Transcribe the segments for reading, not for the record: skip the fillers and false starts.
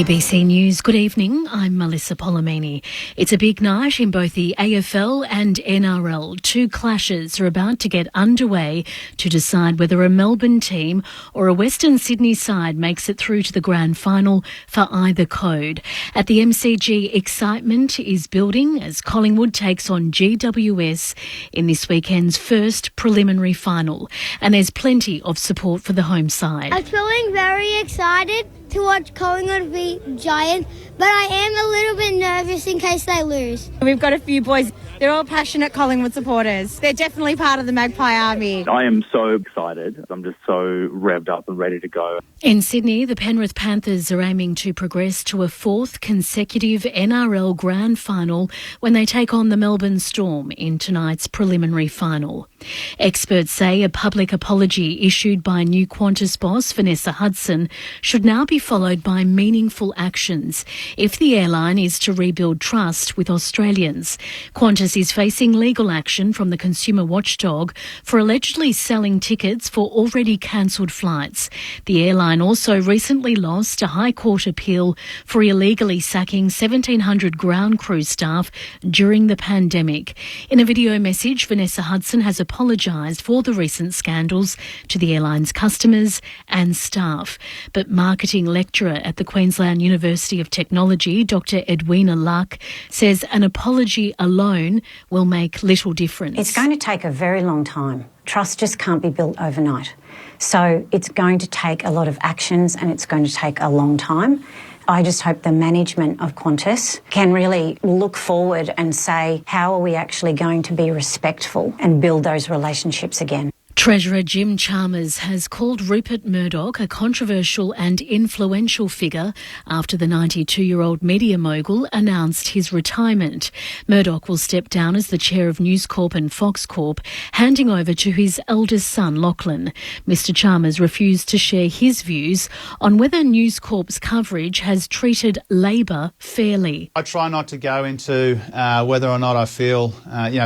ABC News, good evening. I'm Melissa Polomini. It's a big night in both the AFL and NRL. Two clashes are about to get underway to decide whether a Melbourne team or a Western Sydney side makes it through to the grand final for either code. At the MCG, excitement is building as Collingwood takes on GWS in this weekend's first preliminary final. And there's plenty of support for the home side. I'm feeling very excited to watch Collingwood beat Giants, but I am a little bit nervous in case they lose. We've got a few boys. They're all passionate Collingwood supporters. They're definitely part of the Magpie Army. I am so excited. I'm just so revved up and ready to go. In Sydney, the Penrith Panthers are aiming to progress to a fourth consecutive NRL grand final when they take on the Melbourne Storm in tonight's preliminary final. Experts say a public apology issued by new Qantas boss Vanessa Hudson should now be followed by meaningful actions if the airline is to rebuild trust with Australians. Qantas is facing legal action from the consumer watchdog for allegedly selling tickets for already cancelled flights. The airline also recently lost a High Court appeal for illegally sacking 1,700 ground crew staff during the pandemic. In a video message, Vanessa Hudson has apologised for the recent scandals to the airline's customers and staff. But marketing lecturer at the Queensland University of Technology, Dr. Edwina Luck, says an apology alone will make little difference. It's going to take a very long time. Trust just can't be built overnight. So it's going to take a lot of actions and it's going to take a long time. I just hope the management of Qantas can really look forward and say, how are we actually going to be respectful and build those relationships again? Treasurer Jim Chalmers has called Rupert Murdoch a controversial and influential figure after the 92-year-old media mogul announced his retirement. Murdoch will step down as the chair of News Corp and Fox Corp, handing over to his eldest son, Lachlan. Mr Chalmers refused to share his views on whether News Corp's coverage has treated Labor fairly. I try not to go into whether or not I feel,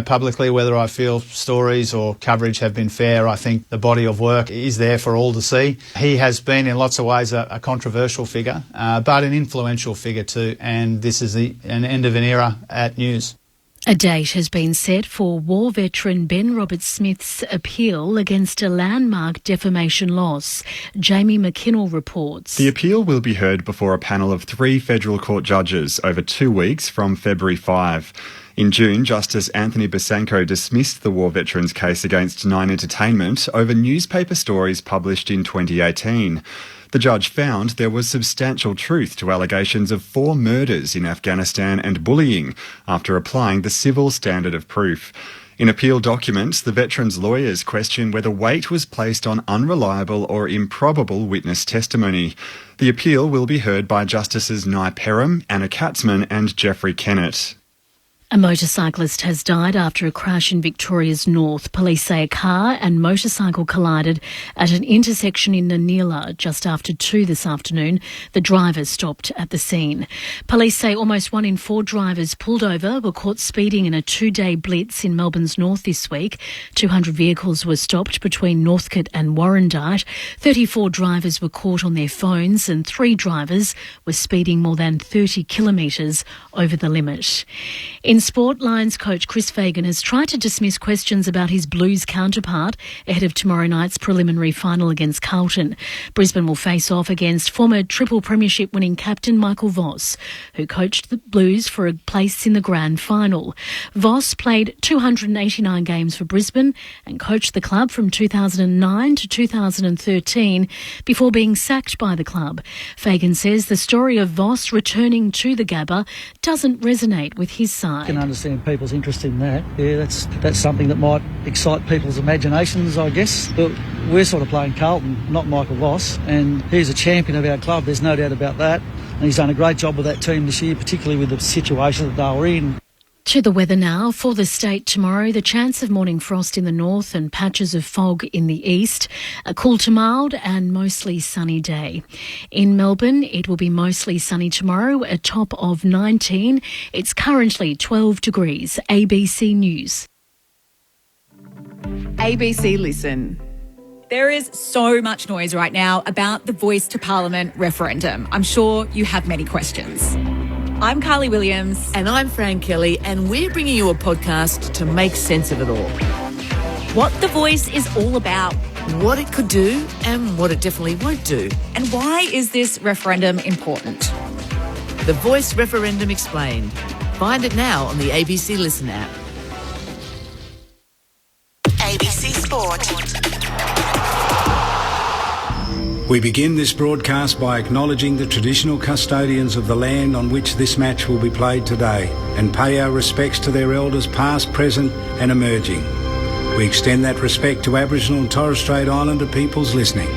publicly, whether I feel stories or coverage have been fair. I think the body of work is there for all to see. He has been in lots of ways a controversial figure, but an influential figure too, and this is an end of an era at News. A date has been set for war veteran Ben Roberts-Smith's appeal against a landmark defamation loss. Jamie McKinnell reports. The appeal will be heard before a panel of 3 federal court judges over 2 weeks from February 5. In June, Justice Anthony Besanko dismissed the war veterans' case against Nine Entertainment over newspaper stories published in 2018. The judge found there was substantial truth to allegations of 4 murders in Afghanistan and bullying after applying the civil standard of proof. In appeal documents, the veterans' lawyers question whether weight was placed on unreliable or improbable witness testimony. The appeal will be heard by Justices Nye Perham, Anna Katzman and Geoffrey Kennett. A motorcyclist has died after a crash in Victoria's north. Police say a car and motorcycle collided at an intersection in Nanilla just after 2 this afternoon. The driver stopped at the scene. Police say almost 1 in 4 drivers pulled over were caught speeding in a 2-day blitz in Melbourne's north this week. 200 vehicles were stopped between Northcote and Warrandyte. 34 drivers were caught on their phones and 3 drivers were speeding more than 30 kilometres over the limit. In sport, Lions coach Chris Fagan has tried to dismiss questions about his Blues counterpart ahead of tomorrow night's preliminary final against Carlton. Brisbane will face off against former triple premiership winning captain Michael Voss, who coached the Blues for a place in the grand final. Voss played 289 games for Brisbane and coached the club from 2009 to 2013 before being sacked by the club. Fagan says the story of Voss returning to the Gabba doesn't resonate with his side. I can understand people's interest in that. Yeah, that's something that might excite people's imaginations, I guess. But we're sort of playing Carlton, not Michael Voss, and he's a champion of our club, there's no doubt about that. And he's done a great job with that team this year, particularly with the situation that they were in. To the weather now. For the state tomorrow, the chance of morning frost in the north and patches of fog in the east. A cool to mild and mostly sunny day. In Melbourne, it will be mostly sunny tomorrow, a top of 19. It's currently 12 degrees. ABC News. ABC Listen. There is so much noise right now about the Voice to Parliament referendum. I'm sure you have many questions. I'm Carly Williams. And I'm Fran Kelly, and we're bringing you a podcast to make sense of it all. What The Voice is all about. What it could do and what it definitely won't do. And why is this referendum important? The Voice Referendum Explained. Find it now on the ABC Listen app. ABC Sport. We begin this broadcast by acknowledging the traditional custodians of the land on which this match will be played today and pay our respects to their elders past, present and emerging. We extend that respect to Aboriginal and Torres Strait Islander peoples listening.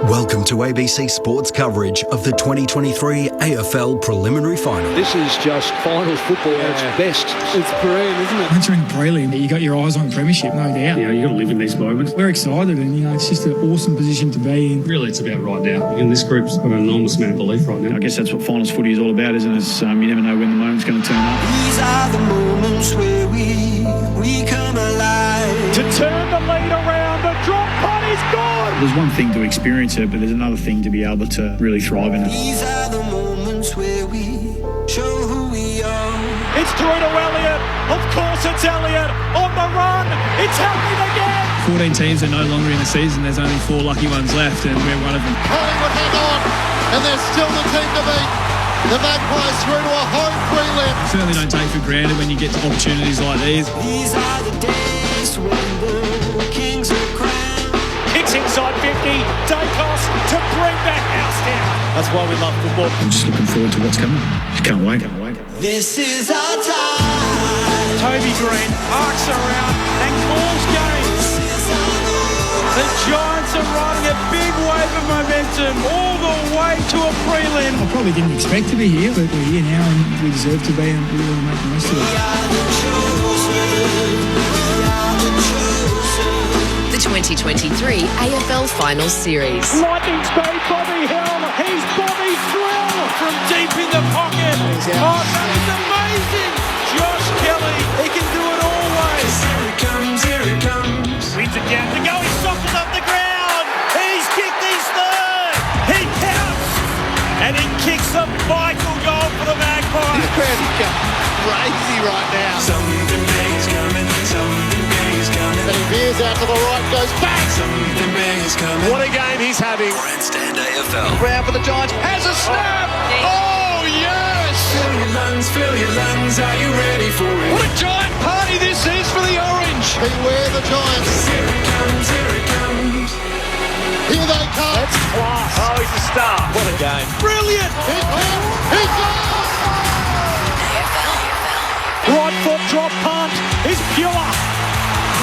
Welcome to ABC Sports coverage of the 2023 AFL Preliminary Final. This is just final football at its best. It's brilliant, isn't it? Once you're in prelim, you got your eyes on premiership, no doubt. You got to live in these moments. We're excited and, it's just an awesome position to be in. Really, it's about right now. And this group's got an enormous amount of belief right now. I guess that's what finals footy is all about, isn't it? You never know when the moment's going to turn up. These are the moments where we come alive. To turn the lead around, the drop punt is gone! There's one thing to experience it, but there's another thing to be able to really thrive in it. These are the moments where we show who we are. It's through to Elliott. Of course it's Elliott. On the run. It's happening again. 14 teams are no longer in the season. There's only 4 lucky ones left, and we're one of them. Collingwood hang on, and they're still the team to beat. The Magpies through to a home prelim. Certainly don't take for granted when you get to opportunities like these. These are the days when the kings are crowned. Kicks inside 50. Dacos to bring back House down. That's why we love football. I'm just looking forward to what's coming. Can't wait. This is our time. Toby Green arcs around and calls game. The Giants are riding a big wave of momentum all the way to a prelim. I probably didn't expect to be here, but we're here now and we deserve to be, and we want to make the most of it. The 2023 AFL Finals Series. Lightning speed, Bobby Hill. He's Bobby Thrill from deep in the pocket. Oh, that is amazing. Josh Kelly, he can do it always. Here it comes. Wins it down to go. He's softened up the ground. He's kicked his third. He counts. And he kicks a vital goal for the Magpies. This crowd is going crazy right now. Something big is coming. Something big is coming. And he veers out to the right, goes back. Something big is coming. What a game he's having. Grandstand AFL. Ground for the Giants. Has a snap. Oh, yes. Fill your lungs. Are you ready for it? What a giant party this is for the Orange. Beware the Giants. Here it comes. Here it comes. Here they come. That's class. Oh, he's a star. What a game. Brilliant. He's gone. Right foot drop punt is pure.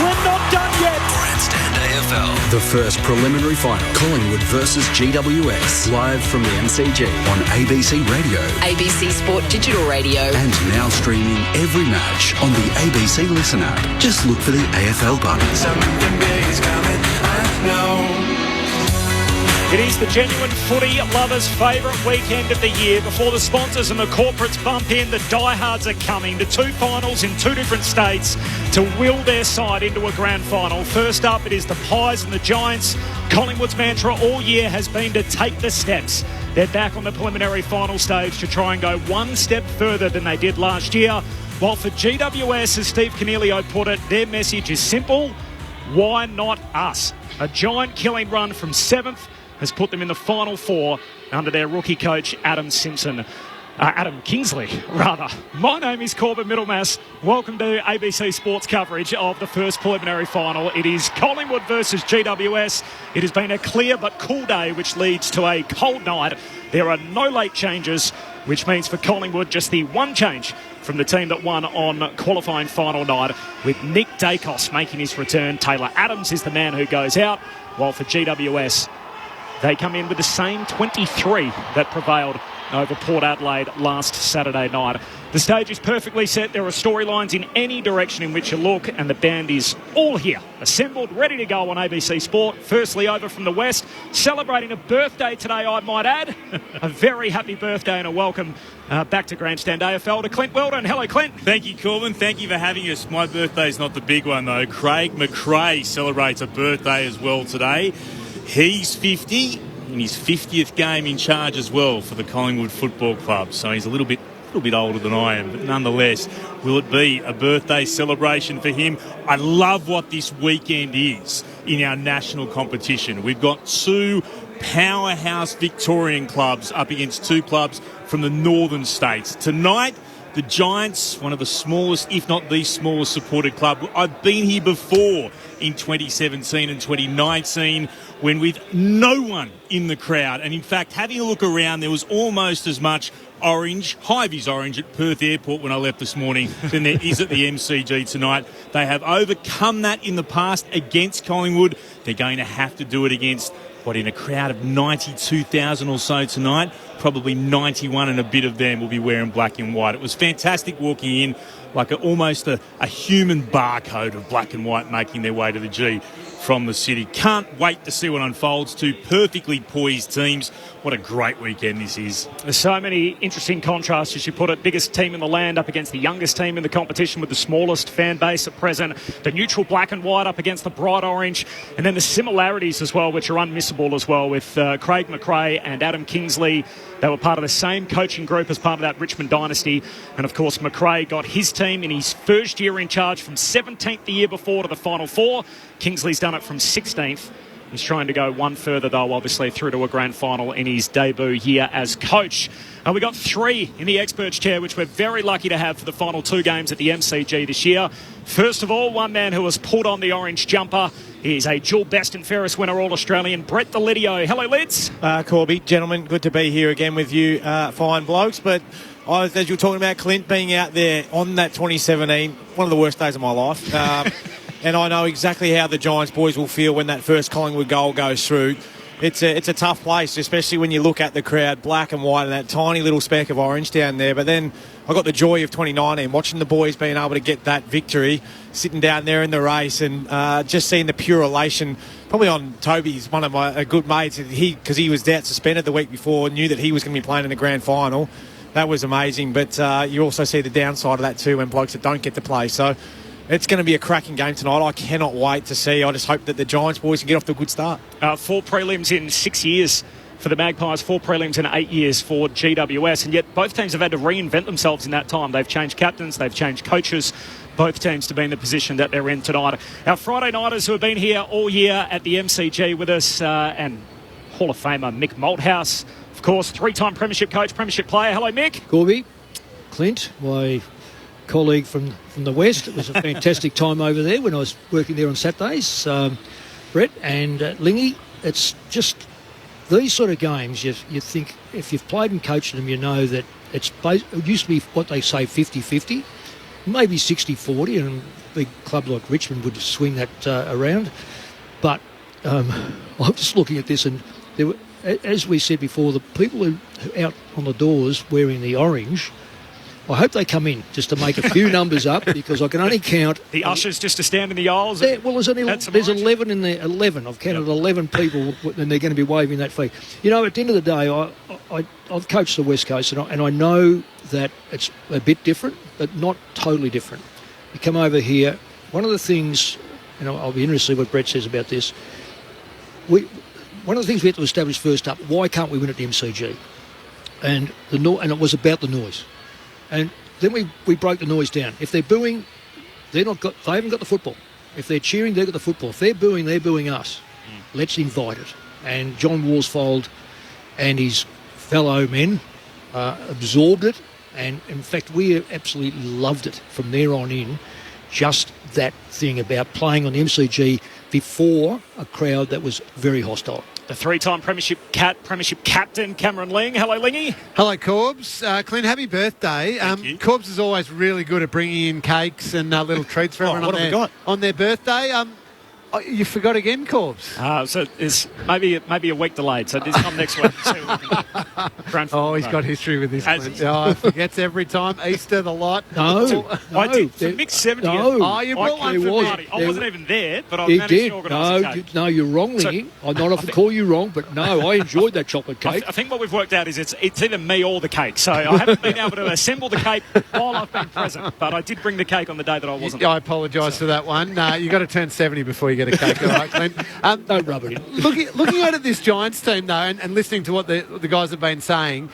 We're not done yet. Grandstand AFL. The first preliminary final. Collingwood versus GWS. Live from the MCG on ABC Radio. ABC Sport Digital Radio. And now streaming every match on the ABC Listen app. Just look for the AFL button. Something big is coming. I know. It is the genuine footy lovers' favourite weekend of the year. Before the sponsors and the corporates bump in, the diehards are coming. The 2 finals in 2 different states to will their side into a grand final. First up, it is the Pies and the Giants. Collingwood's mantra all year has been to take the steps. They're back on the preliminary final stage to try and go one step further than they did last year. While for GWS, as Steve Coniglio put it, their message is simple. Why not us? A giant killing run from 7th has put them in the final 4 under their rookie coach, Adam Kingsley, rather. My name is Corbin Middlemass. Welcome to ABC Sports coverage of the first preliminary final. It is Collingwood versus GWS. It has been a clear but cool day, which leads to a cold night. There are no late changes, which means for Collingwood just the one change from the team that won on qualifying final night, with Nick Dacos making his return. Taylor Adams is the man who goes out, while for GWS, they come in with the same 23 that prevailed over Port Adelaide last Saturday night. The stage is perfectly set. There are storylines in any direction in which you look, and the band is all here, assembled, ready to go on ABC Sport. Firstly, over from the West, celebrating a birthday today, I might add. A very happy birthday and a welcome back to Grandstand AFL to Clint Weldon. Hello, Clint. Thank you, Corbin. Thank you for having us. My birthday's not the big one, though. Craig McRae celebrates a birthday as well today. He's 50 in his 50th game in charge as well for the Collingwood Football Club, so he's a little bit older than I am, but nonetheless, will it be a birthday celebration for him? I love what this weekend is in our national competition. We've got two powerhouse Victorian clubs up against two clubs from the northern states. Tonight, the Giants, one of the smallest, if not the smallest supported club. I've been here before in 2017 and 2019 when with no one in the crowd. And in fact, having a look around, there was almost as much orange, high-vis orange at Perth Airport when I left this morning than there is at the MCG tonight. They have overcome that in the past against Collingwood. They're going to have to do it against, in a crowd of 92,000 or so tonight, probably 91 and a bit of them will be wearing black and white. It was fantastic walking in, like almost a human barcode of black and white making their way to the G from the city. Can't wait to see what unfolds. Two perfectly poised teams. What a great weekend this is. There's so many interesting contrasts, as you put it. Biggest team in the land up against the youngest team in the competition with the smallest fan base at present. The neutral black and white up against the bright orange. And then the similarities as well, which are unmissable as well, with Craig McRae and Adam Kingsley. They were part of the same coaching group as part of that Richmond dynasty. And of course, McRae got his team in his first year in charge from 17th the year before to the Final Four. Kingsley's done it from 16th. He's trying to go one further, though, obviously, through to a grand final in his debut here as coach. We got three in the experts chair, which we're very lucky to have for the final two games at the MCG this year. First of all, one man who has pulled on the orange jumper. He's a dual best and fairest winner, All-Australian, Brett Delidio. Hello, Lids. Corby, gentlemen, good to be here again with you, fine blokes. But as you were talking about Clint being out there on that 2017, one of the worst days of my life. And I know exactly how the Giants boys will feel when that first Collingwood goal goes through. It's a tough place, especially when you look at the crowd, black and white, and that tiny little speck of orange down there. But then I got the joy of 2019, watching the boys being able to get that victory, sitting down there in the race, and just seeing the pure elation. Probably on Toby's, one of my good mates, because he was out suspended the week before, knew that he was going to be playing in the grand final. That was amazing. But you also see the downside of that too when blokes that don't get to play. So it's going to be a cracking game tonight. I cannot wait to see. I just hope that the Giants boys can get off to a good start. 4 prelims in 6 years for the Magpies, 4 prelims in 8 years for GWS, and yet both teams have had to reinvent themselves in that time. They've changed captains, they've changed coaches, both teams to be in the position that they're in tonight. Our Friday nighters who have been here all year at the MCG with us, and Hall of Famer Mick Malthouse, of course, 3-time premiership coach, premiership player. Hello, Mick. Corby, Clint, my colleague from the West. It was a fantastic time over there when I was working there on Saturdays. Brett and Lingy, it's just these sort of games, you think, if you've played and coached them, you know that it used to be what they say 50-50, maybe 60-40, and a big club like Richmond would swing that around. But I'm just looking at this, and there were, as we said before, the people who are out on the doors wearing the orange, I hope they come in just to make a few numbers up, because I can only count the ushers just to stand in the aisles. There's 11 in there. 11. I've counted 11 people, and they're going to be waving that flag. You know, at the end of the day, I've coached the West Coast, and I know that it's a bit different, but not totally different. You come over here. One of the things, and I'll be interested to see what Brett says about this. One of the things we have to establish first up: why can't we win at the MCG? And it was about the noise. And then we broke the noise down. If they're booing, they haven't got the football. If they're cheering, they've got the football. If they're booing us. Let's invite it. And John Worsfold and his fellow men absorbed it. And in fact, we absolutely loved it from there on in. Just that thing about playing on the MCG before a crowd that was very hostile. The 3-time premiership captain, Cameron Ling. Hello, Lingy. Hello, Corbs. Clint, happy birthday. Corbs is always really good at bringing in cakes and little treats for everyone on their birthday. Oh, you forgot again, Corbs? So it's maybe a week delayed. So this time next week. See what we can do. Oh, he's got history with this. He forgets every time. Easter, the lot. No. I did. For mixed 70th. No. Oh, you brought one for me. I wasn't even there, but I managed to organise a cake. No, you're wrong, Lingy. I'm not often call you wrong, but no, I enjoyed that chocolate cake. I think what we've worked out is it's either me or the cake. So I haven't been able to assemble the cake while I've been present, but I did bring the cake on the day that I wasn't. I apologise for that one. You've got to turn 70 before you get a cake, all right, Clint? Don't rub it in. Looking at this Giants team, though, and listening to what the guys have been saying,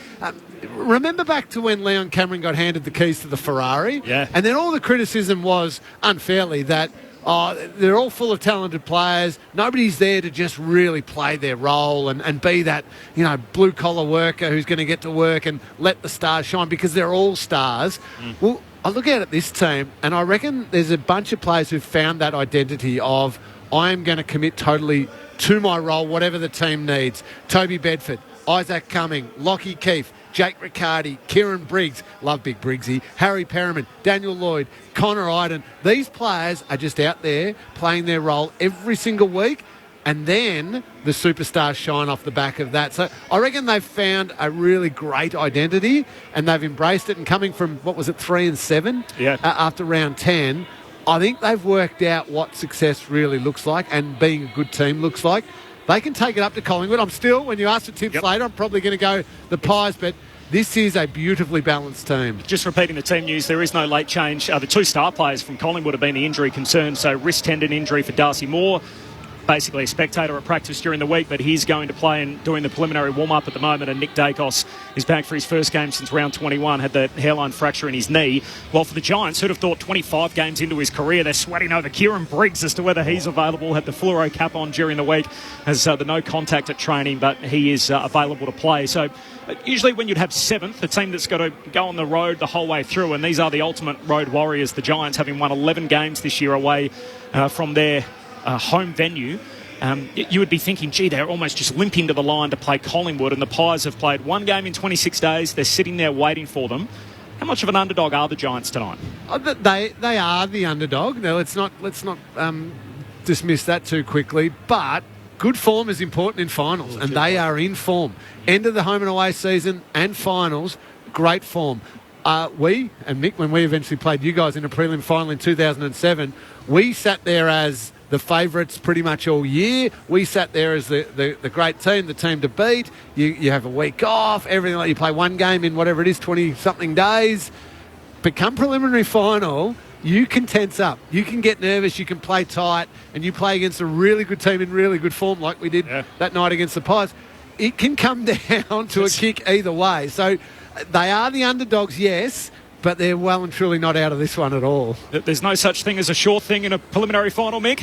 remember back to when Leon Cameron got handed the keys to the Ferrari? Yeah. And then all the criticism was, unfairly, that they're all full of talented players. Nobody's there to just really play their role and be that, blue-collar worker who's going to get to work and let the stars shine because they're all stars. Well, I look at this team and I reckon there's a bunch of players who've found that identity of I am going to commit totally to my role, whatever the team needs. Toby Bedford, Isaac Cumming, Lockie Keefe, Jake Riccardi, Kieran Briggs, love Big Briggsy, Harry Perriman, Daniel Lloyd, Connor Iden. These players are just out there playing their role every single week, and then the superstars shine off the back of that. So I reckon they've found a really great identity and they've embraced it. And coming from, 3 and 7 after round 10, I think they've worked out what success really looks like and being a good team looks like. They can take it up to Collingwood. I'm still, when you ask for tips later, I'm probably going to go the Pies, but this is a beautifully balanced team. Just repeating the team news, there is no late change. The two star players from Collingwood have been the injury concern, so wrist tendon injury for Darcy Moore. Basically a spectator at practice during the week, but he's going to play and doing the preliminary warm-up at the moment, and Nick Dacos is back for his first game since round 21, had the hairline fracture in his knee. While for the Giants, who'd have thought 25 games into his career, they're sweating over Kieran Briggs as to whether he's available, had the fluoro cap on during the week, has the no contact at training, but he is available to play. So usually when you'd have 7th, the team that's got to go on the road the whole way through, and these are the ultimate road warriors, the Giants, having won 11 games this year away from their home venue. You would be thinking, gee, they're almost just limping to the line to play Collingwood, and the Pies have played one game in 26 days. They're sitting there waiting for them. How much of an underdog are the Giants tonight? They are the underdog. Now, let's not dismiss that too quickly, but good form is important in finals, and they are in form. End of the home and away season and finals, great form. We, and Mick, when we eventually played you guys in a prelim final in 2007, we sat there as the favourites pretty much all year. We sat there as the great team, the team to beat. You have a week off, everything like you play one game in whatever it is, 20-something days. But come preliminary final, you can tense up. You can get nervous, you can play tight, and you play against a really good team in really good form like we did that night against the Pies. It can come down to a kick either way. So they are the underdogs, yes, but they're well and truly not out of this one at all. There's no such thing as a sure thing in a preliminary final, Mick?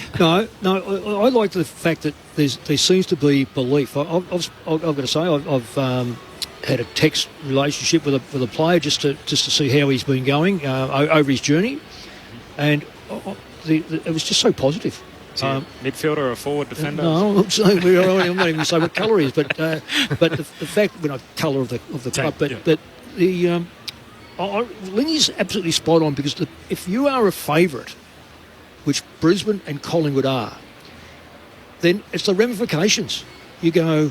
No, I like the fact that there seems to be belief. I've got to say, I've had a text relationship with a player just to see how he's been going over his journey, and it was just so positive. Midfielder or a forward defender? No, I'm saying I'm not even going to say what colour he is, but the fact, colour of the club, but the. Lingy's absolutely spot on, because if you are a favourite, which Brisbane and Collingwood are, then it's the ramifications. You go,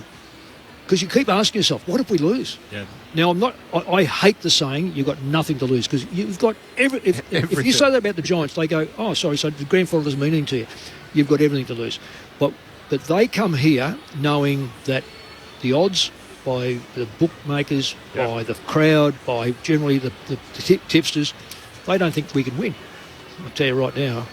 because you keep asking yourself, what if we lose? Yeah. Now, I hate the saying you've got nothing to lose, because you've got if you say that about the Giants, they go, oh, sorry, so the grand final doesn't mean anything to you. You've got everything to lose. But they come here knowing that the odds by the bookmakers, by the crowd, by generally the tipsters, they don't think we can win. I'll tell you right now,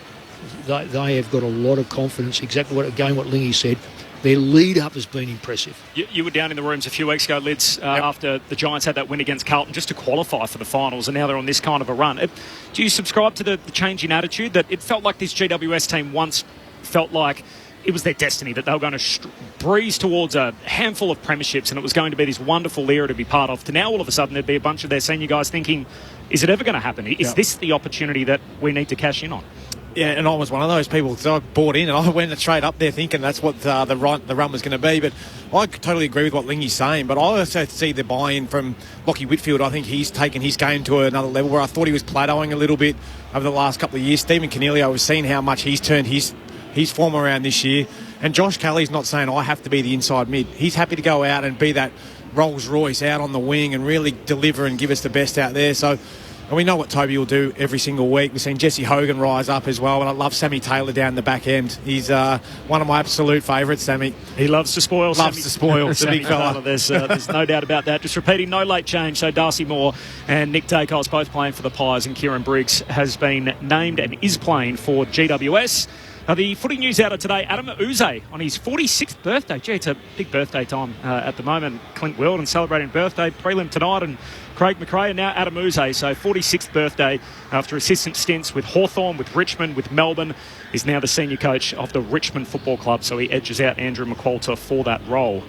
they have got a lot of confidence. Exactly what Lingy said. Their lead-up has been impressive. You were down in the rooms a few weeks ago, Lids, after the Giants had that win against Carlton, just to qualify for the finals, and now they're on this kind of a run. Do you subscribe to the change in attitude, that it felt like this GWS team once felt like it was their destiny, that they were going to breeze towards a handful of premierships and it was going to be this wonderful era to be part of, to now all of a sudden there'd be a bunch of their senior guys thinking, is it ever going to happen? Is this the opportunity that we need to cash in on? Yeah, and I was one of those people, because I bought in and I went straight up there thinking that's what the run was going to be. But I totally agree with what Lingy's saying. But I also see the buy-in from Lockie Whitfield. I think he's taken his game to another level, where I thought he was plateauing a little bit over the last couple of years. Stephen Coniglio, we've seen how much he's turned his his form around this year. And Josh Kelly's not saying, I have to be the inside mid. He's happy to go out and be that Rolls Royce out on the wing and really deliver and give us the best out there. So, and we know what Toby will do every single week. We've seen Jesse Hogan rise up as well, and I love Sammy Taylor down the back end. He's one of my absolute favourites, Sammy. He loves to spoil. Loves to spoil. The big fella. There's no doubt about that. Just repeating, no late change. So Darcy Moore and Nick Dacos both playing for the Pies, and Kieran Briggs has been named and is playing for GWS. The footy news out of today, Adam Uze on his 46th birthday. Gee, it's a big birthday time at the moment. Clint Weldon celebrating birthday, prelim tonight, and Craig McRae, and now Adam Uze. So 46th birthday after assistant stints with Hawthorn, with Richmond, with Melbourne. He's now the senior coach of the Richmond Football Club, so he edges out Andrew McQualter for that role.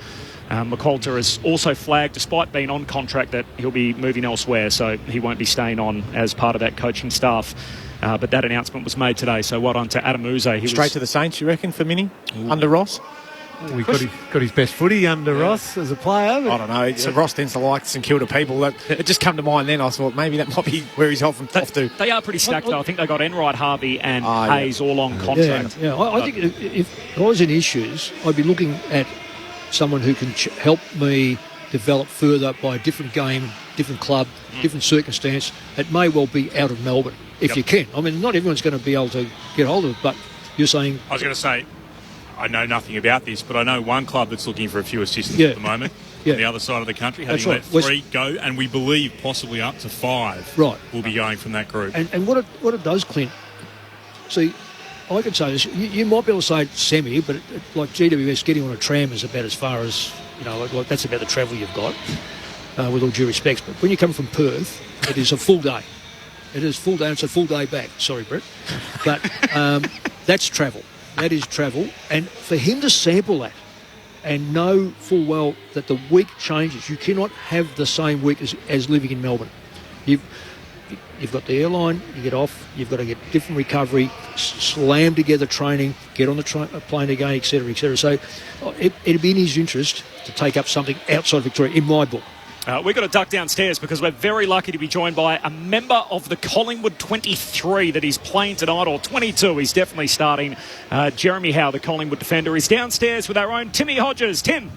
McQualter has also flagged, despite being on contract, that he'll be moving elsewhere, so he won't be staying on as part of that coaching staff. But that announcement was made today, so well done to Adam Uze. Straight to the Saints, you reckon, for Mini? Under Ross? We got his best footy under Ross as a player. I don't know. So Ross tends to like St Kilda people. It just come to mind then. I thought maybe that might be where he's off to. They are pretty stacked, though. I think they got Enright, Harvey and Hayes all on contract. Yeah. I think if I was in issues, I'd be looking at someone who can help me develop further by a different game, different club, different circumstance. It may well be out of Melbourne, if you can. I mean, not everyone's going to be able to get hold of it, but you're saying... I was going to say, I know nothing about this, but I know one club that's looking for a few assistants at the moment on the other side of the country, having let 3 go, and we believe possibly up to 5 will be going from that group. And what it does, Clint, see, I could say this, you might be able to say semi, but like GWS getting on a tram is about as far as, like that's about the travel you've got, with all due respects. But when you come from Perth, it is a full day. It is full day, and it's a full day back. Sorry, Brett. But that's travel. That is travel. And for him to sample that and know full well that the week changes, you cannot have the same week as living in Melbourne. You've got the airline, you get off, you've got to get different recovery, slam together training, get on the plane again, etc., etc. So it'd be in his interest to take up something outside Victoria, in my book. We've got to duck downstairs because we're very lucky to be joined by a member of the Collingwood 23 that is playing tonight, or 22. He's definitely starting. Jeremy Howe, the Collingwood defender, is downstairs with our own Timmy Hodges. Tim.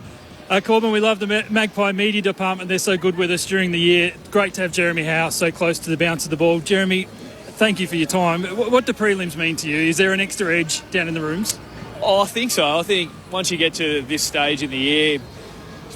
Corbin, we love the Magpie Media Department. They're so good with us during the year. Great to have Jeremy Howe so close to the bounce of the ball. Jeremy, thank you for your time. What do prelims mean to you? Is there an extra edge down in the rooms? Oh, I think so. I think once you get to this stage in the year, it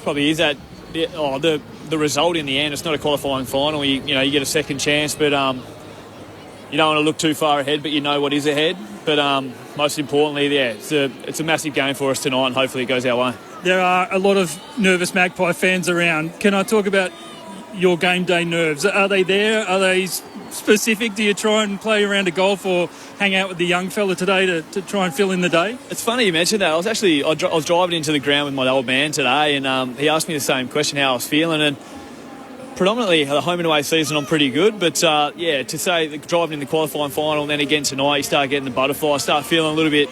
probably is that the result in the end. It's not a qualifying final. You get a second chance, but you don't want to look too far ahead, but you know what is ahead. But most importantly, it's a massive game for us tonight, and hopefully it goes our way. There are a lot of nervous Magpie fans around. Can I talk about your game day nerves? Are they there? Are they specific? Do you try and play around a golf or hang out with the young fella today to try and fill in the day? It's funny you mentioned that. I was driving into the ground with my old man today, and he asked me the same question, how I was feeling, and predominantly the home and away season I'm pretty good, but to say that driving in the qualifying final and then again tonight you start getting the butterflies, start feeling a little bit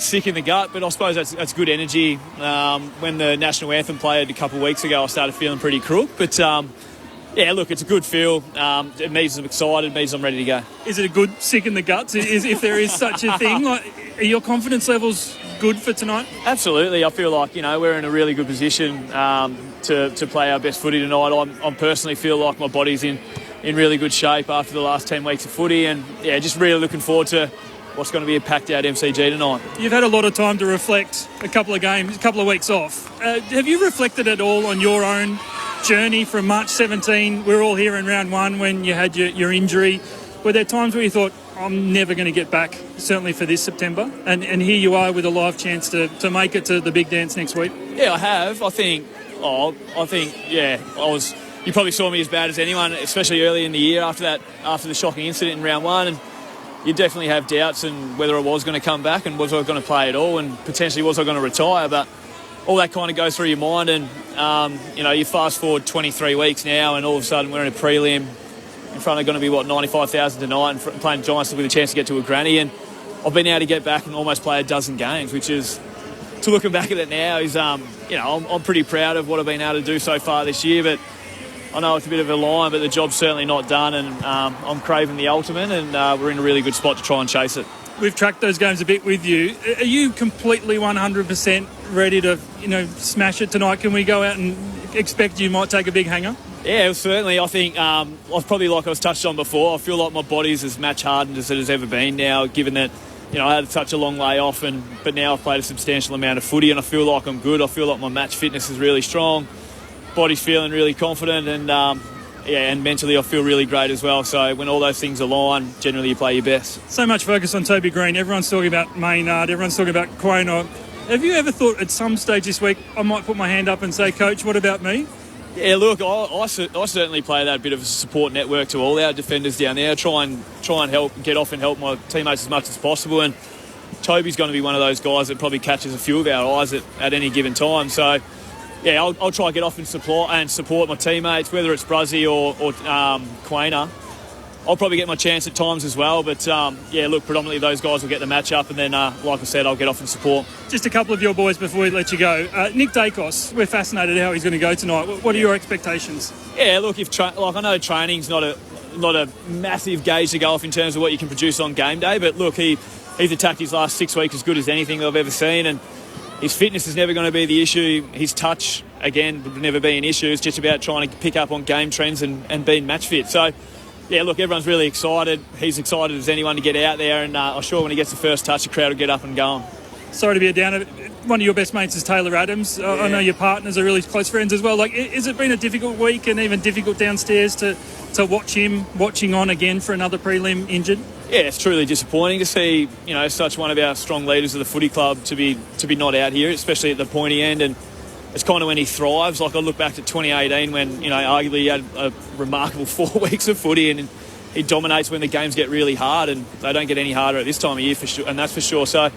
sick in the gut, but I suppose that's good energy. When the national anthem played a couple of weeks ago, I started feeling pretty crook, but look, it's a good feel. It means I'm excited, it means I'm ready to go. Is it a good sick in the guts, if there is such a thing? Are your confidence levels good for tonight? Absolutely. I feel like, we're in a really good position to play our best footy tonight. I personally feel like my body's in really good shape after the last 10 weeks of footy, and just really looking forward to what's going to be a packed out MCG tonight. You've had a lot of time to reflect, a couple of weeks off. Have you reflected at all on your own journey from March 17? We're all here in round 1 when you had your injury. Were there times where you thought, I'm never going to get back, certainly for this September? And here you are with a live chance to make it to the big dance next week. Yeah, I have. I think, you probably saw me as bad as anyone, especially early in the year after the shocking incident in round 1. And you definitely have doubts on whether I was going to come back and was I going to play at all, and potentially was I going to retire. But all that kind of goes through your mind, and you fast forward 23 weeks now, and all of a sudden we're in a prelim in front of going to be 95,000 tonight, and playing Giants with a chance to get to a granny. And I've been able to get back and almost play a dozen games, which is, to looking back at it now, is I'm pretty proud of what I've been able to do so far this year. But I know it's a bit of a line, but the job's certainly not done, and I'm craving the ultimate, and we're in a really good spot to try and chase it. we've tracked those games a bit with you. Are you completely 100% ready to, smash it tonight? Can we go out and expect you might take a big hanger? Yeah, certainly. I think I've probably, like I was touched on before, I feel like my body's as match hardened as it has ever been now, given that, I had such a long lay off, but now I've played a substantial amount of footy and I feel like I'm good. I feel like my match fitness is really strong. Body's feeling really confident and, and mentally I feel really great as well. So when all those things align, generally you play your best. So much focus on Toby Green. Everyone's talking about Maynard. Everyone's talking about Quaynor. Have you ever thought at some stage this week I might put my hand up and say, Coach, what about me? Yeah, look, I certainly play that bit of a support network to all our defenders down there. Try and help, get off and help my teammates as much as possible. And Toby's going to be one of those guys that probably catches a few of our eyes at any given time. So, yeah, I'll try to get off and support my teammates, whether it's Bruzzy or Quaynor. I'll probably get my chance at times as well. But, predominantly those guys will get the match up. And then, like I said, I'll get off and support. Just a couple of your boys before we let you go. Nick Dacos, we're fascinated how he's going to go tonight. What are your expectations? Yeah, look, I know training's not a massive gauge to go off in terms of what you can produce on game day. But, look, he's attacked his last 6 weeks as good as anything I've ever seen. And his fitness is never going to be the issue. His touch, again, would never be an issue. It's just about trying to pick up on game trends and being match fit. So, yeah, look, everyone's really excited. He's excited as anyone to get out there, and I'm sure when he gets the first touch, the crowd will get up and going. Sorry to be a downer. One of your best mates is Taylor Adams. Yeah. I know your partners are really close friends as well. Has it been a difficult week and even difficult downstairs to watch him watching on again for another prelim injured? Yeah, it's truly disappointing to see, such one of our strong leaders of the footy club to be not out here, especially at the pointy end. And it's kind of when he thrives. Like I look back to 2018 when, arguably he had a remarkable 4 weeks of footy and he dominates when the games get really hard, and they don't get any harder at this time of year for sure, and that's for sure. So,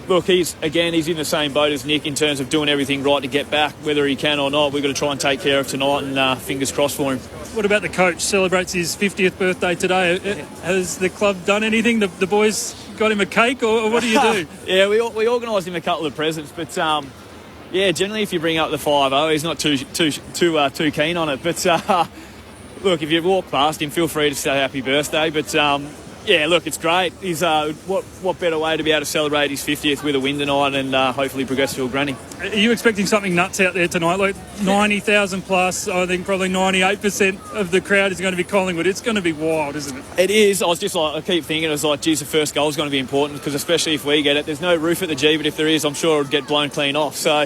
look, he's in the same boat as Nick in terms of doing everything right to get back, whether he can or not. We've got to try and take care of tonight, and fingers crossed for him. What about the coach? Celebrates his 50th birthday today. Has the club done anything? The boys got him a cake, or what do you do? Yeah, we organised him a couple of presents, but generally if you bring up the 5-0, he's not too keen on it. But look, if you walk past him, feel free to say happy birthday. But look, it's great. He's what better way to be able to celebrate his 50th with a win tonight and hopefully progress to a granny. Are you expecting something nuts out there tonight? Like 90,000 plus, I think probably 98% of the crowd is going to be Collingwood. It's going to be wild, isn't it? It is. I keep thinking, the first goal is going to be important because especially if we get it, there's no roof at the G, but if there is, I'm sure it'll get blown clean off. So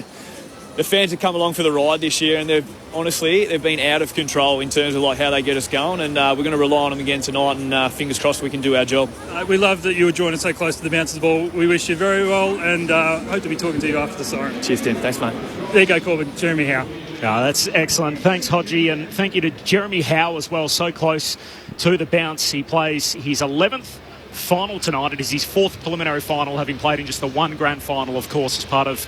the fans have come along for the ride this year, and they've been out of control in terms of how they get us going, and we're going to rely on them again tonight, and fingers crossed we can do our job. We love that you were joining so close to the bounce of the ball. We wish you very well, and hope to be talking to you after the siren. Cheers, Tim. Thanks, mate. There you go, Corbin. Jeremy Howe. Oh, that's excellent. Thanks, Hodgie, and thank you to Jeremy Howe as well, so close to the bounce. He plays his 11th final tonight. It is his 4th preliminary final, having played in just the one grand final, of course, as part of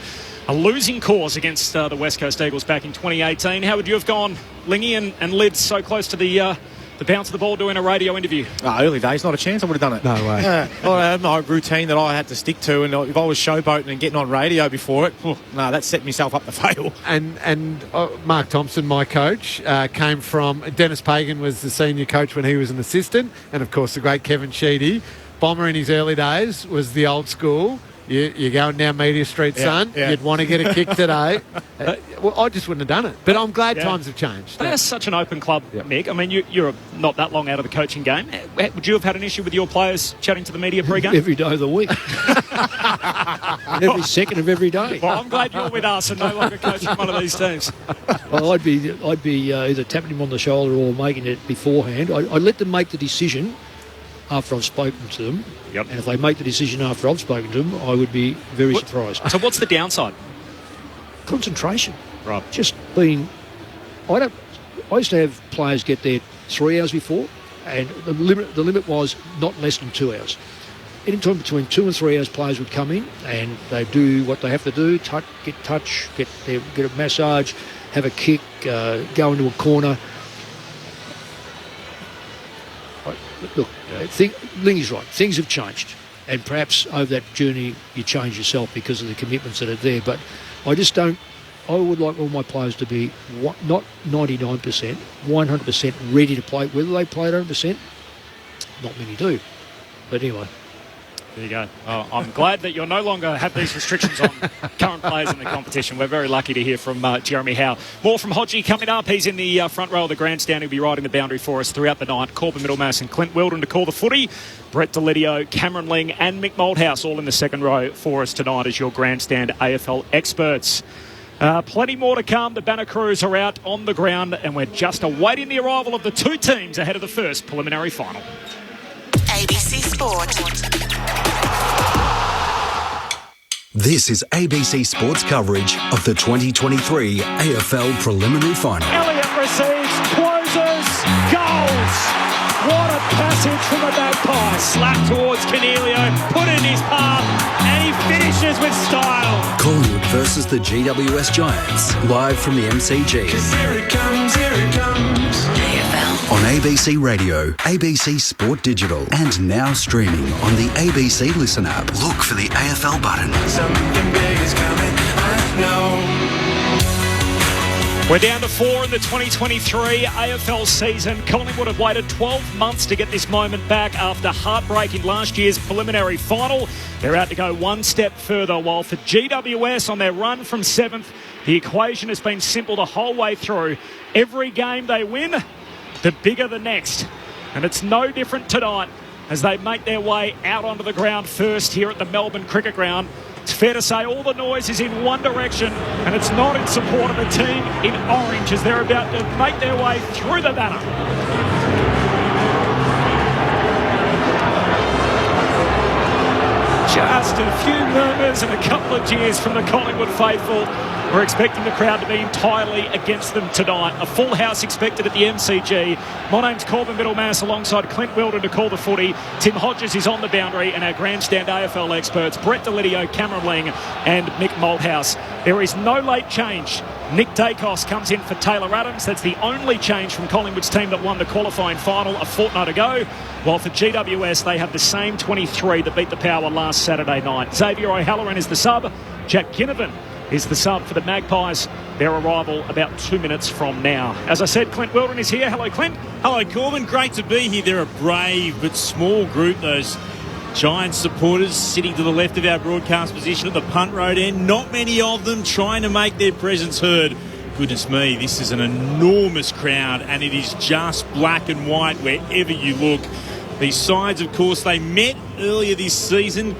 a losing cause against the West Coast Eagles back in 2018. How would you have gone, Lingy and Lid, so close to the bounce of the ball doing a radio interview? Early days, not a chance. I would have done it. No way. I had my routine that I had to stick to, and if I was showboating and getting on radio before it, that set myself up to fail. And Mark Thompson, my coach, came from... Dennis Pagan was the senior coach when he was an assistant, and of course the great Kevin Sheedy. Bomber in his early days was the old school. You're going down Media Street, son. Yeah. You'd want to get a kick today. I just wouldn't have done it. But I'm glad times have changed. They're such an open club, Mick. I mean, you're not that long out of the coaching game. Would you have had an issue with your players chatting to the media pre-game? Every day of the week. Every second of every day. Well, I'm glad you're with us and no longer coaching one of these teams. Well, I'd be either tapping him on the shoulder or making it beforehand. I'd let them make the decision after I've spoken to them. Yep. And if they make the decision after I've spoken to them, I would be very surprised. So what's the downside? Concentration. Right. Just being... I used to have players get there 3 hours before, and the limit was not less than 2 hours. Any time between 2 and 3 hours, players would come in and they do what they have to do, get a massage, have a kick, go into a corner. Look, Lingy's right. Things have changed, and perhaps over that journey you change yourself because of the commitments that are there. But I just don't. I would like all my players to be not 99%, 100% ready to play. Whether they play at 100%, not many do. But anyway, There you go. I'm glad that you'll no longer have these restrictions on current players in the competition. We're very lucky to hear from Jeremy Howe. More from Hodgie coming up. He's in the front row of the grandstand. He'll be riding the boundary for us throughout the night. Corbin Middlemass and Clint Weldon to call the footy. Brett Delidio, Cameron Ling and Mick Malthouse all in the second row for us tonight as your grandstand AFL experts. Plenty more to come. The Banner Crews are out on the ground and we're just awaiting the arrival of the two teams ahead of the first preliminary final. ABC Sport. This is ABC Sports coverage of the 2023 AFL Preliminary Final. Elliott receives, closes, goals. What a passage from the Magpies. Slap towards Cornelio, put in his path, and he finishes with style. Collingwood versus the GWS Giants, live from the MCG. Here it comes, here it comes. AFL. On ABC Radio, ABC Sport Digital, and now streaming on the ABC Listen app. Look for the AFL button. Something big is coming, I know. We're down to 4 in the 2023 AFL season. Collingwood have waited 12 months to get this moment back after heartbreak in last year's preliminary final. They're out to go one step further, while for GWS on their run from 7th, the equation has been simple the whole way through. Every game they win, the bigger the next. And it's no different tonight as they make their way out onto the ground first here at the Melbourne Cricket Ground. It's fair to say all the noise is in one direction and it's not in support of the team in orange as they're about to make their way through the banner. Just a few murmurs and a couple of cheers from the Collingwood faithful. We're expecting the crowd to be entirely against them tonight. A full house expected at the MCG. My name's Corbin Middlemass alongside Clint Weldon to call the footy. Tim Hodges is on the boundary and our grandstand AFL experts, Brett Delidio, Cameron Ling and Mick Malthouse. There is no late change. Nick Dacos comes in for Taylor Adams. That's the only change from Collingwood's team that won the qualifying final a fortnight ago. While for GWS, they have the same 23 that beat the Power last Saturday night. Xavier O'Halloran is the sub. Jack Ginnivan is the sub for the Magpies. Their arrival about 2 minutes from now. As I said, Clint Weldon is here. Hello, Clint. Hello, Corbin. Great to be here. They're a brave but small group, those Giants supporters sitting to the left of our broadcast position at the punt road end. Not many of them trying to make their presence heard. Goodness me, this is an enormous crowd and it is just black and white wherever you look. These sides, of course, they met earlier this season.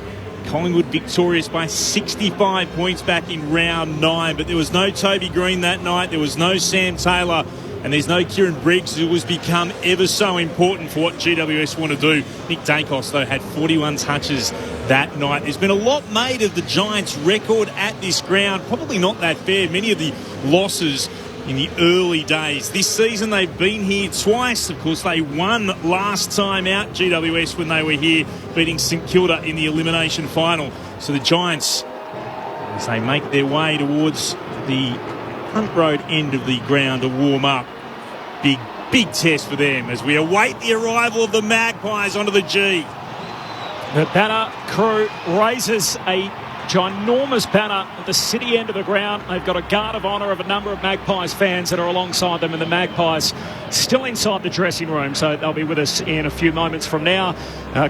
Collingwood victorious by 65 points back in round 9, but there was no Toby Green that night, there was no Sam Taylor, and there's no Kieran Briggs, who has become ever so important for what GWS want to do. Nick Dacos, though, had 41 touches that night. There's been a lot made of the Giants' record at this ground, probably not that fair. Many of the losses in the early days. This season they've been here twice. Of course, they won last time out, GWS, when they were here, beating St Kilda in the elimination final. So the Giants, as they make their way towards the Hunt Road end of the ground to warm up, big test for them as we await the arrival of the Magpies onto the G. The Banner Crew raises a ginormous banner at the city end of the ground. They've got a guard of honour of a number of Magpies fans that are alongside them, and the Magpies still inside the dressing room, so they'll be with us in a few moments from now.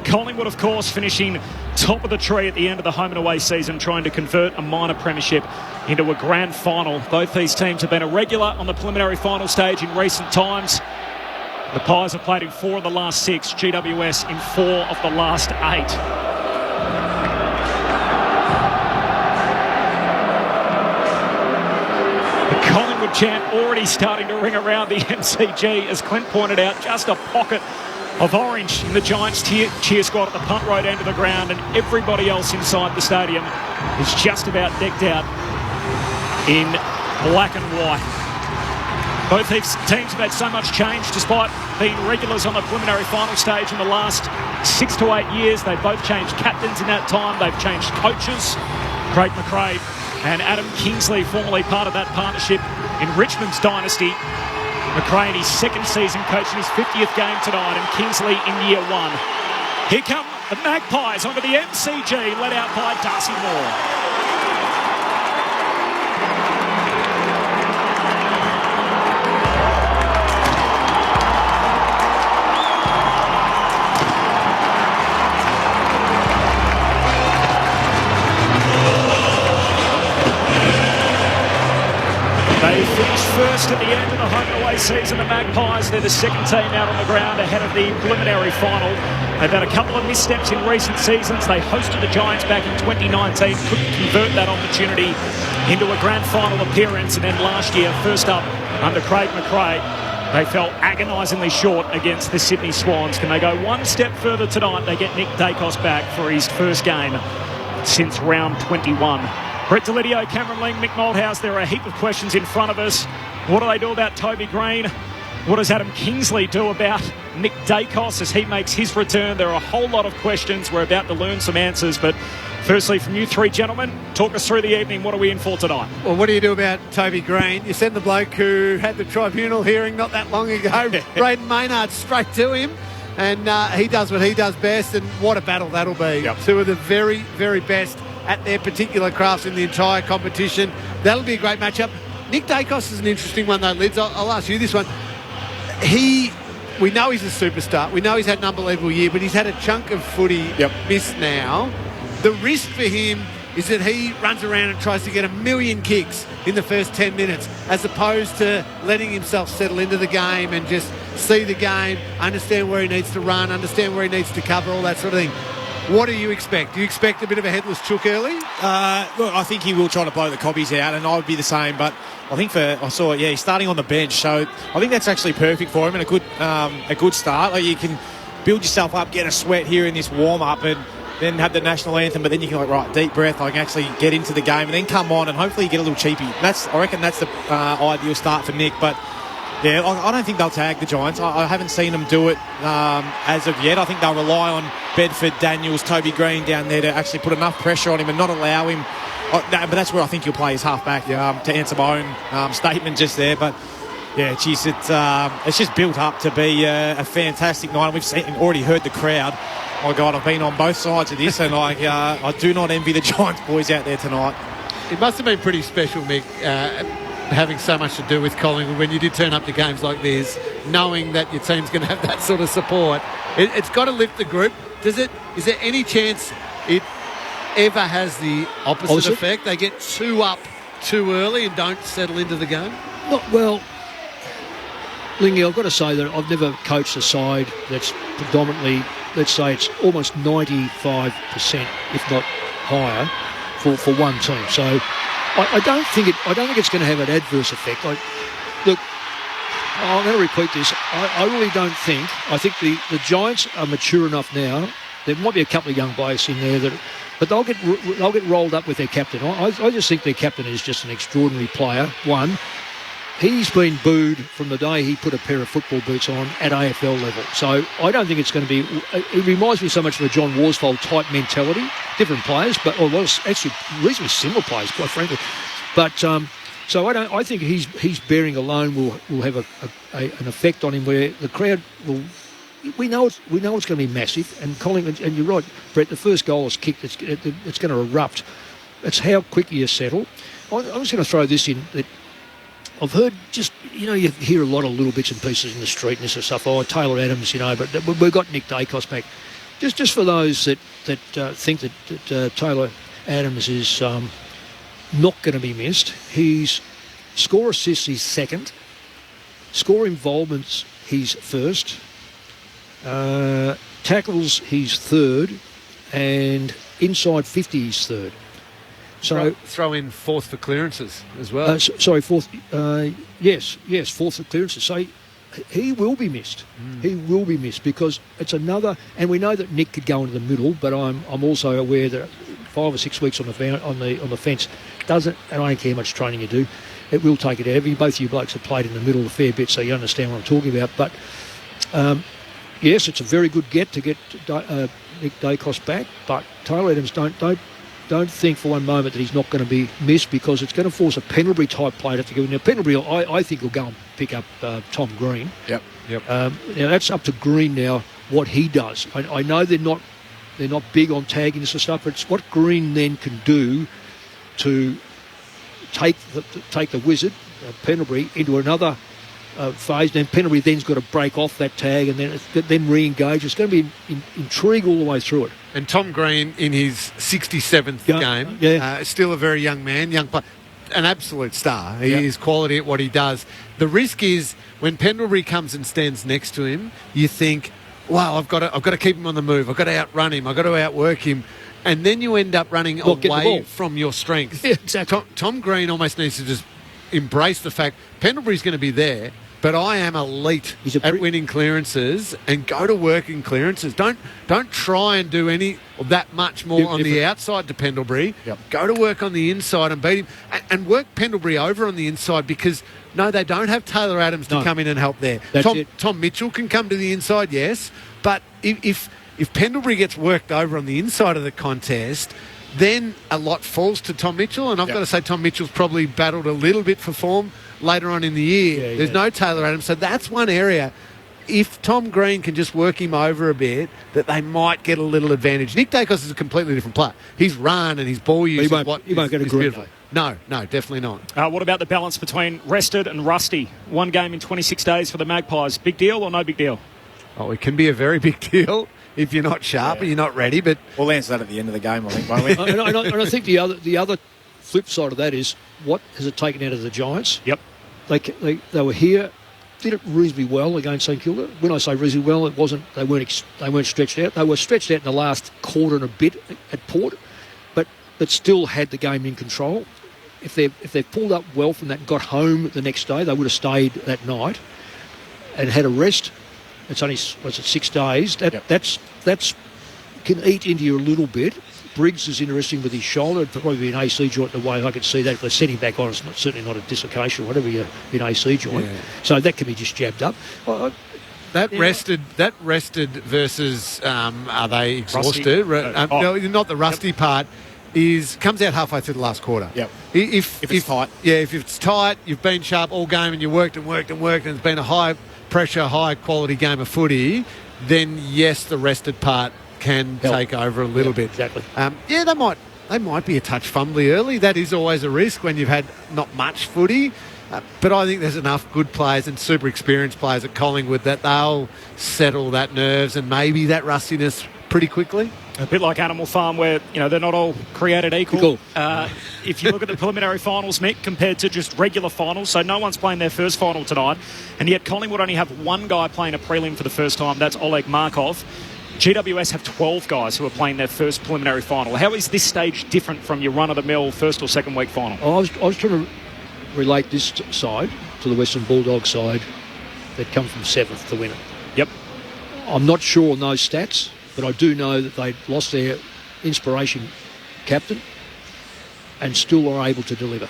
Collingwood, of course, finishing top of the tree at the end of the home and away season, trying to convert a minor premiership into a grand final. Both these teams have been a regular on the preliminary final stage in recent times. The Pies have played in 4 of the last 6, GWS in 4 of the last 8. Collingwood chant already starting to ring around the MCG, as Clint pointed out, just a pocket of orange in the Giants cheer squad at the punt road end of the ground, and everybody else inside the stadium is just about decked out in black and white. Both these teams have had so much change despite being regulars on the preliminary final stage in the last 6 to 8 years. They've both changed captains in that time. They've changed coaches. Craig McRae and Adam Kingsley, formerly part of that partnership in Richmond's dynasty. McRae in his 2nd season coaching his 50th game tonight, and Kingsley in year 1. Here come the Magpies onto the MCG, led out by Darcy Moore. to the end of the home and away season. The Magpies, they're the second team out on the ground ahead of the preliminary final. They've had a couple of missteps in recent seasons. They hosted the Giants back in 2019, couldn't convert that opportunity into a grand final appearance. And then last year, first up under Craig McRae, they fell agonisingly short against the Sydney Swans. Can they go one step further tonight? They get Nick Dacos back for his first game since round 21. Brett Delidio, Cameron Ling, Mick Malthouse, there are a heap of questions in front of us. What do they do about Toby Green? What does Adam Kingsley do about Nick Dacos as he makes his return? There are a whole lot of questions. We're about to learn some answers, but firstly, from you three gentlemen, talk us through the evening. What are we in for tonight? Well, what do you do about Toby Green? You send the bloke who had the tribunal hearing not that long ago, Braden Maynard, straight to him, and he does what he does best, and what a battle that'll be. Yep. Two of the very, very best at their particular crafts in the entire competition. That'll be a great matchup. Nick Dacos is an interesting one, though, Lids. I'll ask you this one. We know he's a superstar. We know he's had an unbelievable year, but he's had a chunk of footy missed now. The risk for him is that he runs around and tries to get a million kicks in the first 10 minutes, as opposed to letting himself settle into the game and just see the game, understand where he needs to run, understand where he needs to cover, all that sort of thing. What do you expect? Do you expect a bit of a headless chook early? Look, I think he will try to blow the cobbies out, and I would be the same. But I think he's starting on the bench, so I think that's actually perfect for him and a good start. Like, you can build yourself up, get a sweat here in this warm up, and then have the national anthem. But then you can deep breath. I can actually get into the game and then come on and hopefully get a little cheapy. I reckon that's the ideal start for Nick. But yeah, I don't think they'll tag the Giants. I haven't seen them do it as of yet. I think they'll rely on Bedford, Daniels, Toby Green down there to actually put enough pressure on him and not allow him. But that's where I think he'll play his half-back, to answer my own statement just there. But yeah, geez, it's just built up to be a fantastic night. We've already heard the crowd. My God, I've been on both sides of this, and I do not envy the Giants boys out there tonight. It must have been pretty special, Mick, having so much to do with Collingwood when you did turn up to games like this, knowing that your team's going to have that sort of support. It's got to lift the group. Is there any chance it ever has the opposite effect? They get two up too early and don't settle into the game? Well, Lingy, I've got to say that I've never coached a side that's predominantly, let's say it's almost 95%, if not higher, for one team. So I don't think it's going to have an adverse effect. Look, I'm going to repeat this. I really don't think. I think the Giants are mature enough now. There might be a couple of young blokes in there but they'll get rolled up with their captain. I just think their captain is just an extraordinary player. One, he's been booed from the day he put a pair of football boots on at AFL level. So I don't think it's going to be. It reminds me so much of a John Worsfold type mentality. Different players, but actually reasonably similar players, quite frankly. But so I think he's bearing alone will have an effect on him where the crowd will. We know it's going to be massive, and Collingwood, and you're right, Brett. The first goal is kicked. It's going to erupt. It's how quick you settle. I'm just going to throw this in that I've heard. Just you hear a lot of little bits and pieces in the street and this sort of stuff. Oh, Taylor Adams, but we've got Nick Dacos back. Just for those that think that Taylor Adams is not going to be missed. He's score assists, he's second. Score involvements, he's first. Tackles, he's third, and inside 50, he's third. So throw in fourth for clearances as well. Fourth. Yes, fourth for clearances. So he will be missed. He will be missed because it's another. And we know that Nick could go into the middle, but I'm also aware that 5 or 6 weeks on the fence doesn't. And I don't care how much training you do, it will take it out of you. Both of you blokes have played in the middle a fair bit, so you understand what I'm talking about. But yes, it's a very good get to get Nick Dacos back, but Taylor Adams don't think for one moment that he's not going to be missed because it's going to force a Pendlebury type player to go in. Now Pendlebury, I think will go and pick up Tom Green. Yep. Now that's up to Green now what he does. I know they're not big on tagging this sort of stuff, but it's what Green then can do to take the wizard Pendlebury into another phase. Then Pendlebury then's got to break off that tag and then re-engage. It's going to be intrigue all the way through it. And Tom Green in his 67th game, still a very young man, young player. an absolute star. He is quality at what he does. The risk is when Pendlebury comes and stands next to him, you think, wow, I've got to keep him on the move. I've got to outrun him. I've got to outwork him. And then you end up running away from your strength. Yeah, exactly. Tom Green almost needs to just embrace the fact Pendlebury's going to be there, but I am elite at winning clearances and go to work in clearances. Don't try and do that much more on the outside to Pendlebury. Yep. Go to work on the inside and beat him and work Pendlebury over on the inside because, no, they don't have Taylor Adams to come in and help there. Tom Mitchell can come to the inside, yes, but if Pendlebury gets worked over on the inside of the contest, then a lot falls to Tom Mitchell, and I've got to say Tom Mitchell's probably battled a little bit for form later on in the year. There's no Taylor Adams, so that's one area. If Tom Green can just work him over a bit, that they might get a little advantage. Nick Dacos is a completely different player. His run and his ball use he won't get a green. No, definitely not. What about the balance between rested and rusty? One game in 26 days for the Magpies. Big deal or no big deal? Oh, it can be a very big deal if you're not sharp and you're not ready. But we'll answer that at the end of the game, I think, won't we? and I think the other flip side of that is what has it taken out of the Giants? Yep. They were here, did it reasonably well against St Kilda. When I say reasonably well, it wasn't. They weren't stretched out. They were stretched out in the last quarter and a bit at Port, but still had the game in control. If they pulled up well from that and got home the next day, they would have stayed that night and had a rest. It's only 6 days. That's can eat into you a little bit. Briggs is interesting with his shoulder. It'd probably be an AC joint in a way I could see that. If they set him back on, it's certainly not a dislocation or whatever, an AC joint. Yeah. So that can be just jabbed up. That rested versus are they exhausted? Not the rusty part. Comes out halfway through the last quarter. Yep. If it's tight. Yeah, if it's tight, you've been sharp all game and you worked and it's been a high pressure, high quality game of footy, then yes, the rested part can take over a little bit. Exactly. They might be a touch fumbly early. That is always a risk when you've had not much footy. But I think there's enough good players and super experienced players at Collingwood that they'll settle that nerves and maybe that rustiness pretty quickly. A bit like Animal Farm where, they're not all created equal. If you look at the preliminary finals, Mick, compared to just regular finals, so no one's playing their first final tonight, and yet Collingwood only have one guy playing a prelim for the first time, that's Oleg Markov. GWS have 12 guys who are playing their first preliminary final. How is this stage different from your run-of-the-mill first or second week final? I was trying to relate this side to the Western Bulldogs side that come from 7th to win it. Yep. I'm not sure on those stats, but I do know that they lost their inspiration captain and still are able to deliver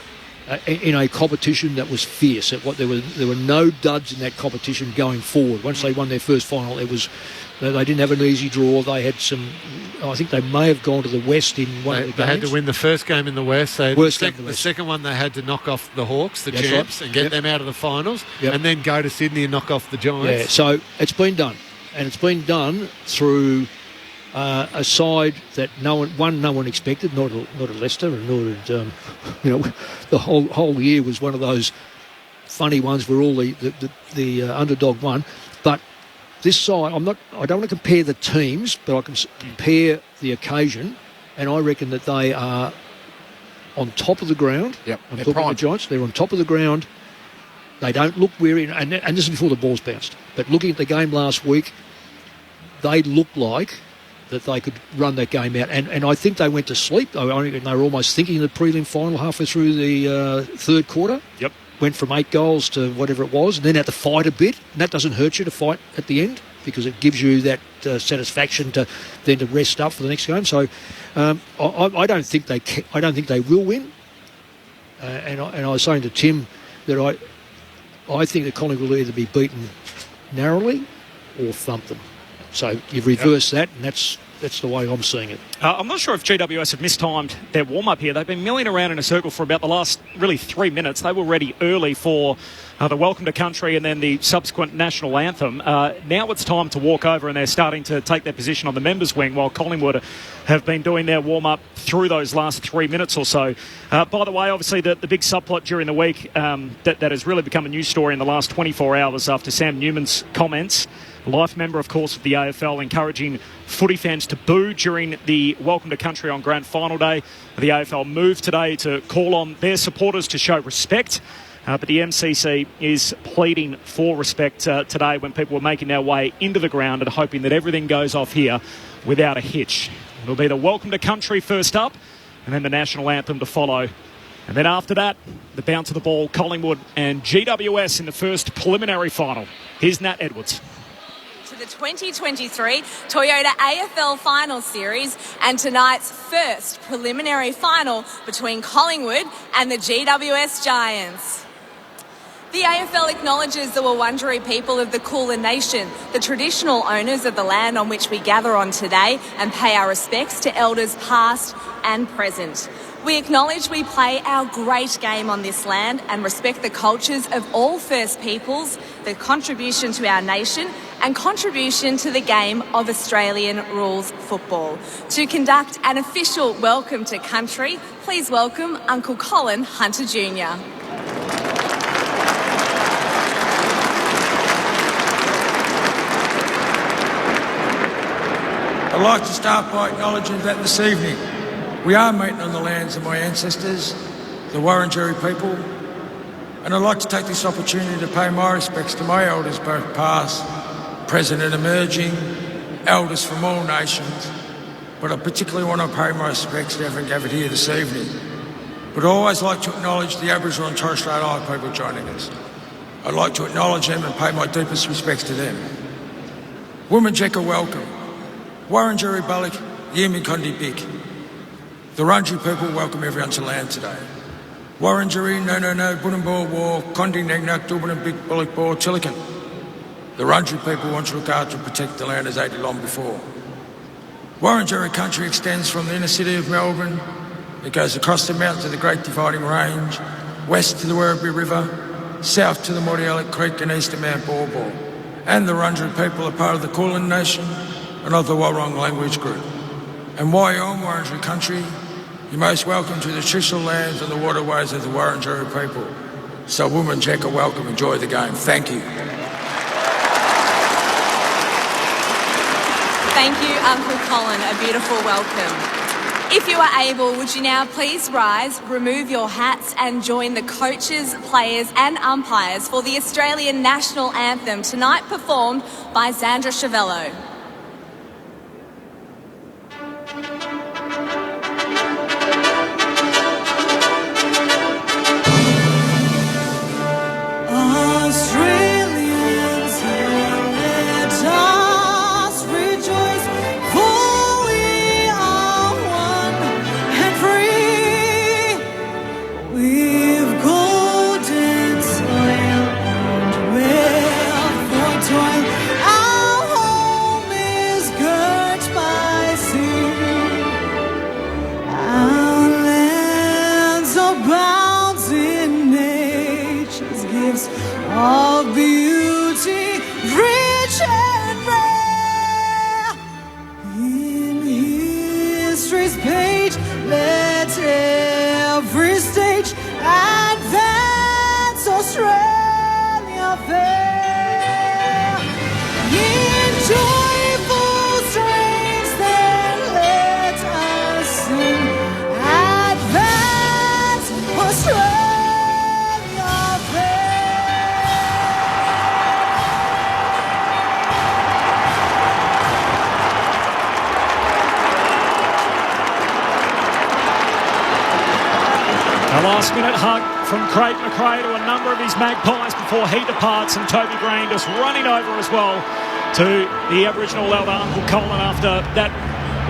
in a competition that was fierce. There were no duds in that competition going forward. Once they won their first final, they didn't have an easy draw. They had some. I think they may have gone to the West in one of the games. They had to win the first game in the West. The second one they had to knock off the Hawks, the champs, and get them out of the finals, and then go to Sydney and knock off the Giants. Yeah, so it's been done, and it's been done through a side that no one expected, not at Leicester, and nor did the whole year was one of those funny ones where all the underdog won. But this side, I don't want to compare the teams, but I can compare the occasion, and I reckon that they are on top of the ground. Yep. I'm talking about the Giants. They're on top of the ground. They don't look weary, and this is before the ball's bounced. But looking at the game last week, they look like that they could run that game out. And I think they went to sleep. I reckon they were almost thinking of the prelim final halfway through the third quarter. Yep. Went from 8 goals to whatever it was, and then had to fight a bit. And that doesn't hurt you to fight at the end because it gives you that satisfaction to rest up for the next game. So I don't think they will win. And I was saying to Tim that I think that Collingwood will either be beaten narrowly or thump them. So you reverse that, and that's the way I'm seeing it. I'm not sure if GWS have mistimed their warm-up here. They've been milling around in a circle for about the last, really, 3 minutes. They were ready early for the Welcome to Country and then the subsequent national anthem. Now it's time to walk over, and they're starting to take their position on the members' wing while Collingwood have been doing their warm-up through those last 3 minutes or so. By the way, obviously, the big subplot during the week that has really become a news story in the last 24 hours after Sam Newman's comments life member, of course, of the AFL, encouraging footy fans to boo during the Welcome to Country on Grand Final Day. The AFL moved today to call on their supporters to show respect. But the MCC is pleading for respect today when people were making their way into the ground and hoping that everything goes off here without a hitch. It'll be the Welcome to Country first up and then the National Anthem to follow. And then after that, the bounce of the ball, Collingwood and GWS in the first preliminary final. Here's Nat Edwards. The 2023 Toyota AFL Final Series and tonight's first preliminary final between Collingwood and the GWS Giants. The AFL acknowledges the Wurundjeri people of the Kulin Nation, the traditional owners of the land on which we gather on today, and pay our respects to elders past and present. We acknowledge we play our great game on this land and respect the cultures of all First Peoples, the contribution to our nation and contribution to the game of Australian rules football. To conduct an official welcome to country, please welcome Uncle Colin Hunter Jr. I'd like to start by acknowledging that this evening we are meeting on the lands of my ancestors, the Wurundjeri people, and I'd like to take this opportunity to pay my respects to my elders, both past, present and emerging, elders from all nations, but I particularly want to pay my respects to everyone gathered here this evening. But I'd always like to acknowledge the Aboriginal and Torres Strait Islander people joining us. I'd like to acknowledge them and pay my deepest respects to them. Wominjeka, welcome. Wurundjeri Balik, Yimi Kondi Bik. The Wurundjeri people welcome everyone to land today. Wurundjeri, no, Bunambor War, Kondi Negnak, Dubban Bik, Bullock Bor, Tillican. The Wurundjeri people want to look after and protect the land as they did long before. Wurundjeri country extends from the inner city of Melbourne. It goes across the mountains of the Great Dividing Range, west to the Werribee River, south to the Mordialloc Creek and east to Mount Baw. And the Wurundjeri people are part of the Kulin Nation and of the Warrong language group. And while you're on Wurundjeri country, you're most welcome to the traditional lands and the waterways of the Wurundjeri people. So Wominjeka, welcome, enjoy the game. Thank you. Thank you, Uncle Colin. A beautiful welcome. If you are able, would you now please rise, remove your hats and join the coaches, players and umpires for the Australian National Anthem, tonight performed by Sandra Chavello. Of beauty, rich and rare, in history's page, let every stage advance Australia fair. In joyful strains, then let us sing, advance Australia. A last-minute hug from Craig McRae to a number of his Magpies before he departs, and Toby Green just running over as well to the Aboriginal elder Uncle Colin after that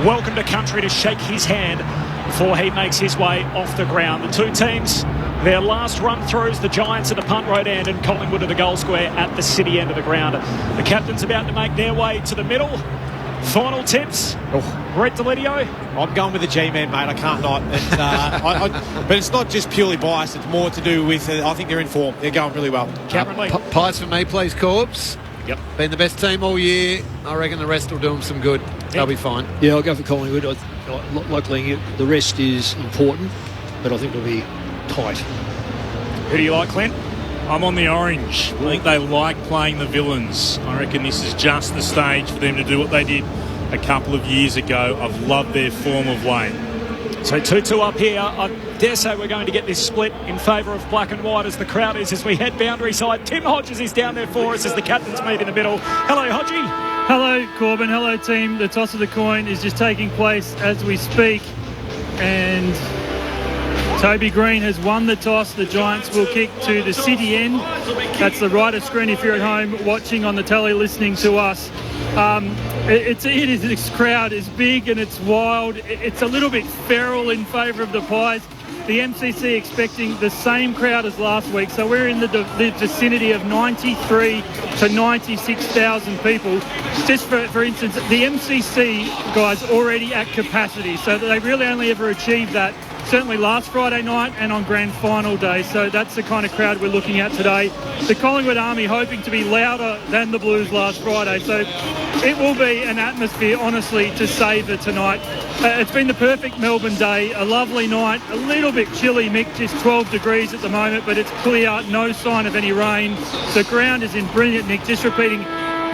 welcome to country to shake his hand before he makes his way off the ground. The two teams, their last run-throughs, the Giants at the punt road end and Collingwood at the goal square at the city end of the ground. The captains about to make their way to the middle. Final tips, Brett Delidio. I'm going with the G-Man, mate. I can't not. But it's not just purely biased. It's more to do with, I think they're in form. They're going really well. Cameron Lee. Pies for me, please, Corbs. Yep. Been the best team all year. I reckon the rest will do them some good. They'll be fine. Yeah, I'll go for Collingwood. Luckily, the rest is important, but I think it'll be tight. Who do you like, Clint? I'm on the orange. I think they like playing the villains. I reckon this is just the stage for them to do what they did a couple of years ago. I've loved their form of lane. So 2-2 up here. I dare say we're going to get this split in favour of black and white as the crowd is as we head boundary side. Tim Hodges is down there for us as the captains meet in the middle. Hello, Hodgie. Hello, Corbin. Hello, team. The toss of the coin is just taking place as we speak. And Toby Green has won the toss. The Giants will kick to the city end. That's the right of screen if you're at home watching on the telly listening to us. This crowd is big and it's wild. It's a little bit feral in favour of the Pies. The MCC expecting the same crowd as last week, so we're in the vicinity of 93 to 96,000 people. Just for instance, the MCC guys already at capacity, so they really only ever achieved that certainly last Friday night and on grand final day, so that's the kind of crowd we're looking at today. The Collingwood Army hoping to be louder than the Blues last Friday, so it will be an atmosphere, honestly, to savour tonight. It's been the perfect Melbourne day, a lovely night, a little bit chilly, Mick, just 12 degrees at the moment, but it's clear, no sign of any rain. The ground is in brilliant nick, just repeating,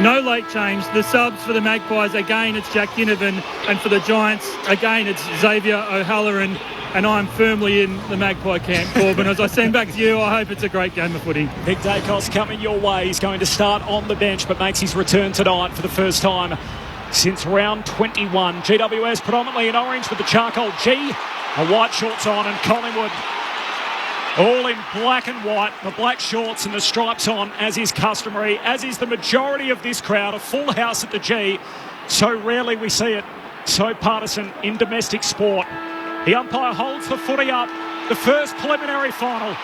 no late change. The subs for the Magpies, again, it's Jack Ginnivan, and for the Giants, again, it's Xavier O'Halloran. And I'm firmly in the Magpie camp, Corbin. As I send back to you, I hope it's a great game of footy. Nick Dacos coming your way. He's going to start on the bench, but makes his return tonight for the first time since round 21. GWS predominantly in orange with the charcoal G, a white shorts on, and Collingwood all in black and white, the black shorts and the stripes on, as is customary, as is the majority of this crowd. A full house at the G. So rarely we see it so partisan in domestic sport. The umpire holds the footy up. The first preliminary final.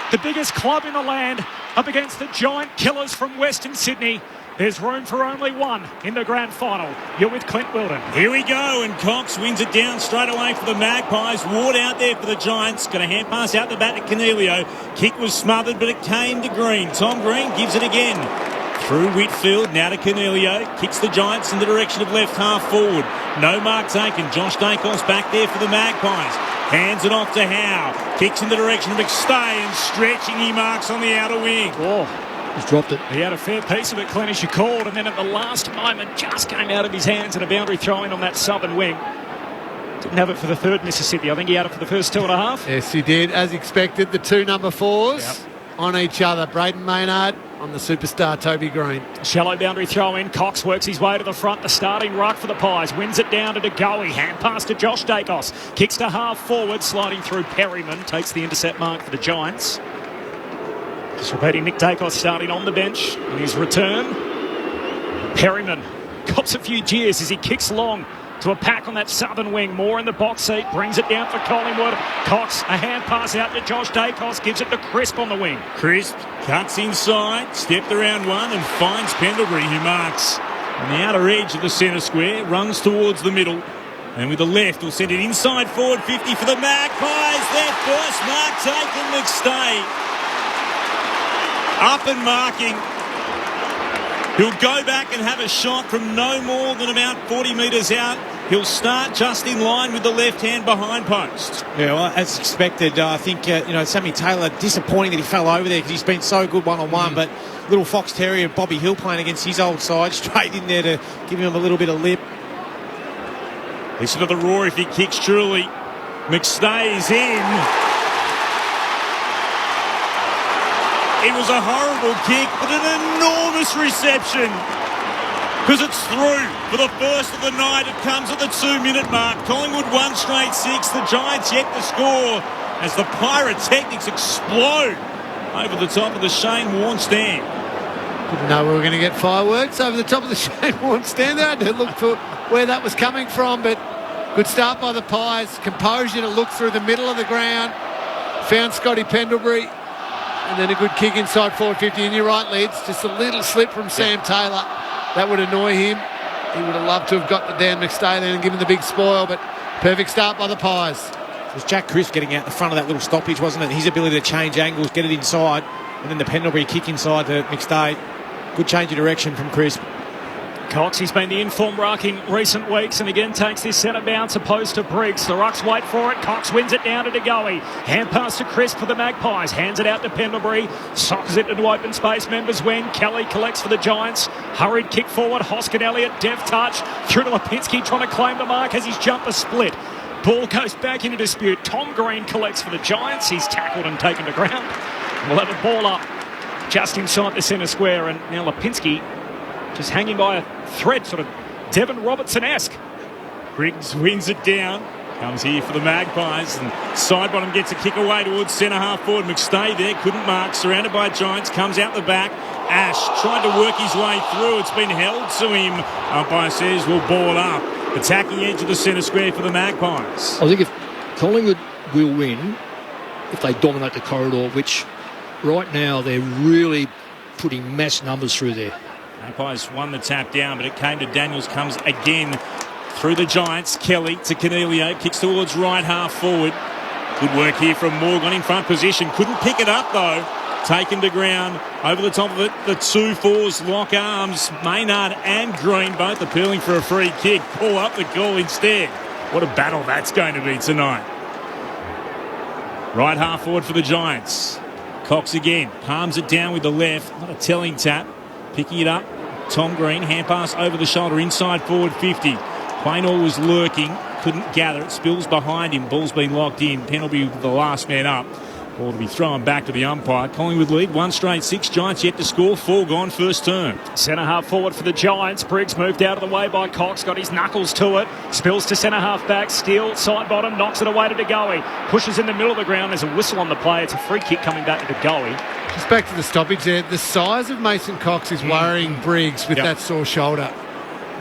The biggest club in the land up against the giant killers from Western Sydney. There's room for only one in the grand final. You're with Clint Wilden. Here we go, and Cox wins it down straight away for the Magpies. Ward out there for the Giants. Going to hand pass out the bat to Cornelio. Kick was smothered, but it came to Green. Tom Green gives it again. Through Whitfield, now to Cornelio. Kicks the Giants in the direction of left half forward. No mark taken. Josh Dacos back there for the Magpies. Hands it off to Howe. Kicks in the direction of McStay and stretching he marks on the outer wing. Oh, he's dropped it. He had a fair piece of it, Clint, as you called, and then at the last moment just came out of his hands and a boundary throw in on that southern wing. Didn't have it for the third Mississippi. I think he had it for the first 2.5. Yes, he did. As expected, the two number fours on each other. Braden Maynard on the superstar Toby Green. Shallow boundary throw in. Cox works his way to the front. The starting ruck for the Pies. Wins it down to DeGoey. Hand pass to Josh Dacos. Kicks to half forward. Sliding through Perryman. Takes the intercept mark for the Giants. Just repeating, Nick Dacos starting on the bench in his return. Perryman cops a few jeers as he kicks long to a pack on that southern wing. More in the box seat. Brings it down for Collingwood. Cox, a hand pass out to Josh Dacos. Gives it to Crisp on the wing. Crisp cuts inside, stepped around one and finds Pendlebury, who marks on the outer edge of the centre square. Runs towards the middle. And with the left, will send it inside forward 50 for the Magpies. Their first mark taken, McStay. Up and marking. He'll go back and have a shot from no more than about 40 metres out. He'll start just in line with the left hand behind post. Yeah, well, as expected, I think, Sammy Taylor, disappointing that he fell over there because he's been so good one-on-one, but little Fox Terrier, Bobby Hill playing against his old side, straight in there to give him a little bit of lip. Listen to the roar if he kicks truly. McStay is in. It was a horrible kick, but an enormous reception. Because it's through for the first of the night. It comes at the 2-minute mark. Collingwood 1 straight 6. The Giants yet to score as the pyrotechnics explode over the top of the Shane Warne stand. Didn't know we were going to get fireworks over the top of the Shane Warne stand. There, I had to look for where that was coming from, but good start by the Pies. Composure to look through the middle of the ground. Found Scotty Pendlebury. And then a good kick inside forward 50. And you're right, Lids, just a little slip from Sam Taylor. That would annoy him. He would have loved to have got the Dan McStay there and given the big spoil, but perfect start by the Pies. It was Jack Crisp getting out the front of that little stoppage, wasn't it? His ability to change angles, get it inside, and then the Pendlebury kick inside to McStay. Good change of direction from Crisp. Cox, he's been the inform ruck in recent weeks and again takes this centre bounce opposed to Briggs. The rucks wait for it. Cox wins it down to DeGoey. Hand pass to Crisp for the Magpies. Hands it out to Pendlebury. Sockers it into open space. Members win. Kelly collects for the Giants. Hurried kick forward. Hoskin Elliott, deft touch. Through to Lipinski trying to claim the mark as his jumper split. Ball goes back into dispute. Tom Green collects for the Giants. He's tackled and taken to ground. We'll have a ball up just inside the centre square. And now Lipinski just hanging by a thread, sort of Devon Robertson-esque. Briggs wins it down. Comes here for the Magpies. And Sidebottom gets a kick away towards centre half forward. McStay there, couldn't mark. Surrounded by Giants, comes out the back. Ash tried to work his way through. It's been held to him. Umpire says we'll ball up. Attacking edge of the centre square for the Magpies. I think if Collingwood will win, if they dominate the corridor, which right now they're really putting mass numbers through there. Magpies won the tap down, but it came to Daniels, comes again through the Giants. Kelly to Cornelio, kicks towards right half forward. Good work here from Morgan in front position. Couldn't pick it up though. Taken to ground. Over the top of it, the 2-4s lock arms. Maynard and Green both appealing for a free kick. Pull up the goal instead. What a battle that's going to be tonight. Right half forward for the Giants. Cox again. Palms it down with the left. Not a telling tap. Picking it up. Tom Green, hand pass over the shoulder, inside forward 50. Plainall was lurking, couldn't gather it. Spills behind him, ball's been locked in. Penalty with the last man up. Ball to be thrown back to the umpire. Collingwood lead, 1 straight 6. Giants yet to score, 4 gone first term. Centre half forward for the Giants. Briggs moved out of the way by Cox, got his knuckles to it. Spills to centre half back, Steele, side bottom, knocks it away to DeGoey. Pushes in the middle of the ground, there's a whistle on the play. It's a free kick coming back to DeGoey. Just back to the stoppage there. The size of Mason Cox is worrying Briggs with that sore shoulder.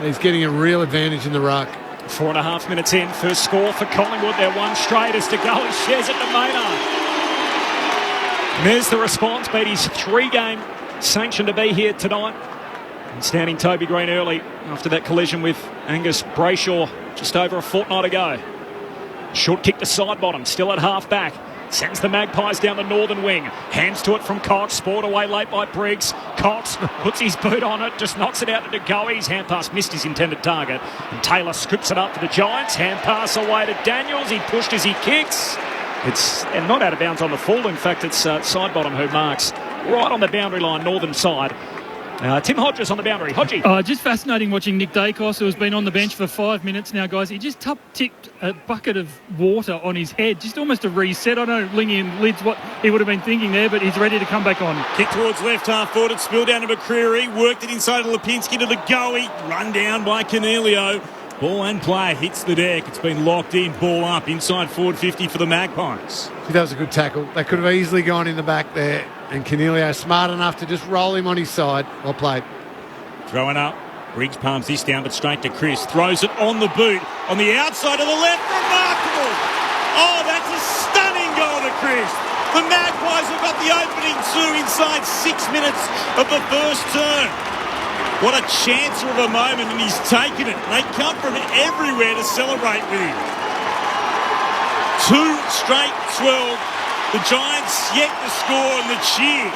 He's getting a real advantage in the ruck. 4.5 minutes in, first score for Collingwood. They're 1 straight as DeGoey shares it to Maynard. And there's the response. Beatty's 3-game sanction to be here tonight. And standing Toby Green early after that collision with Angus Brayshaw just over a fortnight ago. Short kick to side bottom, still at half back. Sends the Magpies down the northern wing. Hands to it from Cox. Spoiled away late by Briggs. Cox puts his boot on it. Just knocks it out to DeGoey. His hand pass missed his intended target. And Taylor scripts it up for the Giants. Hand pass away to Daniels. He pushed as he kicks. It's not out of bounds on the full. In fact, it's Sidebottom who marks right on the boundary line, northern side. Tim Hodges on the boundary. Hodgie. Just fascinating watching Nick Dacos, who has been on the bench for 5 minutes now, guys. He just tipped a bucket of water on his head, just almost a reset. I don't know, Lingy and Lids, what he would have been thinking there, but he's ready to come back on. Kick towards left half forward. It spilled down to McCreary. Worked it inside to Lipinski to the goalie. Run down by Cornelio. Ball and play hits the deck. It's been locked in. Ball up inside forward 50 for the Magpies. That was a good tackle. They could have easily gone in the back there. And Cornelio smart enough to just roll him on his side. Well played. Throwing up. Briggs palms this down, but straight to Chris. Throws it on the boot. On the outside of the left. Remarkable. Oh, that's a stunning goal to Chris. The Magpies have got the opening 2 inside 6 minutes of the first term. What a chancer of a moment, and he's taken it. They come from everywhere to celebrate with him. 2 straight 12. The Giants yet to score, and the cheer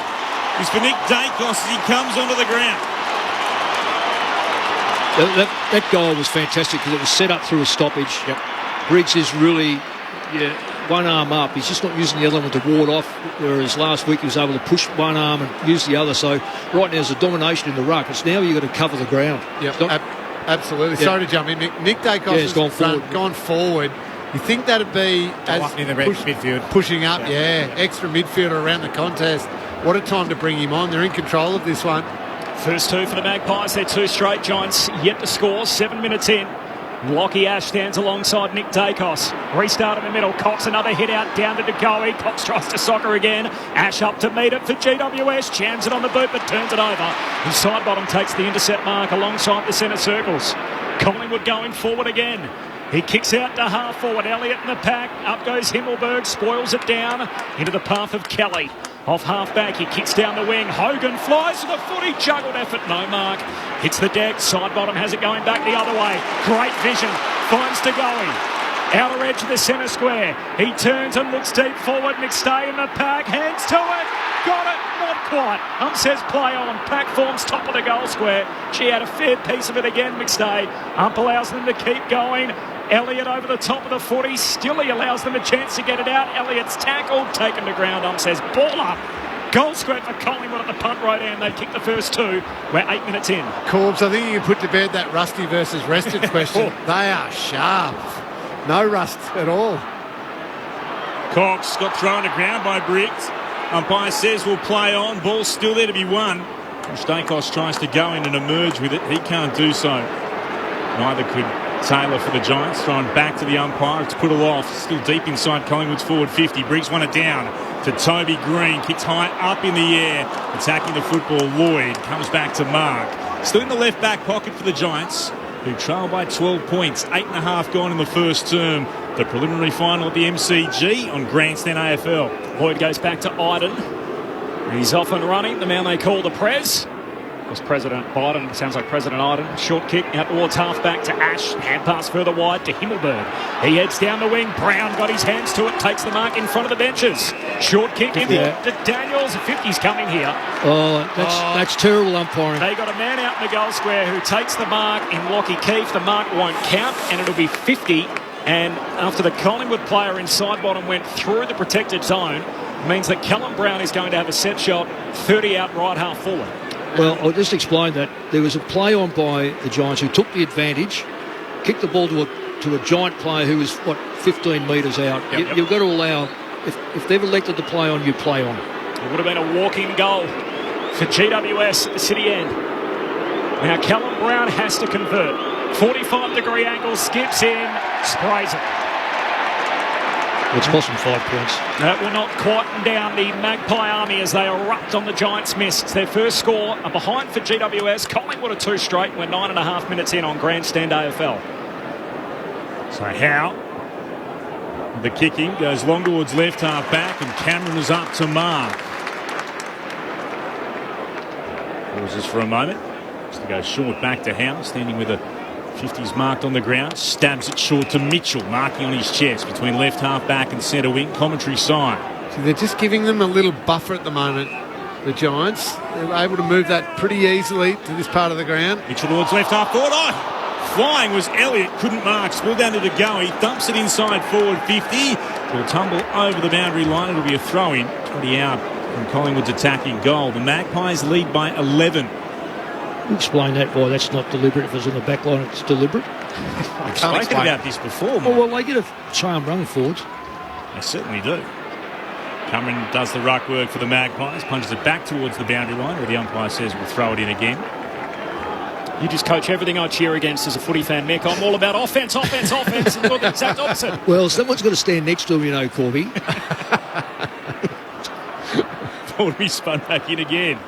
is for Nick Dacos as he comes onto the ground. That goal was fantastic because it was set up through a stoppage. Yep. Briggs is really one arm up. He's just not using the other one to ward off, whereas last week he was able to push one arm and use the other. So right now there's a domination in the ruck. It's now you've got to cover the ground. Yep. Absolutely. Yep. Sorry to jump in. Nick Dacos has gone forward. You think that'd be as in the midfield. Pushing up, extra midfielder around the contest. What a time to bring him on. They're in control of this one. First 2 for the Magpies. They're 2 straight. Giants yet to score. 7 minutes in. Lockie Ash stands alongside Nick Dacos. Restart in the middle. Cox another hit out down to DeGoey. Cox tries to soccer again. Ash up to meet it for GWS. Jams it on the boot but turns it over. And Sidebottom takes the intercept mark alongside the centre circles. Collingwood going forward again. He kicks out to half forward. Elliott in the pack. Up goes Himmelberg. Spoils it down into the path of Kelly. Off half back, he kicks down the wing. Hogan flies to the footy. Juggled effort, no mark. Hits the deck. Sidebottom has it going back the other way. Great vision. Finds DeGoey. Outer edge of the centre square. He turns and looks deep forward. McStay in the pack. Hands to it. Got it. Not quite. Says play on. Pack forms top of the goal square. She had a fair piece of it again, McStay. Allows them to keep going. Elliott over the top of the 40. Still he allows them a chance to get it out. Elliott's tackled. Taken to ground. Says ball up. Goal square for Collingwood at the punt road end. They kick the first two. We're 8 minutes in. Corbs, I think you can put to bed that rusty versus rested question. They are sharp. No rust at all. Cox got thrown to ground by Briggs. Umpire says we'll play on. Ball's still there to be won. Stakos tries to go in and emerge with it. He can't do so. Neither could Taylor for the Giants. Thrown back to the umpire. It's put aloft. Still deep inside Collingwood's forward 50. Briggs won it down to Toby Green. Kicks high up in the air. Attacking the football. Lloyd comes back to Mark. Still in the left back pocket for the Giants, who trail by 12 points. 8.5 gone in the first term. The preliminary final at the MCG on Grandstand AFL. Lloyd goes back to Iden. He's off and running. The man they call the Prez. Was President Biden, sounds like President Iden. Short kick out towards half-back to Ash. Hand pass further wide to Himmelberg. He heads down the wing. Brown got his hands to it. Takes the mark in front of the benches. Short kick in to Daniels. 50's coming here. That's terrible umpiring. They got a man out in the goal square who takes the mark in Lockie Keefe. The mark won't count, and it'll be 50. And after the Collingwood player inside bottom went through the protected zone, means that Callum Brown is going to have a set shot 30 out right half forward. Well, I'll just explain that. There was a play on by the Giants who took the advantage, kicked the ball to a Giant player who was, 15 metres out. You've got to allow, if they've elected to play on, you play on. It would have been a walking goal for GWS at the City end. Now Callum Brown has to convert. 45-degree angle, skips in, sprays it. It's cost them 5 points. That will not quieten down the Magpie army as they erupt on the Giants' miss. It's their first score, a behind for GWS. Collingwood are 2 straight. We're 9.5 minutes in on Grandstand AFL. So Howe, the kicking, goes long towards left half back, and Cameron is up to mark. Pauses for a moment. Just to go short back to Howe, standing with a 50's marked on the ground. Stabs it short to Mitchell, marking on his chest between left half back and centre wing. Commentary side. So they're just giving them a little buffer at the moment, the Giants. They're able to move that pretty easily to this part of the ground. Mitchell towards left half forward. Flying was Elliott, couldn't mark. Spilled down to Degoe. Dumps it inside forward 50. It'll tumble over the boundary line. It'll be a throw-in. 20 out from Collingwood's attacking goal. The Magpies lead by 11. Explain that why that's not deliberate. If it's on the back line, it's deliberate. I've spoken about this before. Well, they get a charm running forwards. They certainly do. Cameron does the ruck work for the Magpies, punches it back towards the boundary line, where the umpire says we'll throw it in again. You just coach everything I cheer against as a footy fan, Mick. I'm all about offence, and you're the exact opposite. Well, someone's got to stand next to him, Corby. Ball to be spun back in again.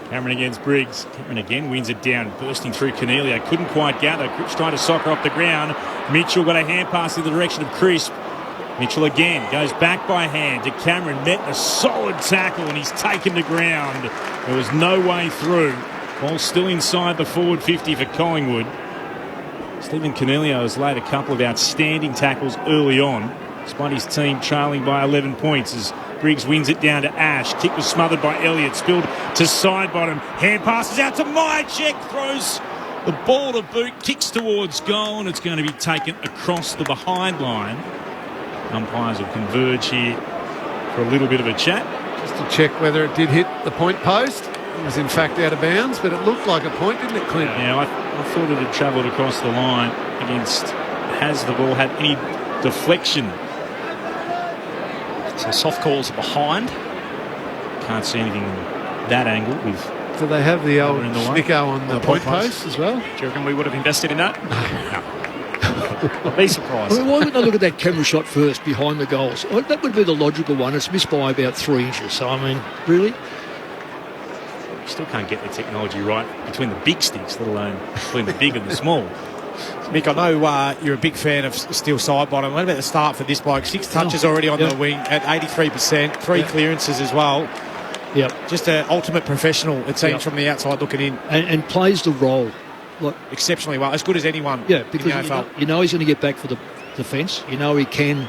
Cameron against Briggs. Cameron again wins it down, bursting through Cornelia. Couldn't quite gather. Cripps trying to sock her off the ground. Mitchell got a hand pass in the direction of Crisp. Mitchell again goes back by hand to Cameron. Met a solid tackle and he's taken to ground. There was no way through. Ball still inside the forward 50 for Collingwood. Stephen Cornelio has laid a couple of outstanding tackles early on, despite his team trailing by 11 points as Briggs wins it down to Ash. Kick was smothered by Elliott. Spilled to side bottom. Hand passes out to Myercheck. Throws the ball to boot. Kicks towards goal, and it's going to be taken across the behind line. Umpires will converge here for a little bit of a chat. Just to check whether it did hit the point post. It was in fact out of bounds, but it looked like a point, didn't it, Clint? Yeah, I thought it had travelled across the line against... Has the ball had any deflection? So soft calls behind. Can't see anything that angle with... Do they have the old Snicko on the point post as well? Do you reckon we would have invested in that? No. Be surprised. I mean, why wouldn't I look at that camera shot first behind the goals? That would be the logical one. It's missed by about 3 inches. So, I mean, really? You still can't get the technology right between the big sticks, let alone between the big and the small. Mick, I know you're a big fan of steel side bottom. What about the start for this bloke? 6 touches already on the wing at 83%, 3 clearances as well. Yep. Just an ultimate professional, it seems, from the outside looking in. And plays the role. Exceptionally well, as good as anyone. Yeah, because in the AFL. you know he's going to get back for defence. You know he can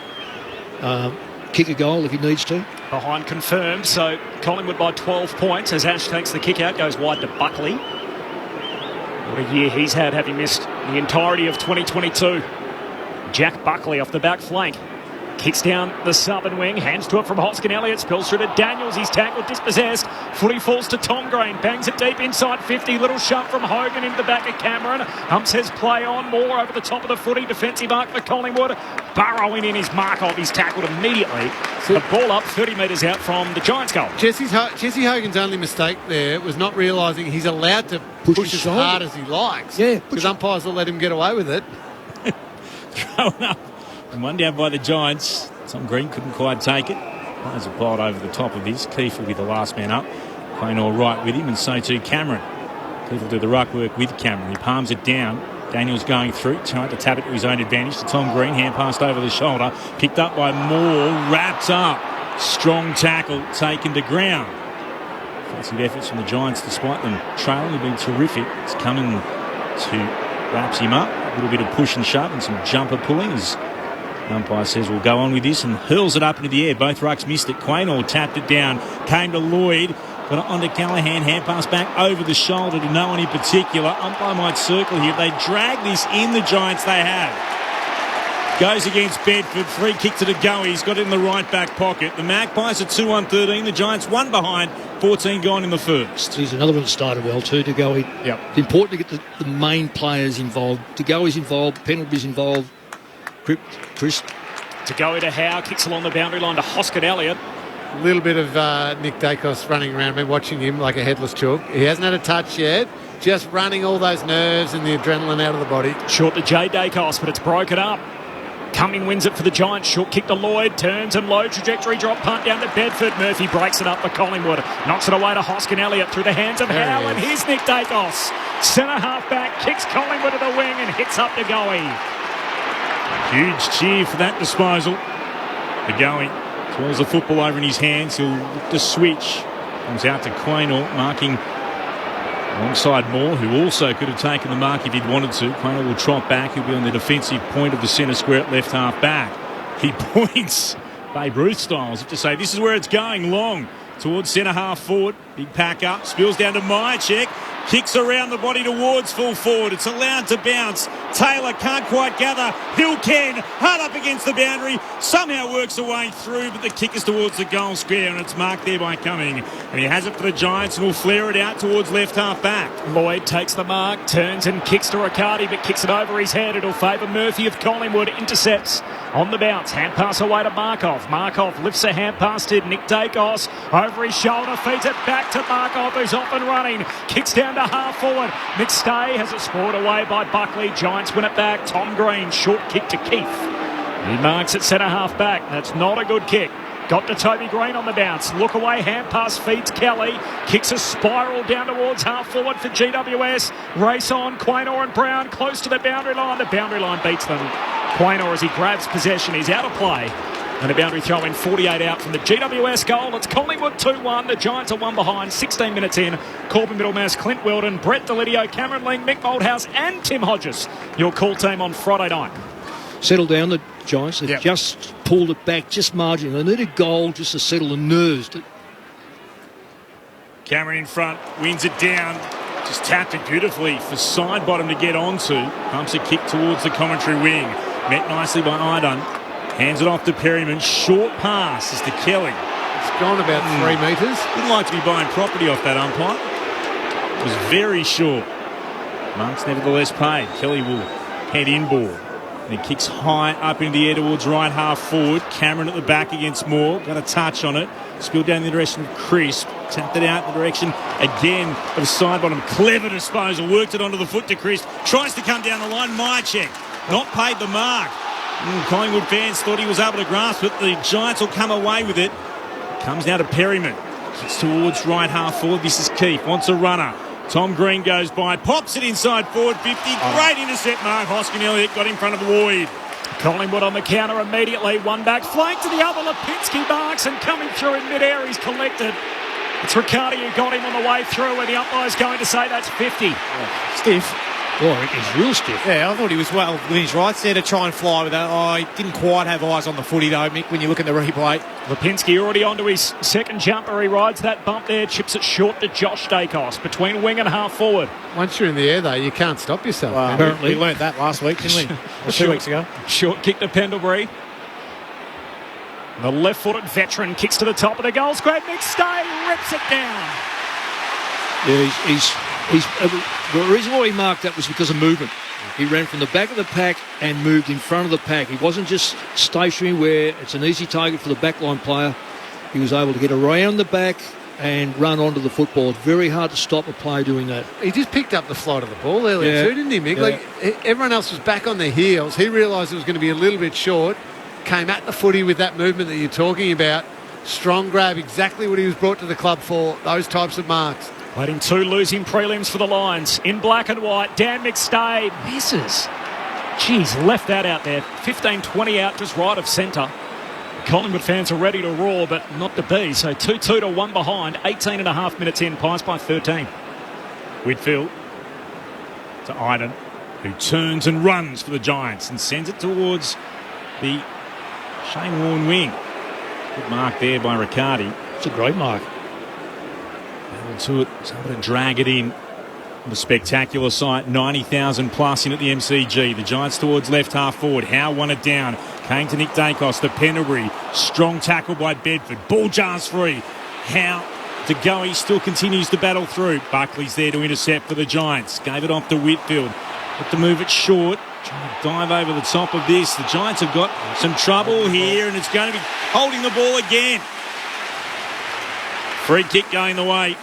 kick a goal if he needs to. Behind confirmed, so Collingwood by 12 points as Ash takes the kick out, goes wide to Buckley. What a year he's had, having missed the entirety of 2022. Jack Buckley off the back flank. Kicks down the southern wing, hands to it from Hoskin Elliott, spills through to Daniels, he's tackled, dispossessed. Footy falls to Tom Green, bangs it deep inside 50, little shove from Hogan into the back of Cameron. Hump says play on, more over the top of the footy, defensive arc for Collingwood. Burrowing in his Markov, he's tackled immediately. The ball up 30 metres out from the Giants' goal. Jesse Hogan's only mistake there was not realising he's allowed to push as hard as he likes. Yeah, because umpires will let him get away with it. Thrown up. And one down by the Giants. Tom Green couldn't quite take it. Players are piled over the top of this. Keefe will be the last man up. Quayne all right with him, and so too Cameron. Keefe will do the ruck work with Cameron. He palms it down. Daniels going through, trying to tap it to his own advantage to Tom Green. Hand passed over the shoulder. Picked up by Moore. Wrapped up. Strong tackle taken to ground. Offensive efforts from the Giants despite them trailing have been terrific. It's coming to wraps him up. A little bit of push and shove and some jumper pulling as the umpire says we'll go on with this and hurls it up into the air. Both rucks missed it. Quaynor tapped it down. Came to Lloyd. Got it onto Callaghan. Hand pass back over the shoulder to no one in particular. Umpire might circle here. They drag this in, the Giants they have. Goes against Bedford. Free kick to De Goey. He's got it in the right back pocket. The Magpies are 2-1-13. The Giants one behind. 14 gone in the first. He's another one that started well too, De Goey. Yep. It's important to get the main players involved. De Goey's involved. Pendlebury's involved. Chris. De Goey to Howe, kicks along the boundary line to Hoskin Elliott. A little bit of Nick Dacos running around. I've been watching him like a headless chook. He hasn't had a touch yet. Just running all those nerves and the adrenaline out of the body. Short to Jay Dacos, but it's broken up. Cumming wins it for the Giants. Short kick to Lloyd. Turns and low trajectory drop punt down to Bedford. Murphy breaks it up for Collingwood. Knocks it away to Hoskin Elliott through the hands of Howe. And here's Nick Dacos. Centre half back. Kicks Collingwood to the wing and hits up De Goey. Huge cheer for that disposal. De Goey twirls the football over in his hands. He'll look to switch. Comes out to Quaynor, marking alongside Moore, who also could have taken the mark if he'd wanted to. Quaynor will trot back. He'll be on the defensive point of the centre square at left half back. He points, Babe Ruth style, as if to say, this is where it's going, long towards centre half forward. Big pack up, spills down to Myercheck. Kicks around the body towards full forward. It's allowed to bounce. Taylor can't quite gather. Hill can. Hard up against the boundary. Somehow works a way through, but the kick is towards the goal square, and it's marked there by Cumming. And he has it for the Giants, and will flare it out towards left half back. Lloyd takes the mark, turns and kicks to Riccardi, but kicks it over his head. It'll favour Murphy of Collingwood. Intercepts on the bounce. Hand pass away to Markov. Markov lifts a hand pass to Nick Dacos. Over his shoulder, feeds it back to Markov, who's off and running. Kicks down to half forward. McStay has it scored away by Buckley. Giants win it back. Tom Green, short kick to Keefe. He marks at centre half back. That's not a good kick. Got to Toby Green on the bounce. Look away, hand pass feeds Kelly. Kicks a spiral down towards half forward for GWS. Race on, Quaynor and Brown close to the boundary line. The boundary line beats them. Quaynor, as he grabs possession, is out of play. And a boundary throw in 48 out from the GWS goal. It's Collingwood 2-1. The Giants are one behind. 16 minutes in. Corbin Middlemass, Clint Weldon, Brett Delidio, Cameron Ling, Mick Moldhouse and Tim Hodges. Your call team on Friday night. Settle down, the Giants. They've just pulled it back, just marginally. They need a goal just to settle the nerves. Cameron in front, wins it down. Just tapped it beautifully for side bottom to get onto. Pumps a kick towards the commentary wing. Met nicely by Idun. Hands it off to Perryman. Short pass is to Kelly. It's gone about 3 metres. Wouldn't like to be buying property off that umpire. It was very short. Monk's nevertheless paid. Kelly will head inboard. And he kicks high up into the air towards right half forward. Cameron at the back against Moore. Got a touch on it. Spilled down in the direction of Crisp. Tapped it out in the direction again of side bottom. Clever disposal. Worked it onto the foot to Crisp. Tries to come down the line. Myercheck not paid the mark. Collingwood fans thought he was able to grasp it. The Giants will come away with it. Comes now to Perryman. Kicks towards right half forward. This is Keefe. Wants a runner. Tom Green goes by. Pops it inside forward 50. Great intercept mark. Hoskin Elliott got in front of Lloyd. Collingwood on the counter immediately. One back flank to the other. Lipinski marks and coming through in mid-air. He's collected. It's Riccardi who got him on the way through, where the umpire's going to say that's 50. Stiff. Oh, I reckon he's real stiff. Yeah, I thought he was well within his rights there to try and fly with that. Oh, he didn't quite have eyes on the footy though, Mick, when you look at the replay. Lipinski already onto his second jumper. He rides that bump there, chips it short to Josh Dacos between wing and half forward. Once you're in the air, though, you can't stop yourself. Well, apparently. we learnt that last week, didn't we? Or 2 weeks ago. Short kick to Pendlebury. The left-footed veteran kicks to the top of the goal square. McStay rips it down. Yeah, the reason why he marked that was because of movement. He ran from the back of the pack and moved in front of the pack. He wasn't just stationary where it's an easy target for the backline player. He was able to get around the back and run onto the football. It's very hard to stop a player doing that. He just picked up the flight of the ball earlier too, didn't he, Mick? Yeah. Like, everyone else was back on their heels. He realised it was going to be a little bit short, came at the footy with that movement that you're talking about. Strong grab, exactly what he was brought to the club for, those types of marks. Waiting 2 losing prelims for the Lions. In black and white, Dan McStay misses. Jeez, left that out there. 15-20 out, just right of centre. Collingwood fans are ready to roar, but not to be. So 2-2 to 1 behind. 18 and a half minutes in. Pies by 13. Whitfield to Iden, who turns and runs for the Giants and sends it towards the Shane Warne wing. Good mark there by Riccardi. It's a great mark. To it, able to drag it in. The spectacular sight, 90,000 plus in at the MCG. The Giants towards left half forward. Howe won it down. Came to Nick Dacos, the Pendlebury. Strong tackle by Bedford. Ball jars free. Howe to go. He still continues to battle through. Buckley's there to intercept for the Giants. Gave it off to Whitfield. But to move it short. Trying to dive over the top of this. The Giants have got some trouble here, and it's going to be holding the ball again. Free kick going the way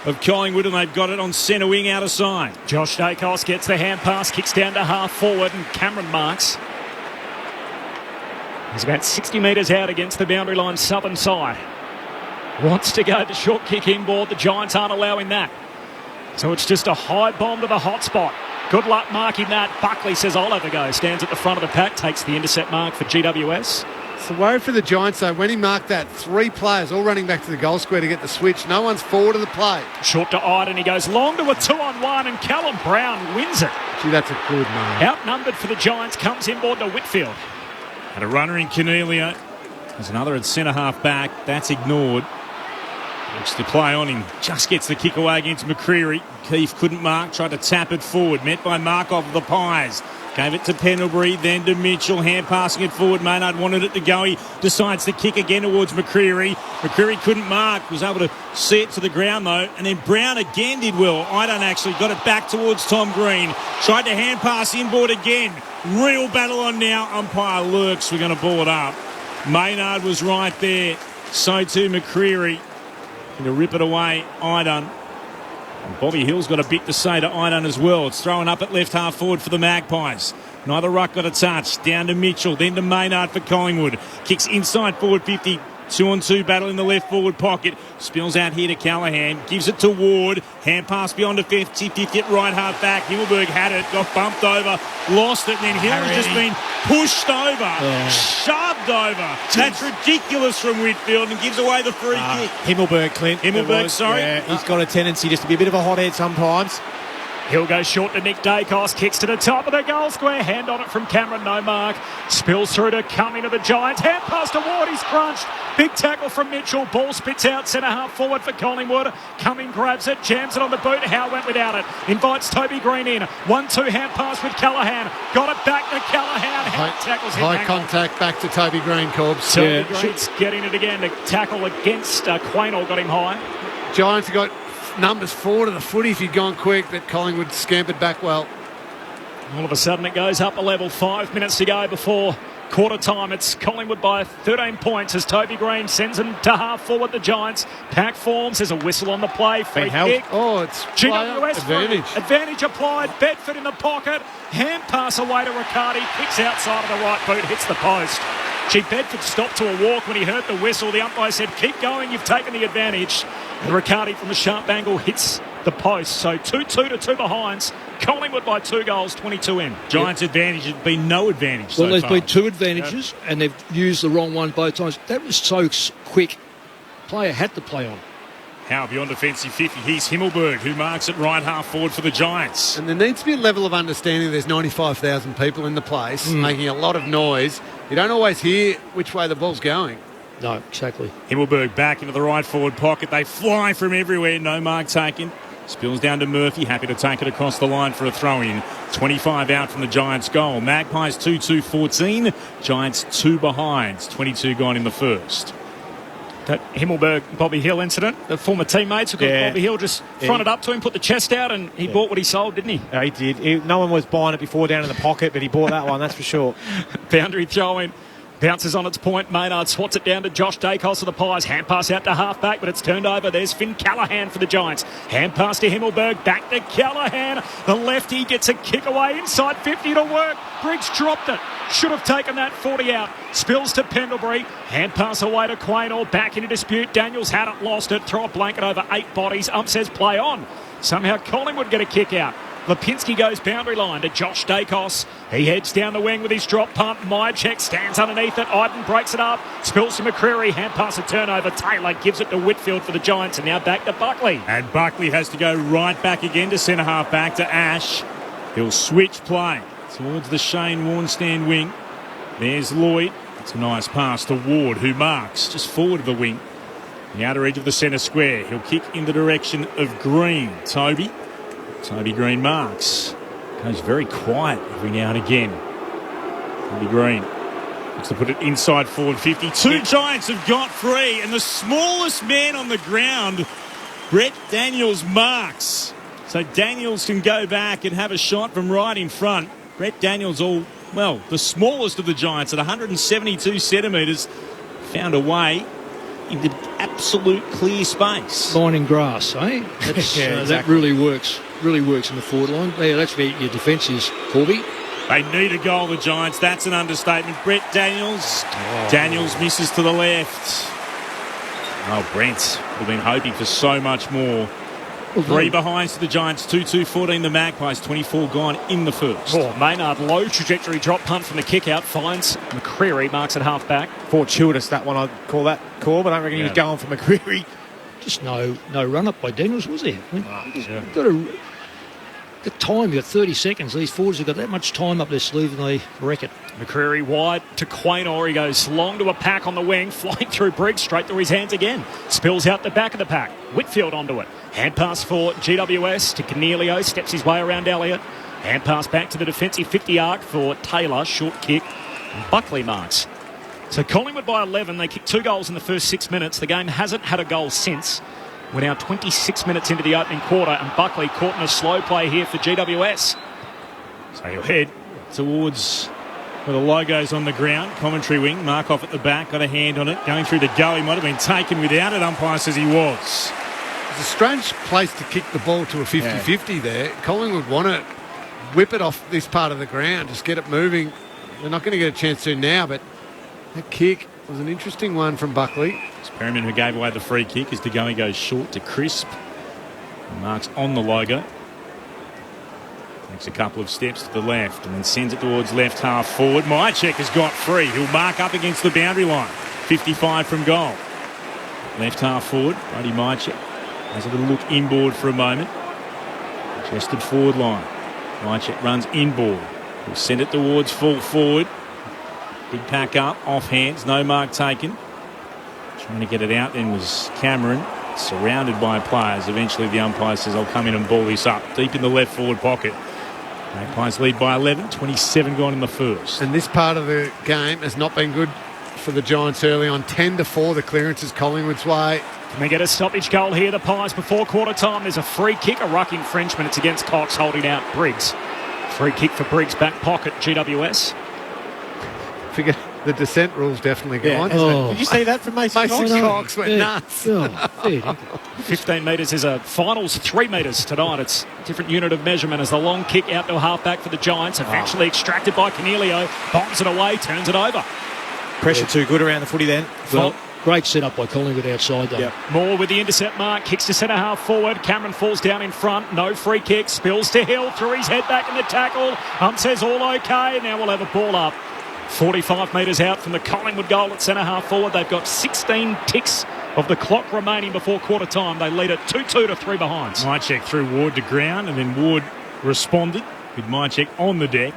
of Collingwood, and they've got it on centre wing out of side. Josh Dacos gets the hand pass, kicks down to half forward, and Cameron marks. He's about 60 metres out against the boundary line southern side. Wants to go the short kick inboard. The Giants aren't allowing that. So it's just a high bomb to the hot spot. Good luck marking that. Buckley says, I'll have a go. Stands at the front of the pack, takes the intercept mark for GWS. It's the worry for the Giants, though. When he marked that, 3 players all running back to the goal square to get the switch. No one's forward of the play. Short to Iden. He goes long to a 2-on-1, and Callum Brown wins it. Gee, that's a good mark. Outnumbered for the Giants, comes inboard to Whitfield. And a runner in Cornelia. There's another at centre half back. That's ignored. Looks to play on him. Just gets the kick away against McCreary. Keefe couldn't mark. Tried to tap it forward. Met by Markov of the Pies. Gave it to Pendlebury, then to Mitchell, hand passing it forward. Maynard wanted it to go. He decides to kick again towards McCreary. McCreary couldn't mark, was able to see it to the ground though. And then Brown again did well. Iden actually got it back towards Tom Green. Tried to hand pass inboard again. Real battle on now. Umpire lurks. We're going to ball it up. Maynard was right there. So too McCreary. And to rip it away, Iden. And Bobby Hill's got a bit to say to Iden as well. It's thrown up at left half forward for the Magpies. Neither ruck got a touch. Down to Mitchell, then to Maynard for Collingwood. Kicks inside forward 50. 2-on-2 battle in the left forward pocket. Spills out here to Callaghan. Gives it to Ward. Hand pass beyond the 50. 50 at right half back. Himmelberg had it. Got bumped over. Lost it. And then Hill has just been pushed over. Shoved over. That's ridiculous from Whitfield and gives away the free kick. Himmelberg, Clint. Himmelberg, sorry. Yeah, he's got a tendency just to be a bit of a hothead sometimes. He'll go short to Nick Dacos, kicks to the top of the goal square, hand on it from Cameron, no mark. Spills through to Cumming to the Giants, hand pass to Ward, he's crunched. Big tackle from Mitchell, ball spits out, centre half forward for Collingwood. Cumming grabs it, jams it on the boot, Howe went without it. Invites Toby Green in, 1-2 hand pass with Callaghan. Got it back to Callaghan, tackles him. High contact back to Toby Green, Corbs. Toby Green's getting it again to tackle against Quaynor, got him high. Giants have got numbers 4 to the footy if you'd gone quick, but Collingwood scampered back well. All of a sudden it goes up a level. 5 minutes to go before quarter time. It's Collingwood by 13 points as Toby Green sends them to half forward. The Giants pack forms. There's a whistle on the play. Free kick. Oh, it's GWS advantage. Advantage applied. Bedford in the pocket. Hand pass away to Riccardi. Kicks outside of the right boot. Hits the post. Bedford stopped to a walk when he heard the whistle. The umpire said, keep going, you've taken the advantage. And Riccardi from a sharp angle hits the post. So 2-2 to 2 behinds. Collingwood by 2 goals, 22 in. Giants' advantage has been no advantage Well, so there's far. been 2 advantages, and they've used the wrong one both times. That was so quick. Player had to play on. Howe beyond defensive 50. Here's Himmelberg, who marks at right half forward for the Giants. And there needs to be a level of understanding there's 95,000 people in the place making a lot of noise. You don't always hear which way the ball's going. No, exactly. Himmelberg back into the right forward pocket. They fly from everywhere. No mark taken. Spills down to Murphy. Happy to take it across the line for a throw-in. 25 out from the Giants' goal. Magpies 2-2-14. Giants 2 behind. 22 gone in the first. That Himmelberg-Bobby Hill incident, the former teammates, Bobby Hill just fronted up to him, put the chest out, and he bought what he sold, didn't he? Yeah, he did. No one was buying it before down in the pocket, but he bought that one, that's for sure. Boundary throw-in. Bounces on its point. Maynard swats it down to Josh Dacos of the Pies. Hand pass out to half-back, but it's turned over. There's Finn Callaghan for the Giants. Hand pass to Himmelberg. Back to Callaghan. The lefty gets a kick away inside 50 to work. Briggs dropped it. Should have taken that 40 out. Spills to Pendlebury. Hand pass away to Quaynor. Back into dispute. Daniels had it, lost it. Throw a blanket over 8 bodies. Ump says play on. Somehow Collingwood get a kick out. Lipinski goes boundary line to Josh Dacos. He heads down the wing with his drop punt. Myercheck stands underneath it. Iden breaks it up. Spills to McCreary. Hand pass a turnover. Taylor gives it to Whitfield for the Giants. And now back to Buckley. And Buckley has to go right back again to centre half back to Ash. He'll switch play towards the Shane Warnstand wing. There's Lloyd. It's a nice pass to Ward, who marks just forward of the wing. The outer edge of the centre square. He'll kick in the direction of Green. Toby Green marks. Goes very quiet every now and again. Toby Green looks to put it inside forward 50. Two Giants have got free, and the smallest man on the ground, Brett Daniels, marks. So Daniels can go back and have a shot from right in front. Brett Daniels, the smallest of the Giants at 172 centimetres, found a way into absolute clear space. Line in grass, eh? Exactly. That really works in the forward line. Yeah, that's where your defence is, Corby. They need a goal, the Giants. That's an understatement. Brett Daniels. Daniels misses to the left. Brent would have been hoping for so much more. 3 behinds to the Giants, 2-2-14 the Magpies, 24 gone in the first. Maynard, low trajectory drop punt from the kick out, finds McCreary, marks at half back. Fortuitous, that one, I'd call that call, but I don't reckon he was going for McCreary. Just no run up by Daniels, was there? You've got to get time, you've got 30 seconds. These forwards have got that much time up their sleeve and they wreck it. McCreary wide to Quaynor. He goes long to a pack on the wing, flying through Briggs, straight through his hands again. Spills out the back of the pack. Whitfield onto it. Hand pass for GWS to Cornelio, steps his way around Elliott. Hand pass back to the defensive 50 arc for Taylor, short kick. And Buckley marks. So Collingwood by 11, they kicked 2 goals in the first 6 minutes. The game hasn't had a goal since. We're now 26 minutes into the opening quarter, and Buckley caught in a slow play here for GWS. So he'll head towards where the logo's on the ground. Commentary wing, Markov at the back, got a hand on it. Going through the go, he might have been taken without it. Umpire says he was. It's a strange place to kick the ball to a 50-50 there. Collingwood want to whip it off this part of the ground, just get it moving. They're not going to get a chance to now, but that kick was an interesting one from Buckley. It's Perryman who gave away the free kick as DeGoey goes short to Crisp. Marks on the logo. Takes a couple of steps to the left and then sends it towards left half forward. Myercheck has got free. He'll mark up against the boundary line. 55 from goal. Left half forward, Brody Myercheck has a little look inboard for a moment. Chested forward line. Myercheck runs inboard. He'll send it towards full forward. Big pack up, off hands, no mark taken. Trying to get it out then was Cameron, surrounded by players. Eventually the umpire says, I'll come in and ball this up. Deep in the left forward pocket. Magpies lead by 11, 27 gone in the first. And this part of the game has not been good for the Giants early on. 10-4, the clearance is Collingwood's way. Can we get a stoppage goal here, the Pies, before quarter time? There's a free kick, a ruck infringement. It's against Cox, holding out Briggs. Free kick for Briggs, back pocket, GWS. Forget the descent rules definitely gone. Did you see that from Mason Cox? Mason Cox went nuts. 15 metres is a finals 3 metres tonight. It's a different unit of measurement as the long kick out to a halfback for the Giants. Eventually extracted by Cornelio. Bombs it away, turns it over. Pressure too good around the footy then. Well, great set up by Collingwood outside though. Moore with the intercept mark, kicks to centre half forward. Cameron falls down in front, no free kick, spills to Hill, threw his head back in the tackle. Says all okay, now we'll have a ball up. 45 metres out from the Collingwood goal at centre half forward. They've got 16 ticks of the clock remaining before quarter time. They lead it 2-2 to 3 behind. Mycheck threw Ward to ground, and then Ward responded with Mycheck on the deck.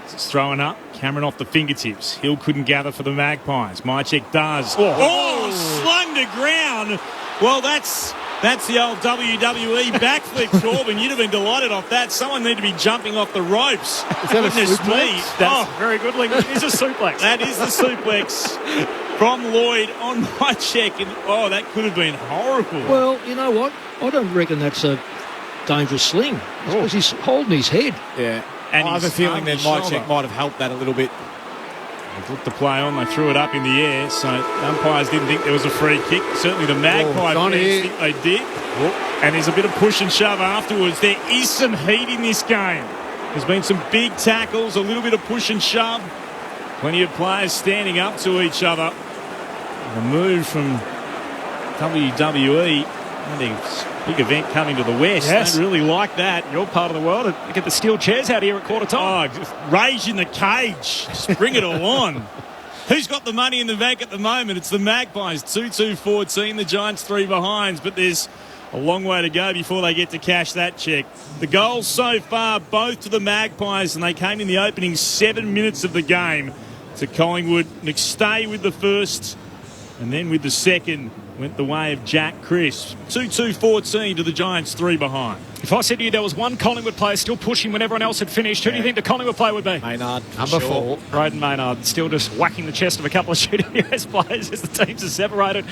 It's throwing up. Cameron off the fingertips. Hill couldn't gather for the Magpies. Mycheck does. Slung to ground. Well, that's the old WWE backflip, Corbin. You'd have been delighted off that. Someone need to be jumping off the ropes. Is that a suplex? That's very good, Ling. It is a suplex. That is the suplex from Lloyd on Mycheck. And, that could have been horrible. Well, you know what? I don't reckon that's a dangerous sling. Because he's holding his head. Yeah. And I have a feeling that Mycheck might have helped that a little bit. They looked the play on, they threw it up in the air, so umpires didn't think there was a free kick. Certainly the Magpie fans think they did. And there's a bit of push and shove afterwards. There is some heat in this game. There's been some big tackles, a little bit of push and shove. Plenty of players standing up to each other. The move from WWE. Big event coming to the West. Yes. Don't really like that. Your part of the world. Get the steel chairs out here at quarter time. Just rage in the cage. Just bring it all on. Who's got the money in the bank at the moment? It's the Magpies. 2-2-14. The Giants 3 behinds, but there's a long way to go before they get to cash that check. The goals so far, both to the Magpies, and they came in the opening 7 minutes of the game to Collingwood. McStay with the first, and then with the second went the way of Jack Crisp. 2-2-14 to the Giants 3 behind. If I said to you there was one Collingwood player still pushing when everyone else had finished, who do you think the Collingwood player would be? Maynard. Number 4. Braden Maynard still just whacking the chest of a couple of GWS players as the teams are separated.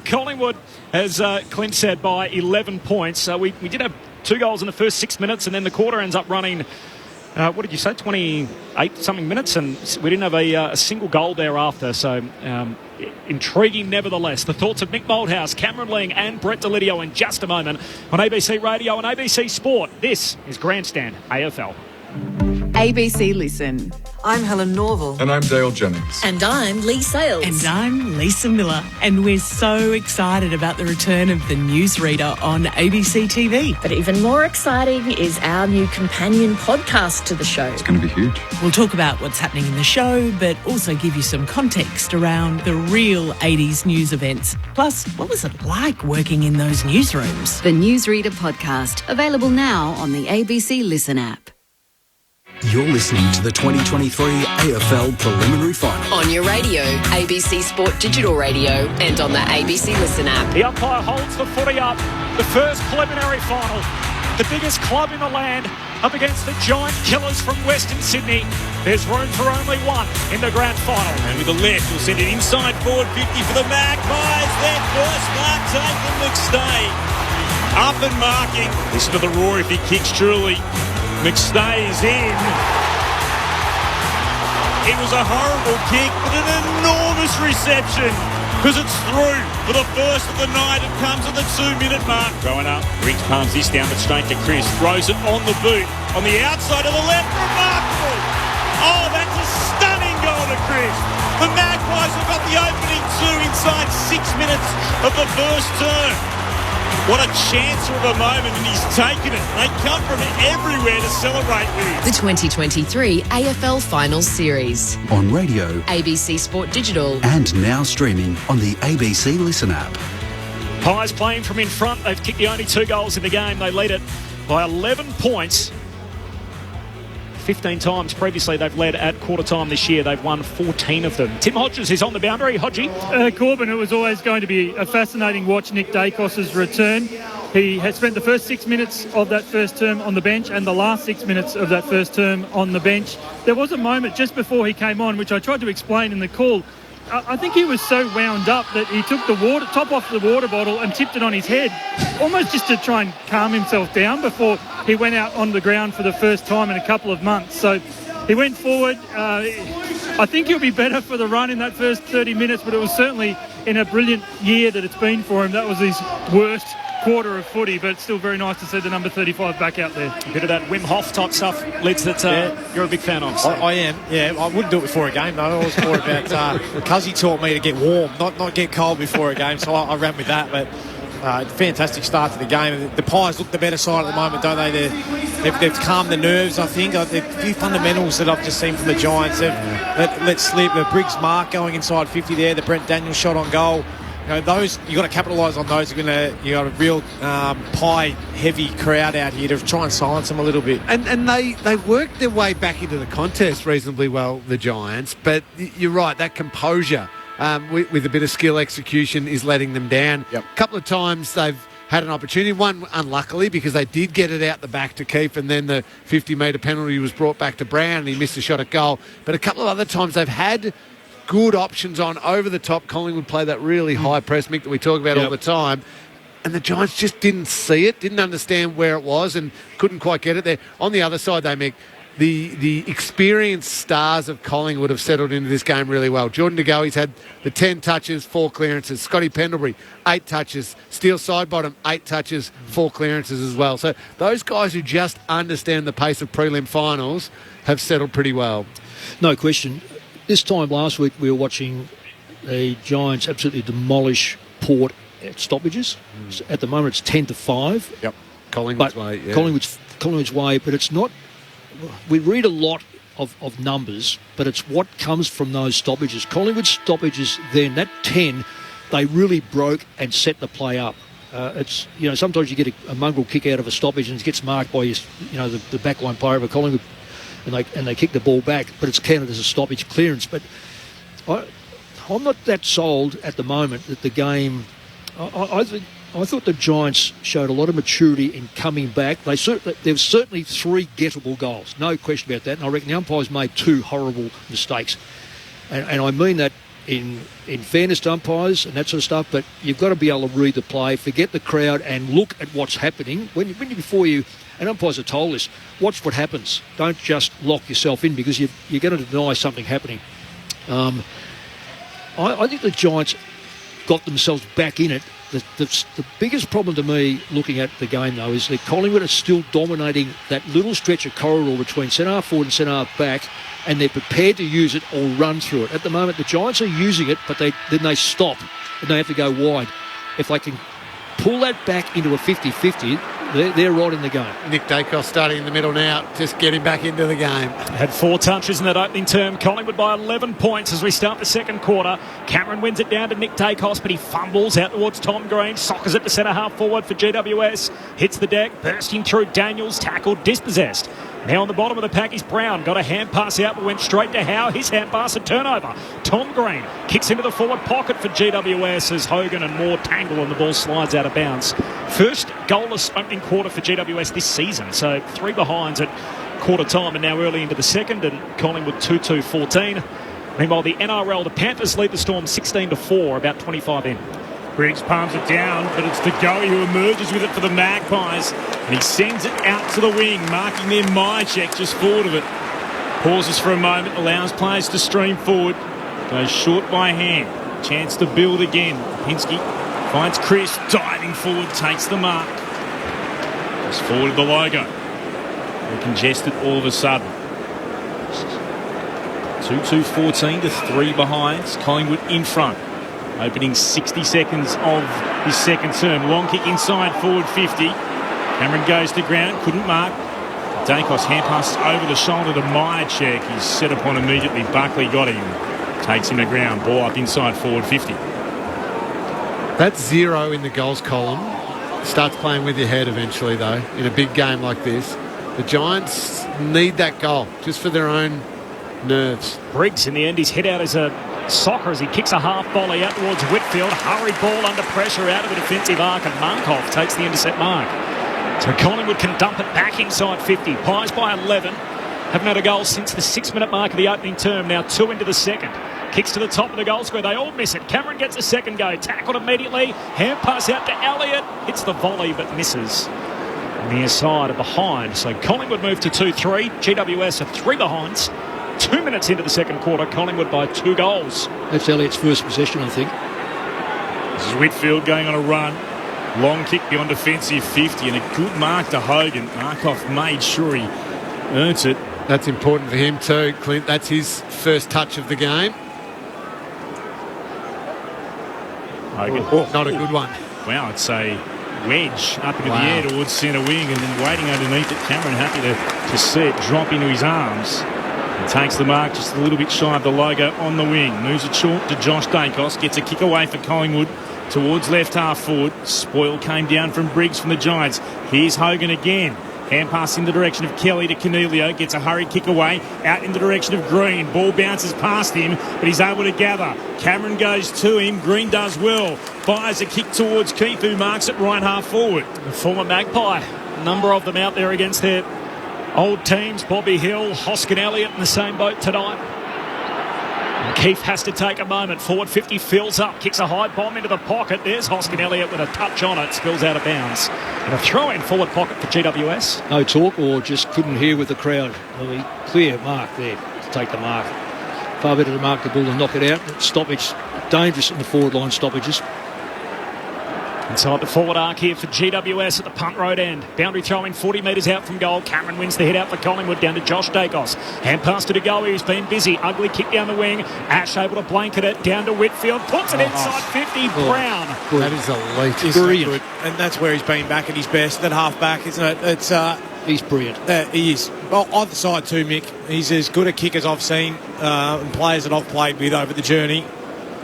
Collingwood, as Clint said, by 11 points. We did have 2 goals in the first 6 minutes, and then the quarter ends up running, what did you say, 28-something minutes, and we didn't have a single goal thereafter. So intriguing nevertheless. The thoughts of Nick Moldhouse, Cameron Ling and Brett Delidio in just a moment on ABC Radio and ABC Sport. This is Grandstand AFL. ABC Listen. I'm Helen Norville. And I'm Dale Jennings. And I'm Lee Sales. And I'm Lisa Miller. And we're so excited about the return of the newsreader on ABC TV. But even more exciting is our new companion podcast to the show. It's going to be huge. We'll talk about what's happening in the show, but also give you some context around the real 80s news events. Plus, what was it like working in those newsrooms? The Newsreader podcast, available now on the ABC Listen app. You're listening to the 2023 AFL Preliminary Final. On your radio, ABC Sport Digital Radio, and on the ABC Listen app. The umpire holds the footy up. The first preliminary final. The biggest club in the land up against the giant killers from Western Sydney. There's room for only one in the grand final. And with the left, we'll send it inside forward 50 for the Magpies. Their first mark taken, McStay. Up and marking. Listen to the roar if he kicks truly. McStay is in. It was a horrible kick, but an enormous reception because it's through for the first of the night. It comes at the 2-minute mark. Going up, Riggs palms this down, but straight to Chris. Throws it on the boot. On the outside of the left, remarkable. Oh, that's a stunning goal to Chris. The Magpies have got the opening 2 inside 6 minutes of the first term. What a chancer of a moment, and he's taken it. They come from everywhere to celebrate with. The 2023 AFL Finals Series. On radio, ABC Sport Digital. And now streaming on the ABC Listen app. Pies playing from in front. They've kicked the only 2 goals in the game. They lead it by 11 points. 15 times previously they've led at quarter time this year. They've won 14 of them. Tim Hodges is on the boundary. Hodgie. Corbin, it was always going to be a fascinating watch, Nick Dacos's return. He had spent the first 6 minutes of that first term on the bench and the last 6 minutes of that first term on the bench. There was a moment just before he came on, which I tried to explain in the call. I think he was so wound up that he took the top off the water bottle and tipped it on his head, almost just to try and calm himself down before he went out on the ground for the first time in a couple of months. So he went forward. I think he'll be better for the run in that first 30 minutes, but it was certainly in a brilliant year that it's been for him. That was his worst quarter of footy, but it's still very nice to see the number 35 back out there. A bit of that Wim Hof type stuff, Lids, that you're a big fan of. So. I am, yeah. I wouldn't do it before a game, though. I was more about Cuzzy taught me to get warm, not get cold before a game, so I ran with that. But fantastic start to the game. The Pies look the better side at the moment, don't they? They've calmed the nerves, I think. A few fundamentals that I've just seen from the Giants. They've let slip. The Briggs mark going inside 50 there. The Brent Daniels shot on goal. those you got to capitalise on those. You got a real pie-heavy crowd out here to try and silence them a little bit. And they worked their way back into the contest reasonably well, the Giants. But you're right, that composure with a bit of skill execution is letting them down. Yep. A couple of times they've had an opportunity, one unluckily because they did get it out the back to keep, and then the 50-metre penalty was brought back to Brown and he missed a shot at goal. But a couple of other times they've had good options on over the top. Collingwood play that really high press, Mick, that we talk about all the time. And the Giants just didn't see it, didn't understand where it was and couldn't quite get it there. On the other side, though, Mick, the experienced stars of Collingwood have settled into this game really well. Jordan De Goey's had the 10 touches, 4 clearances. Scotty Pendlebury, 8 touches. Steele Sidebottom, 8 touches, 4 clearances as well. So those guys who just understand the pace of prelim finals have settled pretty well. No question. This time last week we were watching the Giants absolutely demolish Port at stoppages. At the moment it's 10-5. Yep. Collingwood's way, yeah. Collingwood's way, but it's not... We read a lot of numbers, but it's what comes from those stoppages. Collingwood stoppages then, that 10, they really broke and set the play up. It's, sometimes you get a mongrel kick out of a stoppage and it gets marked by the backline player of a Collingwood and they kick the ball back, but it's counted as a stoppage clearance. But I'm not that sold at the moment that the game... I thought the Giants showed a lot of maturity in coming back. There was certainly 3 gettable goals, no question about that. And I reckon the umpires made 2 horrible mistakes. And I mean that in fairness to umpires and that sort of stuff, but you've got to be able to read the play, forget the crowd and look at what's happening. And umpires are told this, watch what happens. Don't just lock yourself in because you're going to deny something happening. I think the Giants got themselves back in it. The biggest problem to me looking at the game, though, is that Collingwood are still dominating that little stretch of corridor between centre-half forward and centre-half back, and they're prepared to use it or run through it. At the moment, the Giants are using it, but then they stop and they have to go wide. If they can pull that back into a 50-50, they're right in the game. Nick Dacos starting in the middle now, just getting back into the game. Had 4 touches in that opening term. Collingwood by 11 points as we start the second quarter. Cameron wins it down to Nick Dacos, but he fumbles out towards Tom Green. Soccers it to centre half forward for GWS. Hits the deck, bursting through Daniels, tackled, dispossessed. Now on the bottom of the pack is Brown. Got a hand pass out, but went straight to Howe. His hand pass, a turnover. Tom Green kicks into the forward pocket for GWS as Hogan and Moore tangle and the ball slides out of bounds. First goalless opening quarter for GWS this season. So 3 behinds at quarter time and now early into the second, and Collingwood 2-2-14. Meanwhile, the NRL, the Panthers lead the Storm 16-4, about 25 in. Briggs palms it down, but it's De Goey who emerges with it for the Magpies, and he sends it out to the wing, marking their Mycheck just forward of it. Pauses for a moment, allows players to stream forward, goes short by hand, chance to build again. Pinsky finds Chris, diving forward, takes the mark. Just forward of the logo. They're congested all of a sudden. 2-2-14 to 3 behinds, Collingwood in front. Opening 60 seconds of his second term. Long kick inside, forward 50. Cameron goes to ground, couldn't mark. Dacos hand passes over the shoulder to Mycheck. He's set upon immediately. Buckley got him. Takes him to ground. Ball up inside, forward 50. That's 0 in the goals column. Starts playing with your head eventually, though, in a big game like this. The Giants need that goal, just for their own nerves. Briggs, in the end, his head out as a soccer as he kicks a half volley out towards Whitfield. Hurried ball under pressure out of the defensive arc, and Markov takes the intercept mark. So Collingwood can dump it back inside 50. Pies by 11. Haven't had a goal since the 6-minute mark of the opening term. Now 2 into the second. Kicks to the top of the goal square. They all miss it. Cameron gets a second go. Tackled immediately. Hand pass out to Elliott. Hits the volley but misses. Near side of behind. So Collingwood move to 2-3. GWS are 3 behinds. 2 minutes into the second quarter, Collingwood by 2 goals. That's Elliott's first possession, I think. This is Whitfield going on a run. Long kick beyond defensive 50 and a good mark to Hogan. Markov made sure he earns it. That's important for him too, Clint. That's his first touch of the game. Hogan. Not a good one. Wow, it's a wedge up into the air towards centre wing and then waiting underneath it. Cameron happy to see it drop into his arms. He takes the mark just a little bit shy of the logo on the wing. Moves it short to Josh Dacos. Gets a kick away for Collingwood towards left half forward. Spoil came down from Briggs from the Giants. Here's Hogan again. Hand pass in the direction of Kelly to Canelio. Gets a hurried kick away. Out in the direction of Green. Ball bounces past him, but he's able to gather. Cameron goes to him. Green does well. Fires a kick towards Keith, who marks it right half forward. The former Magpie. A number of them out there against their old teams. Bobby Hill, Hoskin Elliott in the same boat tonight. And Keith has to take a moment. Forward 50 fills up. Kicks a high bomb into the pocket. There's Hoskin Elliott with a touch on it. Spills out of bounds. And a throw in forward pocket for GWS. No talk, or just couldn't hear with the crowd. Really clear mark there to take the mark. Far better to mark the ball than knock it out. Stoppage, dangerous in the forward line stoppages. Inside the forward arc here for GWS at the punt road end. Boundary throwing 40 metres out from goal. Cameron wins the hit out for Collingwood down to Josh Dacos. Hand pass to Degoe, who's been busy. Ugly kick down the wing. Ash able to blanket it down to Whitfield. Puts it inside 50. Brown. That is elite. Brilliant. And that's where he's been back at his best. That half back, isn't it? It's he's brilliant. He is. Well, either side too, Mick. He's as good a kick as I've seen and players that I've played with over the journey.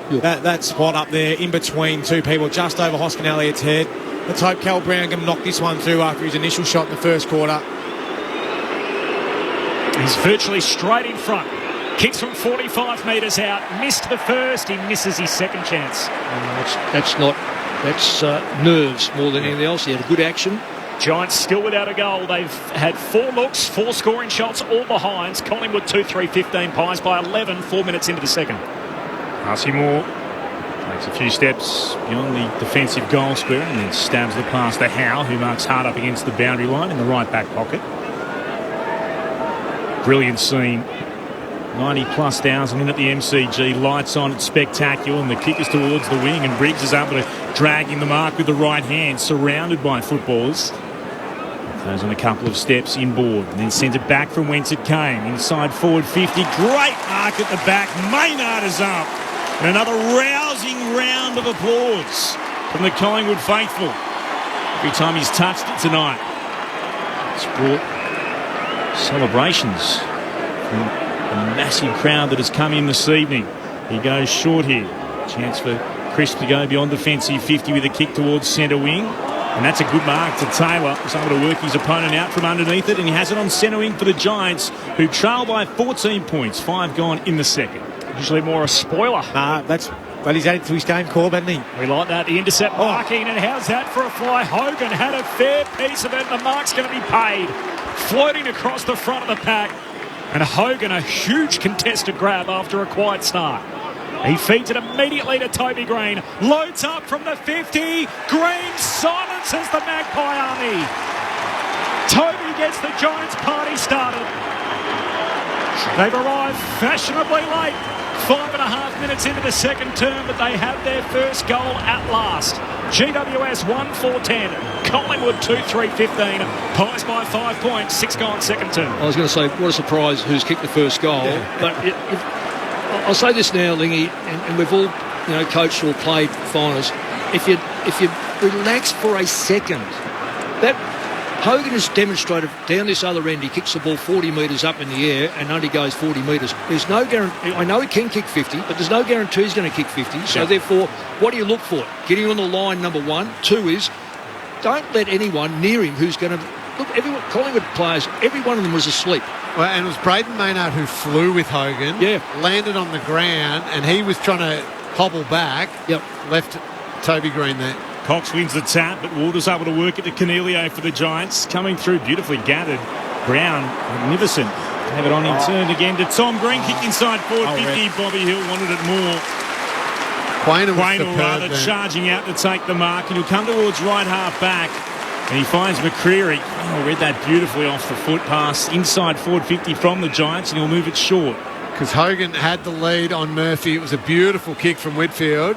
That spot up there in between two people just over Hoskin Elliott's head. Let's hope Cal Brown can knock this one through after his initial shot in the first quarter. He's virtually straight in front. Kicks from 45 metres out. Missed the first. He misses his second chance. That's nerves more than anything else. He had a good action. Giants still without a goal. They've had 4 looks, 4 scoring shots, all behinds. Collingwood 2-3-15 Pies by 11, 4 minutes into the second. Darcy Moore takes a few steps beyond the defensive goal square and then stabs the pass to Howe, who marks hard up against the boundary line in the right back pocket. Brilliant scene. 90+ thousand in at the MCG. Lights on, it's spectacular, and the kick is towards the wing, and Briggs is able to drag in the mark with the right hand, surrounded by footballers. Goes on a couple of steps inboard and then sends it back from whence it came. Inside forward 50. Great mark at the back. Maynard is up. And another rousing round of applause from the Collingwood faithful. Every time he's touched it tonight, it's brought celebrations from the massive crowd that has come in this evening. He goes short here. Chance for Chris to go beyond defensive 50 with a kick towards centre wing. And that's a good mark to Taylor. He's able to work his opponent out from underneath it, and he has it on centre wing for the Giants, who trail by 14 points. 5 gone in the second. Usually more a spoiler. Well, he's added to his game core, hasn't he? We like that. The intercept marking, and how's that for a fly? Hogan had a fair piece of it, and the mark's going to be paid. Floating across the front of the pack. And Hogan, a huge contested grab after a quiet start. He feeds it immediately to Toby Green. Loads up from the 50. Green silences the Magpie army. Toby gets the Giants party started. They've arrived fashionably late. 5.5 minutes into the second term, but they have their first goal at last. GWS 1-4-10. Collingwood 2-3-15. Pies by 5 points. 6 gone second term. I was going to say, what a surprise who's kicked the first goal. Yeah. But I'll say this now, Lingy, and we've all, coached or played finals. If you relax for a second, that Hogan has demonstrated down this other end. He kicks the ball 40 metres up in the air and only goes 40 metres. There's no guarantee. I know he can kick 50, but there's no guarantee he's going to kick 50. So therefore, what do you look for? Getting on the line, number one. 2 is don't let anyone near him who's going to look. Everyone, Collingwood players, every one of them was asleep. Well, and it was Braden Maynard who flew with Hogan. Yeah. Landed on the ground, and he was trying to hobble back. Yep. Left Toby Green there. Cox wins the tap, but Walter's able to work it to Canelio for the Giants. Coming through, beautifully gathered. Brown, magnificent. Have it on in turn again to Tom Green. Kicked inside forward 50. Bobby Hill wanted it more. Quaynor rather charging out to take the mark, and he'll come towards right half back. And he finds McCreary. Read that beautifully off the foot pass. Inside forward 50 from the Giants, and he'll move it short. Because Hogan had the lead on Murphy. It was a beautiful kick from Whitfield.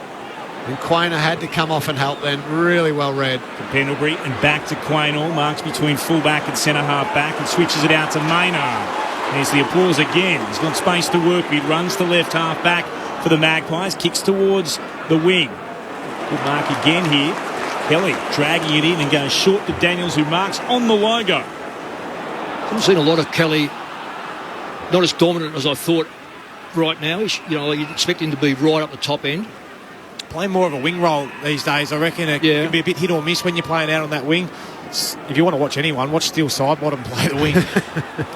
And Quaynor had to come off and help then. Really well read. To Pendlebury and back to Quaynor. Marks between full-back and centre-half back and switches it out to Maynard. There's the applause again. He's got space to work with. Runs to left half-back for the Magpies. Kicks towards the wing. Good mark again here. Kelly dragging it in and goes short to Daniels, who marks on the logo. Haven't seen a lot of Kelly not as dominant as I thought right now. You'd expect him to be right up the top end. Playing more of a wing role these days. I reckon it can be a bit hit or miss when you're playing out on that wing. If you want to watch anyone, watch Steele Sidebottom play the wing.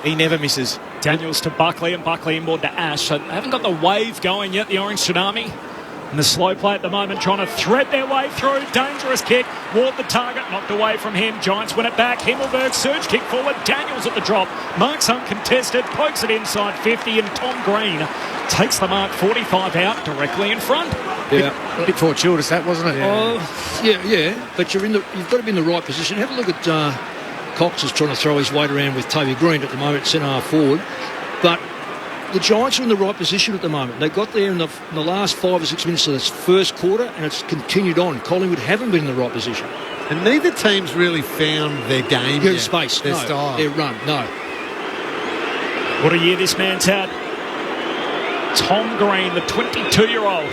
He never misses. Daniels to Buckley, and Buckley inboard to Ash. So they haven't got the wave going yet, the Orange Tsunami. And the slow play at the moment, trying to thread their way through. Dangerous kick. Ward the target, knocked away from him. Giants win it back. Himmelberg, surge kick forward. Daniels at the drop. Mark's uncontested. Pokes it inside 50, and Tom Green takes the mark 45 out directly in front. Yeah, a bit fortuitous that, wasn't it? Yeah. But you've got to be in the right position. Have a look at Cox is trying to throw his weight around with Toby Green at the moment, centre half forward. But the Giants are in the right position at the moment. They got there in the last 5 or 6 minutes of this first quarter, and it's continued on. Collingwood haven't been in the right position. And neither team's really found their game Their yet. space, their style. Their run, no. What a year this man's had. Tom Green, the 22-year-old,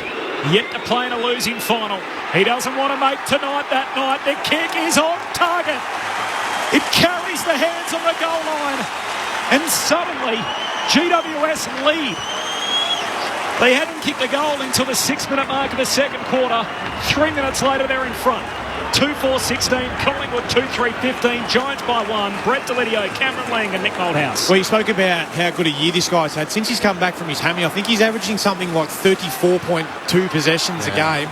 yet to play in a losing final. He doesn't want to make tonight that night. The kick is on target. It carries the hands on the goal line. And suddenly, GWS lead. They hadn't kicked a goal until the 6-minute mark of the second quarter. 3 minutes later, they're in front. 2-4-16, Collingwood 2-3-15, Giants by 1. Brett Delidio, Cameron Lang and Nick Moldhouse. Well, you spoke about how good a year this guy's had. Since he's come back from his hammy, I think he's averaging something like 34.2 possessions a game,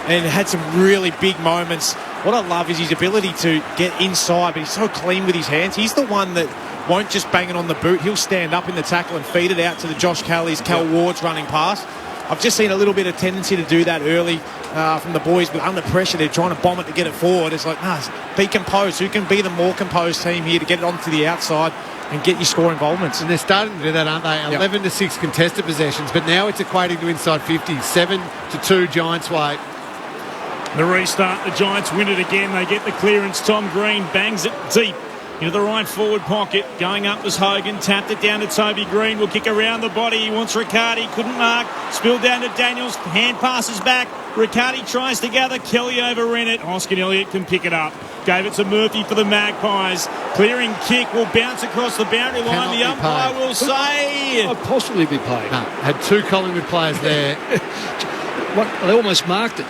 and had some really big moments. What I love is his ability to get inside, but he's so clean with his hands. He's the one that won't just bang it on the boot. He'll stand up in the tackle and feed it out to the Josh Kelly's, Cal Ward's running past. I've just seen a little bit of tendency to do that early from the boys, but under pressure they're trying to bomb it to get it forward. It's like, be composed. Who can be the more composed team here to get it onto the outside and get your score involvements? And they're starting to do that, aren't they? 11 to 6 contested possessions, but now it's equating to inside 50. 7-2 Giants way. The restart, the Giants win it again. They get the clearance. Tom Green bangs it deep into the right forward pocket. Going up was Hogan. Tapped it down to Toby Green. Will kick around the body. He wants Riccardi. Couldn't mark. Spilled down to Daniels. Hand passes back. Riccardi tries to gather. Kelly overran it. Oscar Elliott can pick it up. Gave it to Murphy for the Magpies. Clearing kick will bounce across the boundary line. The umpire will say... Could possibly be paid. No, had 2 Collingwood players there. They almost marked it.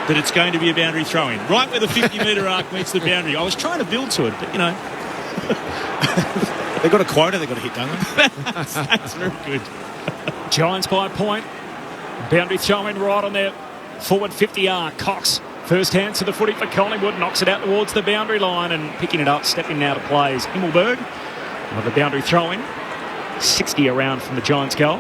That it's going to be a boundary throw-in. Right where the 50-metre arc meets the boundary. I was trying to build to it, but, They've got a quota they've got to hit, don't they? That's very good. Giants by a point. Boundary throw-in right on their forward 50-yard. Cox, first hands to the footy for Collingwood. Knocks it out towards the boundary line and picking it up, stepping now to play is Himmelberg. Another boundary throw-in. 60 around from the Giants' goal.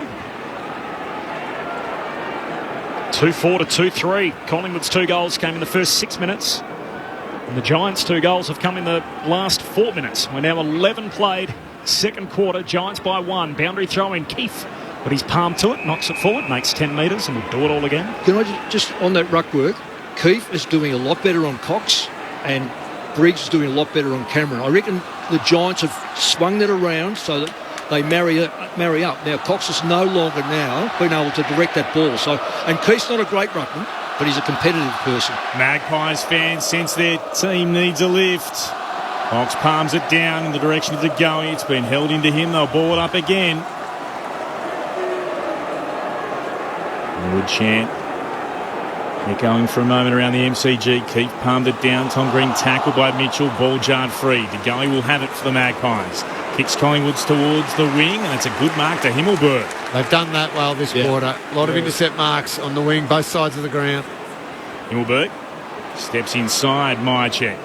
2-4 to 2-3. Collingwood's 2 goals came in the first 6 minutes. And the Giants' 2 goals have come in the last 4 minutes. We're now 11 played. Second quarter, Giants by 1. Boundary throw in Keith. But he's palmed to it, knocks it forward, makes 10 metres and will do it all again. Can I just on that ruck work, Keith is doing a lot better on Cox and Briggs is doing a lot better on Cameron. I reckon the Giants have swung that around so that they marry up. Now, Cox is no longer now being able to direct that ball. And Keith's not a great ruckman, but he's a competitive person. Magpies fans sense their team needs a lift. Cox palms it down in the direction of the goalie. It's been held into him. They'll ball it up again. Wood chant. They're going for a moment around the MCG. Keith palmed it down. Tom Green tackled by Mitchell. Ball jarred free. The goalie will have it for the Magpies. Kicks Collingwood's towards the wing, and it's a good mark to Himmelberg. They've done that well this quarter. A lot of intercept marks on the wing, both sides of the ground. Himmelberg steps inside Myercheck.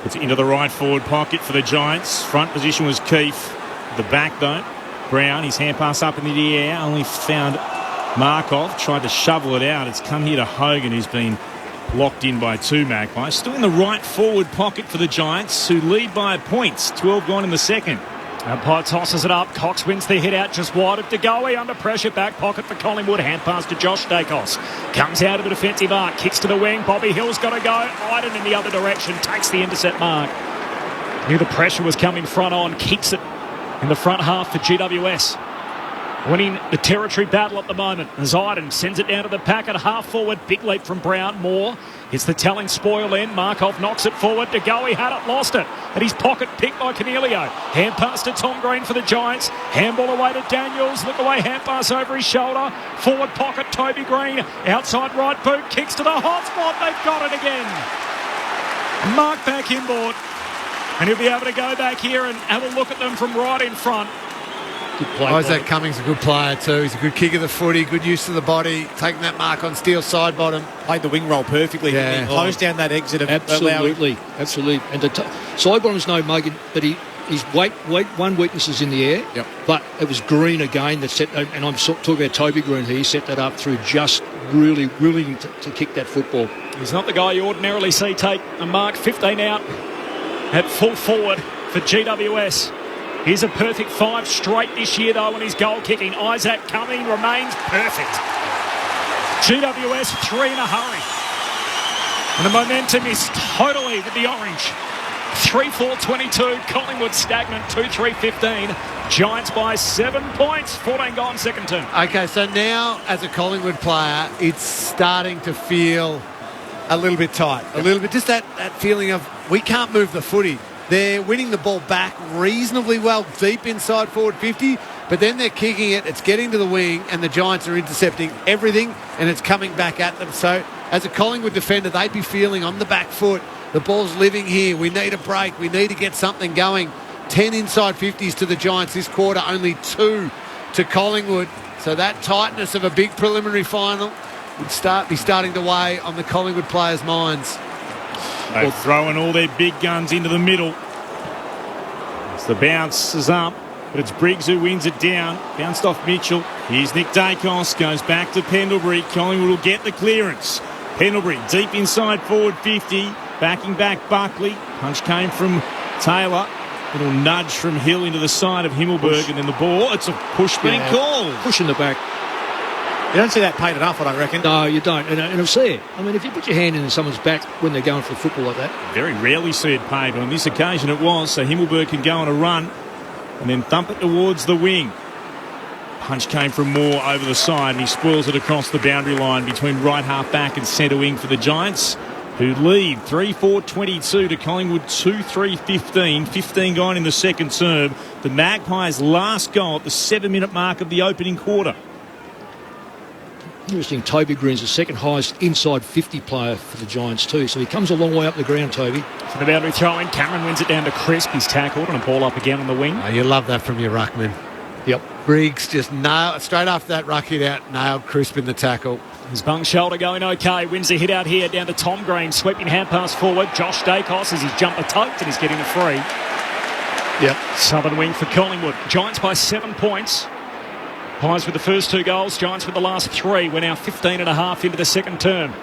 Puts it into the right forward pocket for the Giants. Front position was Keith. The back, though, Brown, his hand pass up into the air, only found Markov, tried to shovel it out. It's come here to Hogan, who's been locked in by 2 Magpies. Still in the right forward pocket for the Giants, who lead by points. 12 gone in the second. Umpire tosses it up. Cox wins the hit out just wide of DeGoey. Under pressure, back pocket for Collingwood. Hand pass to Josh Dacos. Comes out of the defensive arc. Kicks to the wing. Bobby Hill's got to go. Iden in the other direction. Takes the intercept mark. Knew the pressure was coming front on. Kicks it in the front half for GWS. winning the territory battle at the moment. As Iden sends it down to the pack at half forward. Big leap from Brown. Moore gets the telling spoil in. Markov knocks it forward. To go, he had it, lost it. At his pocket, picked by Cornelio. Hand pass to Tom Green for the Giants. Handball away to Daniels. Look away, hand pass over his shoulder. Forward pocket, Toby Green. Outside right boot, kicks to the hot spot. They've got it again. Mark back inboard. And he'll be able to go back here and have a look at them from right in front. Good play. Isaac Cummings a good player too. He's a good kick of the footy, good use of the body, taking that mark on Steele's side bottom. Played the wing roll perfectly. Yeah. He closed down that exit. Absolutely. And the side bottom's no mugging, but his one weakness is in the air. Yep. But it was Green again that set, and I'm talking about Toby Green here, he set that up through just really willing to kick that football. He's not the guy you ordinarily see take a mark. 15 out at full forward for GWS. Here's a perfect 5 straight this year, though, when he's goal kicking. Isaac Cumming remains perfect. GWS 3 in a hurry. And the momentum is totally with the orange. 3-4-22. Collingwood stagnant. 2-3-15. Giants by 7 points. 14 gone second term. Okay, so now as a Collingwood player, it's starting to feel a little bit tight. A little bit, just that feeling of we can't move the footy. They're winning the ball back reasonably well, deep inside forward 50, but then they're kicking it, it's getting to the wing, and the Giants are intercepting everything, and it's coming back at them. So as a Collingwood defender, they'd be feeling on the back foot, the ball's living here, we need a break, we need to get something going. 10 inside 50s to the Giants this quarter, only 2 to Collingwood. So that tightness of a big preliminary final would be starting to weigh on the Collingwood players' minds. They're throwing all their big guns into the middle. As the bounce is up, but it's Briggs who wins it down. Bounced off Mitchell. Here's Nick Dacos, goes back to Pendlebury. Collingwood will get the clearance. Pendlebury deep inside forward 50. Backing back Buckley. Punch came from Taylor. Little nudge from Hill into the side of Himmelberg, and then the ball. It's a push being called. Push in the back. You don't see that paid enough, I don't reckon. No, you don't. And I've seen it. I mean, if you put your hand in someone's back when they're going for football like that. Very rarely see it paid, but on this occasion it was. So Himmelberg can go on a run and then thump it towards the wing. Punch came from Moore over the side, and he spoils it across the boundary line between right half back and centre wing for the Giants, who lead 3-4-22 to Collingwood 2-3-15. 15 gone in the second term. The Magpies' last goal at the 7-minute mark of the opening quarter. Interesting, Toby Green's the second highest inside 50 player for the Giants too, so he comes a long way up the ground, Toby. For the boundary throw in, Cameron wins it down to Crisp. He's tackled and a ball up again on the wing. Oh, you love that from your ruckman. Yep. Briggs just nailed, straight after that ruck hit out, nailed Crisp in the tackle. His bung shoulder going okay. Wins the hit out here down to Tom Green. Sweeping hand pass forward. Josh Dacos as his jumper tugged and he's getting the free. Yep. Southern wing for Collingwood. Giants by 7 points. Pies with the first 2 goals. Giants with the last 3. We're now 15 and a half into the second term.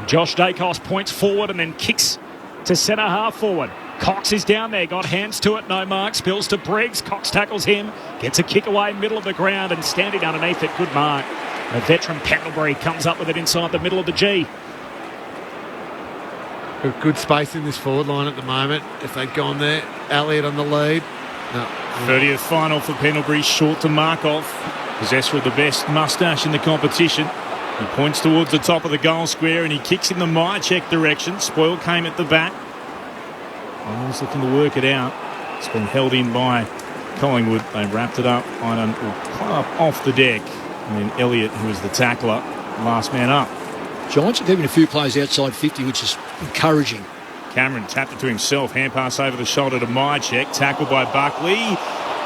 Josh Dacos points forward and then kicks to centre half forward. Cox is down there, got hands to it, no mark, spills to Briggs. Cox tackles him, gets a kick away, middle of the ground, and standing underneath it, good mark. A veteran Pendlebury comes up with it inside the middle of the G. Good space in this forward line at the moment. If they'd gone there, Elliott on the lead. No. 30th final for Pendlebury, short to Markov. Possessor of the best moustache in the competition. He points towards the top of the goal square and he kicks in the Myercheck direction. Spoil came at the back. Miles looking to work it out. It's been held in by Collingwood. They wrapped it up off the deck. And then Elliott, who was the tackler, last man up. Giants are giving a few players outside 50, which is encouraging. Cameron tapped it to himself. Hand pass over the shoulder to Myercheck. Tackled by Buckley.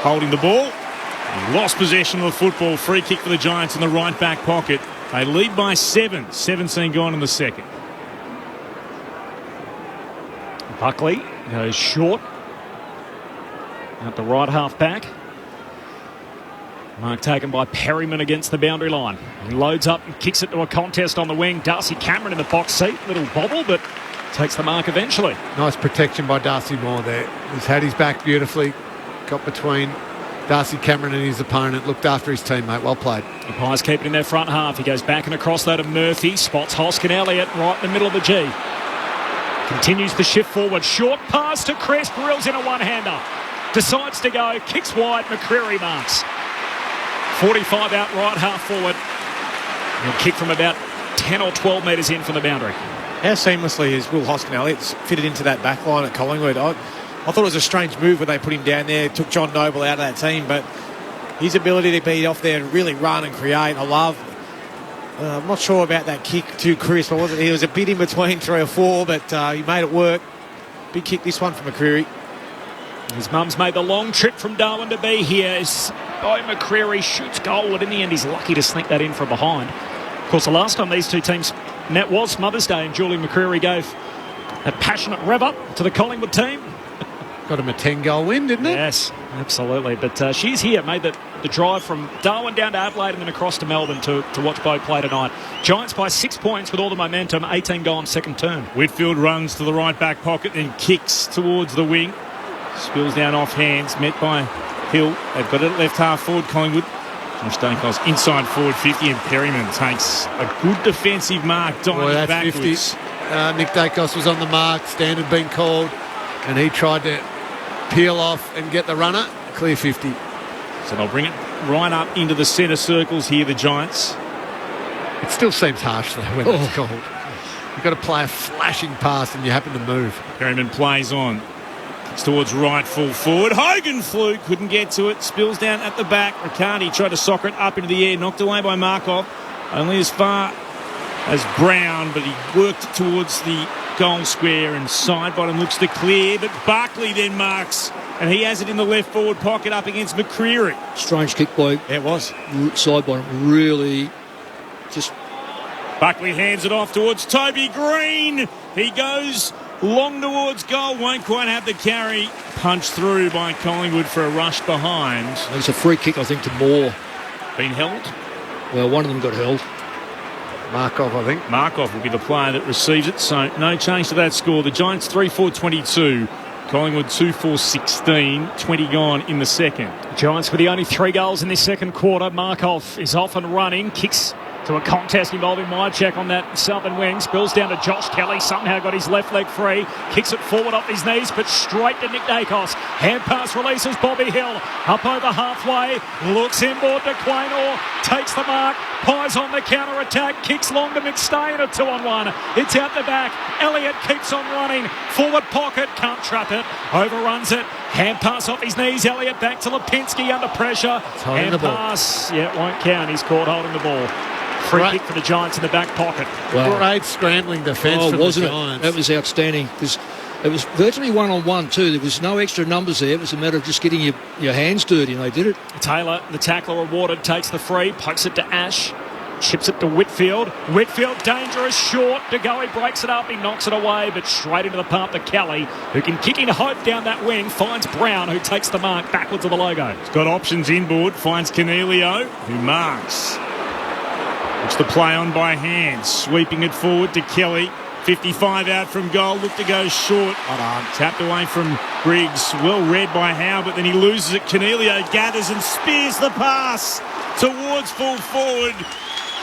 Holding the ball. He lost possession of the football. Free kick for the Giants in the right back pocket. They lead by 7. 17 gone in the second. Buckley goes short. At the right half back. Mark taken by Perryman against the boundary line. He loads up and kicks it to a contest on the wing. Darcy Cameron in the box seat. Little bobble, but takes the mark eventually. Nice protection by Darcy Moore there. He's had his back beautifully. Got between Darcy Cameron and his opponent. Looked after his teammate. Well played. The Pies keep it in their front half. He goes back and across that to Murphy. Spots Hoskin Elliott right in the middle of the G. Continues the shift forward. Short pass to Crisp. Reels in a one-hander. Decides to go. Kicks wide. McCreary marks. 45 out right, half forward. And kick from about 10 or 12 metres in from the boundary. How seamlessly is Will Hoskin-Elliott's fitted into that back line at Collingwood? I thought it was a strange move when they put him down there, took John Noble out of that team, but his ability to be off there and really run and create, I love. I'm not sure about that kick to Chris. He was a bit in between 3 or 4, but he made it work. Big kick, this one from McCreary. His mum's made the long trip from Darwin to be here. As McCreary shoots goal, but in the end he's lucky to sneak that in from behind. Of course, the last time these two teams met was Mother's Day, and Julie McCreary gave a passionate rev up to the Collingwood team. Got him a 10-goal win, didn't it? Yes, absolutely. But she's here, made the drive from Darwin down to Adelaide and then across to Melbourne to watch Bo play tonight. Giants by 6 points with all the momentum, 18 goal on second turn. Whitfield runs to the right back pocket and kicks towards the wing. Spills down off hands, met by Hill. They've got it at left half forward, Collingwood. Josh Dacos inside forward 50, and Perryman takes a good defensive mark. Boy, that's backwards. 50. Nick Dacos was on the mark, standard being called, and he tried to peel off and get the runner. Clear 50. So they'll bring it right up into the centre circles here, the Giants. It still seems harsh though when it's called. You've got to play a flashing pass and you happen to move. Perryman plays on. It's towards right full forward. Hogan flew, couldn't get to it. Spills down at the back. Riccardi tried to soccer it up into the air. Knocked away by Markov. Only as far as Brown, but he worked it towards the goal square, and side bottom looks to clear. But Barkley then marks, and he has it in the left forward pocket up against McCreary. Strange kick by... Yeah, it was. Side bottom, really just... Buckley hands it off towards Toby Green. He goes long towards goal, won't quite have the carry. Punched through by Collingwood for a rush behind. It's a free kick, I think, to Moore. Been held? Well, one of them got held. Markov, I think. Markov will be the player that receives it, so no change to that score. The Giants 3-4-22. Collingwood 2-4-16. 20 gone in the second. Giants with the only 3 goals in this second quarter. Markov is off and running. Kicks to a contest involving Myercheck on that southern wing. Spills down to Josh Kelly. Somehow got his left leg free. Kicks it forward off his knees, but straight to Nick Dacos. Hand pass releases Bobby Hill. Up over halfway. Looks inboard to Quaynor. Takes the mark. Pies on the counter-attack. Kicks long to McStay, a 2-on-1. It's out the back. Elliott keeps on running. Forward pocket. Can't trap it. Overruns it. Hand pass off his knees. Elliott back to Lipinski under pressure. Hand pass. Yeah, it won't count. He's caught holding the ball. Free kick for the Giants in the back pocket. Wow. Great scrambling defence from wasn't the Giants. That was outstanding. It was virtually one-on-one too. There was no extra numbers there. It was a matter of just getting your hands dirty, and they did it. Taylor, the tackler awarded, takes the free, pokes it to Ash, chips it to Whitfield. Whitfield, dangerous, short. De Goey breaks it up. He knocks it away, but straight into the path to Kelly, who can kick in hope down that wing. Finds Brown, who takes the mark backwards of the logo. He's got options inboard. Finds Cornelio, who marks. It's the play on by hands. Sweeping it forward to Kelly. 55 out from goal. Looked to go short. Tapped away from Griggs. Well read by Howe, but then he loses it. Cornelio gathers and spears the pass towards full forward.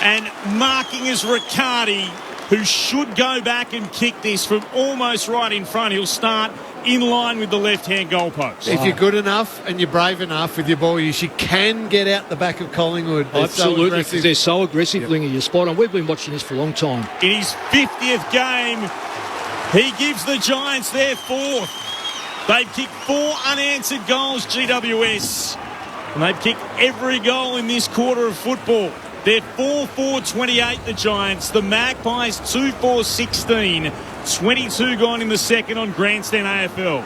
And marking is Riccardi, who should go back and kick this from almost right in front. He'll start in line with the left-hand goalpost. If you're good enough and you're brave enough with your ball use, you can get out the back of Collingwood. Absolutely, because they're so aggressive, Lingy. You're spot on. We've been watching this for a long time. In his 50th game, he gives the Giants their 4th. They've kicked 4 unanswered goals, GWS. And they've kicked every goal in this quarter of football. They're 4-4-28, the Giants. The Magpies 2-4-16. 22 gone in the second on Grandstand AFL.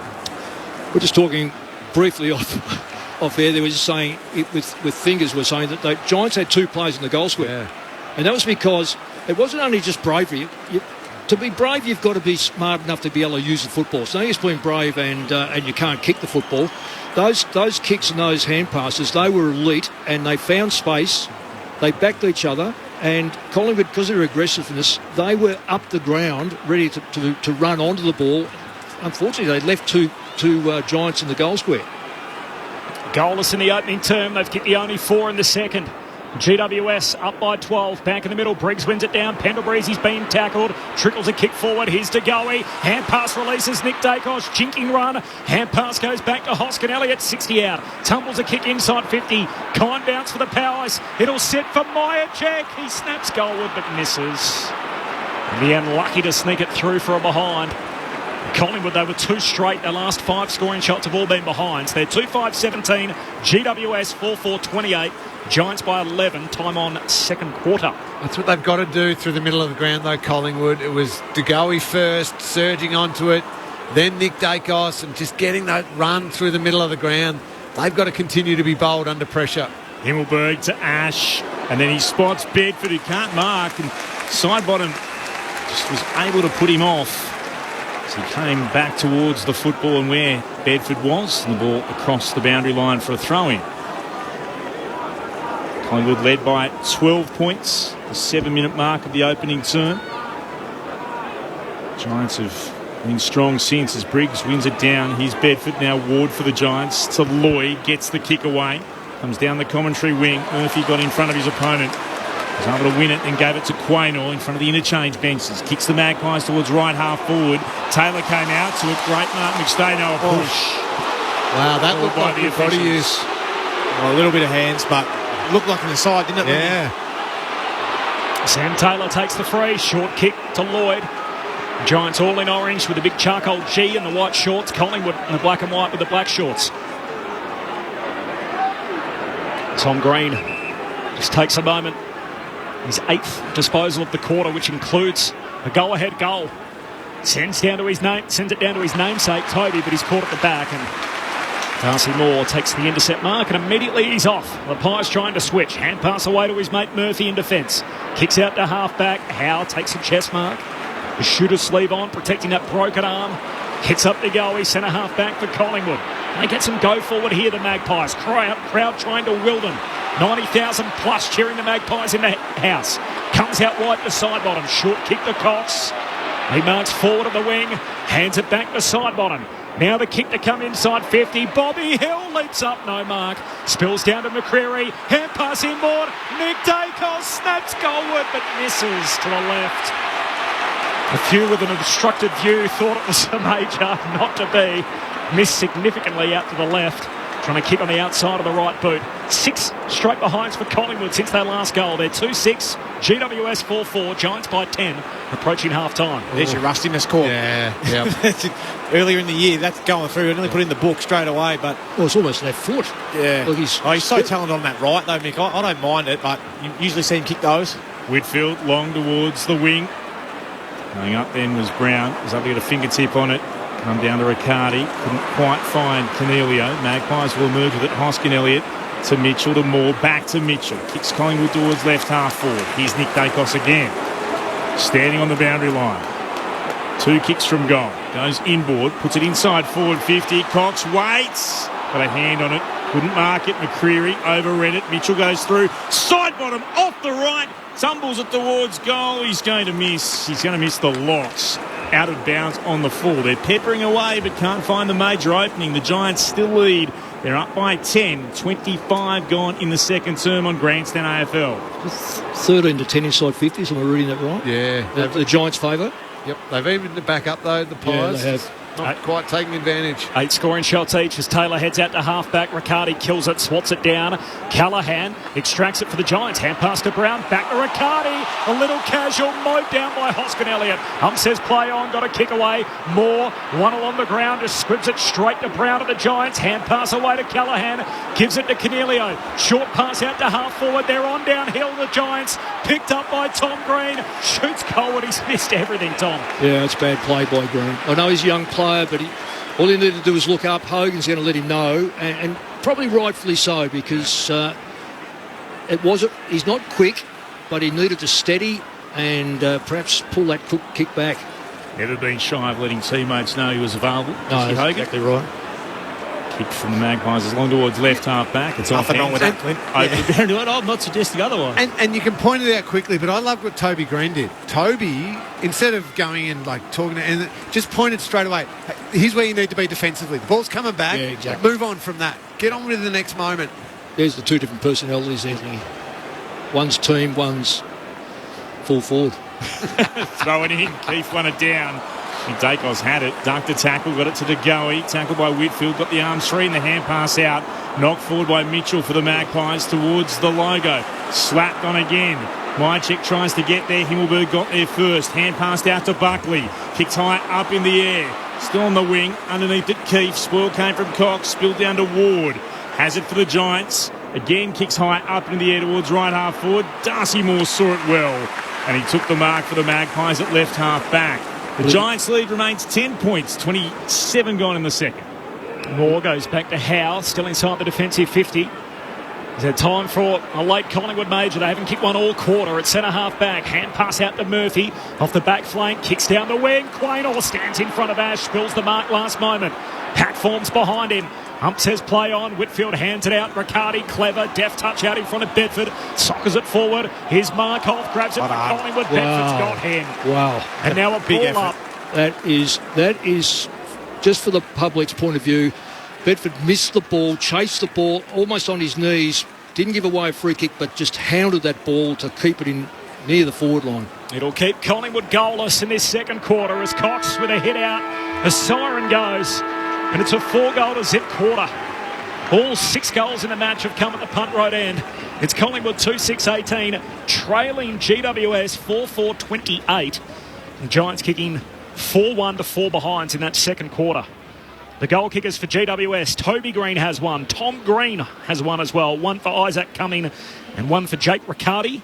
We're just talking briefly off air. They were just saying, with Fingers, were saying that the Giants had 2 players in the goal square. Yeah. And that was because it wasn't only just bravery. To be brave, you've got to be smart enough to be able to use the football. It's not just being brave and you can't kick the football. Those kicks and those hand passes, they were elite, and they found space. They backed each other, and Collingwood, because of their aggressiveness, they were up the ground, ready to run onto the ball. Unfortunately, they left two Giants in the goal square. Goalless in the opening term. They've kicked the only 4 in the second. GWS up by 12. Back in the middle. Briggs wins it down. Pendlebury's he's been tackled. Trickles a kick forward. Here's to Goey. Hand pass releases Nick Dacos. Jinking run. Hand pass goes back to Hoskin. Elliott 60 out. Tumbles a kick inside 50. Kind bounce for the Powers. It'll sit for Myercheck. He snaps goalward but misses. And the unlucky to sneak it through for a behind. Collingwood, they were 2 straight. Their last 5 scoring shots have all been behinds. They're 2-5-17. GWS 4-4-28. Giants by 11. Time on second quarter. That's what they've got to do through the middle of the ground, though, Collingwood. It was De Goey first, surging onto it. Then Nick Dacos, and just getting that run through the middle of the ground. They've got to continue to be bold under pressure. Himmelberg to Ash. And then he spots Bedford, who can't mark. And Sidebottom just was able to put him off. So he came back towards the football and where Bedford was, and the ball across the boundary line for a throw-in. Collingwood led by 12 points, the 7-minute mark of the opening term. Giants have been strong since as Briggs wins it down. Here's Bedford, now Ward for the Giants to Lloyd, gets the kick away. Comes down the commentary wing. Murphy got in front of his opponent. Was able to win it and gave it to Quaynor in front of the interchange benches. Kicks the Magpies towards right half forward. Taylor came out to it. Great Mark McStay, now a push. Wow, that looked like good body use. Well, a little bit of hands, but looked like an aside, didn't it? Yeah. Sam Taylor takes the free. Short kick to Lloyd. Giants all in orange with the big charcoal G and the white shorts. Collingwood in the black and white with the black shorts. Tom Green just takes a moment. His 8th disposal of the quarter, which includes a go-ahead goal. Sends it down to his namesake, Toby, but he's caught at the back. And Darcy Moore takes the intercept mark, and immediately he's off. The Pies trying to switch. Hand pass away to his mate Murphy in defence. Kicks out to half-back. Howe takes a chest mark. The shooter's sleeve on, protecting that broken arm. Hits up to Goey, centre half-back for Collingwood. They get some go-forward here, the Magpies. Crowd trying to will them. 90,000 plus cheering the Magpies in the house. Comes out wide to Sidebottom. Short kick to Cox. He marks forward of the wing. Hands it back to Sidebottom. Now the kick to come inside 50. Bobby Hill leaps up, no mark. Spills down to McCreary. Hand pass inboard. Nick Dacos snaps goalward but misses to the left. A few with an obstructed view thought it was a major, not to be. Missed significantly out to the left. Trying to keep on the outside of the right boot. 6 straight behinds for Collingwood since their last goal. They're 2-6, GWS 4-4, Giants by 10, approaching half-time. There's your rustiness call. Yeah. Earlier in the year, that's going through. I nearly put in the book straight away, but... Well, it's almost left foot. Yeah. Look, he's so talented on that right, though, Mick. I don't mind it, but you usually see him kick those. Whitfield long towards the wing. Going up then was Brown. Was able to get a fingertip on it. Come down to Riccardi. Couldn't quite find Cornelio. Magpies will emerge with it. Hoskin Elliott to Mitchell to Moore. Back to Mitchell. Kicks Collingwood towards left half forward. Here's Nick Dacos again. Standing on the boundary line. 2 kicks from goal. Goes inboard. Puts it inside forward 50. Cox waits. Got a hand on it. Couldn't mark it. McCreary overread it. Mitchell goes through. Sidebottom off the right. Tumbles it towards goal. He's going to miss. He's going to miss the lots. Out of bounds on the full. They're peppering away but can't find the major opening. The Giants still lead. They're up by 10. 25 gone in the second term on Grandstand AFL. 13 to 10 inside 50s, am I reading that right? Yeah. The Giants' favour? Yep. They've evened it back up, though, the Pies. Yeah, they have. Not quite taking advantage. 8 scoring shots each as Taylor heads out to half-back. Riccardi kills it, swats it down. Callahan extracts it for the Giants. Hand pass to Brown, back to Riccardi. A little casual, mowed down by Hoskin Elliott. Says play on, got a kick away. Moore, one along the ground, just squibs it straight to Brown at the Giants. Hand pass away to Callahan, gives it to Cornelio. Short pass out to half-forward. They're on downhill, the Giants. Picked up by Tom Green. Shoots Colwood. He's missed everything, Tom. Yeah, it's bad play by Green. I know he's a young player, but all he needed to do was look up. Hogan's going to let him know, and probably rightfully so, because he's not quick, but he needed to steady and perhaps pull that kick back. Never been shy of letting teammates know he was available. No, that's exactly right. Kick from the Magpies is long towards left half back. It's nothing wrong with that, Clint. I'm not suggesting otherwise. And you can point it out quickly, but I love what Toby Green did. Toby, instead of going and talking to, and just pointed straight away. Here's where you need to be defensively. The ball's coming back. Yeah, exactly. Move on from that. Get on with the next moment. There's the 2 different personalities, Anthony. one's team, one's full forward. Throw it in. Keith won it down. And Dacos had it. Dunked a tackle. Got it to DeGoey. Tackled by Whitfield. Got the arms free and the hand pass out. Knocked forward by Mitchell for the Magpies towards the logo. Slapped on again. Mychek tries to get there. Himmelberg got there first. Hand passed out to Buckley. Kicked high up in the air. Still on the wing. Underneath it, Keith. Spoil came from Cox. Spilled down to Ward. Has it for the Giants. Again, kicks high up in the air towards right half forward. Darcy Moore saw it well. And he took the mark for the Magpies at left half back. The Giants' lead remains 10 points. 27 gone in the second. Moore goes back to Howe, still inside the defensive 50. Is there time for a late Collingwood major? They haven't kicked one all quarter at centre half back. Hand pass out to Murphy. Off the back flank, kicks down the wing. Quaynor stands in front of Ash, spills the mark last moment. Pat forms behind him. Hump says play on. Whitfield hands it out. Riccardi, clever. Deft touch out in front of Bedford. Soccers it forward. Here's Markov. Grabs it for Collingwood. Wow. Bedford's got him. Wow. And now a ball up. That is just for the public's point of view. Bedford missed the ball, chased the ball almost on his knees. Didn't give away a free kick, but just hounded that ball to keep it in near the forward line. It'll keep Collingwood goalless in this second quarter as Cox with a hit out. A siren goes. And it's a 4-goal-to-zip quarter. All 6 goals in the match have come at the punt road end. It's Collingwood 2-6-18, trailing GWS 4-4-28. The Giants kicking 4-1 to 4 behinds in that second quarter. The goal kickers for GWS, Toby Green has one. Tom Green has one as well. One for Isaac Cumming and one for Jake Riccardi.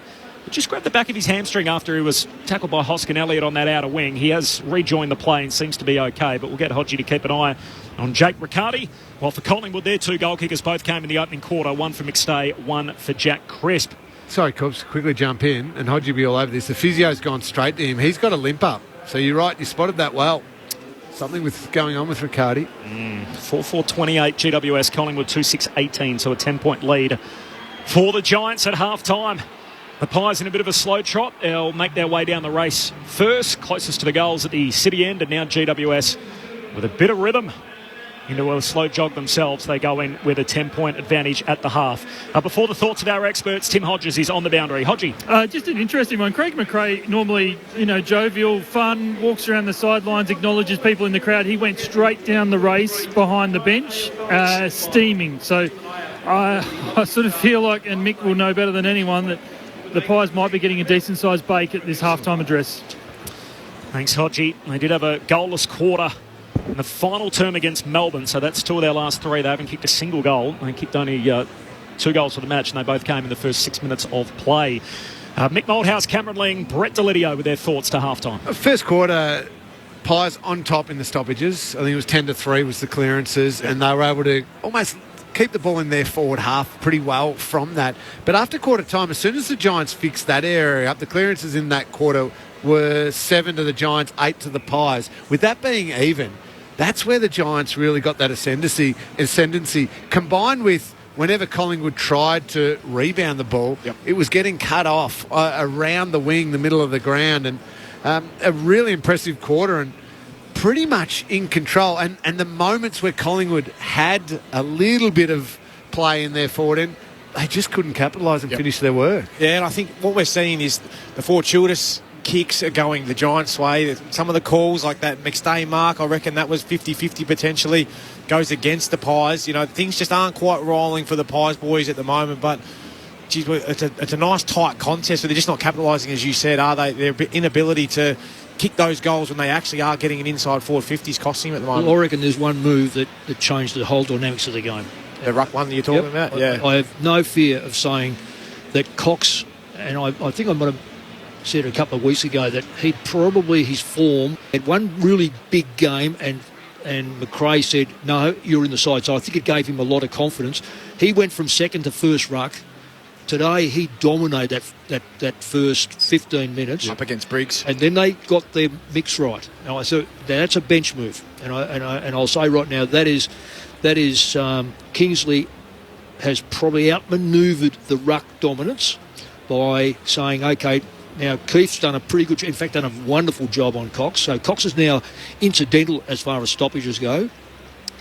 Just grabbed the back of his hamstring after he was tackled by Hoskin Elliott on that outer wing. He has rejoined the play and seems to be okay, but we'll get Hodgie to keep an eye on Jake Riccardi. While for Collingwood, their 2 goal kickers both came in the opening quarter. One for McStay, one for Jack Crisp. Sorry, Cobbs, quickly jump in, and Hodgie will be all over this. The physio's gone straight to him. He's got a limp up. So you're right, you spotted that well. Something with going on with Riccardi. 4-4-28 GWS, Collingwood 2-6-18, so a 10-point lead for the Giants at half-time. The Pies in a bit of a slow trot. They'll make their way down the race first, closest to the goals at the city end, and now GWS with a bit of rhythm into a slow jog themselves. They go in with a 10-point advantage at the half. Before the thoughts of our experts, Tim Hodges is on the boundary. Hodgie. Just an interesting one. Craig McRae, normally, jovial, fun, walks around the sidelines, acknowledges people in the crowd. He went straight down the race behind the bench, steaming. So I sort of feel like, and Mick will know better than anyone, that the Pies might be getting a decent-sized bake at this half-time address. Thanks, Hodgie. They did have a goalless quarter in the final term against Melbourne, so that's 2 of their last 3. They haven't kicked a single goal. They kicked only 2 goals for the match, and they both came in the first 6 minutes of play. Mick Moldhouse, Cameron Ling, Brett Delidio with their thoughts to half-time. First quarter, Pies on top in the stoppages. I think it was 10-3 was the clearances, and they were able to almost keep the ball in their forward half pretty well from that. But after quarter time, as soon as the Giants fixed that area up, the clearances in that quarter were 7 to the Giants, 8 to the Pies. With that being even, that's where the Giants really got that ascendancy combined with whenever Collingwood tried to rebound the ball, it was getting cut off around the wing, the middle of the ground, and a really impressive quarter and pretty much in control. And the moments where Collingwood had a little bit of play in their forward end, they just couldn't capitalise and finish their work. Yeah, and I think what we're seeing is the fortuitous kicks are going the Giants' way. Some of the calls, like that McStay mark, I reckon that was 50-50 potentially, goes against the Pies. Things just aren't quite rolling for the Pies boys at the moment, but geez, it's a nice tight contest, but they're just not capitalising, as you said, are they? Their inability to kick those goals when they actually are getting an inside forward 50 is costing them at the moment. Well, I reckon there's one move that changed the whole dynamics of the game. The ruck one that you're talking about? Yeah. I have no fear of saying that Cox, and I think I might have said a couple of weeks ago that he'd probably, his form, had one really big game and McRae said, no, you're in the side. So I think it gave him a lot of confidence. He went from second to first ruck. Today he dominated that first 15 minutes up against Briggs, and then they got their mix right. Now, so that's a bench move, and I'll say right now that is Kingsley has probably outmanoeuvred the ruck dominance by saying, okay, now Keith's done a pretty good, in fact, done a wonderful job on Cox. So Cox is now incidental as far as stoppages go.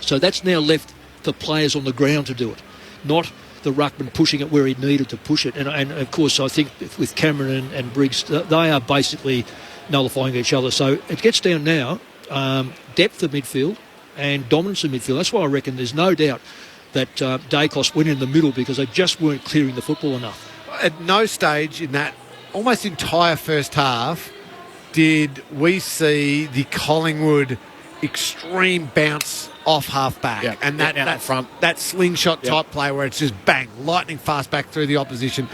So that's now left for players on the ground to do it, not the ruckman pushing it where he needed to push it. And of course, I think with Cameron and Briggs, they are basically nullifying each other. So it gets down now, depth of midfield and dominance of midfield. That's why I reckon there's no doubt that Dacos went in the middle because they just weren't clearing the football enough. At no stage in that almost entire first half did we see the Collingwood extreme bounce off half-back. And that front, that slingshot type play where it's just bang, lightning fast back through the opposition.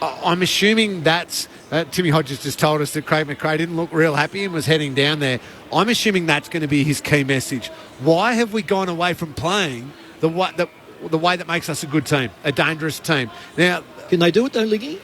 I'm assuming that's... Timmy Hodges just told us that Craig McRae didn't look real happy and was heading down there. I'm assuming that's going to be his key message. Why have we gone away from playing the way that makes us a good team, a dangerous team? Now, can they do it though, Liggy?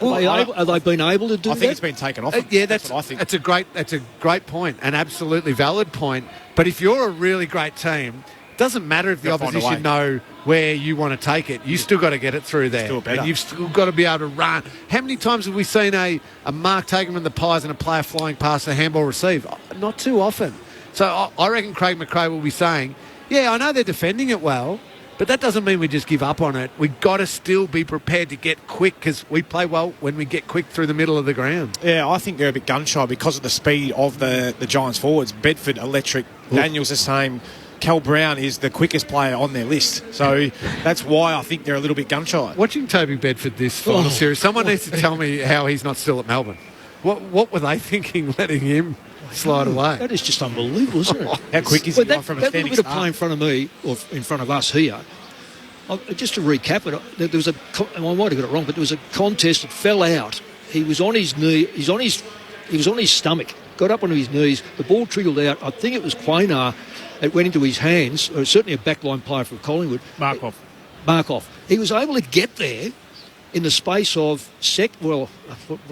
Have they been able to do that? I think it's been taken off. That's what I think. That's a great point, an absolutely valid point. But if you're a really great team, it doesn't matter if the opposition know where you want to take it. You still got to get it through there. And you've still got to be able to run. How many times have we seen a mark taken in the pies and a player flying past a handball receive? Not too often. So I reckon Craig McRae will be saying, yeah, I know they're defending it well, but that doesn't mean we just give up on it. We've got to still be prepared to get quick because we play well when we get quick through the middle of the ground. Yeah, I think they're a bit gun-shy because of the speed of the Giants forwards. Bedford, electric. Daniel's the same. Cal Brown is the quickest player on their list. So that's why I think they're a little bit gun-shy. Watching Toby Bedford this final series, someone needs to tell me how he's not still at Melbourne. What were they thinking letting him slide away? That is just unbelievable, isn't it? How quick is he from a standing start? That little bit of play in front of me, or in front of us here, just to recap it, there was I might have got it wrong, but there was a contest that fell out. He was on his knee. He was on his stomach. Got up onto his knees. The ball trickled out. I think it was Quaynar. It went into his hands. Or certainly a backline player from Collingwood. Markov. He was able to get there in the space of what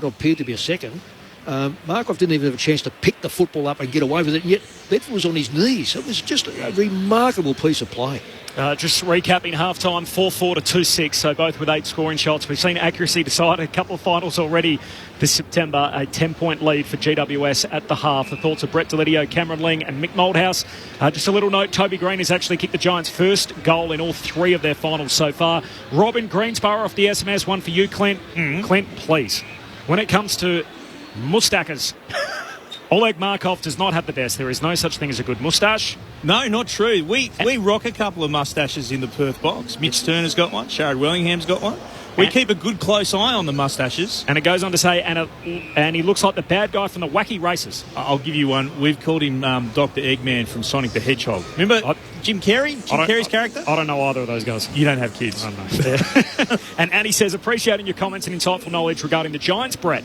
appeared to be a second. Markov didn't even have a chance to pick the football up and get away with it, yet Bedford was on his knees. It was just a remarkable piece of play. Just recapping half-time, 4-4 to 2-6, so both with 8 scoring shots. We've seen accuracy decide a couple of finals already this September. A 10-point lead for GWS at the half. The thoughts of Brett Delidio, Cameron Ling and Mick Moldhouse. Just a little note, Toby Green has actually kicked the Giants' first goal in all 3 of their finals so far. Robin Greensborough off the SMS, one for you, Clint. Clint, please. When it comes to moustaches, Oleg Markov does not have the best. There is no such thing as a good moustache. No, not true. We rock a couple of moustaches in the Perth box. Mitch Turner's got one. Sharad Wellingham's got one. We keep a good close eye on the moustaches. And it goes on to say, and he looks like the bad guy from the Wacky Races. I'll give you one. We've called him Dr. Eggman from Sonic the Hedgehog. Remember Jim Carrey? Carrey's character? I don't know either of those guys. You don't have kids. I don't know. And Annie says, appreciating your comments and insightful knowledge regarding the Giants, Brett.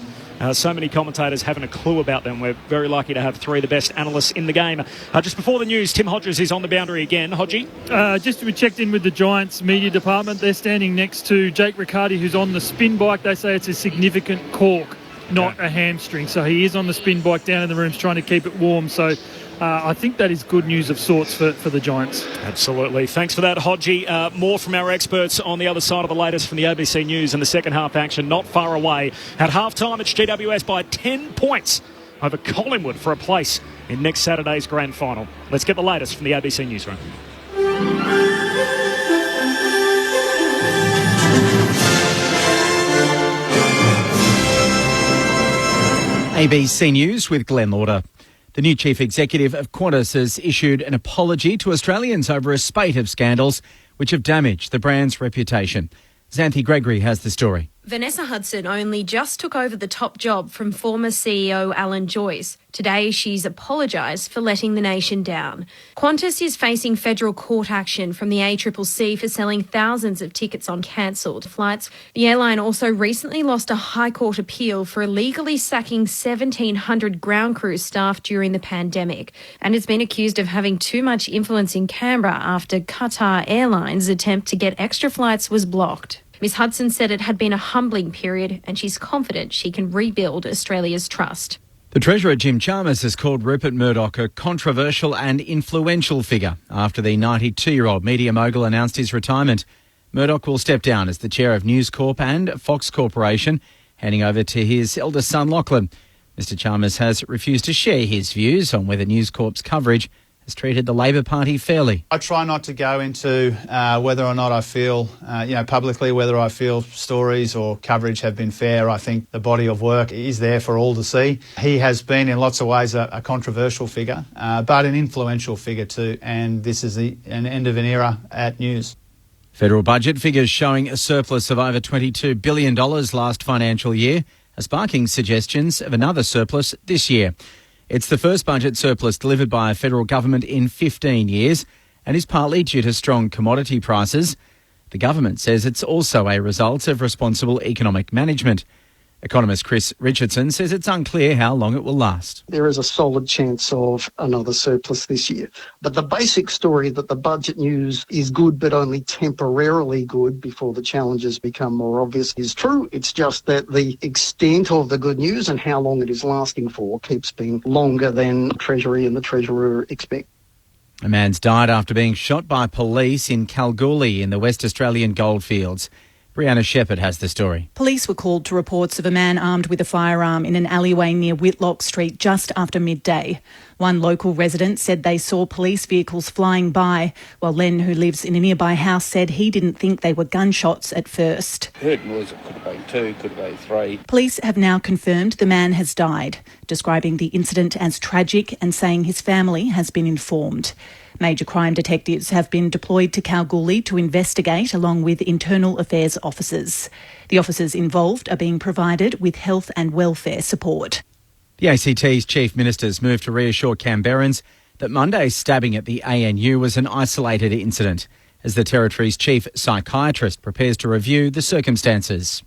So many commentators haven't a clue about them. We're very lucky to have 3 of the best analysts in the game. Just before the news, Tim Hodges is on the boundary again. Hodgie? Just we checked in with the Giants media department. They're standing next to Jake Riccardi, who's on the spin bike. They say it's a significant cork, not a hamstring. So he is on the spin bike down in the rooms trying to keep it warm. So I think that is good news of sorts for the Giants. Absolutely. Thanks for that, Hodgie. More from our experts on the other side of the latest from the ABC News and the second half action not far away. At half-time, it's GWS by 10 points over Collingwood for a place in next Saturday's grand final. Let's get the latest from the ABC Newsroom. ABC News with Glenn Lauder. The new chief executive of Qantas has issued an apology to Australians over a spate of scandals which have damaged the brand's reputation. Xanthi Gregory has the story. Vanessa Hudson only just took over the top job from former CEO Alan Joyce. Today, she's apologised for letting the nation down. Qantas is facing federal court action from the ACCC for selling thousands of tickets on cancelled flights. The airline also recently lost a High Court appeal for illegally sacking 1,700 ground crew staff during the pandemic, and it's been accused of having too much influence in Canberra after Qatar Airlines' attempt to get extra flights was blocked. Ms Hudson said it had been a humbling period and she's confident she can rebuild Australia's trust. The Treasurer Jim Chalmers has called Rupert Murdoch a controversial and influential figure after the 92-year-old media mogul announced his retirement. Murdoch will step down as the chair of News Corp and Fox Corporation, handing over to his eldest son Lachlan. Mr Chalmers has refused to share his views on whether News Corp's coverage has treated the Labor Party fairly. I try not to go into whether or not I feel, publicly, whether I feel stories or coverage have been fair. I think the body of work is there for all to see. He has been in lots of ways a controversial figure, but an influential figure too, and this is an end of an era at News. Federal budget figures showing a surplus of over $22 billion last financial year are sparking suggestions of another surplus this year. It's the first budget surplus delivered by a federal government in 15 years and is partly due to strong commodity prices. The government says it's also a result of responsible economic management. Economist Chris Richardson says it's unclear how long it will last. There is a solid chance of another surplus this year. But the basic story that the budget news is good but only temporarily good before the challenges become more obvious is true. It's just that the extent of the good news and how long it is lasting for keeps being longer than Treasury and the Treasurer expect. A man's died after being shot by police in Kalgoorlie in the West Australian goldfields. Brianna Shepherd has the story. Police were called to reports of a man armed with a firearm in an alleyway near Whitlock Street just after midday. One local resident said they saw police vehicles flying by, while Len, who lives in a nearby house, said he didn't think they were gunshots at first. Heard noise, it could have been 2, could have been 3. Police have now confirmed the man has died, describing the incident as tragic and saying his family has been informed. Major crime detectives have been deployed to Kalgoorlie to investigate along with internal affairs officers. The officers involved are being provided with health and welfare support. The ACT's chief ministers moved to reassure Canberrans that Monday's stabbing at the ANU was an isolated incident, as the territory's chief psychiatrist prepares to review the circumstances.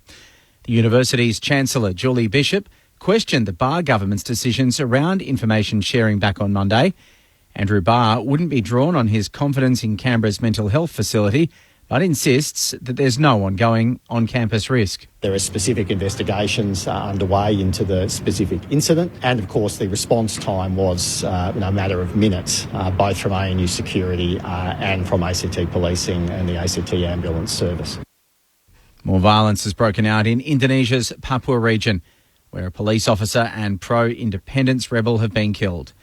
The university's Chancellor, Julie Bishop, questioned the Barr government's decisions around information sharing back on Monday. Andrew Barr wouldn't be drawn on his confidence in Canberra's mental health facility, but insists that there's no ongoing on-campus risk. There are specific investigations underway into the specific incident, and of course the response time was a matter of minutes, both from ANU security and from ACT policing and the ACT ambulance service. More violence has broken out in Indonesia's Papua region, where a police officer and pro-independence rebel have been killed.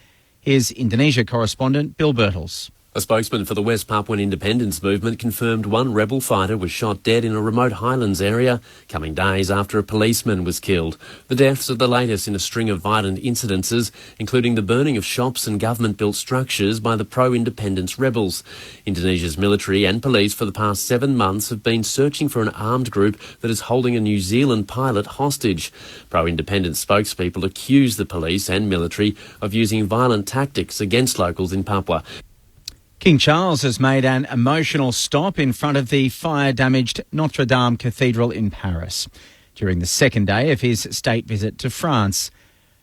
Here's Indonesia correspondent Bill Birtles. A spokesman for the West Papuan independence movement confirmed one rebel fighter was shot dead in a remote highlands area, coming days after a policeman was killed. The deaths are the latest in a string of violent incidences, including the burning of shops and government-built structures by the pro-independence rebels. Indonesia's military and police for the past 7 months have been searching for an armed group that is holding a New Zealand pilot hostage. Pro-independence spokespeople accuse the police and military of using violent tactics against locals in Papua. King Charles has made an emotional stop in front of the fire-damaged Notre Dame Cathedral in Paris during the second day of his state visit to France.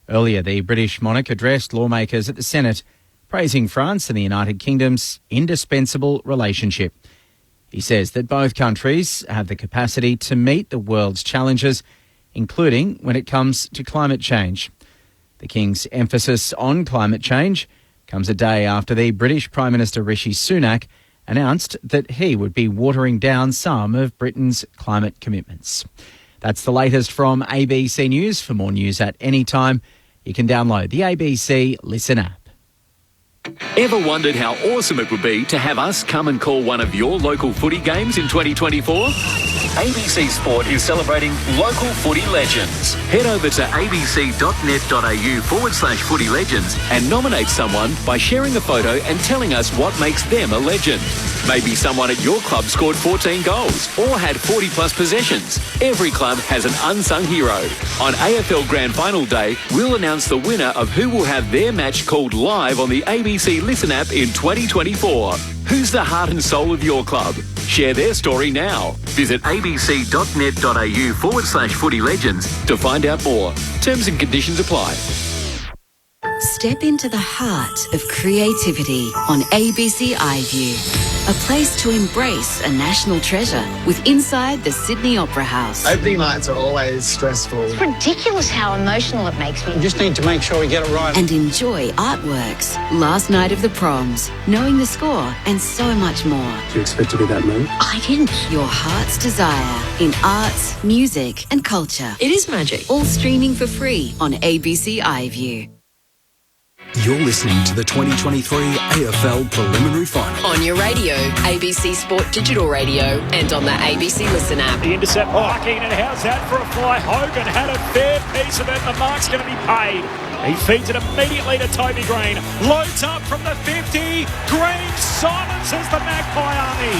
Earlier, the British monarch addressed lawmakers at the Senate, praising France and the United Kingdom's indispensable relationship. He says that both countries have the capacity to meet the world's challenges, including when it comes to climate change. The King's emphasis on climate change comes a day after the British Prime Minister Rishi Sunak announced that he would be watering down some of Britain's climate commitments. That's the latest from ABC News. For more news at any time, you can download the ABC Listen app. Ever wondered how awesome it would be to have us come and call one of your local footy games in 2024? ABC Sport is celebrating local footy legends. Head over to abc.net.au/footy legends and nominate someone by sharing a photo and telling us what makes them a legend. Maybe someone at your club scored 14 goals or had 40 plus possessions. Every club has an unsung hero. On AFL Grand Final Day, we'll announce the winner of who will have their match called live on the ABC Listen app in 2024. Who's the heart and soul of your club? Share their story now. Visit abc.net.au/footy legends to find out more. Terms and conditions apply. Step into the heart of creativity on ABC iView. A place to embrace a national treasure with Inside the Sydney Opera House. Opening nights are always stressful. It's ridiculous how emotional it makes me. You just need to make sure we get it right. And enjoy artworks, Last Night of the Proms, Knowing the Score, and so much more. Do you expect to be that mood? I didn't. Your heart's desire in arts, music, and culture. It is magic. All streaming for free on ABC iView. You're listening to the 2023 AFL Preliminary Final. On your radio, ABC Sport Digital Radio, and on the ABC Listen app. The intercept marking, and how's that for a fly? Hogan had a fair piece of it. The mark's going to be paid. He feeds it immediately to Toby Green. Loads up from the 50. Green silences the Magpie Army.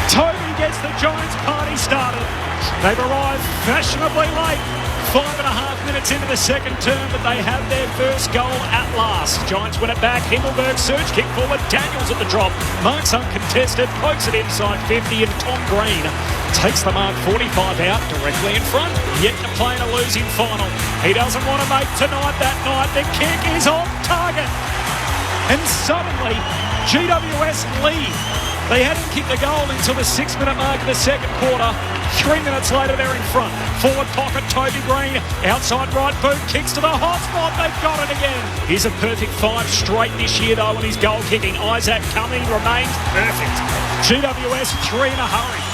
Toby gets the Giants party started. They've arrived fashionably late. 5.5 minutes into the second term, but they have their first goal at last. Giants win it back. Himmelberg surge kick forward. Daniels at the drop. Mark's uncontested. Pokes it inside 50, and Tom Green takes the mark 45 out directly in front. Yet to play in a losing final. He doesn't want to make tonight that night. The kick is on target. And suddenly, GWS lead. They hadn't kicked a goal until the 6-minute mark of the second quarter. 3 minutes later, they're in front. Forward pocket, Toby Green. Outside right boot, kicks to the hot spot. They've got it again. He's a perfect 5 straight this year, though, in his goal kicking. Isaac Cumming remains perfect. GWS 3 in a hurry.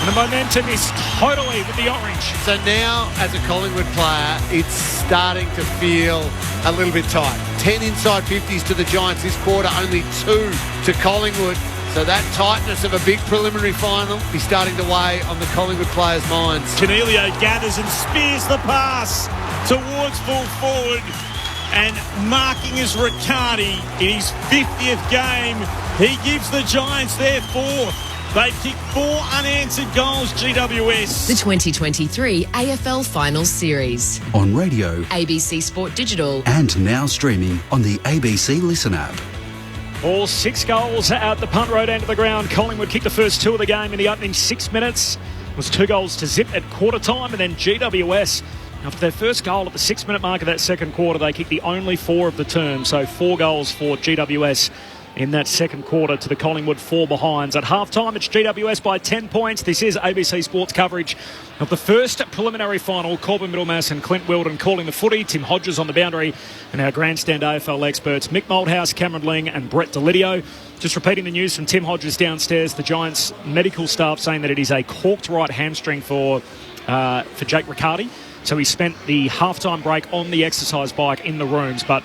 And the momentum is totally with the orange. So now, as a Collingwood player, it's starting to feel a little bit tight. 10 inside 50s to the Giants this quarter, only 2 to Collingwood. So that tightness of a big preliminary final is starting to weigh on the Collingwood players' minds. Canelio gathers and spears the pass towards full forward. And marking is Riccardi in his 50th game. He gives the Giants their 4th. They've kicked 4 unanswered goals, GWS. The 2023 AFL Finals Series. On radio, ABC Sport Digital. and now streaming on the ABC Listen app. All 6 goals at the punt road end of the ground. Collingwood kicked the first 2 of the game in the opening 6 minutes. It was 2 goals to zip at quarter time, and then GWS, after their first goal at the 6-minute mark of that second quarter, they kicked the only 4 of the term. So 4 goals for GWS in that second quarter to the Collingwood 4 behinds. At half-time, it's GWS by 10 points. This is ABC Sports coverage of the first preliminary final. Corbin Middlemass and Clint Wilden calling the footy. Tim Hodges on the boundary. And our grandstand AFL experts, Mick Moldhouse, Cameron Ling and Brett Delidio. Just repeating the news from Tim Hodges downstairs. The Giants medical staff saying that it is a corked right hamstring for Jake Riccardi. So he spent the half-time break on the exercise bike in the rooms, but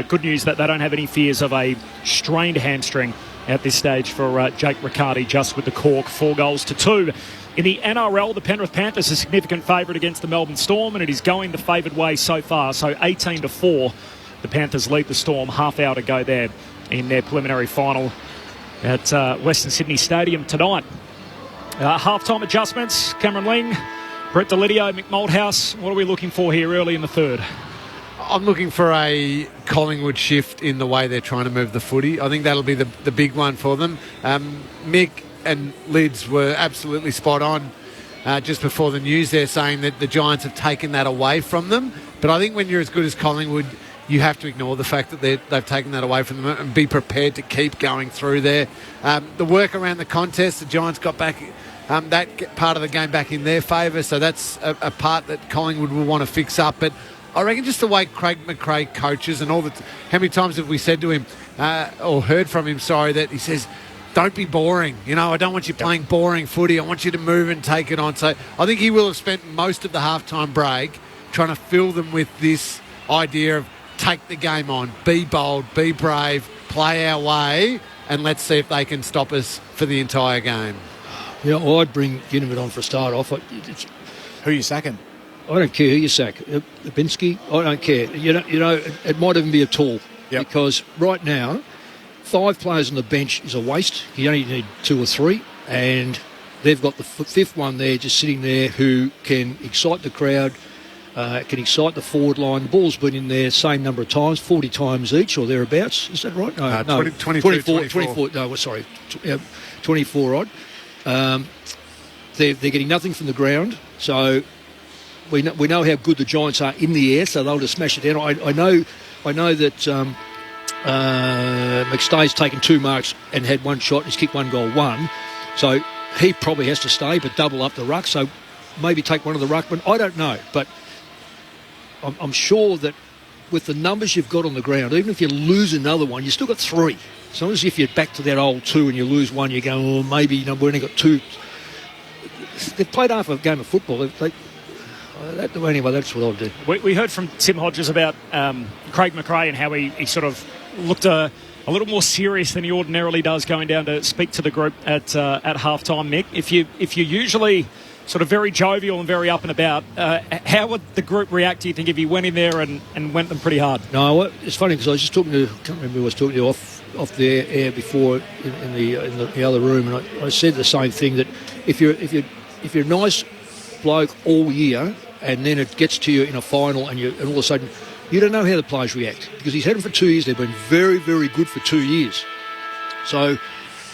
good news that they don't have any fears of a strained hamstring at this stage for Jake Riccardi, just with the cork. 4 goals to 2. In the NRL, the Penrith Panthers are a significant favourite against the Melbourne Storm, and it is going the favoured way so far. So 18-4, the Panthers lead the Storm. Half hour to go there in their preliminary final at Western Sydney Stadium tonight. Half-time adjustments, Cameron Ling, Brett Delidio, Mick Moldhouse. What are we looking for here early in the third? I'm looking for a Collingwood shift in the way they're trying to move the footy. I think that'll be the big one for them. Mick and Lids were absolutely spot on just before the news there, saying that the Giants have taken that away from them. But I think when you're as good as Collingwood, you have to ignore the fact that they've taken that away from them and be prepared to keep going through there. The work around the contest, the Giants got back that part of the game back in their favour, so that's a part that Collingwood will want to fix up. But I reckon just the way Craig McRae coaches and how many times have we said to him, or heard from him, that he says, don't be boring. I don't want you playing boring footy. I want you to move and take it on. So I think he will have spent most of the halftime break trying to fill them with this idea of take the game on, be bold, be brave, play our way, and let's see if they can stop us for the entire game. I'd bring Ginnivan on for a start off. Who are you sacking? I don't care who you sack. Binsky, I don't care. It might even be a tool. Yep. Because right now, 5 players on the bench is a waste. You only need 2 or 3. And they've got the 5th one there just sitting there who can excite the crowd, can excite the forward line. The ball's been in there same number of times, 40 times each or thereabouts. Is that right? No, 24. No, sorry, 24 odd. They're getting nothing from the ground. So we know how good the Giants are in the air, so they'll just smash it down. I know that McStay's taken 2 marks and had 1 shot. He's kicked 1 goal, 1. So he probably has to stay, but double up the ruck. So maybe take one of the ruckmen. I don't know, but I'm sure that with the numbers you've got on the ground, even if you lose another one, you've still got 3. It's not as if you're back to that old 2 and you lose 1, you go, maybe we've only got 2. They've played half a game of football. Anyway, that's what I'll do. We heard from Tim Hodges about Craig McRae and how he sort of looked a little more serious than he ordinarily does going down to speak to the group at half-time, Mick. If you're usually sort of very jovial and very up and about, how would the group react, do you think, if he went in there and went them pretty hard? No, it's funny because I was just talking to, I can't remember who I was talking to off the air before in the other room, and I said the same thing, that if you're a nice bloke all year and then it gets to you in a final and all of a sudden you don't know how the players react, because he's had them for 2 years. They've been very, very good for 2 years. So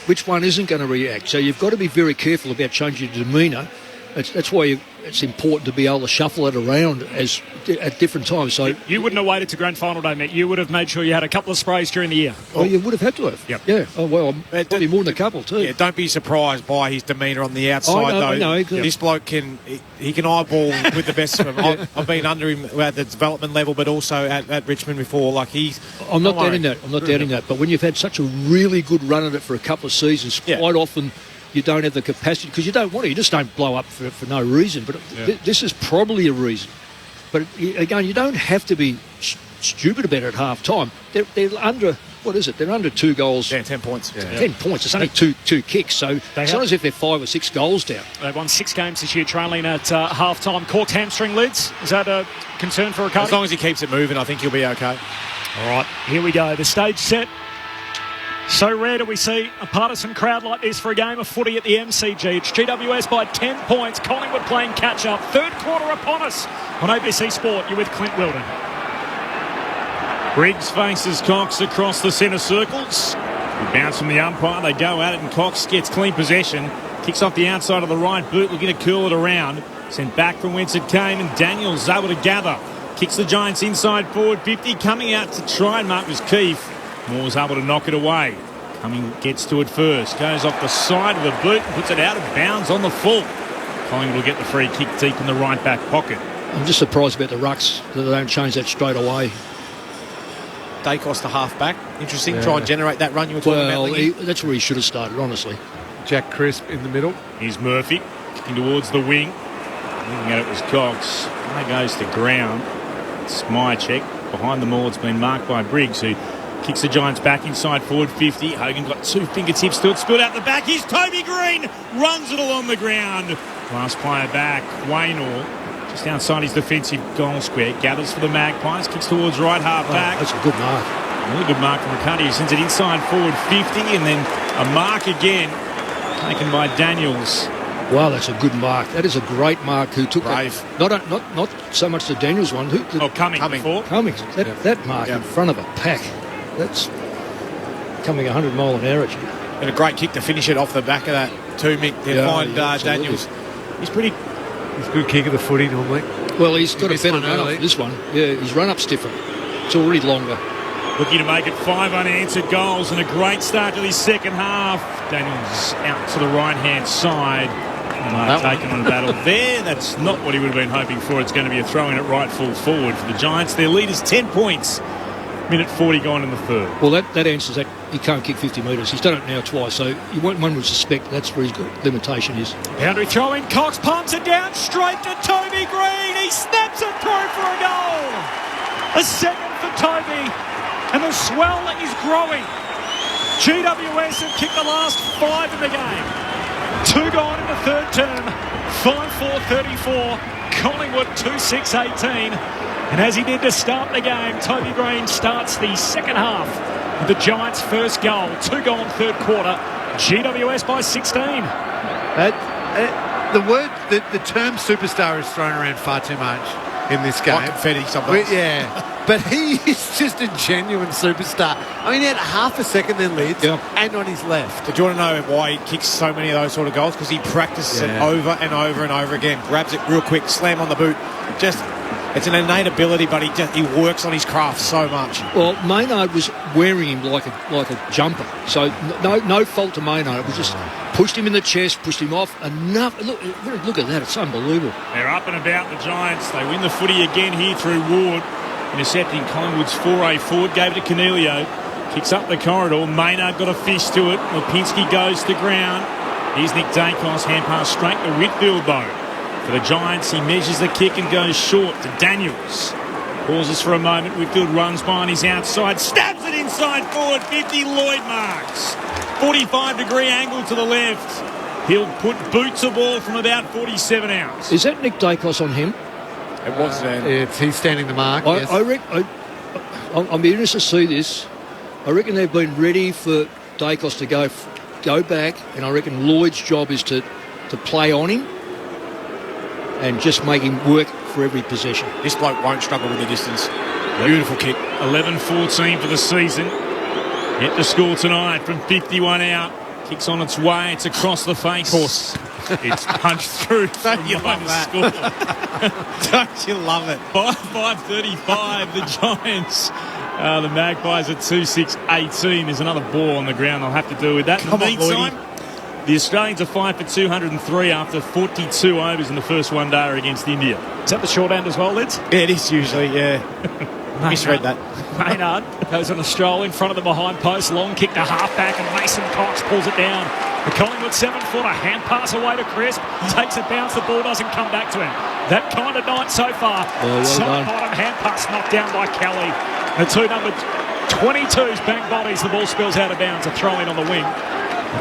which one isn't going to react? So you've got to be very careful about changing your demeanour. That's why it's important to be able to shuffle it around at different times. So you wouldn't have waited to grand final day, Mick. You would have made sure you had a couple of sprays during the year. Oh, you would have had to have. Yep. Yeah. Oh, well, probably more than a couple too. Yeah, don't be surprised by his demeanour on the outside, though. No, this bloke can eyeball with the best of them. I've been under him at the development level, but also at Richmond before. I'm not doubting that. But when you've had such a really good run at it for a couple of seasons, quite often you don't have the capacity, because you don't want to. You just don't blow up for no reason. But this is probably a reason. But again, you don't have to be stupid about it at half time. They're under, what is it? They're under 2 goals. Yeah, 10 points. Yeah. 10 points. It's only two kicks. So it's not as if they're 5 or 6 goals down. They've won 6 games this year, trailing at half time. Cork's hamstring lids. Is that a concern for Riccardi? As long as he keeps it moving, I think he'll be okay. All right, here we go. The stage set. So rare do we see a partisan crowd like this for a game of footy at the MCG. It's GWS by 10 points. Collingwood playing catch-up. Third quarter upon us on ABC Sport. You're with Clint Wilden. Briggs faces Cox across the centre circles. Bounce from the umpire. They go at it and Cox gets clean possession. Kicks off the outside of the right boot, looking to curl it around. Sent back from whence it came, and Daniels able to gather. Kicks the Giants inside forward 50. Coming out to try and mark was Keefe. Moore's able to knock it away. Cumming gets to it first. Goes off the side of the boot and puts it out of bounds on the full. Collingwood will get the free kick deep in the right back pocket. I'm just surprised about the rucks, that they don't change that straight away. Dacos to half back. Interesting. Try and generate that run you were talking about. That's where he should have started, honestly. Jack Crisp in the middle. Here's Murphy kicking towards the wing. Looking at it was Cox. That goes to ground. It's Myercheck. Behind them all, it's been marked by Briggs, who kicks the Giants back inside forward 50. Hogan got 2 fingertips to it. Spilled out the back. Here's Toby Green. Runs it along the ground. Last player back. Waynor just outside his defensive goal square. Gathers for the Magpies. Kicks towards right half back. That's a good mark. Really good mark from Riccardi, who sends it inside forward 50. And then a mark again taken by Daniels. Wow, that's a good mark. That is a great mark. Who took Brave. That? Not so much the Daniels one. Cummings. Cummings. That mark in front of a pack. That's coming 100 mile an hour. And a great kick to finish it off the back of that too, Mick. Find Daniels. He's a good kick of the footy normally. Well, he's got a better run up for this one. Yeah, his run up's different. It's already longer. Looking to make it 5 unanswered goals and a great start to this second half. Daniels out to the right-hand side. Taking on a battle there. That's not what he would have been hoping for. It's going to be a throw in at right full forward for the Giants. Their lead is 10 points. Minute 40 gone in the third. Well, that answers that. He can't kick 50 metres. He's done it now twice, so one would suspect that's where his limitation is. Boundary throw in. Cox pumps it down straight to Toby Green. He snaps it through for a goal. A second for Toby. And the swell is growing. GWS have kicked the last 5 in the game. 2 gone in the third term. 5-4-34. Collingwood 2-6-18. And as he did to start the game, Toby Green starts the second half with the Giants' first goal. 2 gone third quarter. GWS by 16. The term superstar is thrown around far too much in this game. Like confetti sometimes. But he is just a genuine superstar. I mean, he had half a second then leads and on his left. But do you want to know why he kicks so many of those sort of goals? Because he practices it over and over and over again. Grabs it real quick, slam on the boot. It's an innate ability, but he works on his craft so much. Well, Maynard was wearing him like a jumper, so no fault to Maynard. It was just pushed him in the chest, pushed him off enough. Look at that! It's unbelievable. They're up and about the Giants. They win the footy again here through Ward, intercepting Collingwood's foray forward. Gave it to Cornelio. Kicks up the corridor. Maynard got a fist to it. Lipinski goes to ground. Here's Nick Dacos, hand pass straight to Whitfield though. For the Giants, he measures the kick and goes short to Daniels. Pauses for a moment. Whitfield runs by on his outside. Stabs it inside forward. 50. Lloyd marks. 45-degree angle to the left. He'll put boot to ball from about 47 out. Is that Nick Dacos on him? It was then. He's standing the mark. Yes. I'll be interested to see this. I reckon they've been ready for Dacos to go back, and I reckon Lloyd's job is to play on him and just make him work for every possession. This bloke won't struggle with the distance. Beautiful kick. 11-14 for the season. Yet to score tonight from 51 out. Kicks on its way. It's across the face. Of course. It's punched through. Don't you love that? Don't you love it? 5:35, the Giants. The Magpies at 2-6-18. There's another ball on the ground they'll have to do with that. In the meantime, the Australians are 5 for 203 after 42 overs in the first one-dayer against India. Is that the short end as well, Lids? Yeah, it is usually, yeah. Misread that. Maynard goes on a stroll in front of the behind post. Long kick to half-back, and Mason Cox pulls it down. The Collingwood 7-footer, hand pass away to Crisp. Takes a bounce, the ball doesn't come back to him. That kind of night so far. Side bottom, hand pass knocked down by Kelly. The two number 22's bang bodies. The ball spills out of bounds. A throw in on the wing.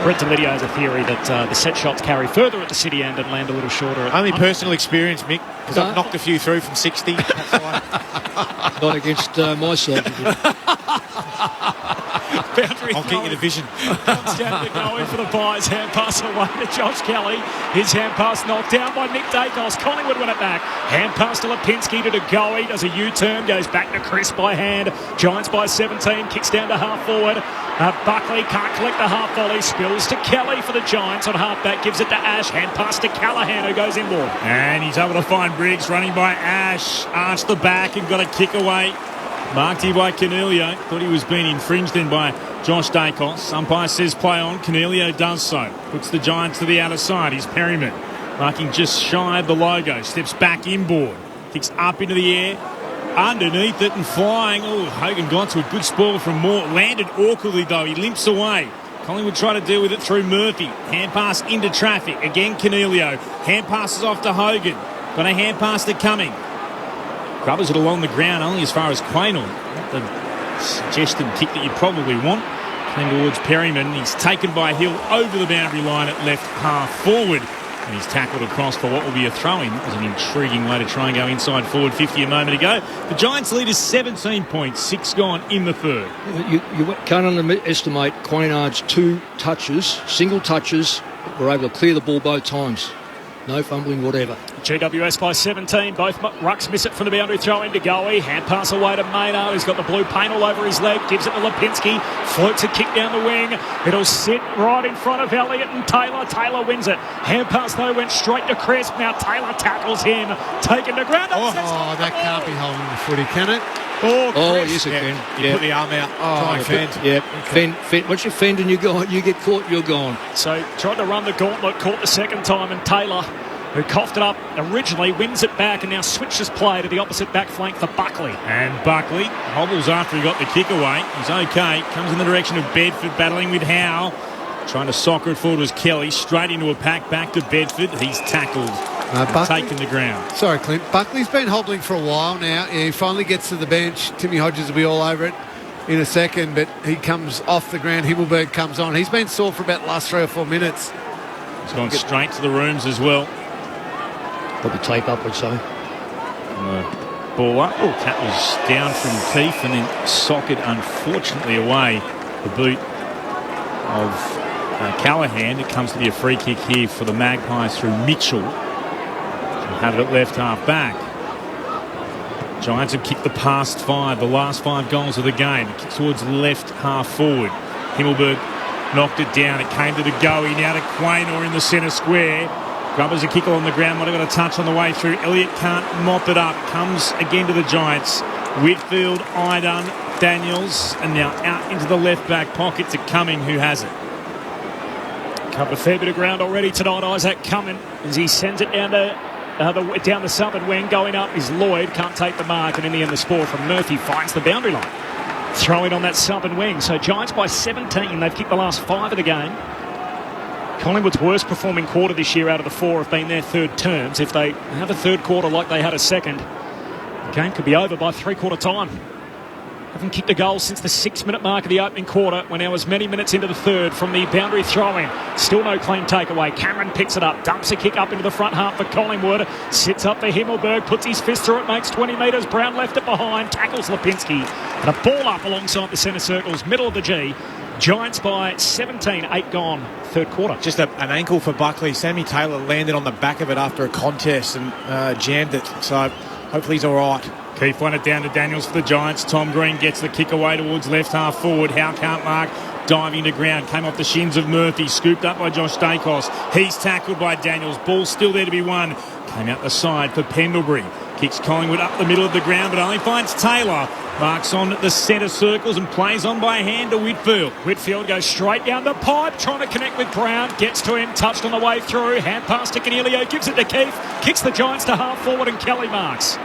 Brett Delidio has a theory that the set shots carry further at the city end and land a little shorter. Only personal experience, Mick, because I've knocked a few through from 60. That's why. Not against my side. Boundary I'll get you the vision. Comes down to go in for the Pies. Hand pass away to Josh Kelly. His hand pass knocked down by Nick Dacos. Collingwood win it back. Hand pass to Lipinski to DeGoey. Does a U-turn. Goes back to Chris by hand. Giants by 17. Kicks down to half forward. Buckley can't collect the half volley. Spills to Kelly for the Giants on half back. Gives it to Ash. Hand pass to Callaghan, who goes inboard. And he's able to find Briggs running by Ash. Arched the back and got a kick away. Marked here by Cornelio. Thought he was being infringed in by Josh Dacos. Umpire says play on. Cornelio does so. Puts the Giants to the outer side. He's Perryman. Marking just shy of the logo. Steps back inboard. Kicks up into the air. Underneath it and flying. Oh, Hogan got to a good spoil from Moore. Landed awkwardly though. He limps away. Collingwood try to deal with it through Murphy. Hand pass into traffic. Again Cornelio. Hand passes off to Hogan. Got a hand pass to Cumming. Grubbers it along the ground only as far as Quaynor. Not the suggested kick that you probably want. Playing towards Perryman. He's taken by Hill over the boundary line at left half forward. And he's tackled across for what will be a throw-in. It was an intriguing way to try and go inside forward 50 a moment ago. The Giants lead is 17 points. 6 gone in the third. You can't underestimate Quaynard's two touches, single touches, were able to clear the ball both times. No fumbling, whatever. GWS by 17. Both rucks miss it from the boundary throw in to Goey. Hand pass away to Maynard, who's got the blue paint all over his leg. Gives it to Lipinski. Floats a kick down the wing. It'll sit right in front of Elliott and Taylor. Taylor wins it. Hand pass, though, went straight to Crisp. Now Taylor tackles him. Taken to ground. Oh, that can't be holding the footy, can it? Oh, yes, it can. You put the arm out. Try and fend. Yeah, fend. Once you fend and you get caught, you're gone. So tried to run the gauntlet, caught the second time, and Taylor, who coughed it up originally, wins it back and now switches play to the opposite back flank for Buckley. And Buckley hobbles after he got the kick away. He's okay. Comes in the direction of Bedford, battling with Howe. Trying to soccer it forward was Kelly. Straight into a pack back to Bedford. He's tackled. Taken the ground. Sorry, Clint. Buckley's been hobbling for a while now. Yeah, he finally gets to the bench. Timmy Hodges will be all over it in a second, but he comes off the ground. Himmelberg comes on. He's been sore for about the last 3 or 4 minutes. He's gone straight to the rooms as well. Probably tape up, I'd say. Ball up. Oh, that was down from Keith and then socket, unfortunately, away the boot of Callaghan. It comes to be a free kick here for the Magpies through Mitchell. Have it at left half back. Giants have kicked the past 5, the last 5 goals of the game. It kicks towards left half forward. Himmelberg knocked it down. It came to the Goey, now to Quaynor in the centre square. Grubbers a kick on the ground. Might have got a touch on the way through. Elliott can't mop it up. Comes again to the Giants. Whitfield, Idun, Daniels, and now out into the left back pocket to Cumming, who has it. Covered a fair bit of ground already tonight, Isaac Cumming, as he sends it down the southern wing. Going up is Lloyd, can't take the mark, and in the end the spoil from Murphy finds the boundary line. Throwing on that southern wing. So Giants by 17. They've kicked the last 5 of the game. Collingwood's worst performing quarter this year out of the 4 have been their third terms. If they have a third quarter like they had a second, the game could be over by three-quarter time. Haven't kicked a goal since the 6-minute mark of the opening quarter. We're now as many minutes into the third from the boundary throw-in. Still no clean takeaway. Cameron picks it up, dumps a kick up into the front half for Collingwood. Sits up for Himmelberg, puts his fist through it, makes 20 metres. Brown left it behind, tackles Lipinski. And a ball up alongside the centre circles, middle of the G. Giants by 17, 8 gone, third quarter. Just an ankle for Buckley. Sammy Taylor landed on the back of it after a contest and jammed it. So hopefully he's all right. Keith won it down to Daniels for the Giants. Tom Green gets the kick away towards left half forward. Howe can't mark. Diving to ground. Came off the shins of Murphy. Scooped up by Josh Dacos. He's tackled by Daniels. Ball still there to be won. Came out the side for Pendlebury. Kicks Collingwood up the middle of the ground, but only finds Taylor. Marks on the centre circles and plays on by hand to Whitfield. Whitfield goes straight down the pipe, trying to connect with Brown. Gets to him, touched on the way through. Hand pass to Canelio, gives it to Keith. Kicks the Giants to half forward and Kelly marks.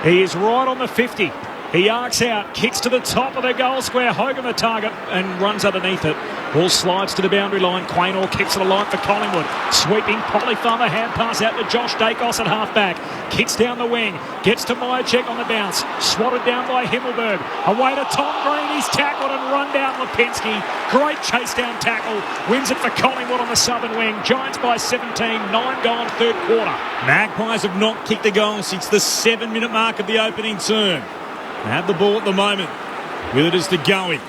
He is right on the 50. He arcs out, kicks to the top of the goal square. Hogan the target and runs underneath it. Ball slides to the boundary line. Quaynor kicks it alight for Collingwood. Sweeping Polyfarmer, hand pass out to Josh Dacos at half back. Kicks down the wing. Gets to Myercheck on the bounce. Swatted down by Himmelberg. Away to Tom Green. He's tackled and run down Lipinski. Great chase down tackle. Wins it for Collingwood on the southern wing. Giants by 17, 9 gone, third quarter. Magpies have not kicked a goal since the 7-minute mark of the opening term. They have the ball at the moment. With it is to Goey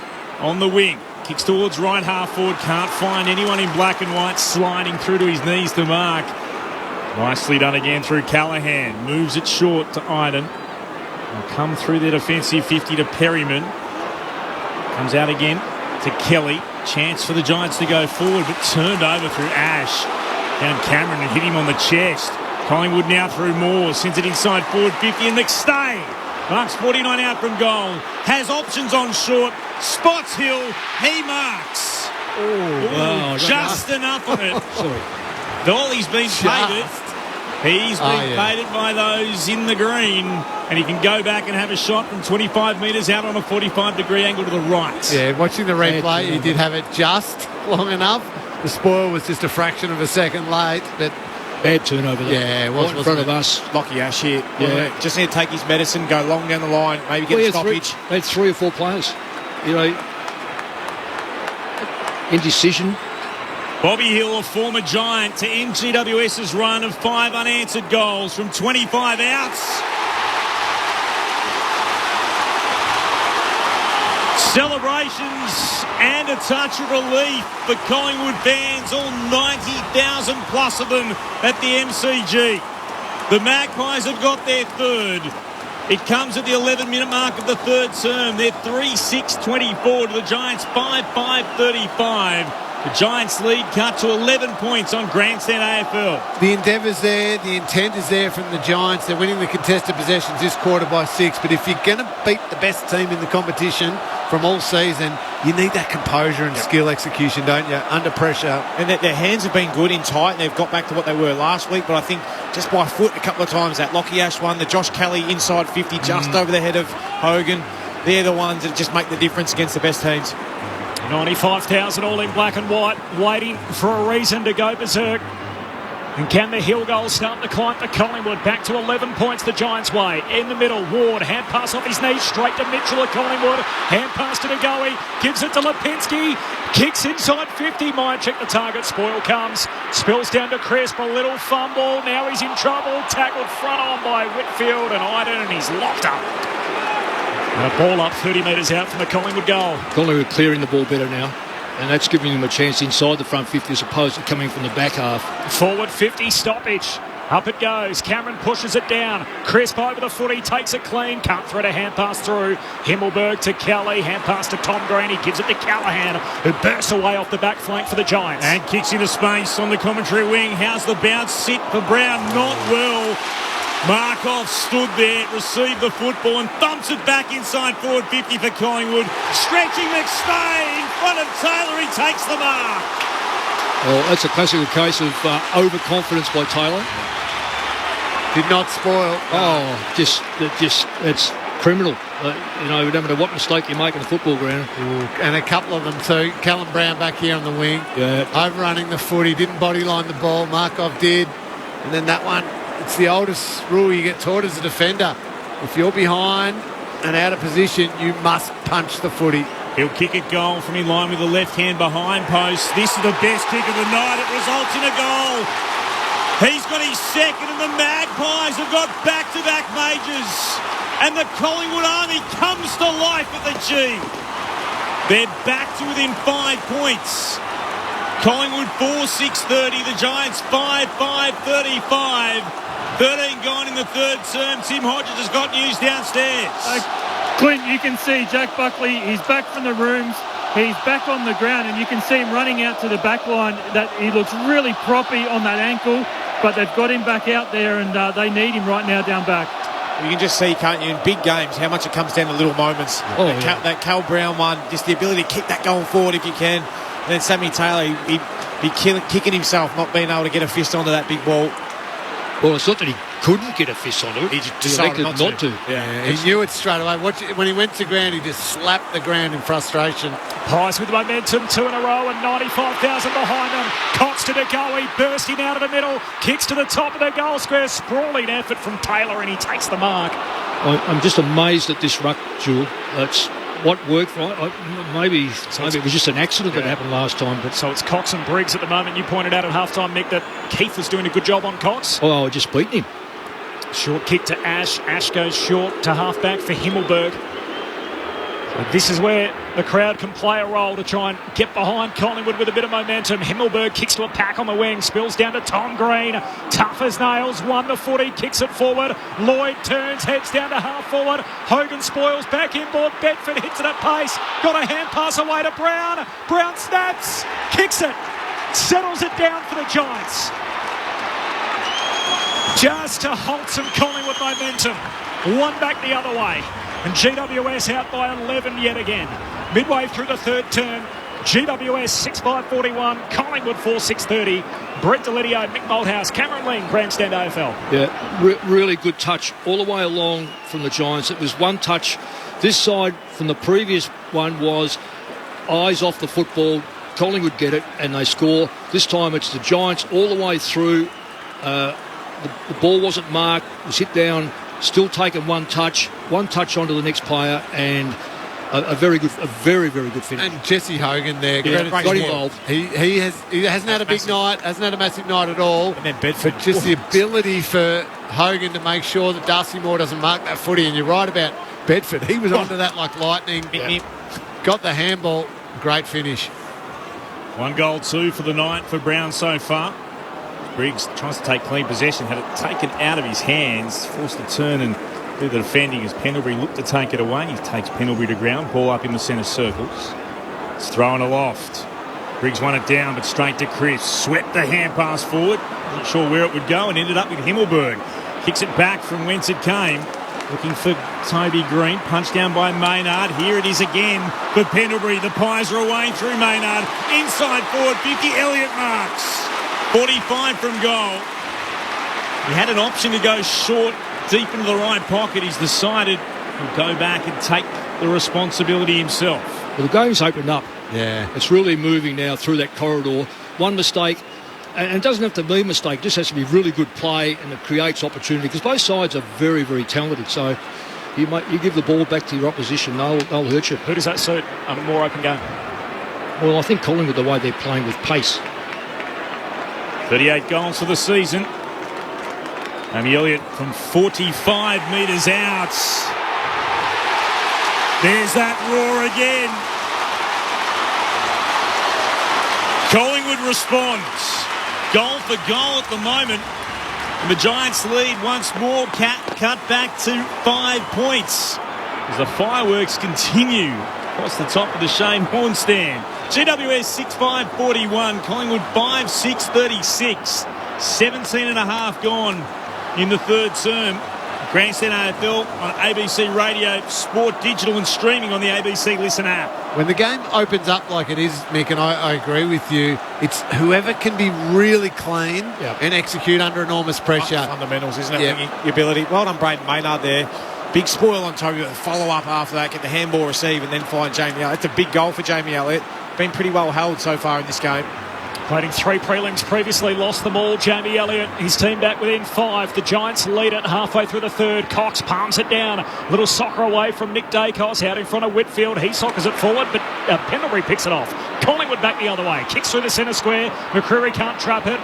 on the wing. Kicks towards right half forward. Can't find anyone in black and white. Sliding through to his knees to mark. Nicely done again through Callaghan. Moves it short to Iden. Will come through the defensive 50 to Perryman. Comes out again to Kelly. Chance for the Giants to go forward, but turned over through Ash. Down Cameron and hit him on the chest. Collingwood now through Moore. Sends it inside forward 50 and McStay. Marks 49 out from goal. Has options on short. Spots Hill. He marks. Wow, just enough on it. Sorry. All he's been paid. He's been painted by those in the green, and he can go back and have a shot from 25 metres out on a 45-degree angle to the right. Yeah, watching the replay, he did have it just long enough. The spoil was just a fraction of a second late, but bad turnover there. Yeah, it was in front of us. Lockie Ash here. Yeah. Just need to take his medicine, go long down the line, maybe get a stoppage. They had 3 or 4 players. You know, indecision. Bobby Hill, a former Giant, to end GWS's run of 5 unanswered goals from 25 outs. Celebrations and a touch of relief for Collingwood fans, all 90,000 plus of them at the MCG. The Magpies have got their third. It comes at the 11-minute mark of the third term. They're 3-6-24 to the Giants 5-5-35. The Giants lead cut to 11 points on Grandstand AFL. The endeavour's there, the intent is there from the Giants. They're winning the contested possessions this quarter by 6, but if you're going to beat the best team in the competition from all season, you need that composure and skill execution, don't you, under pressure. And their hands have been good in tight, and they've got back to what they were last week, but I think just by foot a couple of times, that Lockie Ash one, the Josh Kelly inside 50 just over the head of Hogan, they're the ones that just make the difference against the best teams. 95,000 all in black and white, waiting for a reason to go berserk. And can the Hill goal start to climb for Collingwood? Back to 11 points the Giants' way. In the middle, Ward, hand pass off his knees, straight to Mitchell at Collingwood. Hand pass to Ngoe, gives it to Lipinski. Kicks inside 50, Myercheck the target, spoil comes. Spills down to Crisp, a little fumble. Now he's in trouble, tackled front on by Whitfield and Iden, and he's locked up. And a ball up 30 metres out from the Collingwood goal. Collingwood clearing the ball better now, and that's giving them a chance inside the front 50 as opposed to coming from the back half. Forward 50, stoppage. Up it goes. Cameron pushes it down. Crisp over the footy, takes it clean. Can't thread a hand pass through. Himmelberg to Kelly. Hand pass to Tom Green. He gives it to Callaghan, who bursts away off the back flank for the Giants. And kicks into space on the commentary wing. How's the bounce sit for Brown? Not well. Markov stood there, received the football and thumps it back inside forward 50 for Collingwood. Stretching McStay in front of Taylor. He takes the mark. Well, that's a classical case of overconfidence by Taylor. Did not spoil. Oh, just it's criminal. No matter what mistake you make on the football ground. And a couple of them too. Callum Brown back here on the wing. Yeah. Overrunning the footy, didn't bodyline the ball. Markov did. And then that one, it's the oldest rule you get taught as a defender. If you're behind and out of position, you must punch the footy. He'll kick it goal from in line with the left hand behind post. This is the best kick of the night. It results in a goal. He's got his second, and the Magpies have got back-to-back majors. And the Collingwood Army comes to life at the G. They're back to within 5 points. Collingwood 4-6-30. The Giants 5-5-35. 13 gone in the third term. Tim Hodges has got news downstairs. Clint, you can see Jack Buckley, he's back from the rooms. He's back on the ground, and you can see him running out to the back line. That he looks really proppy on that ankle, but they've got him back out there, and they need him right now down back. You can just see, can't you, in big games, how much it comes down to little moments. That Cal Brown one, just the ability to kick that going forward if you can. And then Sammy Taylor, he'd be kicking himself, not being able to get a fist onto that big ball. Well, it's not that he couldn't get a fist onto it. He just decided not to. Yeah, he knew it straight away. When he went to ground, he just slapped the ground in frustration. Pies with momentum, 2 in a row and 95,000 behind them. Cox to De Goey, bursting out of the middle, kicks to the top of the goal square. Sprawling effort from Taylor, and he takes the mark. I'm just amazed at this ruck, Jewel. That's what worked. Maybe it was just an accident that happened last time. But so it's Cox and Briggs at the moment. You pointed out at halftime, Mick, that Keith was doing a good job on Cox. Oh, just beating him. Short kick to Ash. Ash goes short to halfback for Himmelberg. So this is where the crowd can play a role to try and get behind Collingwood with a bit of momentum. Himmelberg kicks to a pack on the wing, spills down to Tom Green. Tough as nails, won the footy, kicks it forward. Lloyd turns, heads down to half forward. Hogan spoils, back inboard. Bedford hits it at pace. Got a hand pass away to Brown. Brown snaps, kicks it, settles it down for the Giants. Just to halt some Collingwood momentum. One back the other way. And GWS out by 11 yet again. Midway through the third term, GWS 6-5-41, Collingwood 4-6-30. Brett Delidio, Mick Malthouse, Cameron Ling, Grandstand AFL. Yeah, really good touch all the way along from the Giants. It was one touch. This side from the previous one was eyes off the football. Collingwood get it and they score. This time it's the Giants all the way through. The ball wasn't marked, was hit down, still taking one touch onto the next player, and a very, very good finish. And Jesse Hogan there, got involved. He hasn't had a big night, hasn't had a massive night at all. And then Bedford. But just the ability for Hogan to make sure that Darcy Moore doesn't mark that footy. And you're right about Bedford. He was onto that like lightning. Got the handball. Great finish. 1 goal, 2 for the night for Brown so far. Briggs tries to take clean possession, had it taken out of his hands, forced to turn and do the defending as Pendlebury looked to take it away. He takes Pendlebury to ground, ball up in the centre circles. It's thrown aloft. Briggs won it down, but straight to Chris. Swept the hand pass forward. Not sure where it would go, and ended up with Himmelberg. Kicks it back from whence it came. Looking for Toby Green. Punched down by Maynard. Here it is again for Pendlebury. The Pies are away through Maynard. Inside forward 50. Elliott marks. 45 from goal. He had an option to go short, deep into the right pocket. He's decided he'll go back and take the responsibility himself. Well, the game's opened up. Yeah. It's really moving now through that corridor. One mistake, and it doesn't have to be a mistake, it just has to be really good play, and it creates opportunity, because both sides are very, very talented. So you give the ball back to your opposition, they'll hurt you. Who does that suit? A more open game? Well, I think Collingwood, the way they're playing with pace. 38 goals for the season. Amy Elliott from 45 metres out. There's that roar again. Collingwood responds. Goal for goal at the moment. And the Giants lead once more. Cut back to 5 points as the fireworks continue across the top of the Shane Horn stand. GWS 6-5-41, Collingwood 5-6-36. 17 and a half gone in the third term. Grandstand AFL on ABC Radio, Sport Digital, and streaming on the ABC Listen app. When the game opens up like it is, Mick, and I agree with you, it's whoever can be really clean and execute under enormous pressure. Fundamentals, isn't it? Your ability. Well done, Braden Maynard there. Big spoil on Toby, follow up after that, get the handball receive and then find Jamie Elliott. It's a big goal for Jamie Elliott. Been pretty well held so far in this game. Played in 3 prelims previously, lost them all. Jamie Elliott, his team back within 5. The Giants lead it halfway through the third. Cox palms it down. Little soccer away from Nick Dacos out in front of Whitfield. He soccers it forward, but Pendlebury picks it off. Collingwood back the other way. Kicks through the centre square. McCreary can't trap it.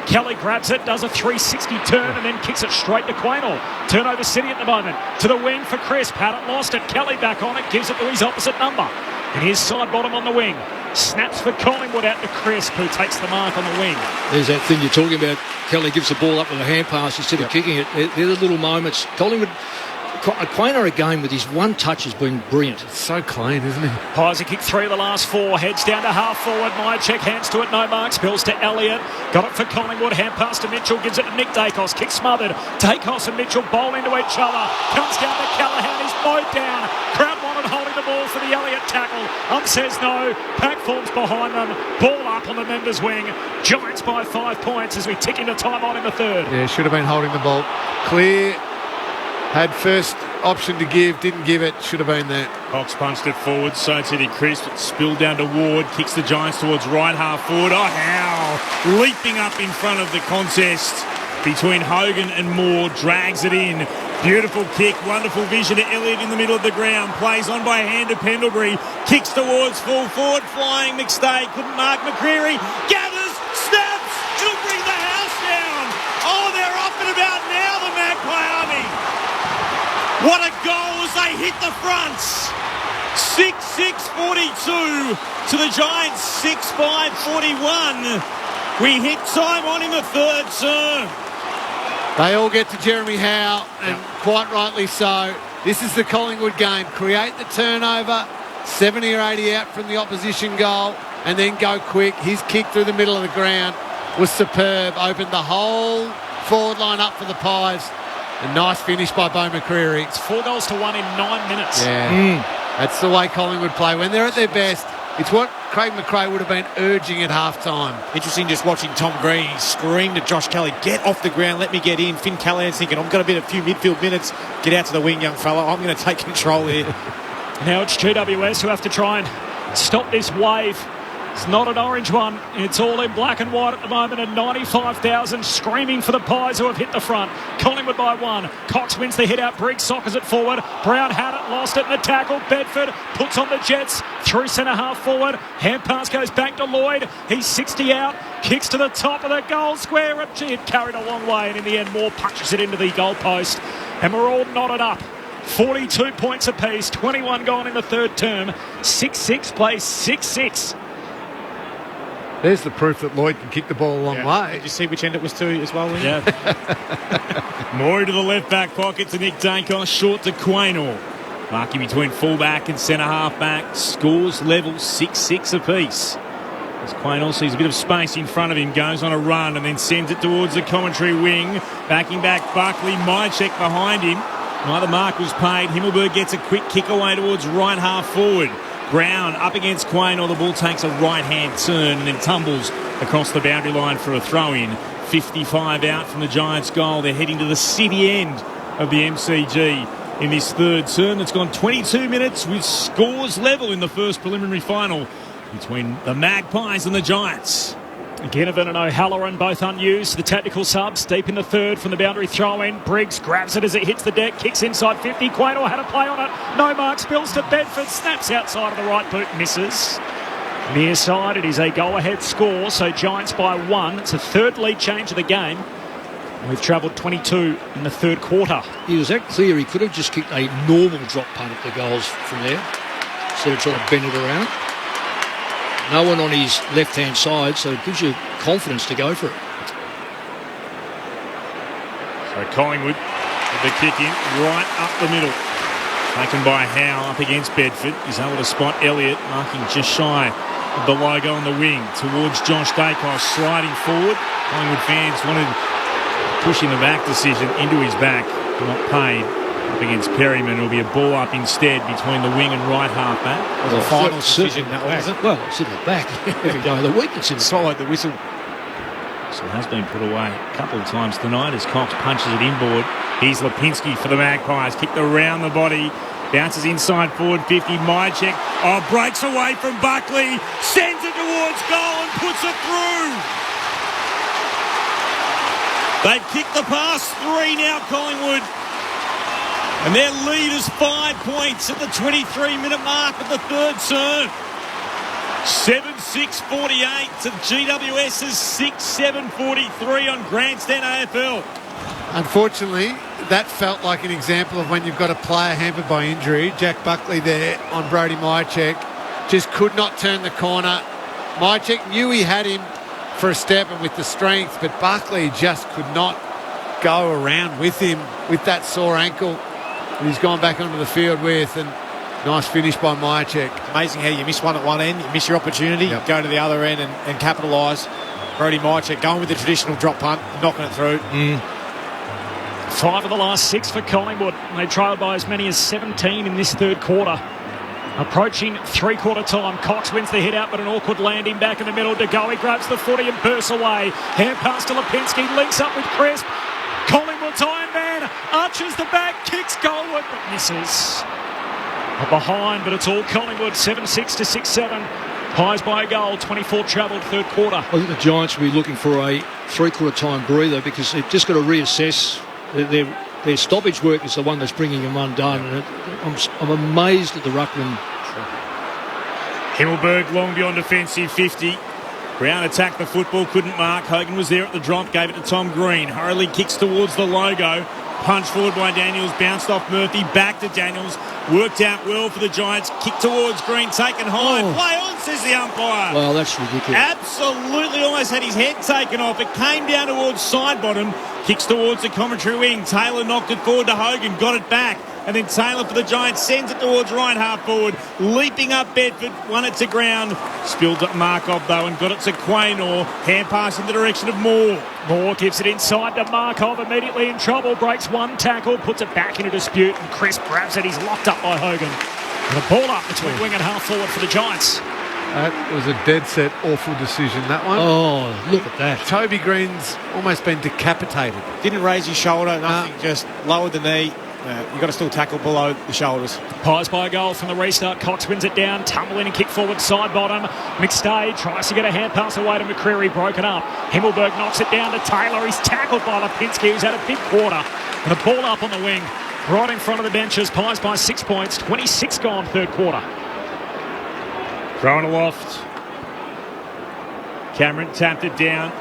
Kelly grabs it, does a 360 turn and then kicks it straight to Quaynor. Turnover City at the moment. To the wing for Chris. Paddock lost it. Kelly back on it. Gives it to his opposite number. And here's side bottom on the wing. Snaps for Collingwood out to Crisp, who takes the mark on the wing. There's that thing you're talking about. Kelly gives the ball up with a hand pass instead of kicking it. They're the little moments. Collingwood, Quaynor again with his one touch has been brilliant. It's so clean, isn't it? Pies kicked 3 of the last 4. Heads down to half forward. Myercheck hands to it. No mark. Spills to Elliott. Got it for Collingwood. Hand pass to Mitchell. Gives it to Nick Dacos. Kick smothered. Dacos and Mitchell bowl into each other. Comes down to Callaghan. He's mowed down. Crowd wanted holding the ball for the Elliott tackle. Says no. Pack forms behind them. Ball up on the members' wing. Giants by 5 points as we tick into time on in the third. Yeah, should have been holding the ball. Clear. Had first option to give, didn't give it, should have been there. Cox punched it forward, so did he. Crisp. It spilled down to Ward, kicks the Giants towards right half forward. Oh, Howe leaping up in front of the contest between Hogan and Moore, drags it in. Beautiful kick, wonderful vision to Elliott in the middle of the ground. Plays on by hand to Pendlebury, kicks towards full forward, flying McStay, couldn't mark McCreary, gathers, snaps, she'll bring the house down. Oh, they're up and about now, the Magpie Army. What a goal as they hit the fronts. 6-6-42 to the Giants, 6-5-41. We hit time on in the third term. They all get to Jeremy Howe, and quite rightly so. This is the Collingwood game. Create the turnover, 70 or 80 out from the opposition goal, and then go quick. His kick through the middle of the ground was superb. Opened the whole forward line up for the Pies. A nice finish by Beau McCreary. It's 4 goals to 1 in 9 minutes. Yeah, that's the way Collingwood play. When they're at their best, it's what Craig McRae would have been urging at half-time. Interesting just watching Tom Green. He screamed at Josh Kelly, get off the ground, let me get in. Finn Callahan's thinking, I've got a few midfield minutes. Get out to the wing, young fella. I'm going to take control here. Now it's GWS who have to try and stop this wave. It's not an orange one. It's all in black and white at the moment, and 95,000 screaming for the Pies who have hit the front. Collingwood by 1. Cox wins the hit out. Briggs soccers it forward. Brown had it, lost it in the tackle. Bedford puts on the Jets through centre half forward. Hand pass goes back to Lloyd. He's 60 out. Kicks to the top of the goal square. It carried a long way, and in the end, Moore punches it into the goal post. And we're all knotted up. 42 points apiece. 21 gone in the third term. 6-6 plays 6-6. There's the proof that Lloyd can kick the ball a long way. Did you see which end it was to as well? Yeah. Moore to the left back pocket to Nick Dacos, short to Quaynor. Marking between full-back and centre half-back. Scores level 6-6 apiece. As Quaynor sees a bit of space in front of him, goes on a run and then sends it towards the commentary wing. Backing back Buckley, Myercheck behind him. Neither mark was paid. Himmelberg gets a quick kick away towards right half forward. Brown up against Quaynor. The ball takes a right-hand turn and then tumbles across the boundary line for a throw-in. 55 out from the Giants' goal. They're heading to the city end of the MCG in this third term. It's gone 22 minutes with scores level in the first preliminary final between the Magpies and the Giants. Ginnivan and O'Halloran both unused. The tactical subs deep in the third from the boundary throw-in. Briggs grabs it as it hits the deck, kicks inside 50. Quaynor had a play on it. No mark, spills to Bedford, snaps outside of the right boot, misses. Near side, it is a go-ahead score, so Giants by 1. It's a third lead change of the game. We've travelled 22 in the third quarter. He was that clear. He could have just kicked a normal drop punt at the goals from there instead of trying to bend it around. No one on his left-hand side, so it gives you confidence to go for it. So Collingwood with the kick in right up the middle. Taken by Howe up against Bedford. He's able to spot Elliott, marking just shy of the logo on the wing towards Josh Dacos, sliding forward. Collingwood fans wanted pushing the back decision into his back, not paid. Up against Perryman, it'll be a ball up instead between the wing and right half back. It was a final decision, that wasn't it? Well, it's in the back. Every day of the week it's in the Swallowed the whistle. So it has been put away a couple of times tonight as Cox punches it inboard. Here's Lipinski for the Magpies. Kicked around the body. Bounces inside forward 50. Mychek. Oh, breaks away from Buckley. Sends it towards goal and puts it through. They've kicked the past 3 now, Collingwood. And their lead is 5 points at the 23-minute mark of the third term. 7-6-48 to GWS's 6-7-43 on Grandstand AFL. Unfortunately, that felt like an example of when you've got a player hampered by injury. Jack Buckley there on Brody Mychek just could not turn the corner. Mychek knew he had him for a step and with the strength, but Buckley just could not go around with him with that sore ankle that he's gone back onto the field with. And nice finish by Mychek. Amazing how you miss one at one end, you miss your opportunity, go to the other end and capitalise. Brody Mychek going with the traditional drop punt, knocking it through. 5 of the last 6 for Collingwood. They trailed by as many as 17 in this third quarter. Approaching three-quarter time. Cox wins the hit out, but an awkward landing back in the middle. De Goey grabs the footy and bursts away. Hand pass to Lipinski, links up with Crisp. Collingwood's Iron Man arches the back, kicks goalward, but misses. Behind, but it's all Collingwood. 7-6 to 6-7. Pies by a goal, 24 travelled third quarter. I think the Giants will be looking for a three-quarter time breather because they've just got to reassess. Their stoppage work is the one that's bringing them undone. And I'm amazed at the ruckman. Himmelberg long beyond defensive 50. Brown attacked the football, couldn't mark. Hogan was there at the drop, gave it to Tom Green. Hurley kicks towards the logo. Punch forward by Daniels, bounced off Murphy, back to Daniels. Worked out well for the Giants. Kick towards Green, taken high. Play on, says the umpire. Well, that's ridiculous. Absolutely almost had his head taken off. It came down towards side bottom. Kicks towards the commentary wing. Taylor knocked it forward to Hogan, got it back. And then Taylor for the Giants sends it towards right half forward. Leaping up Bedford, won it to ground. Spilled at Markov though and got it to Quaynor. Hand pass in the direction of Moore. Moore gives it inside to Markov, immediately in trouble. Breaks one tackle, puts it back into dispute. And Chris grabs it, he's locked up by Hogan. And a ball up between wing and half forward for the Giants. That was a dead set awful decision, that one. Oh, look at that. Toby Green's almost been decapitated. Didn't raise his shoulder, nothing, just lowered the knee. You've got to still tackle below the shoulders. Pies by a goal from the restart. Cox wins it down. Tumble in and kick forward side bottom. McStay tries to get a hand pass away to McCreary. Broken up. Himmelberg knocks it down to Taylor. He's tackled by Lipinski, who's had a big quarter. And a ball up on the wing. Right in front of the benches. Pies by 6 points. 26 gone third quarter. Thrown aloft. Cameron tapped it down.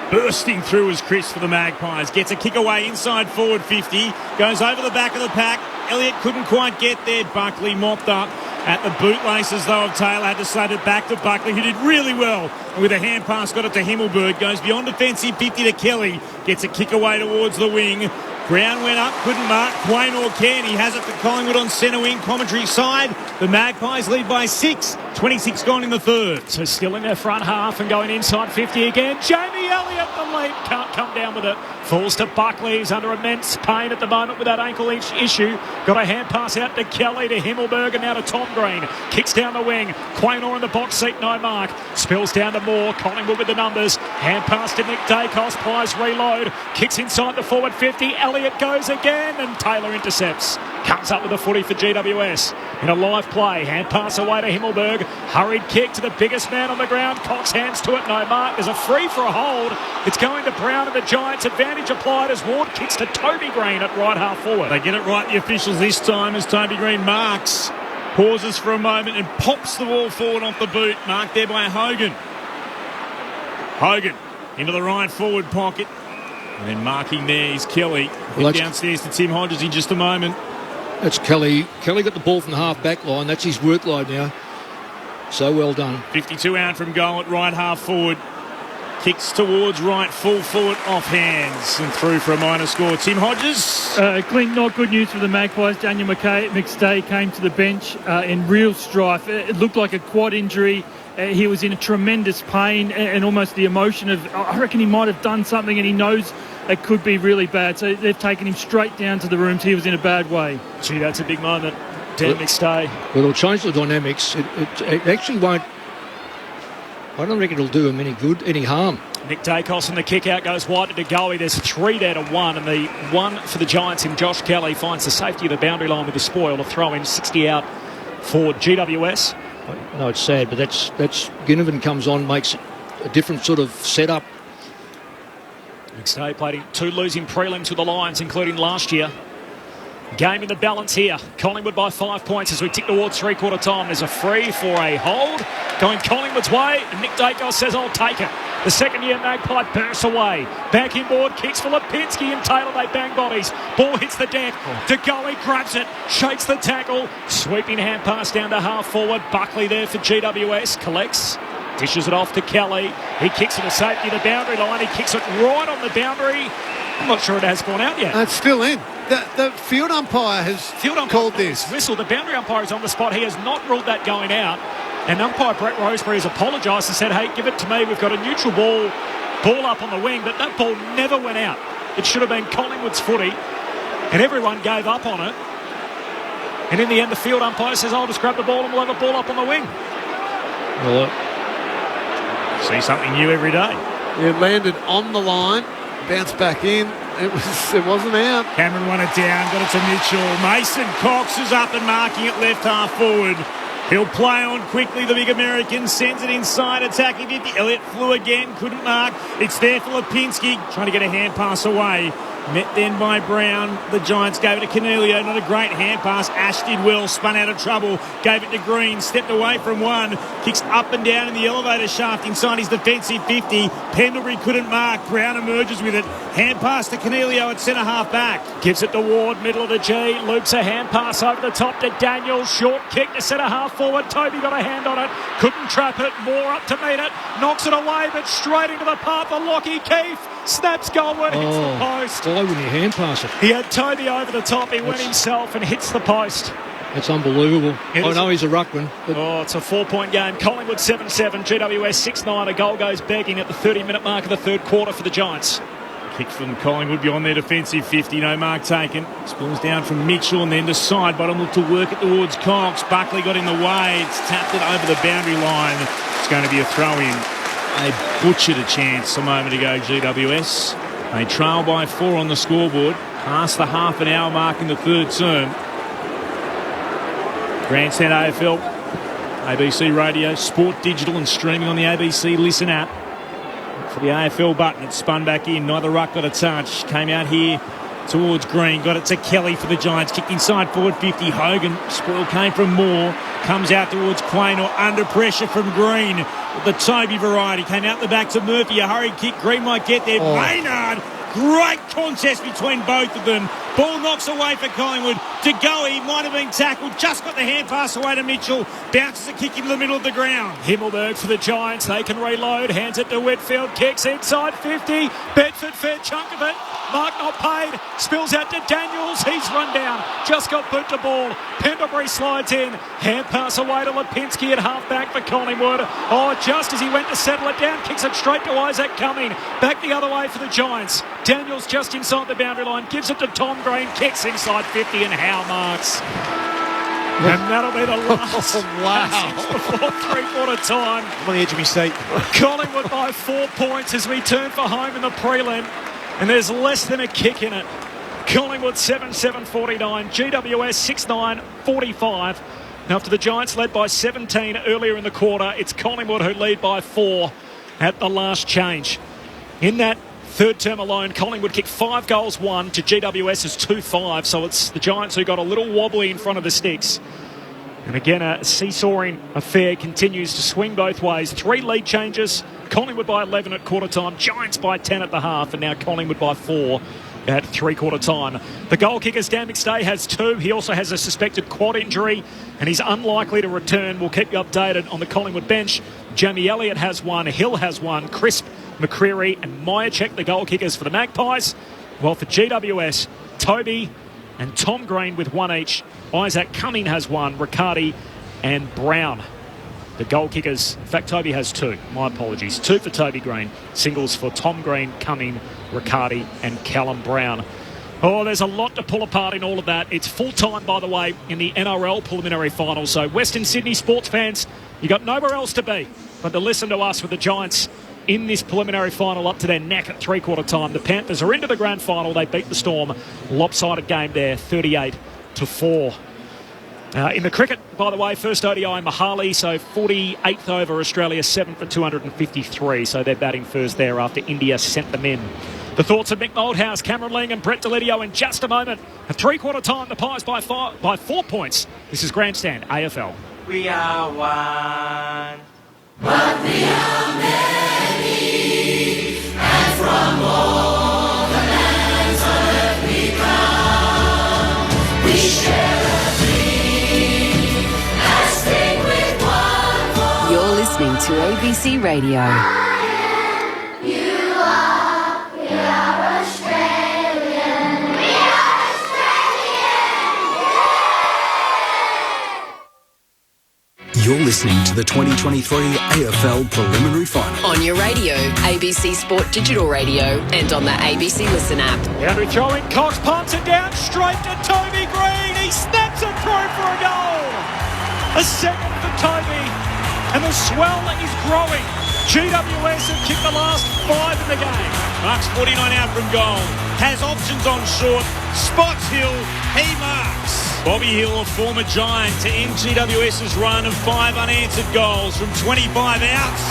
Bursting through as Chris for the Magpies. Gets a kick away inside forward 50. Goes over the back of the pack. Elliott couldn't quite get there. Buckley mopped up at the bootlaces though of Taylor. Had to slap it back to Buckley, who did really well. And with a hand pass, got it to Himmelberg. Goes beyond defensive 50 to Kelly. Gets a kick away towards the wing. Brown went up, couldn't mark. Quaynor can. He has it for Collingwood on centre wing. Commentary side. The Magpies lead by 6. 26 gone in the third. So still in their front half and going inside 50 again. Jamie Elliott, the lead, can't come down with it. Falls to Buckley. He's under immense pain at the moment with that ankle issue. Got a hand pass out to Kelly, to Himmelberg, and now to Tom Green. Kicks down the wing. Quaynor in the box seat, no mark. Spills down to Moore. Collingwood with the numbers. Hand pass to Nick Dacos. Pies reload. Kicks inside the forward 50. Elliott goes again, and Taylor intercepts. Comes up with a footy for GWS. In a live play, hand pass away to Himmelberg. Hurried kick to the biggest man on the ground. Cox hands to it, no mark. There's a free for a hold. It's going to Brown and the Giants. Advantage applied as Ward kicks to Toby Green at right half forward. They get it right, the officials, this time as Toby Green marks. Pauses for a moment and pops the ball forward off the boot. Marked there by Hogan. Hogan into the right forward pocket. And then marking there is Kelly. Well, downstairs to Tim Hodges in just a moment. That's Kelly. Kelly got the ball from the half-back line. That's his workload now. So well done. 52 out from goal at right half forward. Kicks towards right, full forward, off hands. And through for a minor score. Tim Hodges. Clint, not good news for the Magpies. Daniel McStay came to the bench in real strife. It looked like a quad injury. He was in a tremendous pain and almost the emotion of, I reckon he might have done something and he knows it could be really bad. So they've taken him straight down to the rooms. He was in a bad way. Gee, that's a big moment. Dan McStay. Well, it'll change the dynamics. It actually won't. I don't reckon it'll do him any good, any harm. Nick Dacos and the kick out goes wide to Goey. There's 3 there to 1, and the 1 for the Giants in Josh Kelly finds the safety of the boundary line with the spoil to throw in 60 out for GWS. No, it's sad, but that's Ginnivan comes on, makes a different sort of setup. McStay played in 2 losing prelims with the Lions, including last year. Game in the balance here. Collingwood by 5 points as we tick towards three-quarter time. There's a free for a hold going Collingwood's way, and Nick Dacos says, I'll take it. The second-year Magpie bursts away. Back inboard, kicks for Lipinski and Taylor. They bang bodies. Ball hits the deck. DeGoey grabs it, shakes the tackle. Sweeping hand pass down to half-forward. Buckley there for GWS. Collects. Dishes it off to Kelly. He kicks it to safety, the boundary line. He kicks it right on the boundary. I'm not sure it has gone out yet. It's still in. The field umpire has called this. Whistle. The boundary umpire is on the spot. He has not ruled that going out. And umpire Brett Roseberry has apologised and said, hey, give it to me. We've got a neutral ball up on the wing. But that ball never went out. It should have been Collingwood's footy. And everyone gave up on it. And in the end, the field umpire says, I'll just grab the ball and we'll have a ball up on the wing. Well, see something new every day. It landed on the line, bounced back in. It wasn't out. Cameron won it down, got it to Mitchell. Mason Cox is up and marking it left half forward. He'll play on quickly, the big American, sends it inside, attacking 50. Elliott flew again, couldn't mark. It's there for Lipinski, trying to get a hand pass away. Met then by Brown. The Giants gave it to Cornelio. Not a great hand pass. Ash did well. Spun out of trouble. Gave it to Green. Stepped away from one. Kicks up and down in the elevator shaft inside his defensive 50. Pendlebury couldn't mark. Brown emerges with it. Hand pass to Cornelio at centre half back. Gives it to Ward, middle of the G. Loops a hand pass over the top to Daniels. Short kick to centre half forward. Toby got a hand on it. Couldn't trap it. Moore up to meet it. Knocks it away, but straight into the path of Lockie Keefe. Snaps goalward. Hits the post. Why wouldn't you hand pass it? He had Toby over the top. He went himself and hits the post. That's unbelievable. I know he's a ruckman. Oh, it's a 4-point game. Collingwood 7-7, GWS 6-9. A goal goes begging at the 30-minute mark of the third quarter for the Giants. Kick from Collingwood beyond their defensive 50. No mark taken. Spills down from Mitchell and then to side bottom. Look to work it towards Cox. Buckley got in the way. It's tapped it over the boundary line. It's going to be a throw-in. They butchered a chance a moment ago, GWS. They trail by 4 on the scoreboard. Past the half an hour mark in the third term. Grandstand AFL, ABC Radio, Sport Digital and streaming on the ABC Listen app. For the AFL button, it's spun back in. Neither ruck got a touch. Came out here towards Green. Got it to Kelly for the Giants. Kicked inside forward 50. Hogan. Spoil came from Moore. Comes out towards Quain or under pressure from Green. The Toby variety. Came out the back to Murphy. A hurried kick. Green might get there. Maynard. Great contest between both of them. Ball knocks away for Collingwood. DeGoey might have been tackled. Just got the hand pass away to Mitchell. Bounces a kick into the middle of the ground. Himmelberg for the Giants. They can reload. Hands it to Whitfield. Kicks inside 50. Bedford, fair chunk of it. Mark not paid. Spills out to Daniels. He's run down. Just got put to ball. Pendlebury slides in. Hand pass away to Lipinski at half back for Collingwood. Oh, just as he went to settle it down. Kicks it straight to Isaac Cumming. Back the other way for the Giants. Daniels just inside the boundary line. Gives it to Tom Green. Kicks inside 50 and Howe marks. And that'll be the last before three-quarter time. I'm on the edge of my seat. Collingwood by 4 points as we turn for home in the prelim. And there's less than a kick in it. Collingwood 7-7-49. GWS 6-9-45. Now after the Giants led by 17 earlier in the quarter, it's Collingwood who lead by 4 at the last change. In that third term alone, Collingwood kicked 5 goals, 1 to GWS's 2-5. So it's the Giants who got a little wobbly in front of the sticks. And again, a seesawing affair continues to swing both ways. 3 lead changes. Collingwood by 11 at quarter time. Giants by 10 at the half. And now Collingwood by 4 at three-quarter time. The goal kicker, Dan McStay, has 2. He also has a suspected quad injury, and he's unlikely to return. We'll keep you updated on the Collingwood bench. Jamie Elliott has 1. Hill has 1. Crisp, McCreary and Myercheck, the goal kickers for the Magpies. Well, for GWS, Toby and Tom Green with 1 each. Isaac Cumming has 1. Riccardi and Brown, the goal kickers. In fact, Toby has 2. My apologies. 2 for Toby Green. Singles for Tom Green, Cumming, Riccardi and Callum Brown. Oh, there's a lot to pull apart in all of that. It's full time, by the way, in the NRL preliminary final. So Western Sydney sports fans, you got nowhere else to be but to listen to us with the Giants in this preliminary final up to their neck at three-quarter time. The Panthers are into the grand final. They beat the Storm. Lopsided game there, 38-4. In the cricket, by the way, first ODI Mahali, so 48th over Australia, 7 for 253. So they're batting first there after India sent them in. The thoughts of Mick Moldhouse, Cameron Ling and Brett Delidio in just a moment. At three-quarter time, the Pies by 4 points. This is Grandstand AFL. We are one. But we are many, and from all the lands on earth we come. We share a dream, and sing with one voice. You're listening to ABC Radio. You are, we are Australian. We are Australian. You're listening to the 2023 AFL Preliminary Final. On your radio, ABC Sport Digital Radio, and on the ABC Listen app. Boundary throwing, Cox pumps it down straight to Toby Green. He snaps it through for a goal. A second for Toby, and the swell is growing. GWS have kicked the last 5 in the game. Marks 49 out from goal. Has options on short. Spots Hill. He marks. Bobby Hill, a former Giant, to end GWS's run of 5 unanswered goals from 25 outs.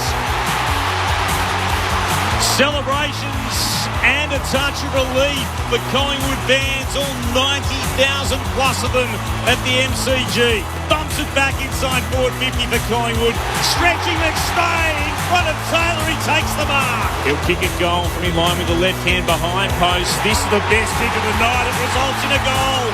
Celebrations and a touch of relief for Collingwood fans, all 90,000 plus of them at the MCG. Bumps it back inside forward 50 for Collingwood. Stretching McStay in front of Taylor, he takes the mark. He'll kick it goal from in line with the left hand behind post. This is the best kick of the night. It results in a goal.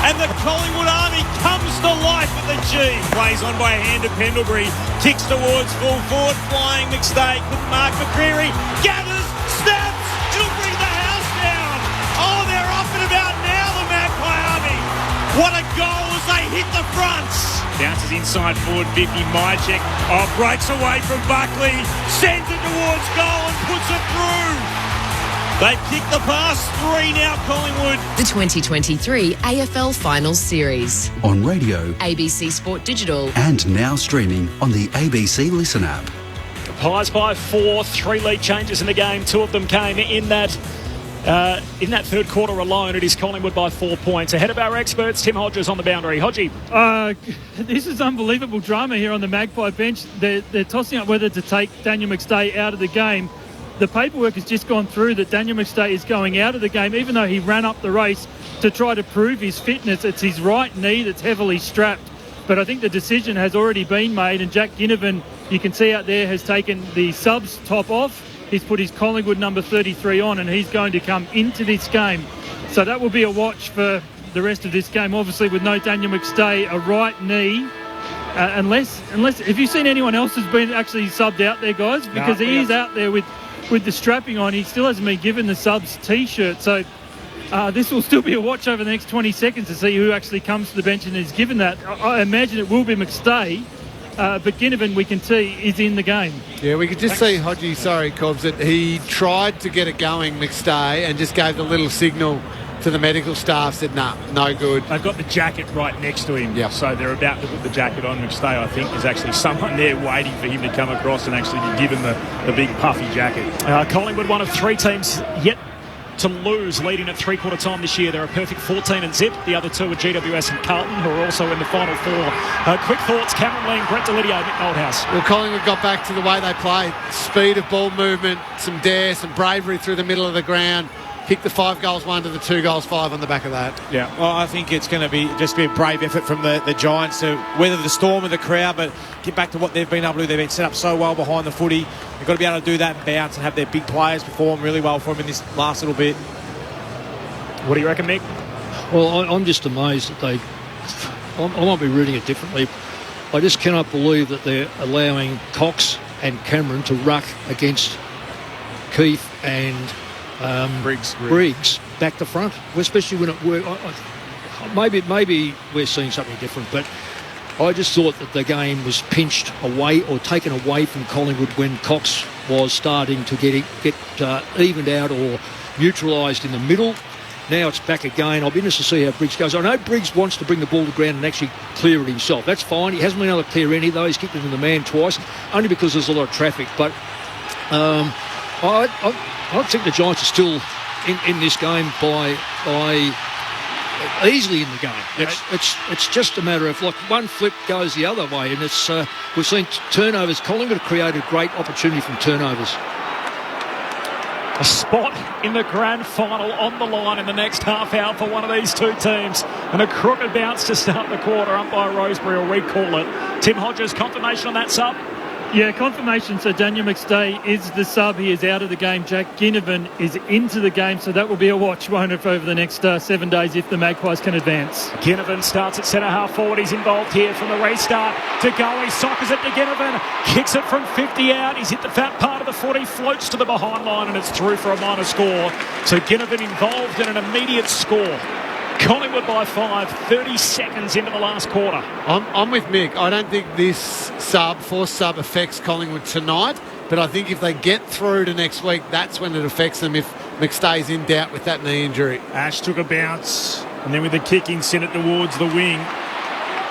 And the Collingwood army comes to life at the G. Plays on by a hand to Pendlebury. Kicks towards full forward. Flying McStay. Couldn't mark McCreary. Gathers. Snaps. It'll bring the house down. Oh, they're up and about now, the Magpie army. What a goal as they hit the fronts. Bounces inside forward 50. Mychek. Oh, breaks away from Buckley. Sends it towards goal and puts it through. They've kicked the pass. 3 now, Collingwood. The 2023 AFL Finals Series. On radio, ABC Sport Digital. and now streaming on the ABC Listen app. Pies by 4, 3 lead changes in the game. 2 of them came in that third quarter alone. It is Collingwood by 4 points. Ahead of our experts, Tim Hodges on the boundary. Hodgie. This is unbelievable drama here on the Magpie bench. They're tossing up whether to take Daniel McStay out of the game. The paperwork has just gone through that Daniel McStay is going out of the game, even though he ran up the race to try to prove his fitness. It's his right knee that's heavily strapped. But I think the decision has already been made, and Jack Ginnivan, you can see out there, has taken the subs top off. He's put his Collingwood number 33 on, and he's going to come into this game. So that will be a watch for the rest of this game, obviously with no Daniel McStay, a right knee. Unless, have you seen anyone else who's been actually subbed out there, guys? Because he is out there with the strapping on. He still hasn't been given the subs T-shirt. So this will still be a watch over the next 20 seconds to see who actually comes to the bench and is given that. I imagine it will be McStay, but Ginnivan, we can see, is in the game. Yeah, we could just see Hodgie, sorry, Cobbs, that he tried to get it going, McStay, and just gave the little signal to the medical staff, said, no good. They've got the jacket right next to him, so they're about to put the jacket on. McStay, I think, there's actually someone there waiting for him to come across and actually be given the big puffy jacket. Collingwood, one of 3 teams yet to lose, leading at three-quarter time this year. They're a perfect 14-zip. The other 2 are GWS and Carlton, who are also in the final 4. Quick thoughts, Cameron Ling, Brett Delidio, Mick Moldhouse. Well, Collingwood got back to the way they played. Speed of ball movement, some dare, some bravery through the middle of the ground. Kick the 5 goals 1 to the 2 goals 5 on the back of that. Yeah, well, I think it's going to be just a brave effort from the Giants to weather the storm of the crowd, but get back to what they've been able to do. They've been set up so well behind the footy. They've got to be able to do that and bounce and have their big players perform really well for them in this last little bit. What do you reckon, Mick? Well, I'm just amazed that I might be reading it differently. I just cannot believe that they're allowing Cox and Cameron to ruck against Keith and Briggs back to front, especially when it worked. Maybe we're seeing something different, but I just thought that the game was pinched away or taken away from Collingwood when Cox was starting to get evened out or neutralised in the middle. Now it's back again. I'll be interested to see how Briggs goes. I know Briggs wants to bring the ball to ground and actually clear it himself. That's fine. He hasn't been able to clear any, though. He's kicked it into the man twice, only because there's a lot of traffic. But I think the Giants are still in this game by easily in the game. It's just a matter of like one flip goes the other way, and it's we've seen turnovers. Collingwood have created great opportunity from turnovers. A spot in the grand final on the line in the next half hour for one of these two teams. And a crooked bounce to start the quarter. Umpire Roseberry will recall it. Tim Hodges, confirmation on that sub? Yeah, confirmation. So Daniel McStay is the sub. He is out of the game. Jack Ginnivan is into the game. So that will be a watch, won't it, over the next 7 days if the Magpies can advance. Ginnivan starts at centre half forward. He's involved here from the restart. To go, he soccers it to Ginnivan. Kicks it from 50 out. He's hit the fat part of the foot. He floats to the behind line and it's through for a minor score. So Ginnivan involved in an immediate score. Collingwood by 5, 30 seconds into the last quarter. I'm with Mick. I don't think this forced sub affects Collingwood tonight, but I think if they get through to next week, that's when it affects them if McStay's in doubt with that knee injury. Ash took a bounce, and then with the kicking, sent it towards the wing.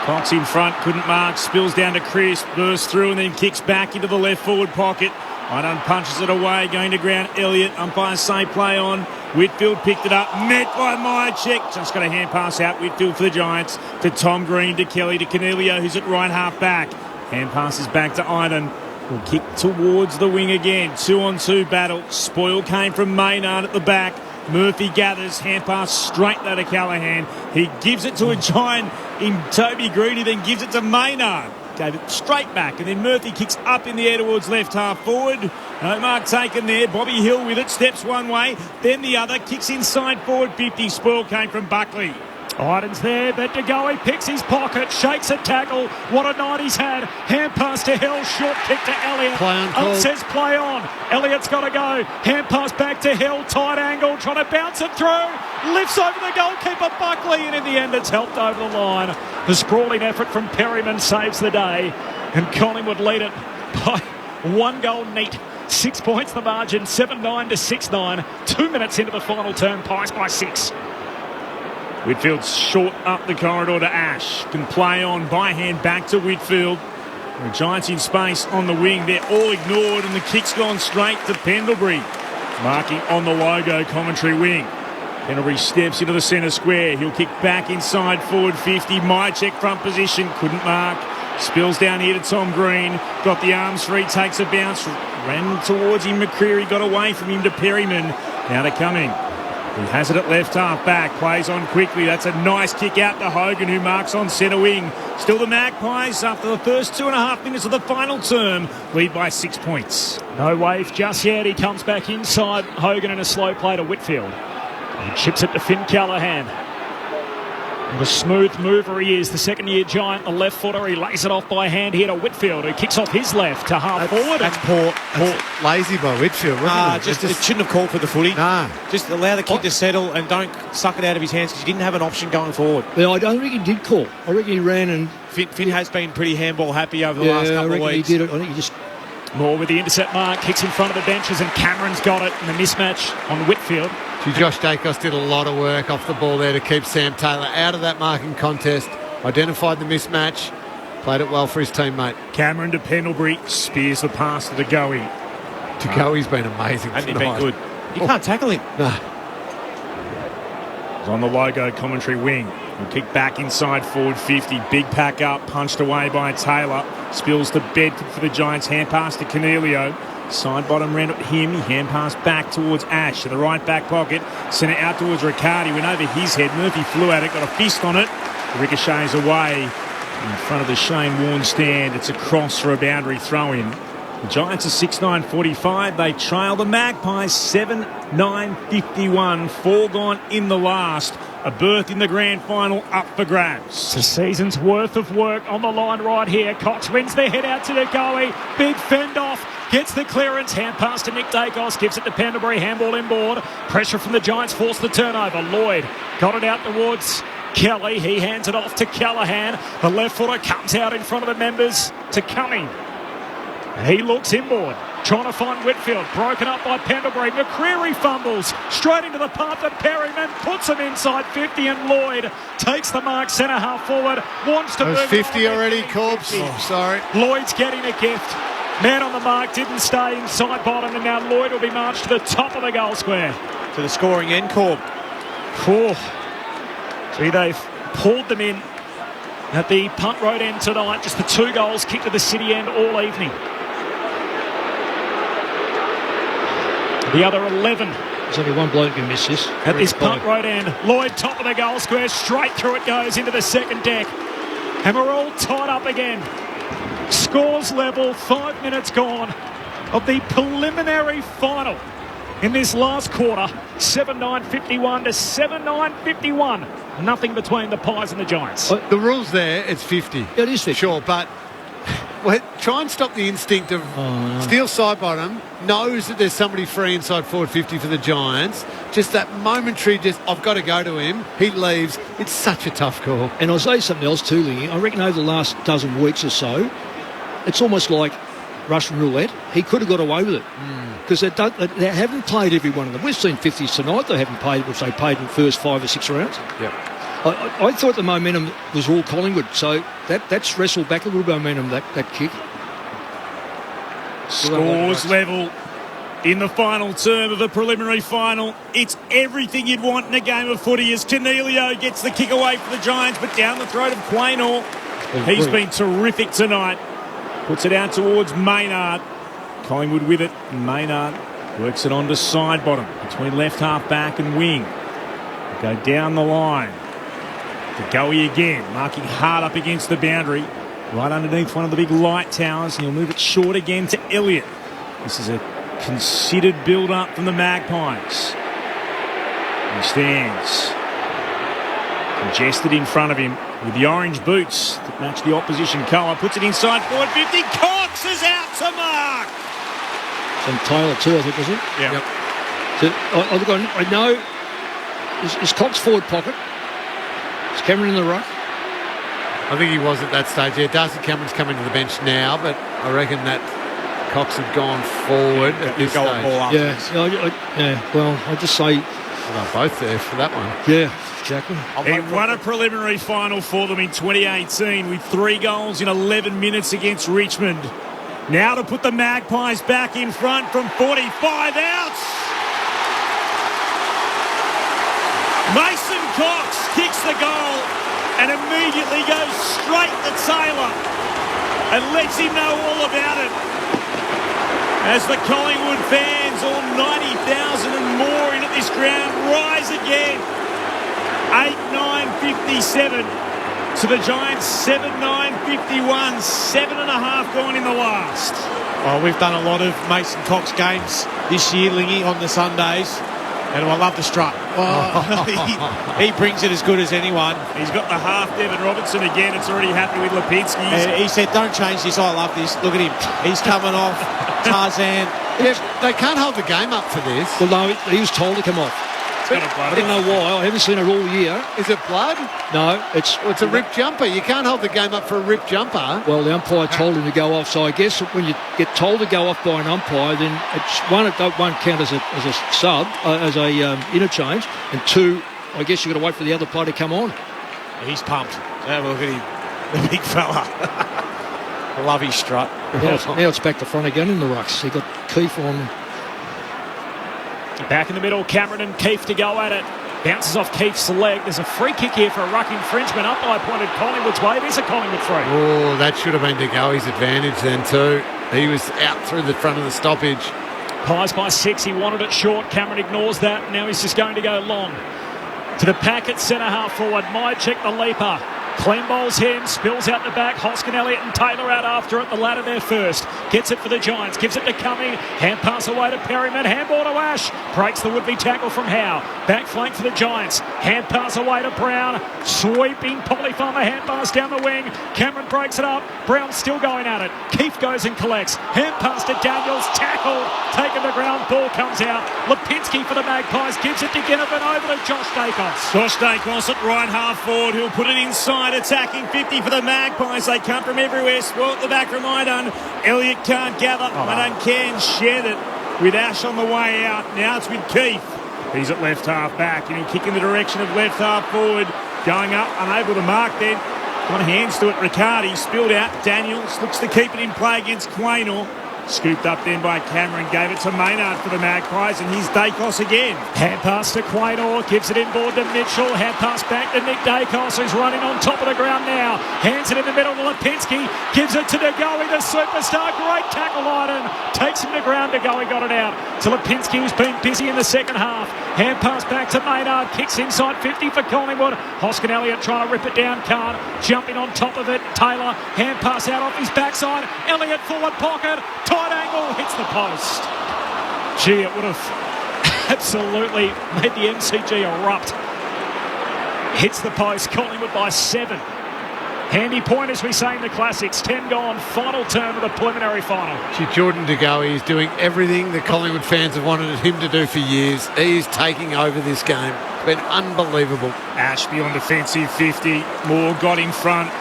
Cox in front, couldn't mark, spills down to Chris, bursts through and then kicks back into the left forward pocket. Idun punches it away, going to ground. Elliott, umpires say play on. Whitfield picked it up, met by Myercheck. Just got a hand pass out, Whitfield for the Giants. To Tom Green, to Kelly, to Cornelio, who's at right half back. Hand passes back to Idun. Will kick towards the wing again. 2-on-2 battle. Spoil came from Maynard at the back. Murphy gathers, hand pass straight there to Callahan. He gives it to a Giant in Toby Green, then gives it to Maynard. Gave it straight back, and then Murphy kicks up in the air towards left half forward. No mark taken there. Bobby Hill with it, steps one way, then the other, kicks inside forward 50. Spoil came from Buckley. Idun's there, but to go, he picks his pocket, shakes a tackle. What a night he's had. Hand pass to Hill, short kick to Elliott. Play on, Cole. Says play on. Elliott's got to go. Hand pass back to Hill, tight angle, trying to bounce it through. Lifts over the goalkeeper, Buckley, and in the end it's helped over the line. The sprawling effort from Perryman saves the day, and Collingwood lead it by 1 goal neat. 6 points the margin, 7-9 to 6-9. 2 minutes into the final term, Pies by 6. Whitfield's short up the corridor to Ash. Can play on by hand back to Whitfield. The Giants in space on the wing. They're all ignored and the kick's gone straight to Pendlebury. Marking on the logo commentary wing. Pendlebury steps into the centre square. He'll kick back inside forward 50. Myercheck front position. Couldn't mark. Spills down here to Tom Green. Got the arms free. Takes a bounce. Ran towards him. McCreary got away from him to Perryman. Now to Cumming. He has it at left half back, plays on quickly. That's a nice kick out to Hogan, who marks on centre wing. Still the Magpies, after the first 2.5 minutes of the final term, lead by 6 points. No wave just yet. He comes back inside. Hogan in a slow play to Whitfield. He chips it to Finn Callahan. And the smooth mover he is, the second-year Giant, the left footer. He lays it off by hand here to Whitfield, who kicks off his left to half forward. That's poor. That's lazy by Whitfield, wasn't it? It shouldn't have called for the footy. Nah. Just allow the kick to settle and don't suck it out of his hands because he didn't have an option going forward. Yeah, I don't think he did call. I reckon he ran and... Finn has been pretty handball happy over the last couple of weeks. He did it. I think he just... Moore with the intercept mark, kicks in front of the benches, and Cameron's got it in the mismatch on Whitfield. Josh Dacos did a lot of work off the ball there to keep Sam Taylor out of that marking contest, identified the mismatch, played it well for his teammate. Cameron to Pendlebury, spears the pass to Goey. Goey's been amazing Hasn't he tonight. been good? You can't tackle him. No. He's on the logo commentary wing. He'll kick back inside forward 50. Big pack up, punched away by Taylor. Spills to Bedford for the Giants. Hand pass to Cornelio. Side bottom ran up him. He hand passed back towards Ash to the right back pocket. Sent it out towards Riccardi. Went over his head. Murphy flew at it. Got a fist on it. Ricochets away in front of the Shane Warne stand. It's a cross for a boundary throw-in. The Giants are 6-9-45. They trail the Magpies 7-9-51. 4 gone in the last. A berth in the grand final up for grabs. It's a season's worth of work on the line right here. Cox wins the head out to Goey. Big fend off. Gets the clearance. Hand pass to Nick Dacos. Gives it to Pendlebury. Handball inboard. Pressure from the Giants. Forced the turnover. Lloyd got it out towards Kelly. He hands it off to Callahan. The left footer comes out in front of the members to Cumming. He looks inboard. Trying to find Whitfield. Broken up by Pendlebury. McCreary fumbles. Straight into the path of Perryman. Puts him inside 50, and Lloyd takes the mark centre half forward. Wants to move. 50 already, Corbs. Oh, sorry. Lloyd's getting a gift. Man on the mark, didn't stay inside bottom, and now Lloyd will be marched to the top of the goal square. To the scoring end, Corb. See, they've pulled them in at the Punt Road end tonight. Just the 2 goals kicked to the City end all evening. The other 11. There's only one bloke who missed this. At this Punt Road end. Lloyd, top of the goal square. Straight through it goes into the second deck. And we're all tied up again. Scores level, 5 minutes gone of the preliminary final in this last quarter. 7-9-51 to 7-9-51. Nothing between the Pies and the Giants. The rule's there, it's 50. It is 50. Sure, but try and stop the instinct of steal side bottom, knows that there's somebody free inside forward 50 for the Giants. Just that momentary, I've got to go to him. He leaves. It's such a tough call. And I'll say something else too, Lingy. I reckon over the last dozen weeks or so, it's almost like Russian roulette. He could have got away with it because they haven't played every one of them. We've seen 50s tonight. They haven't played, which they paid in the first 5 or 6 rounds. Yep. I thought the momentum was all Collingwood, so that's wrestled back a little bit of momentum, that kick. Scores level in the final term of a preliminary final. It's everything you'd want in a game of footy as Cornelio gets the kick away for the Giants, but down the throat of Quaynor. He's been terrific tonight. Puts it out towards Maynard. Collingwood with it. Maynard works it on to side bottom between left half back and wing. Go down the line. To Goey again, marking hard up against the boundary. Right underneath one of the big light towers. And he'll move it short again to Elliott. This is a considered build-up from the Magpies. He stands congested in front of him with the orange boots that match the opposition colour. Puts it inside forward 50. Cox is out to mark. And Taylor too, I think, was it? Yeah. Yep. So I know. Is Cox forward pocket? Is Cameron in the ruck? I think he was at that stage. Yeah, Darcy Cameron's coming to the bench now, but I reckon that Cox had gone forward at this stage. Well, I just say... Well, they're both there for that one. Yeah, exactly. He won a preliminary final for them in 2018 with 3 goals in 11 minutes against Richmond. Now to put the Magpies back in front from 45 outs. Mason Cox kicks the goal and immediately goes straight to Taylor and lets him know all about it. As the Collingwood fans, all 90,000 and more into this ground, rise again. 8-9-57 to the Giants, 7-9-51, 7.5 gone in the last. Well, we've done a lot of Mason Cox games this year, Lingy, on the Sundays. And I love the strut. He brings it as good as anyone. He's got the half Devon Robertson again. It's already happened with Lipinski. He said, don't change this. I love this. Look at him. He's coming off. Tarzan. Yeah, they can't hold the game up for this. Well, no, he was told to come off. I don't know why. I haven't seen it all year. Is it blood? No, it's a ripped jumper. You can't hold the game up for a ripped jumper. Well, the umpire told him to go off. So I guess when you get told to go off by an umpire, then it's one, it won't count as a sub, as a interchange, and 2, I guess you've got to wait for the other player to come on. He's pumped. Have a look at him, the big fella. I love his strut. Now it's back to front again in the rucks. He got Keefe on. Back in the middle, Cameron and Keefe to go at it. Bounces off Keefe's leg. There's a free kick here for a ruck infringement. Umpire pointed Collingwood's way. It is a Collingwood free. Oh, that should have been De Goey's advantage then too. He was out through the front of the stoppage. Pies by 6. He wanted it short. Cameron ignores that. Now he's just going to go long. To the pack at centre half forward. Mychek the leaper. Clean bowls him, spills out the back. Hoskin, Elliott and Taylor out after it. The latter there first. Gets it for the Giants. Gives it to Cumming. Hand pass away to Perryman. Handball to Ash. Breaks the would-be tackle from Howe. Back flank for the Giants. Hand pass away to Brown. Sweeping Polyfarmer hand pass down the wing. Cameron breaks it up. Brown still going at it. Keefe goes and collects. Hand pass to Daniels. Tackle. Taken to ground. Ball comes out. Lipinski for the Magpies. Gives it to Ginnivan over to Josh Dacos. Josh Dacos at right half forward. He'll put it inside. Attacking 50 for the Magpies. They come from everywhere. Spoilt the back from Idun. Elliott can't gather. Idun can shed it with Ash on the way out. Now it's with Keefe. He's at left half back and he'll kick in the direction of left half forward. Going up, unable to mark then. Got hands to it. Riccardi spilled out. Daniels looks to keep it in play against Quaynor. Scooped up then by Cameron, gave it to Maynard for the Magpies, and here's Dacos again. Hand pass to Quaynor, gives it inboard to Mitchell. Hand pass back to Nick Dacos, who's running on top of the ground now. Hands it in the middle to Lipinski, gives it to Degoe, the superstar. Great tackle, Iden. Takes him to ground. Degoe got it out to Lipinski, who's been busy in the second half. Hand pass back to Maynard, kicks inside 50 for Collingwood. Hoskin Elliott trying to rip it down, can't. Jumping on top of it, Taylor. Hand pass out off his backside. Elliott forward pocket. Tight angle, hits the post. Gee, it would have absolutely made the MCG erupt. Hits the post, Collingwood by 7. Handy point, as we say in the classics. 10 gone, final turn of the preliminary final. Gee, Jordan De Goey is doing everything the Collingwood fans have wanted him to do for years. He's taking over this game. It's been unbelievable. Ashby on defensive 50. Moore got in front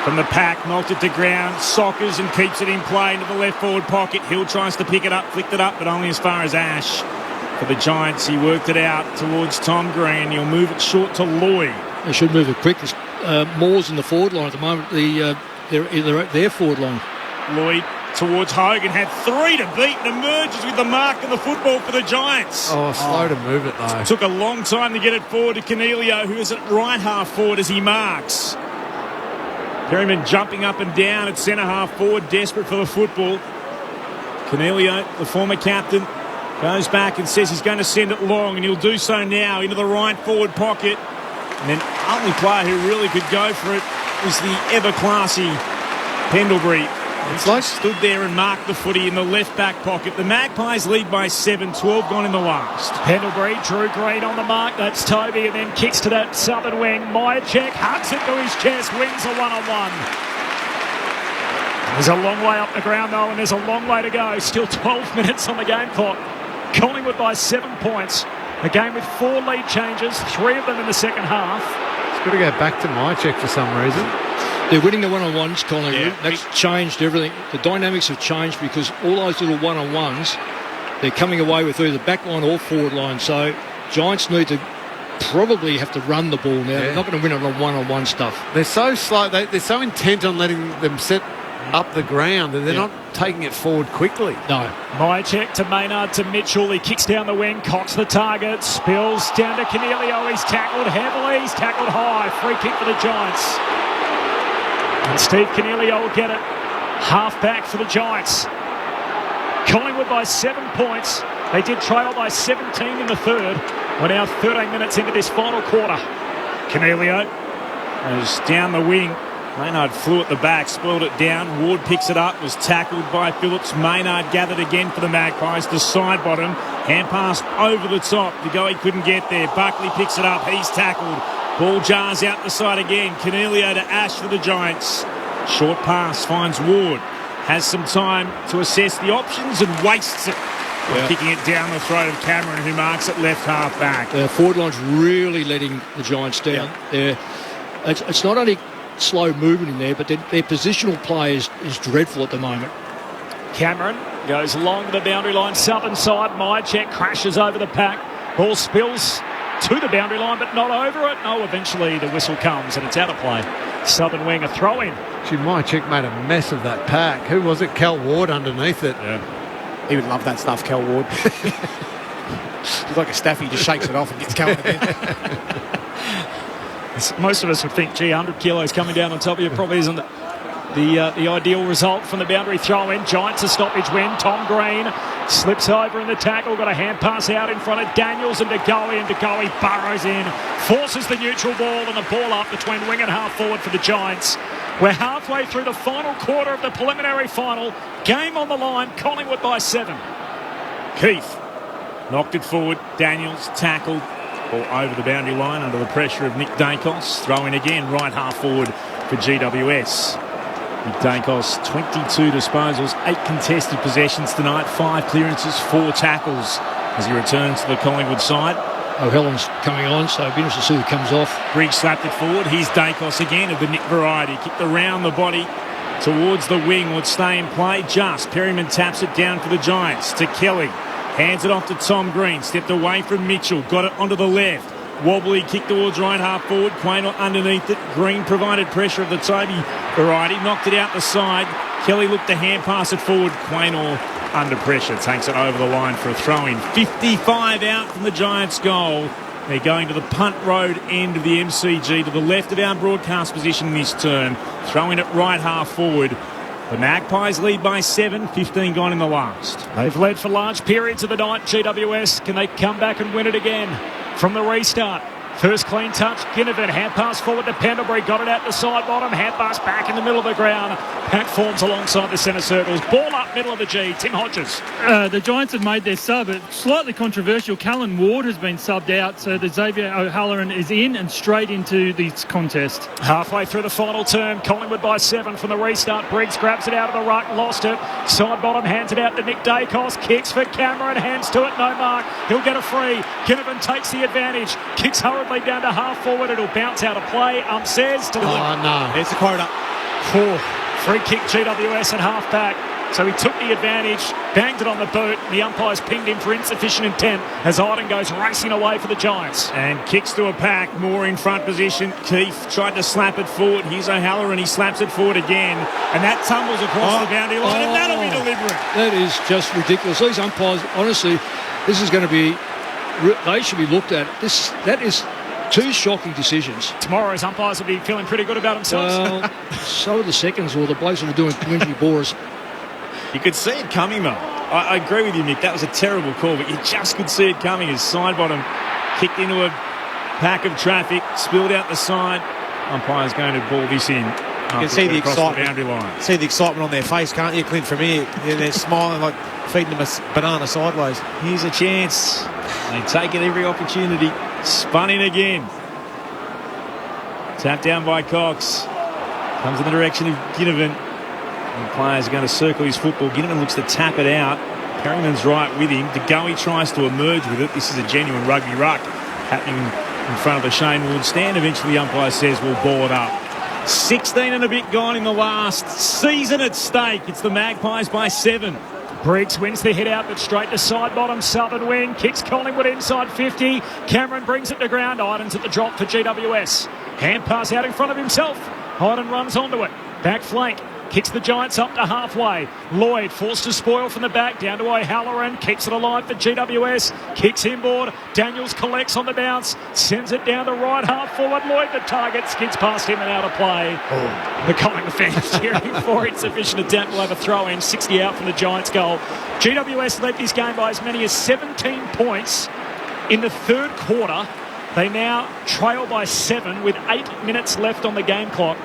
from the pack, knocked it to ground, sockers and keeps it in play into the left forward pocket. Hill tries to pick it up, flicked it up, but only as far as Ash. For the Giants, he worked it out towards Tom Green. He'll move it short to Lloyd. They should move it quick. Moore's in the forward line at the moment. They're at their forward line. Lloyd towards Hogan, had 3 to beat and emerges with the mark of the football for the Giants. Slow to move it though. Took a long time to get it forward to Cornelio, who is at right half forward as he marks. Perryman jumping up and down at centre half forward, desperate for the football. Cornelio, the former captain, goes back and says he's going to send it long, and he'll do so now into the right forward pocket. And then only player who really could go for it was the ever-classy Pendlebury. It's like stood there and marked the footy in the left back pocket. The Magpies lead by 7, 12 gone in the last. Pendlebury, Drew Green on the mark. That's Toby, and then kicks to that southern wing. Myercheck hugs it to his chest, wins a one-on-one. There's a long way up the ground though, and there's a long way to go. Still 12 minutes on the game clock. Collingwood by 7 points. A game with 4 lead changes, 3 of them in the second half. It's got to go back to Myercheck for some reason. They're winning the one-on-ones, Collingwood. That's changed everything. The dynamics have changed because all those little one-on-ones, they're coming away with either back line or forward line. So Giants need to probably have to run the ball now. They're not going to win it on one-on-one stuff. They're so slow. They're so intent on letting them set up the ground that they're not taking it forward quickly. No. Myercheck to Maynard to Mitchell. He kicks down the wing, cocks the target, spills down to Cornelio. He's tackled heavily. He's tackled high. Free kick for the Giants. And Steve Cornelio will get it. Half back for the Giants. Collingwood by 7 points. They did trail by 17 in the third. We're now 13 minutes into this final quarter. Cornelio goes down the wing. Maynard flew at the back, spoiled it down. Ward picks it up, was tackled by Phillips. Maynard gathered again for the Magpies to side bottom. Hand pass over the top. The guy couldn't get there. Buckley picks it up. He's tackled. Ball jars out the side again. Cornelio to Ash for the Giants. Short pass finds Ward. Has some time to assess the options and wastes it. Kicking it down the throat of Cameron, who marks it left half back. The forward line's really letting the Giants down. It's not only slow movement in there, but their positional play is dreadful at the moment. Cameron goes along the boundary line, southern side. Myercheck crashes over the pack. Ball spills to the boundary line, but not over it. No, eventually the whistle comes and it's out of play. Southern wing, a throw-in. Gee, Myercheck made a mess of that pack. Who was it? Cal Ward underneath it. He would love that stuff, Cal Ward. He's like a staffy, just shakes it off and gets going again. Most of us would think, 100 kilos coming down on top of you probably isn't the ideal result from the boundary throw-in. Giants a stoppage win. Tom Green slips over in the tackle. Got a hand pass out in front of Daniels and Degoe burrows in. Forces the neutral ball and the ball up between wing and half forward for the Giants. We're halfway through the final quarter of the preliminary final. Game on the line. Collingwood by 7. Keith knocked it forward. Daniels tackled. Ball over the boundary line under the pressure of Nick Dacos. Throw in again, right half forward for GWS. Nick Dacos, 22 disposals, 8 contested possessions tonight, 5 clearances, 4 tackles as he returns to the Collingwood side. O'Hellen's coming on, so it'll be interesting to see who comes off. Briggs slapped it forward. Here's Dacos again of the Nick variety. Kicked around the body towards the wing. Would stay in play just. Perryman taps it down for the Giants to Kelly. Hands it off to Tom Green. Stepped away from Mitchell. Got it onto the left. Wobbly kick towards right half forward. Quaynor underneath it. Green provided pressure of the Toby variety. Knocked it out the side. Kelly looked to hand pass it forward. Quaynor under pressure. Takes it over the line for a throw-in. 55 out from the Giants' goal. They're going to the punt road end of the MCG to the left of our broadcast position this turn. Throwing it right half forward. The Magpies lead by 7, 15 gone in the last. They've led for large periods of the night, GWS. Can they come back and win it again from the restart? First clean touch, Ginnivan, hand pass forward to Pendlebury, got it out the side bottom, hand pass back in the middle of the ground. Pack forms alongside the centre circles, ball up middle of the G, Tim Hodges. The Giants have made their sub, it's slightly controversial. Collingwood has been subbed out, so the Xavier O'Halloran is in and straight into this contest. Halfway through the final term, Collingwood by 7 from the restart. Briggs grabs it out of the ruck, lost it. Side bottom, hands it out to Nick Dacos, kicks for Cameron, hands to it, no mark. He'll get a free. Ginnivan takes the advantage, kicks hurriedly down to half forward. It'll bounce out of play. Says to no. It's a quota. Free kick GWS at half back. So he took the advantage, banged it on the boot. The umpires pinged him for insufficient intent as Iden goes racing away for the Giants. And kicks to a pack, more in front position. Keith tried to slap it forward. Here's O'Halloran, he slaps it forward again. And that tumbles across the boundary line, and that'll be deliberate. That is just ridiculous. These umpires, honestly, this is going to be... They should be looked at. That is... two shocking decisions. Tomorrow's umpires will be feeling pretty good about themselves. Well, so are the seconds or the blokes that are doing community bores. You could see it coming, though. I agree with you, Nick. That was a terrible call, but you just could see it coming as side bottom kicked into a pack of traffic, spilled out the side. Umpire's going to ball this in. You can see the excitement. See the excitement on their face, can't you, Clint? From here, they're smiling like feeding them a banana sideways. Here's a chance. They take it every opportunity. Spun in again. Tapped down by Cox. Comes in the direction of Ginnivan. The players are going to circle his football. Ginnivan looks to tap it out. Perryman's right with him. DeGoey tries to emerge with it. This is a genuine rugby ruck happening in front of the Shane Warne stand. Eventually the umpire says we'll ball it up. 16 and a bit gone in the last. Season at stake. It's the Magpies by 7. Briggs wins the hit out, but straight to side bottom, southern wing, kicks Collingwood inside 50. Cameron brings it to ground. Iden's at the drop for GWS. Hand pass out in front of himself. Iden runs onto it. Back flank. Kicks the Giants up to halfway. Lloyd forced to spoil from the back down to O'Halloran. Keeps it alive for GWS. Kicks inboard. Daniels collects on the bounce. Sends it down to right half forward. Lloyd the target. Skids past him and out of play. The Collingwood fans cheering for insufficient attempt. Will have a throw in. 60 out from the Giants goal. GWS led this game by as many as 17 points in the third quarter. They now trail by 7 with 8 minutes left on the game clock.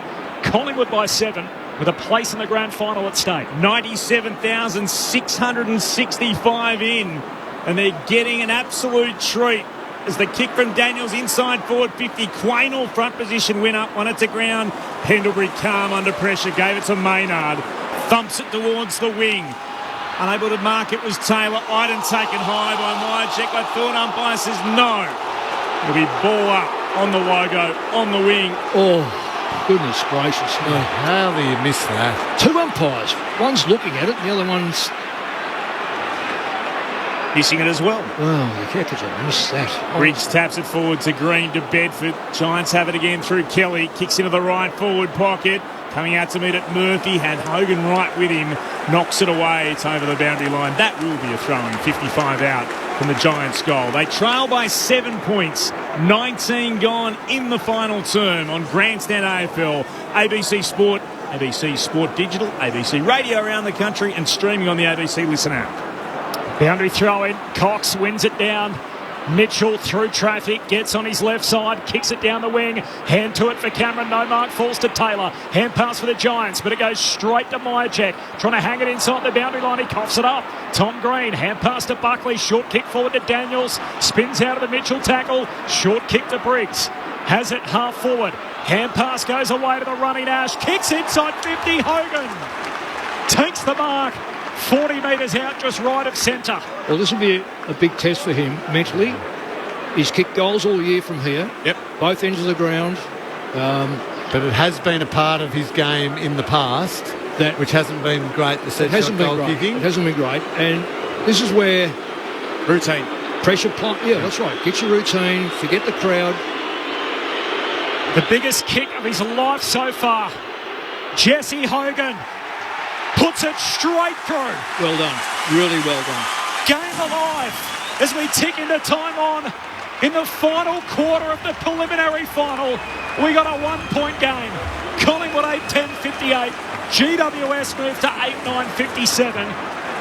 Collingwood by 7. With a place in the grand final at stake. 97,665 in. And they're getting an absolute treat as the kick from Daniels inside forward 50. Quaynor front position win up. Won it to ground. Pendlebury calm under pressure. Gave it to Maynard. Thumps it towards the wing. Unable to mark it was Taylor. Iden taken high by Myercheck. I thought umpire says no. It'll be ball up on the logo, on the wing. Goodness gracious. No. How do you miss that? Two umpires. One's looking at it and the other one's... missing it as well. Oh, how could you miss that? Briggs taps it forward to Green to Bedford. Giants have it again through Kelly. Kicks into the right forward pocket. Coming out to meet it, Murphy had Hogan right with him. Knocks it away. It's over the boundary line. That will be a throw-in. 55 out from the Giants' goal. They trail by 7 points. 19 gone in the final term on Grandstand AFL, ABC Sport, ABC Sport Digital, ABC Radio around the country and streaming on the ABC Listen app. Boundary throw in. Cox wins it down. Mitchell through traffic, gets on his left side, kicks it down the wing, hand to it for Cameron, no mark, falls to Taylor, hand pass for the Giants, but it goes straight to Myercheck, trying to hang it inside the boundary line, he coughs it up. Tom Green, hand pass to Buckley, short kick forward to Daniels, spins out of the Mitchell tackle, short kick to Briggs, has it half forward, hand pass goes away to the running Ash, kicks inside 50, Hogan takes the mark. 40 metres out, just right of centre. Well, this will be a big test for him mentally. He's kicked goals all year from here. Yep. Both ends of the ground. But it has been a part of his game in the past, which hasn't been great, the set shot goal kicking. It hasn't been great. And this is where... Routine. Pressure plump. Yeah, that's right. Get your routine. Forget the crowd. The biggest kick of his life so far. Jesse Hogan puts it straight through. Well done. Really well done. Game alive as we tick into time on in the final quarter of the preliminary final. We got a 1-point game. Collingwood 8-10-58. GWS moved to 8-9-57.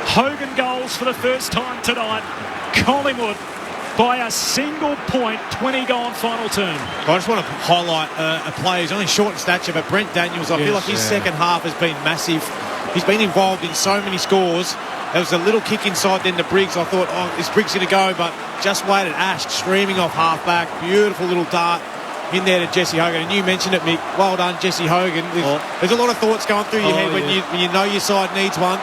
Hogan goals for the first time tonight. Collingwood by a single point, 20-goal final term. I just want to highlight a player who's only short in stature, but Brent Daniels, I feel like his second half has been massive. He's been involved in so many scores. There was a little kick inside then to Briggs. I thought, is Briggs going to go? But just waited. Ash streaming off half-back. Beautiful little dart in there to Jesse Hogan. And you mentioned it, Mick. Well done, Jesse Hogan. There's a lot of thoughts going through your head when you know your side needs one.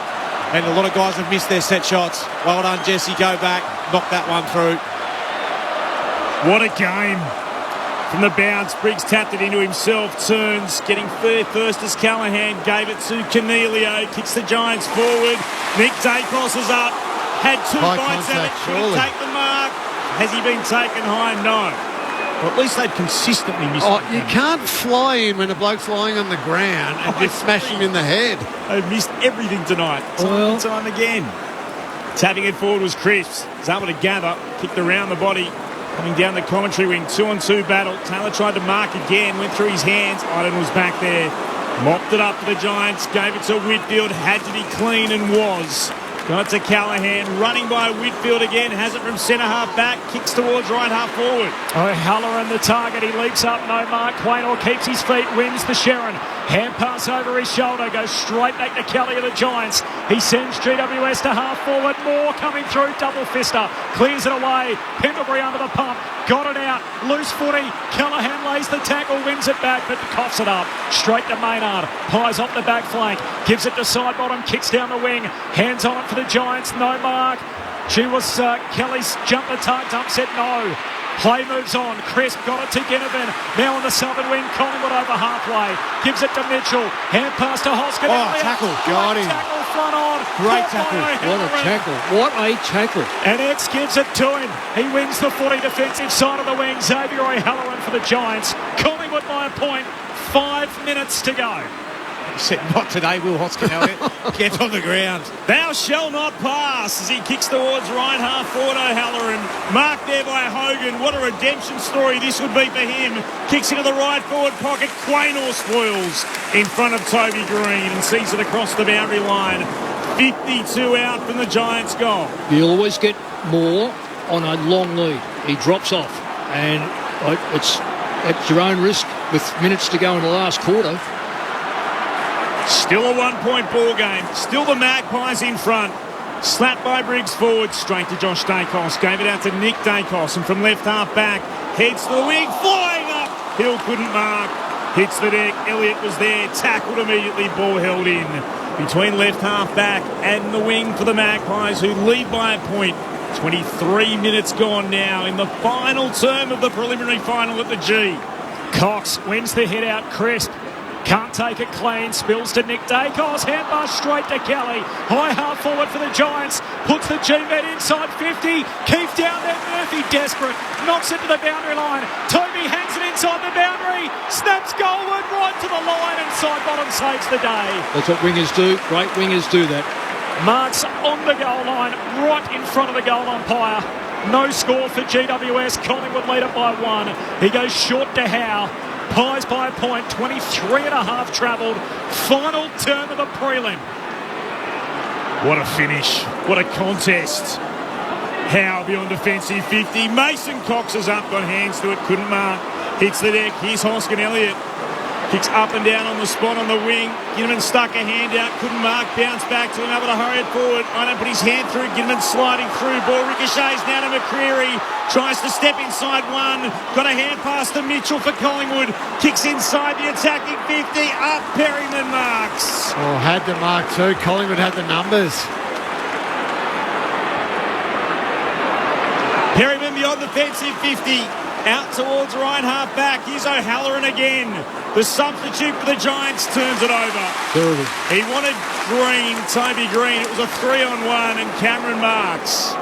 And a lot of guys have missed their set shots. Well done, Jesse. Go back. Knock that one through. What a game. From the bounce, Briggs tapped it into himself, turns, getting first as Callahan gave it to Cornelio, kicks the Giants forward. Nick Dacos is up, had 2 bites at it, could he take the mark? Has he been taken high? No. Well, at least they've consistently missed it. You can't fly in when a bloke's lying on the ground and just smash him in the head. They've missed everything tonight, time again. Tapping it forward was Crisps. He's able to gather, kicked around the body. Coming down the commentary wing, 2-on-2 battle. Taylor tried to mark again, went through his hands. Iden was back there. Mopped it up for the Giants, gave it to Whitfield, had to be clean and was. Got to Callahan, running by Whitfield again, has it from centre half back, kicks towards right half forward. O'Halloran the target, he leaps up, no mark. Quaynor keeps his feet, wins the Sharon. Hand pass over his shoulder, goes straight back to Kelly of the Giants. He sends GWS to half forward, Moore coming through, double fister, clears it away. Pendlebury under the pump, got it out, loose footy. Callahan lays the tackle, wins it back, but coughs it up. Straight to Maynard, pies up the back flank, gives it to side bottom, kicks down the wing, hands on it for the Giants, no mark. She was Kelly's jumper tucked up, said no. Play moves on. Crisp got it to Ginnivan. Now on the southern wing. Collingwood over halfway. Gives it to Mitchell. Hand pass to Hoskin. Tackle. Got him. Tackle front on. Great tackle. What a tackle. What a tackle. And X gives it to him. He wins the footy defensive side of the wing. Xavier O'Halloran for the Giants. Collingwood by a point. 5 minutes to go. He said, not today, Will Hoskin. Get on the ground. Thou shall not pass as he kicks towards right half forward. O'Halloran marked there by Hogan. What a redemption story this would be for him. Kicks into the right forward pocket. Quaynor spoils in front of Toby Green and sees it across the boundary line. 52 out from the Giants' goal. You'll always get more on a long lead. He drops off, and it's at your own risk with minutes to go in the last quarter. Still a 1-point ball game. Still the Magpies in front. Slapped by Briggs forward. Straight to Josh Dacos. Gave it out to Nick Dacos. And from left half back, heads to the wing. Flying up. Hill couldn't mark. Hits the deck. Elliott was there. Tackled immediately. Ball held in. Between left half back and the wing for the Magpies, who lead by a point. 23 minutes gone now in the final term of the preliminary final at the G. Cox wins the hit out. Crisp can't take it clean, spills to Nick Dacos, hand pass straight to Kelly, high half forward for the Giants, puts the G-Bet inside 50, Keith down there, Murphy desperate, knocks it to the boundary line, Toby hangs it inside the boundary, snaps goalward right to the line and side bottom saves the day. That's what wingers do, great wingers do that. Marks on the goal line, right in front of the goal umpire. No score for GWS, Collingwood lead it by 1. He goes short to Howe. Pies by a point, 23 and a half travelled. Final term of the prelim. What a finish. What a contest. Howe beyond defensive 50. Mason Cox is up, got hands to it, couldn't mark. Hits the deck. Here's Hoskin Elliott. Kicks up and down on the spot on the wing. Ginnivan stuck a hand out, couldn't mark. Bounce back to him, able to hurry it forward. I don't put his hand through. Ginnivan sliding through. Ball ricochets now to McCreary. Tries to step inside one. Got a hand pass to Mitchell for Collingwood. Kicks inside the attacking 50. Up Perryman marks. Oh, had to mark too. Collingwood had the numbers. Perryman beyond defensive 50. Out towards right half back. Here's O'Halloran again. The substitute for the Giants turns it over. Terrible. He wanted Green, Toby Green. It was a 3-on-1 and Cameron marks.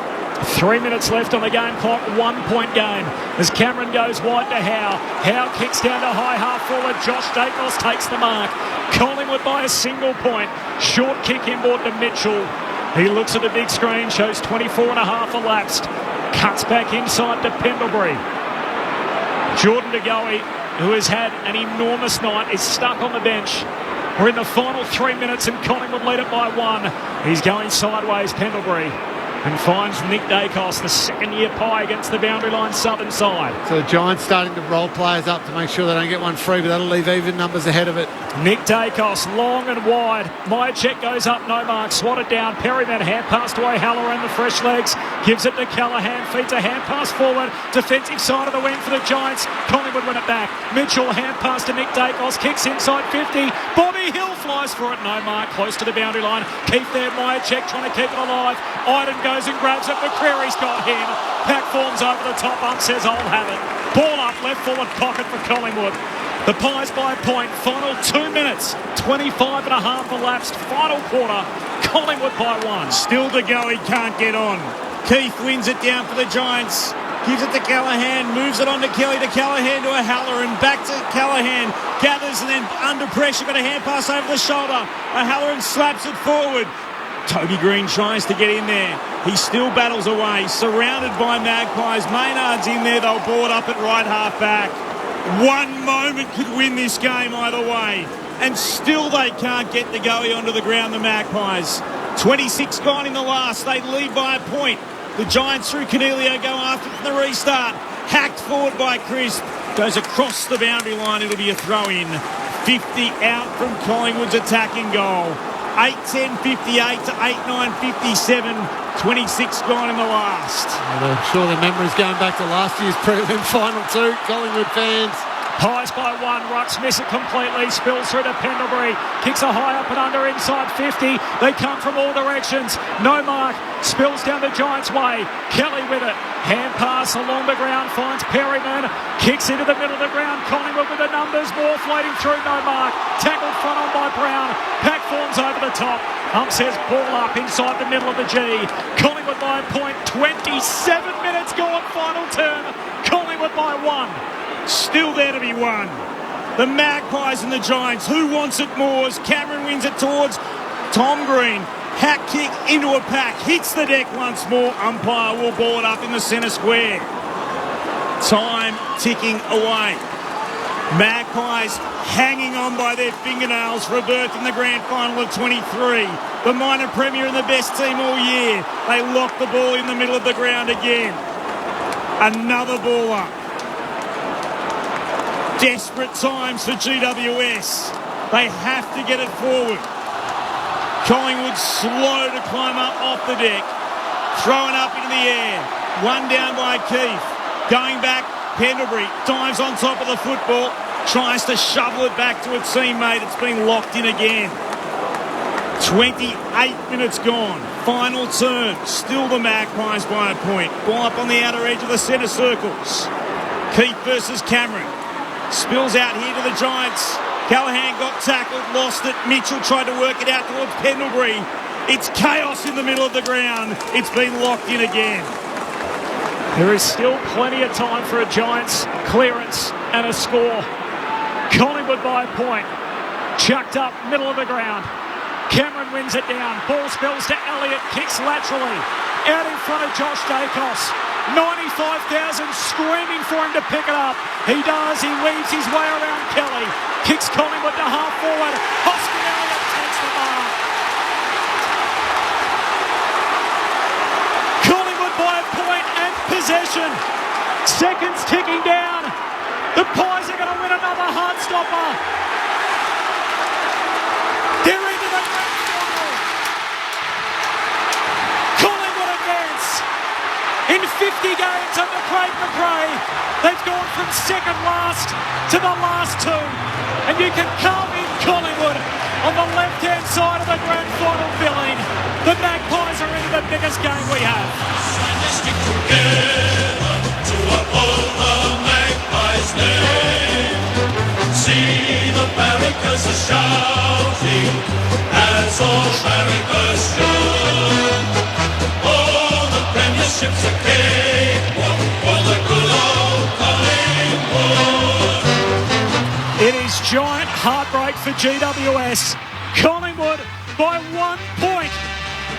3 minutes left on the game clock, 1 point game. As Cameron goes wide to Howe. Howe kicks down to high half forward. Josh Dacos takes the mark. Collingwood by a single point. Short kick inboard to Mitchell. He looks at the big screen, shows 24 and a half elapsed. Cuts back inside to Pendlebury. Jordan De Goey, who has had an enormous night, is stuck on the bench. We're in the final 3 minutes and Collingwood lead it by 1. He's going sideways, Pendlebury, and finds Nick Dacos, the second-year pie against the boundary line southern side. So the Giants starting to roll players up to make sure they don't get one free, but that'll leave even numbers ahead of it. Nick Dacos, long and wide. Myercheck goes up, no mark, swatted down. Perryman, hand pass to O'Halloran, the fresh legs. Gives it to Callaghan, feeds a hand pass forward. Defensive side of the wing for the Giants. Collingwood win it back. Mitchell, hand pass to Nick Dacos, kicks inside 50. Bobby Hill flies for it, no mark, close to the boundary line. Keith there, Myercheck trying to keep it alive. Iden goes and grabs it. McCreary's got him. Pack forms over the top. Says I'll have it. Ball up, left forward pocket for Collingwood. The Pies by a point. Final 2 minutes. 25 and a half elapsed. Final quarter. Collingwood by 1. Still to go. He can't get on. Keith wins it down for the Giants. Gives it to Callaghan. Moves it on to Kelly. To Callaghan to O'Halloran. Back to Callaghan. Gathers and then under pressure. Got a hand pass over the shoulder. O'Halloran slaps it forward. Toby Green tries to get in there. He still battles away, surrounded by Magpies. Maynard's in there. They'll board up at right half back. One moment could win this game either way. And still they can't get the goey onto the ground, the Magpies. 26 gone in the last. They lead by a point. The Giants through Cornelio go after it from the restart. Hacked forward by Crisp. Goes across the boundary line. It'll be a throw in. 50 out from Collingwood's attacking goal. 8-10, 58 to 8-9, 57. 26 gone in the last. And I'm sure the memories going back to last year's prelim final too. Collingwood fans. Pies by 1. Rucks miss it completely. Spills through to Pendlebury. Kicks a high up and under inside 50. They come from all directions. No mark. Spills down the Giants' way. Kelly with it. Hand pass along the ground. Finds Perryman. Kicks into the middle of the ground. Collingwood with the numbers. More floating through. No mark. Tackled front on by Brown. Pack forms over the top. Says ball up inside the middle of the G. Collingwood by a point. 27 minutes gone. Final turn. Collingwood by 1. Still there to be won. The Magpies and the Giants. Who wants it more as Cameron wins it towards Tom Green. Hack kick into a pack. Hits the deck once more. Umpire will ball it up in the centre square. Time ticking away. Magpies hanging on by their fingernails for a berth in the grand final of 23. The minor premier and the best team all year. They lock the ball in the middle of the ground again. Another ball up. Desperate times for GWS. They have to get it forward. Collingwood slow to climb up off the deck. Thrown up into the air. One down by Keith. Going back, Pendlebury dives on top of the football. Tries to shovel it back to a teammate. It's been locked in again. 28 minutes gone. Final turn. Still the Magpies by a point. Ball up on the outer edge of the centre circles. Keith versus Cameron. Spills out here to the Giants. Callaghan got tackled, lost it. Mitchell tried to work it out towards Pendlebury. It's chaos in the middle of the ground. It's been locked in again. There is still plenty of time for a Giants clearance and a score. Collingwood by a point. Chucked up, middle of the ground. Cameron wins it down. Ball spills to Elliott. Kicks laterally. Out in front of Josh Dacos. 95,000 screaming for him to pick it up. He does. He weaves his way around Kelly. Kicks Collingwood to half forward. Hoskin Elliott takes the mark. Collingwood by a point and possession. Seconds ticking down. The Pies are going to win another heart stopper. They're into the grand final. Collingwood advance. In 50 games under Craig McRae, they've gone from second last to the last two. And you can count in Collingwood on the left-hand side of the grand final billing. The Magpies are into the biggest game we have. Stick together to uphold the Magpies' name. See the barricades are shouting as all barricades should. Oh, the Premiership premiership's a cakewalk for the good old Collingwood. It is giant heartbreak for GWS. Collingwood by 1 point.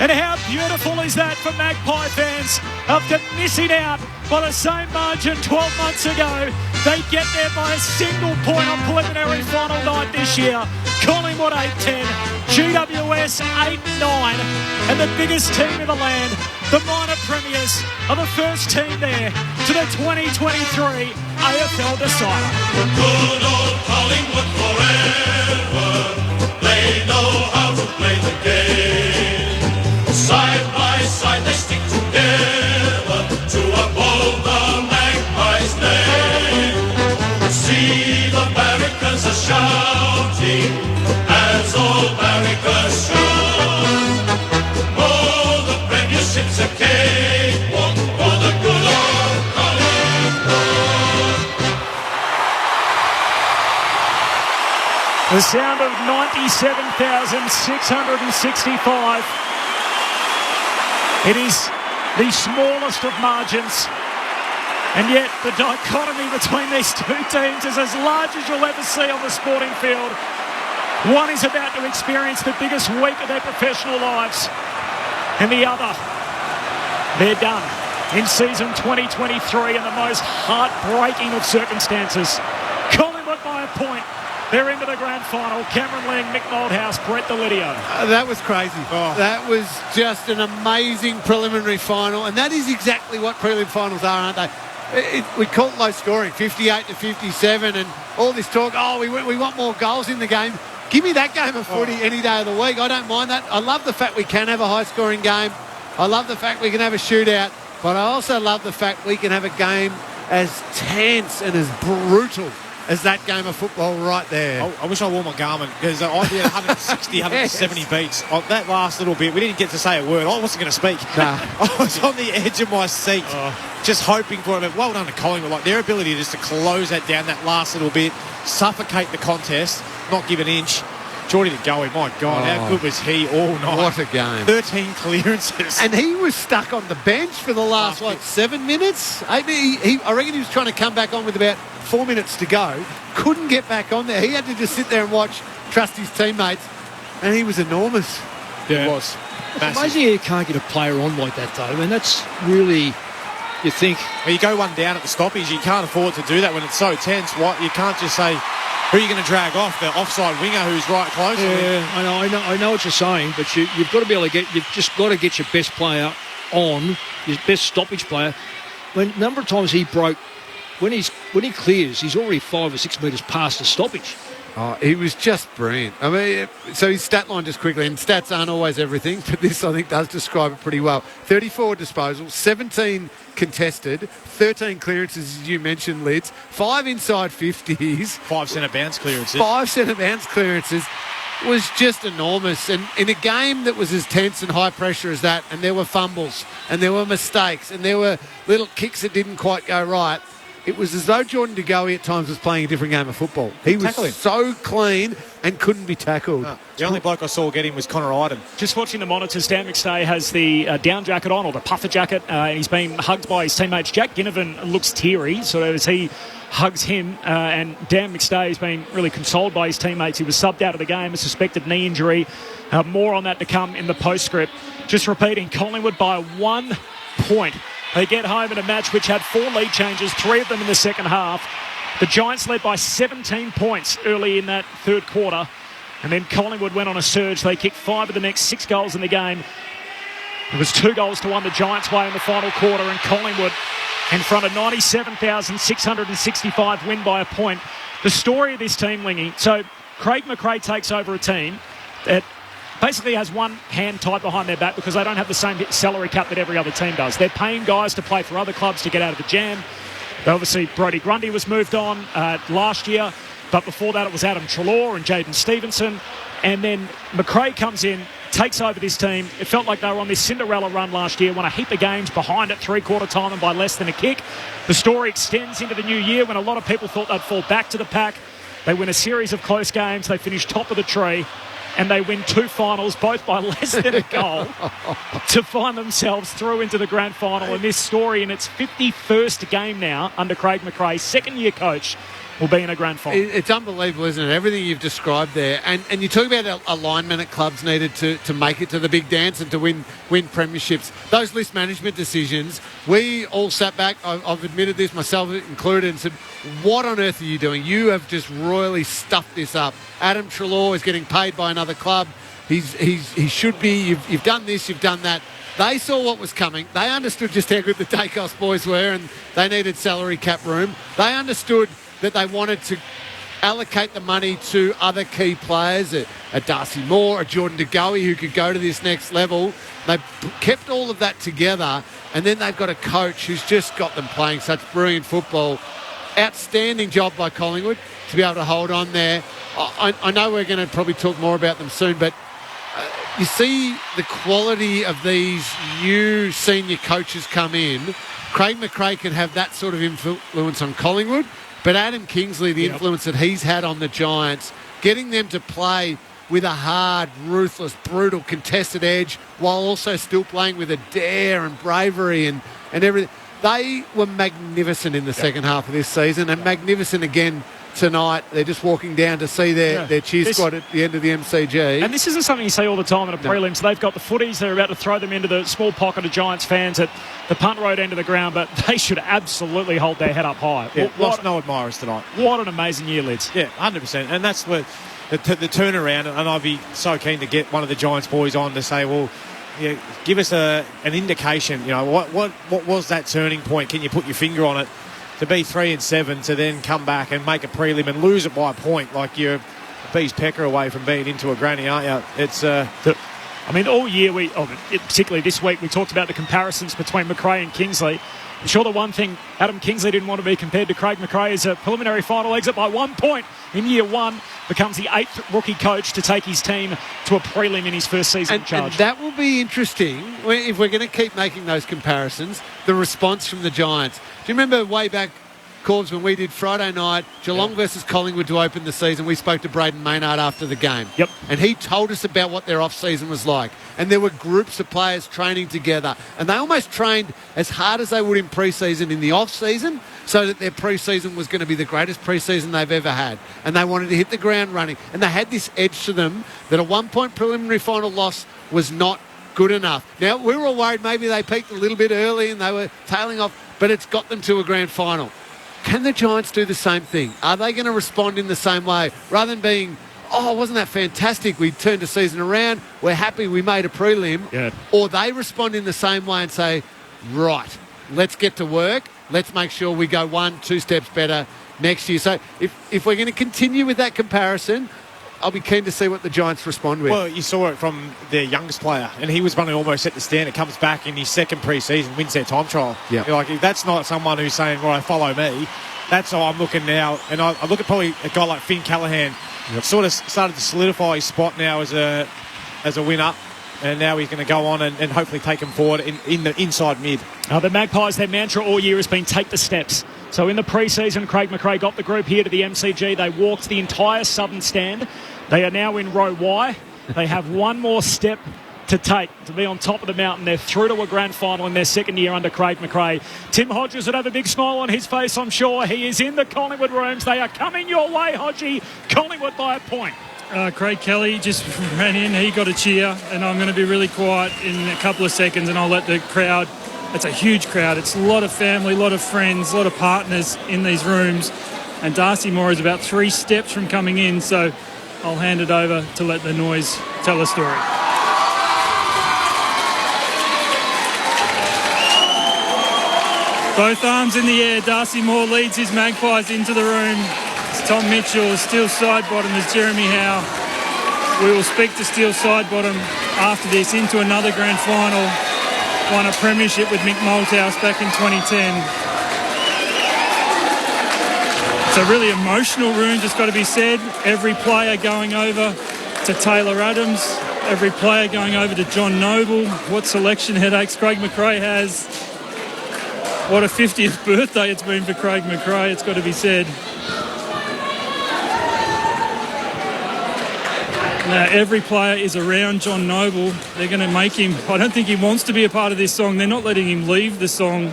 And how beautiful is that for Magpie fans? After missing out by the same margin 12 months ago, they get there by a single point on preliminary final night this year. Collingwood 8-10, GWS 8-9, and the biggest team in the land, the minor premiers, are the first team there to the 2023 AFL decider. Good old Collingwood forever. They know how to play the game. Side by side they stick together to uphold the Magpies' name. See the barricades are shouting as all barricades shout. Oh, the premiership's a cakewalk for the good old Collingwood. The sound of 97,665. It is the smallest of margins, and yet the dichotomy between these two teams is as large as you'll ever see on the sporting field. One is about to experience the biggest week of their professional lives, and the other, they're done in season 2023 in the most heartbreaking of circumstances. Collingwood by a point. They're into the grand final. Cameron Lang, Mick Moldhouse, Brett Delidio. That was crazy. Oh. That was just an amazing preliminary final, and that is exactly what prelim finals are, aren't they? We call it low scoring, 58 to 57, and all this talk, we want more goals in the game. Give me that game of footy any day of the week. I don't mind that. I love the fact we can have a high-scoring game. I love the fact we can have a shootout, but I also love the fact we can have a game as tense and as brutal as that game of football right there. I wish I wore my Garmin, because I did 160, 170 beats. That last little bit, we didn't get to say a word. I wasn't going to speak. Nah. I was on the edge of my seat, just hoping for it. Well done to Collingwood. Like, their ability just to close that down, that last little bit, suffocate the contest, not give an inch. Geordie to go, my God, how good was he all night? What a game. 13 clearances. And he was stuck on the bench for the last, 7 minutes? I reckon he was trying to come back on with about 4 minutes to go. Couldn't get back on there. He had to just sit there and trust his teammates, and he was enormous. Yeah. It was. It's amazing you can't get a player on like that, though. I mean, that's really, you think... Well, you go one down at the stoppage, you can't afford to do that when it's so tense. You can't just say... Who are you going to drag off? The offside winger who's right close? Yeah, I know what you're saying, but you've got to be able to you've just got to get your best player on, your best stoppage player. When a number of times he broke, when he clears, he's already 5 or 6 metres past the stoppage. Oh, he was just brilliant. I mean, so his stat line just quickly, and stats aren't always everything, but this, I think, does describe it pretty well. 34 disposals, 17 contested, 13 clearances, as you mentioned, Lids, 5 inside 50s. 5 centre bounce clearances. 5 centre bounce clearances was just enormous. And in a game that was as tense and high pressure as that, and there were fumbles, and there were mistakes, and there were little kicks that didn't quite go right, it was as though Jordan De Goey at times was playing a different game of football. He was so clean and couldn't be tackled. The only bloke I saw get him was Connor Iden. Just watching the monitors, Dan McStay has the down jacket on, or the puffer jacket, and he's been hugged by his teammates. Jack Ginnivan looks teary, so as he hugs him, and Dan McStay has been really consoled by his teammates. He was subbed out of the game, a suspected knee injury. More on that to come in the postscript. Just repeating, Collingwood by 1 point. They get home in a match which had 4 lead changes, 3 of them in the second half. The Giants led by 17 points early in that third quarter, and then Collingwood went on a surge. They kicked 5 of the next 6 goals in the game. It was 2-1 the Giants' way in the final quarter, and Collingwood in front of 97,665 win by a point. The story of this team, Lingy, so Craig McRae takes over a team that basically has one hand tied behind their back because they don't have the same salary cap that every other team does. They're paying guys to play for other clubs to get out of the jam. Obviously, Brodie Grundy was moved on last year, but before that it was Adam Treloar and Jaden Stevenson. And then McRae comes in, takes over this team. It felt like they were on this Cinderella run last year, won a heap of games behind at three-quarter time and by less than a kick. The story extends into the new year when a lot of people thought they'd fall back to the pack. They win a series of close games. They finish top of the tree. and they win 2 finals, both by less than a goal, to find themselves through into the grand final. And this story in its 51st game now under Craig McRae, second-year coach, will be in a grand final. It's unbelievable, isn't it? Everything you've described there. And you talk about alignment at clubs needed to make it to the big dance and to win premierships. Those list management decisions, we all sat back, I've admitted this, myself included, and said, what on earth are you doing? You have just royally stuffed this up. Adam Treloar is getting paid by another club. He should be. You've done this, you've done that. They saw what was coming. They understood just how good the Dacos boys were, and they needed salary cap room. They understood that they wanted to allocate the money to other key players, a Darcy Moore, a Jordan De Goey, who could go to this next level. They kept all of that together, and then they've got a coach who's just got them playing such brilliant football. Outstanding job by Collingwood to be able to hold on there. I know we're going to probably talk more about them soon, but you see the quality of these new senior coaches come in. Craig McRae can have that sort of influence on Collingwood, but Adam Kingsley, the influence that he's had on the Giants, getting them to play with a hard, ruthless, brutal, contested edge while also still playing with a dare and bravery and everything. They were magnificent in the second half of this season, and magnificent again tonight. They're just walking down to see their cheer squad at the end of the MCG. And this isn't something you see all the time in a prelim. So they've got the footies. They're about to throw them into the small pocket of Giants fans at the punt road end of the ground, but they should absolutely hold their head up high. Yeah, lost no admirers tonight. What an amazing year, Lids. Yeah, 100%. And that's where the turnaround, and I'd be so keen to get one of the Giants boys on to say, well, yeah, give us an indication, what was that turning point? Can you put your finger on it? To be 3-7, to then come back and make a prelim and lose it by a point, like you're a bee's pecker away from being into a granny, aren't you? It's all year particularly this week, we talked about the comparisons between McRae and Kingsley. I'm sure the one thing Adam Kingsley didn't want to be compared to Craig McRae is a preliminary final exit by 1 point in year one, becomes the 8th rookie coach to take his team to a prelim in his first season in charge. And that will be interesting if we're going to keep making those comparisons, the response from the Giants. Do you remember way back, Corbs, when we did Friday night, Geelong versus Collingwood to open the season? We spoke to Braden Maynard after the game. Yep. And he told us about what their off-season was like. And there were groups of players training together. And they almost trained as hard as they would in pre-season in the off-season, so that their pre-season was going to be the greatest pre-season they've ever had. And they wanted to hit the ground running. And they had this edge to them that a 1-point preliminary final loss was not good enough. Now, we were all worried maybe they peaked a little bit early and they were tailing off, but it's got them to a grand final. Can the Giants do the same thing? Are they going to respond in the same way? Rather than being, wasn't that fantastic? We turned the season around. We're happy we made a prelim. Yeah. Or they respond in the same way and say, right, let's get to work. Let's make sure we go 1-2 steps better next year. So if we're going to continue with that comparison, I'll be keen to see what the Giants respond with. Well, you saw it from their youngest player, and he was running almost at the standard. Comes back in his second pre-season, wins their time trial. Yeah. Like, if that's not someone who's saying, right, follow me. That's how I'm looking now. And I look at probably a guy like Finn Callahan. Yep. Sort of started to solidify his spot now as a winner. And now he's going to go on and hopefully take him forward in the inside mid. The Magpies, their mantra all year has been take the steps. So in the pre-season, Craig McRae got the group here to the MCG. They walked the entire southern stand. They are now in row Y. They have one more step to take to be on top of the mountain. They're through to a grand final in their second year under Craig McRae. Tim Hodges would have a big smile on his face, I'm sure. He is in the Collingwood rooms. They are coming your way, Hodgie. Collingwood by a point. Craig Kelly just ran in. He got a cheer, and I'm going to be really quiet in a couple of seconds, and I'll let the crowd. It's a huge crowd. It's a lot of family, a lot of friends, a lot of partners in these rooms. And Darcy Moore is about 3 steps from coming in, so I'll hand it over to let the noise tell the story. Both arms in the air. Darcy Moore leads his Magpies into the room. It's Tom Mitchell. Steel Sidebottom is Jeremy Howe. We will speak to Steel Sidebottom after this into another grand final. Won a premiership with Mick Malthouse back in 2010. It's a really emotional room, just got to be said. Every player going over to Taylor Adams. Every player going over to John Noble. What selection headaches Craig McRae has. What a 50th birthday it's been for Craig McRae, it's got to be said. Now, every player is around John Noble. They're going to make him... I don't think he wants to be a part of this song. They're not letting him leave the song.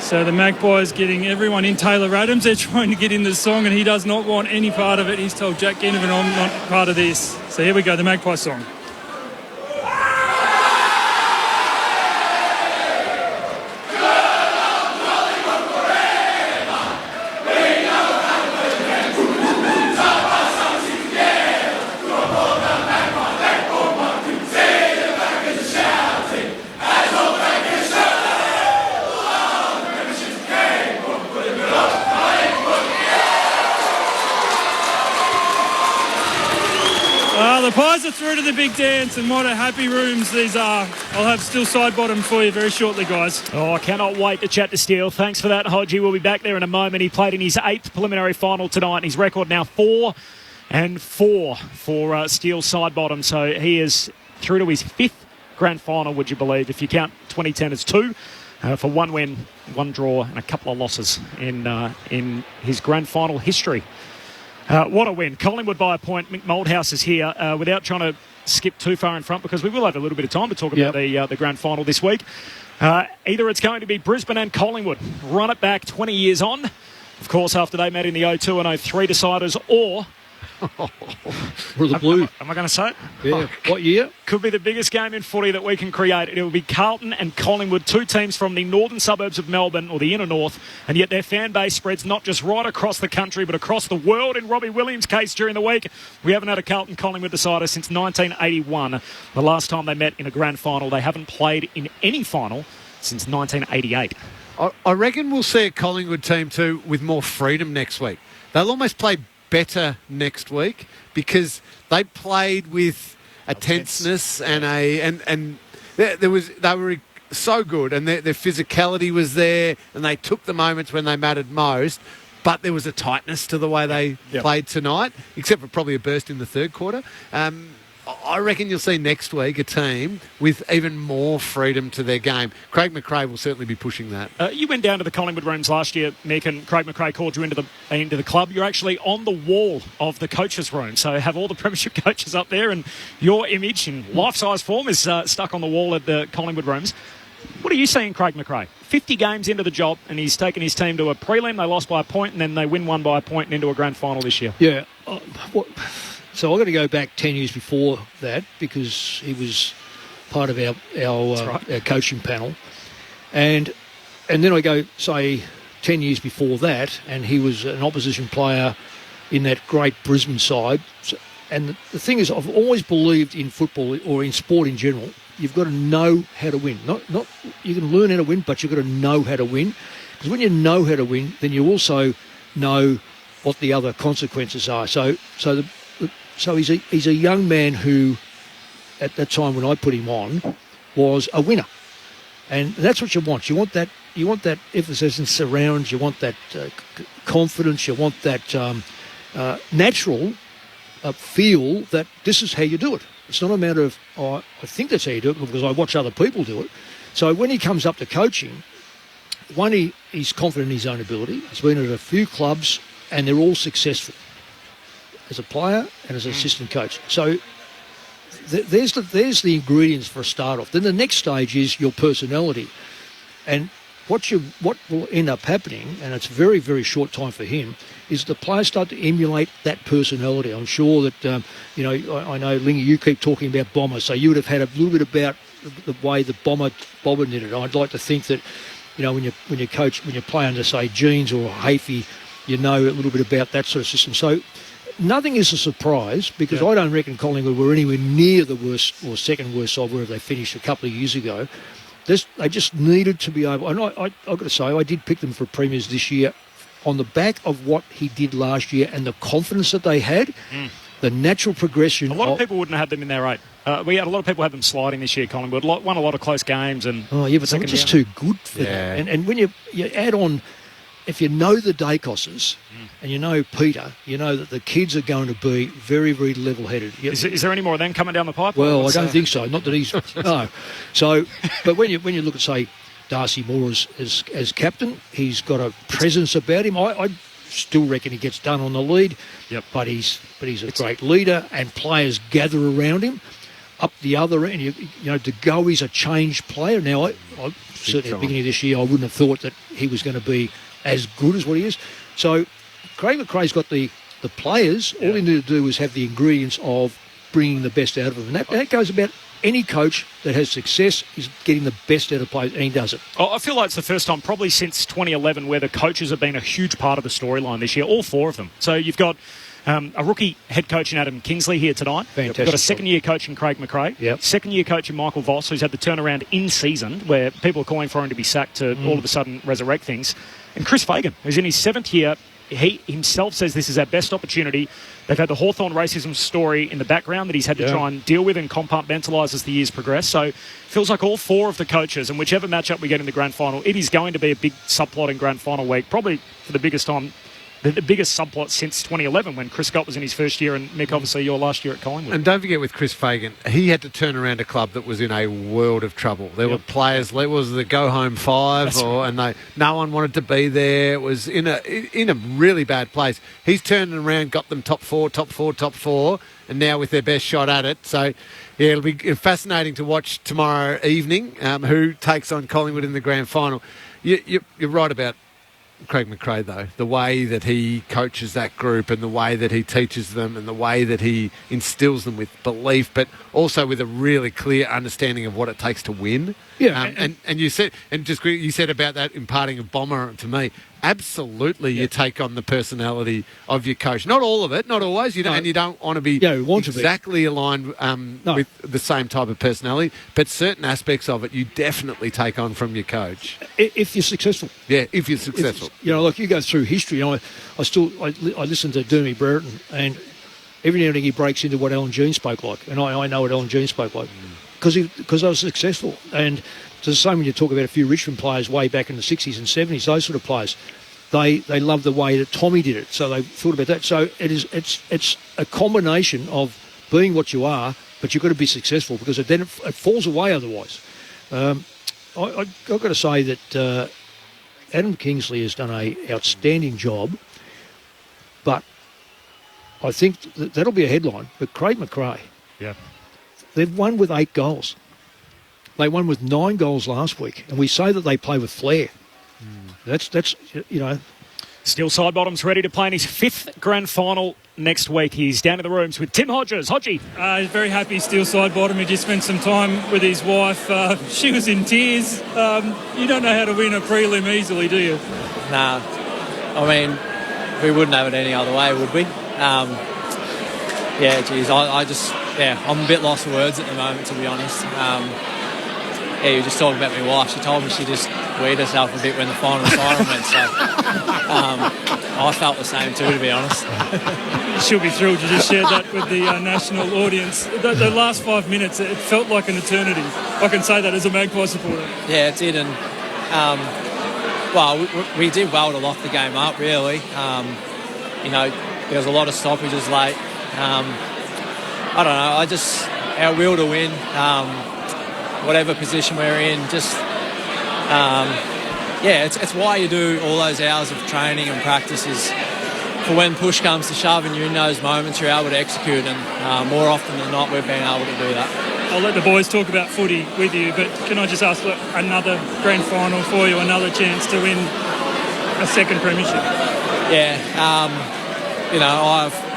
So the Magpies getting everyone in. Taylor Adams, they're trying to get in the song, and he does not want any part of it. He's told Jack Ginnivan, I'm not part of this. So here we go, the Magpie song. The Pies are through to the big dance, and what a happy rooms these are. I'll have still side bottom for you very shortly, guys. Oh, I cannot wait to chat to Steele. Thanks for that, Hodgie. We'll be back there in a moment. He played in his 8th preliminary final tonight, and his record now 4-4 for Steele side bottom. So he is through to his 5th grand final, would you believe? If you count 2010 as 2, for 1 win, 1 draw, and a couple of losses in his grand final history. What a win. Collingwood by a point. Mick Moldhouse is here without trying to skip too far in front, because we will have a little bit of time to talk about the grand final this week. Either it's going to be Brisbane and Collingwood. Run it back 20 years on. Of course, after they met in the 02 and 03 deciders, or... For the Blue. Am I going to say it? Yeah. What year? Could be the biggest game in footy that we can create. It will be Carlton and Collingwood, 2 teams from the northern suburbs of Melbourne, or the inner north, and yet their fan base spreads not just right across the country but across the world. In Robbie Williams' case during the week, we haven't had a Carlton-Collingwood decider since 1981. The last time they met in a grand final. They haven't played in any final since 1988. I reckon we'll see a Collingwood team too with more freedom next week. They'll almost play better next week because they played with a tenseness and they were so good, and their physicality was there, and they took the moments when they mattered most. But there was a tightness to the way they played tonight, except for probably a burst in the third quarter. I reckon you'll see next week a team with even more freedom to their game. Craig McRae will certainly be pushing that. You went down to the Collingwood rooms last year, Mick, and Craig McRae called you into the club. You're actually on the wall of the coaches' room, so have all the premiership coaches up there, and your image in life-size form is stuck on the wall at the Collingwood rooms. What are you seeing, Craig McRae? 50 games into the job, and he's taken his team to a prelim. They lost by a point, and then they win one by a point and into a grand final this year. Yeah. So I've got to go back 10 years before that, because he was part of our coaching panel. And then I go, say, 10 years before that, and he was an opposition player in that great Brisbane side. And the thing is, I've always believed in football, or in sport in general, you've got to know how to win. Not you can learn how to win, but you've got to know how to win. Because when you know how to win, then you also know what the other consequences are. So he's a young man who, at that time when I put him on, was a winner, and that's what you want. You want that effervescence surrounds. You want that confidence. You want that natural feel that this is how you do it. It's not a matter of, I think that's how you do it because I watch other people do it. So when he comes up to coaching, one, he's confident in his own ability. He's been at a few clubs and they're all successful as a player and as an assistant coach. So there's the ingredients for a start off. Then the next stage is your personality. And what will end up happening, and it's a very, very short time for him, is the players start to emulate that personality. I'm sure that, I know, Lingy, you keep talking about Bomber, so you would have had a little bit about the way the Bomber did it. I'd like to think that, when you play under, say, Jeans or Hafey, you know a little bit about that sort of system. So nothing is a surprise, because I don't reckon Collingwood were anywhere near the worst or second worst side where they finished a couple of years ago. They just needed to be able, and I've got to say, I did pick them for premiers this year on the back of what he did last year and the confidence that they had, the natural progression. A lot of people wouldn't have had them in their 8. We had a lot of people had them sliding this year, Collingwood. Won a lot of close games. And but they were just too good for that. And when you add on, if you know the Dacoses and you know Peter, you know that the kids are going to be very, very level-headed. Is there any more of them coming down the pipe? Well, I don't think so. Not that he's... no. So, but when you look at, say, Darcy Moore as captain, he's got a presence about him. I still reckon he gets done on the lead. Yep. But he's a great leader, and players gather around him. Up the other end, you know, De Goey's a changed player. Now, I certainly at the beginning of this year, I wouldn't have thought that he was going to be as good as what he is. So Craig McRae's got the players. All he needed to do was have the ingredients of bringing the best out of them. And that goes about any coach that has success is getting the best out of players, and he does it. Oh, I feel like it's the first time probably since 2011 where the coaches have been a huge part of the storyline this year, all four of them. So you've got a rookie head coach in Adam Kingsley here tonight. Fantastic. We've got a second-year coach in Craig McRae. Yep. Second-year coach in Michael Voss, who's had the turnaround in season, where people are calling for him to be sacked to all of a sudden resurrect things. And Chris Fagan, who's in his 7th year. He himself says this is our best opportunity. They've had the Hawthorn racism story in the background that he's had to try and deal with and compartmentalise as the years progress. So it feels like all four of the coaches, and whichever matchup we get in the grand final, it is going to be a big subplot in grand final week, probably for the biggest time, the biggest subplot since 2011 when Chris Scott was in his first year, and Mick, obviously your last year at Collingwood. And don't forget with Chris Fagan, he had to turn around a club that was in a world of trouble. There were players, it was the go-home five, and no one wanted to be there. It was in a really bad place. He's turned around, got them top four, and now with their best shot at it. So, yeah, it'll be fascinating to watch tomorrow evening who takes on Collingwood in the grand final. You're right about Craig McRae, though, the way that he coaches that group and the way that he teaches them and the way that he instills them with belief, but also with a really clear understanding of what it takes to win. Yeah, and you said about that imparting of Bomber to me. Absolutely, you take on the personality of your coach. Not all of it, not always. And you don't want to be exactly aligned with the same type of personality, but certain aspects of it you definitely take on from your coach. If you're successful. Yeah, if you're successful. Like you go through history. I listen to Jeremy Brereton, and every now and then he breaks into what Alan Jean spoke like, and I know what Alan Jean spoke like because I was successful. And it's the same when you talk about a few Richmond players way back in the 60s and 70s, those sort of players. They love the way that Tommy did it, so they thought about that. So it's a combination of being what you are, but you've got to be successful because then it falls away otherwise. I've got to say that Adam Kingsley has done an outstanding job, but I think that'll be a headline. But Craig McRae, they've won with 8 goals. They won with 9 goals last week, and we say that they play with flair. That's Steel Sidebottom's ready to play in his 5th grand final next week. He's down in the rooms with Tim Hodges. Hodgie. He's very happy, Steel Sidebottom. He just spent some time with his wife. She was in tears. You don't know how to win a prelim easily, do you? Nah. I mean, we wouldn't have it any other way, would we? I'm a bit lost for words at the moment, to be honest. You were just talking about my wife. She told me she just weighed herself a bit when the final went, so I felt the same too, to be honest. She'll be thrilled you just shared that with the national audience. The last 5 minutes, it felt like an eternity. I can say that as a Magpie supporter. Yeah, it did, and we did well to lock the game up, really. There was a lot of stoppages late. I don't know, our will to win, whatever position we're in, it's why you do all those hours of training and practices. For when push comes to shove and you're in those moments, you're able to execute, and more often than not, we've been able to do that. I'll let the boys talk about footy with you, but can I just ask another grand final for you, another chance to win a second premiership? Yeah,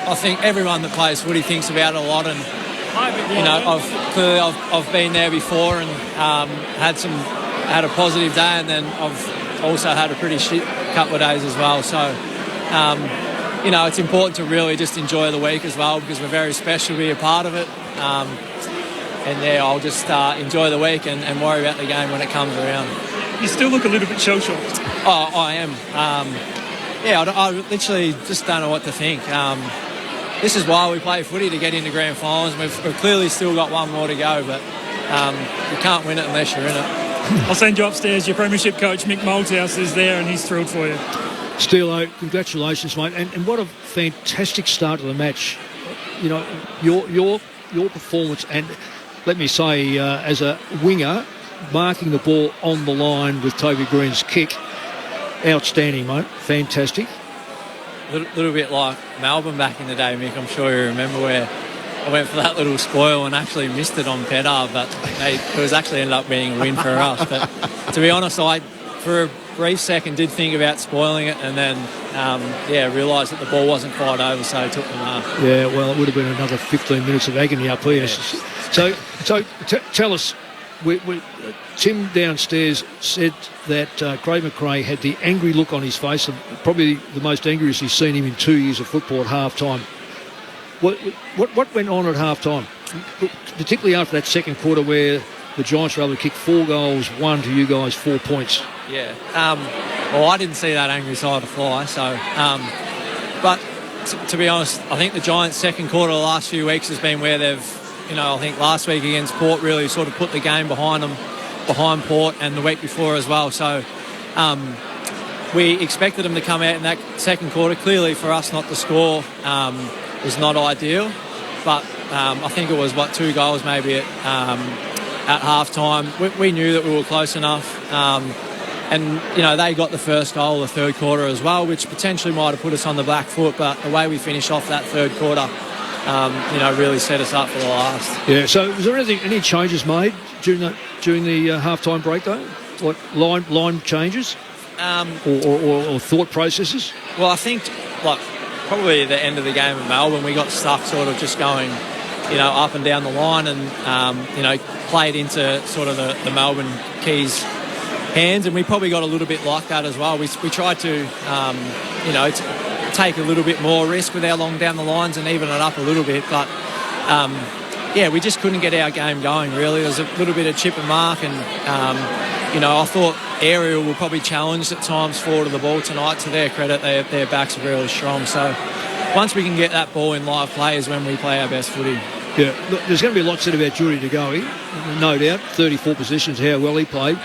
I think everyone that plays footy thinks about it a lot, and I've been there before and had a positive day, and then I've also had a pretty shit couple of days as well. So, it's important to really just enjoy the week as well, because we're very special to be a part of it. I'll just enjoy the week and worry about the game when it comes around. You still look a little bit shell-shocked. Oh, I am. I literally just don't know what to think. This is why we play footy, to get into grand finals. We've clearly still got one more to go, but you can't win it unless you're in it. I'll send you upstairs. Your premiership coach, Mick Malthouse, is there, and he's thrilled for you. Steelo, congratulations, mate. And what a fantastic start to the match. Your performance, and let me say, as a winger, marking the ball on the line with Toby Green's kick. Outstanding, mate. Fantastic. little bit like Melbourne back in the day, Mick. I'm sure you remember where I went for that little spoil and actually missed it on Pedar, but it was actually ended up being a win for us. But to be honest, I, for a brief second, did think about spoiling it, and then, realised that the ball wasn't quite over, so I took the mark. Yeah, well, it would have been another 15 minutes of agony up here. Yeah. So tell us, Tim downstairs said that Craig McRae had the angry look on his face, and probably the most angriest he's seen him in 2 years of football at half-time. What went on at half-time, particularly after that second quarter where the Giants were able to kick 4 goals, 1 to you guys, 4 points? Yeah. Well, I didn't see that angry side of fly, so... but to be honest, I think the Giants' second quarter the last few weeks has been where they've, I think last week against Port really sort of put the game behind them, behind Port, and the week before as well. So we expected them to come out in that second quarter. Clearly for us not to score was not ideal, but I think it was, 2 goals maybe at half-time. We knew that we were close enough. And, they got the first goal the third quarter as well, which potentially might have put us on the back foot, but the way we finished off that third quarter, really set us up for the last. Yeah, so was there any changes made during the half-time break, though? Like line changes or thought processes? Well, I think, probably at the end of the game at Melbourne, we got stuck sort of just going, up and down the line and, played into sort of the Melbourne Keys hands, and we probably got a little bit like that as well. We tried to, take a little bit more risk with our long down the lines and even it up a little bit, but we just couldn't get our game going really. There was a little bit of chip and mark, and I thought Ariel will probably challenge at times forward of the ball tonight. To their credit, their backs are really strong, so once we can get that ball in live play is when we play our best footy. Yeah, look, there's going to be a lot said about Judy De Goey, no doubt. 34 possessions, how well he played.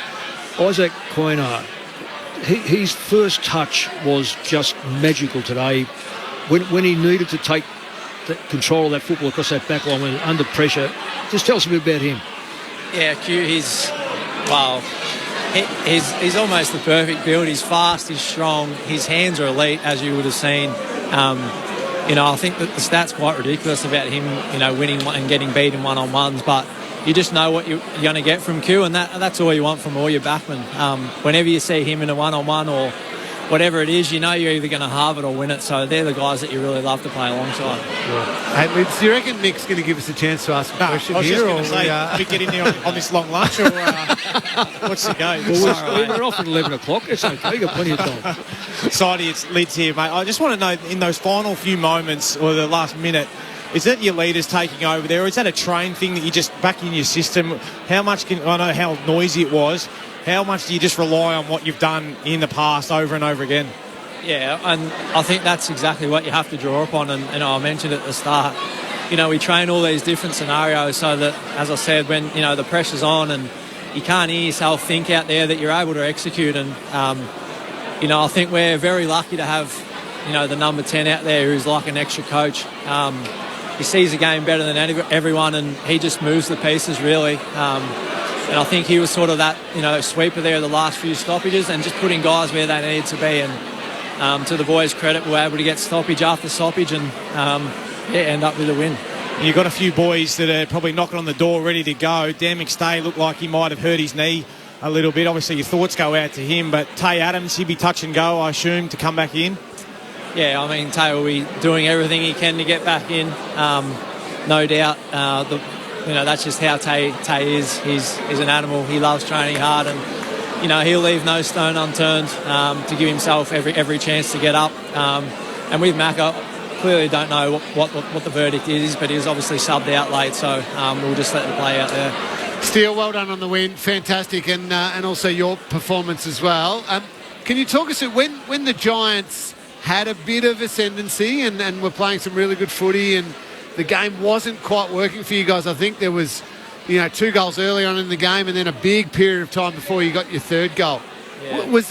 Isaac Quaynard, his first touch was just magical today. When he needed to take control of that football across that back line when under pressure. Just tell us a bit about him. Yeah, Q, he's almost the perfect build. He's fast, he's strong, his hands are elite, as you would have seen. I think that the stats quite ridiculous about him, winning and getting beat in one-on-ones, but you just know what you're going to get from Q, and that's all you want from all your backmen. Whenever you see him in a one-on-one or whatever it is, you're either going to halve it or win it. So they're the guys that you really love to play alongside. Hey, Lids, do you reckon Mick's going to give us a chance to ask a question here? I was just going to say, we get in there on this long lunch, or what's the go? Well, we're off at 11 o'clock. It's okay. You've got plenty of time. Sidey, it's Lids here, mate. I just want to know, in those final few moments or the last minute, is that your leaders taking over there, or is that a train thing that you just back in your system? How much I know how noisy it was. How much do you just rely on what you've done in the past over and over again? Yeah, and I think that's exactly what you have to draw upon. And I mentioned at the start, we train all these different scenarios so that, as I said, when, the pressure's on and you can't hear yourself think out there, that you're able to execute. And, I think we're very lucky to have, the number 10 out there who's like an extra coach. He sees the game better than everyone, and he just moves the pieces, really. And I think he was sort of that, sweeper there the last few stoppages and just putting guys where they needed to be. And to the boys' credit, we were able to get stoppage after stoppage and end up with a win. You've got a few boys that are probably knocking on the door ready to go. Dan McStay looked like he might have hurt his knee a little bit. Obviously, your thoughts go out to him. But Tay Adams, he'd be touch and go, I assume, to come back in. Yeah, I mean, Tay will be doing everything he can to get back in. No doubt. That's just how Tay is. He's an animal. He loves training hard, and he'll leave no stone unturned to give himself every chance to get up. And with Mac, I clearly don't know what the verdict is, but he was obviously subbed out late, so we'll just let it play out there. Steele, well done on the win, fantastic, and also your performance as well. Can you talk us through when the Giants had a bit of ascendancy and were playing some really good footy, and the game wasn't quite working for you guys? I think there was, 2 goals early on in the game, and then a big period of time before you got your third goal. Yeah. Was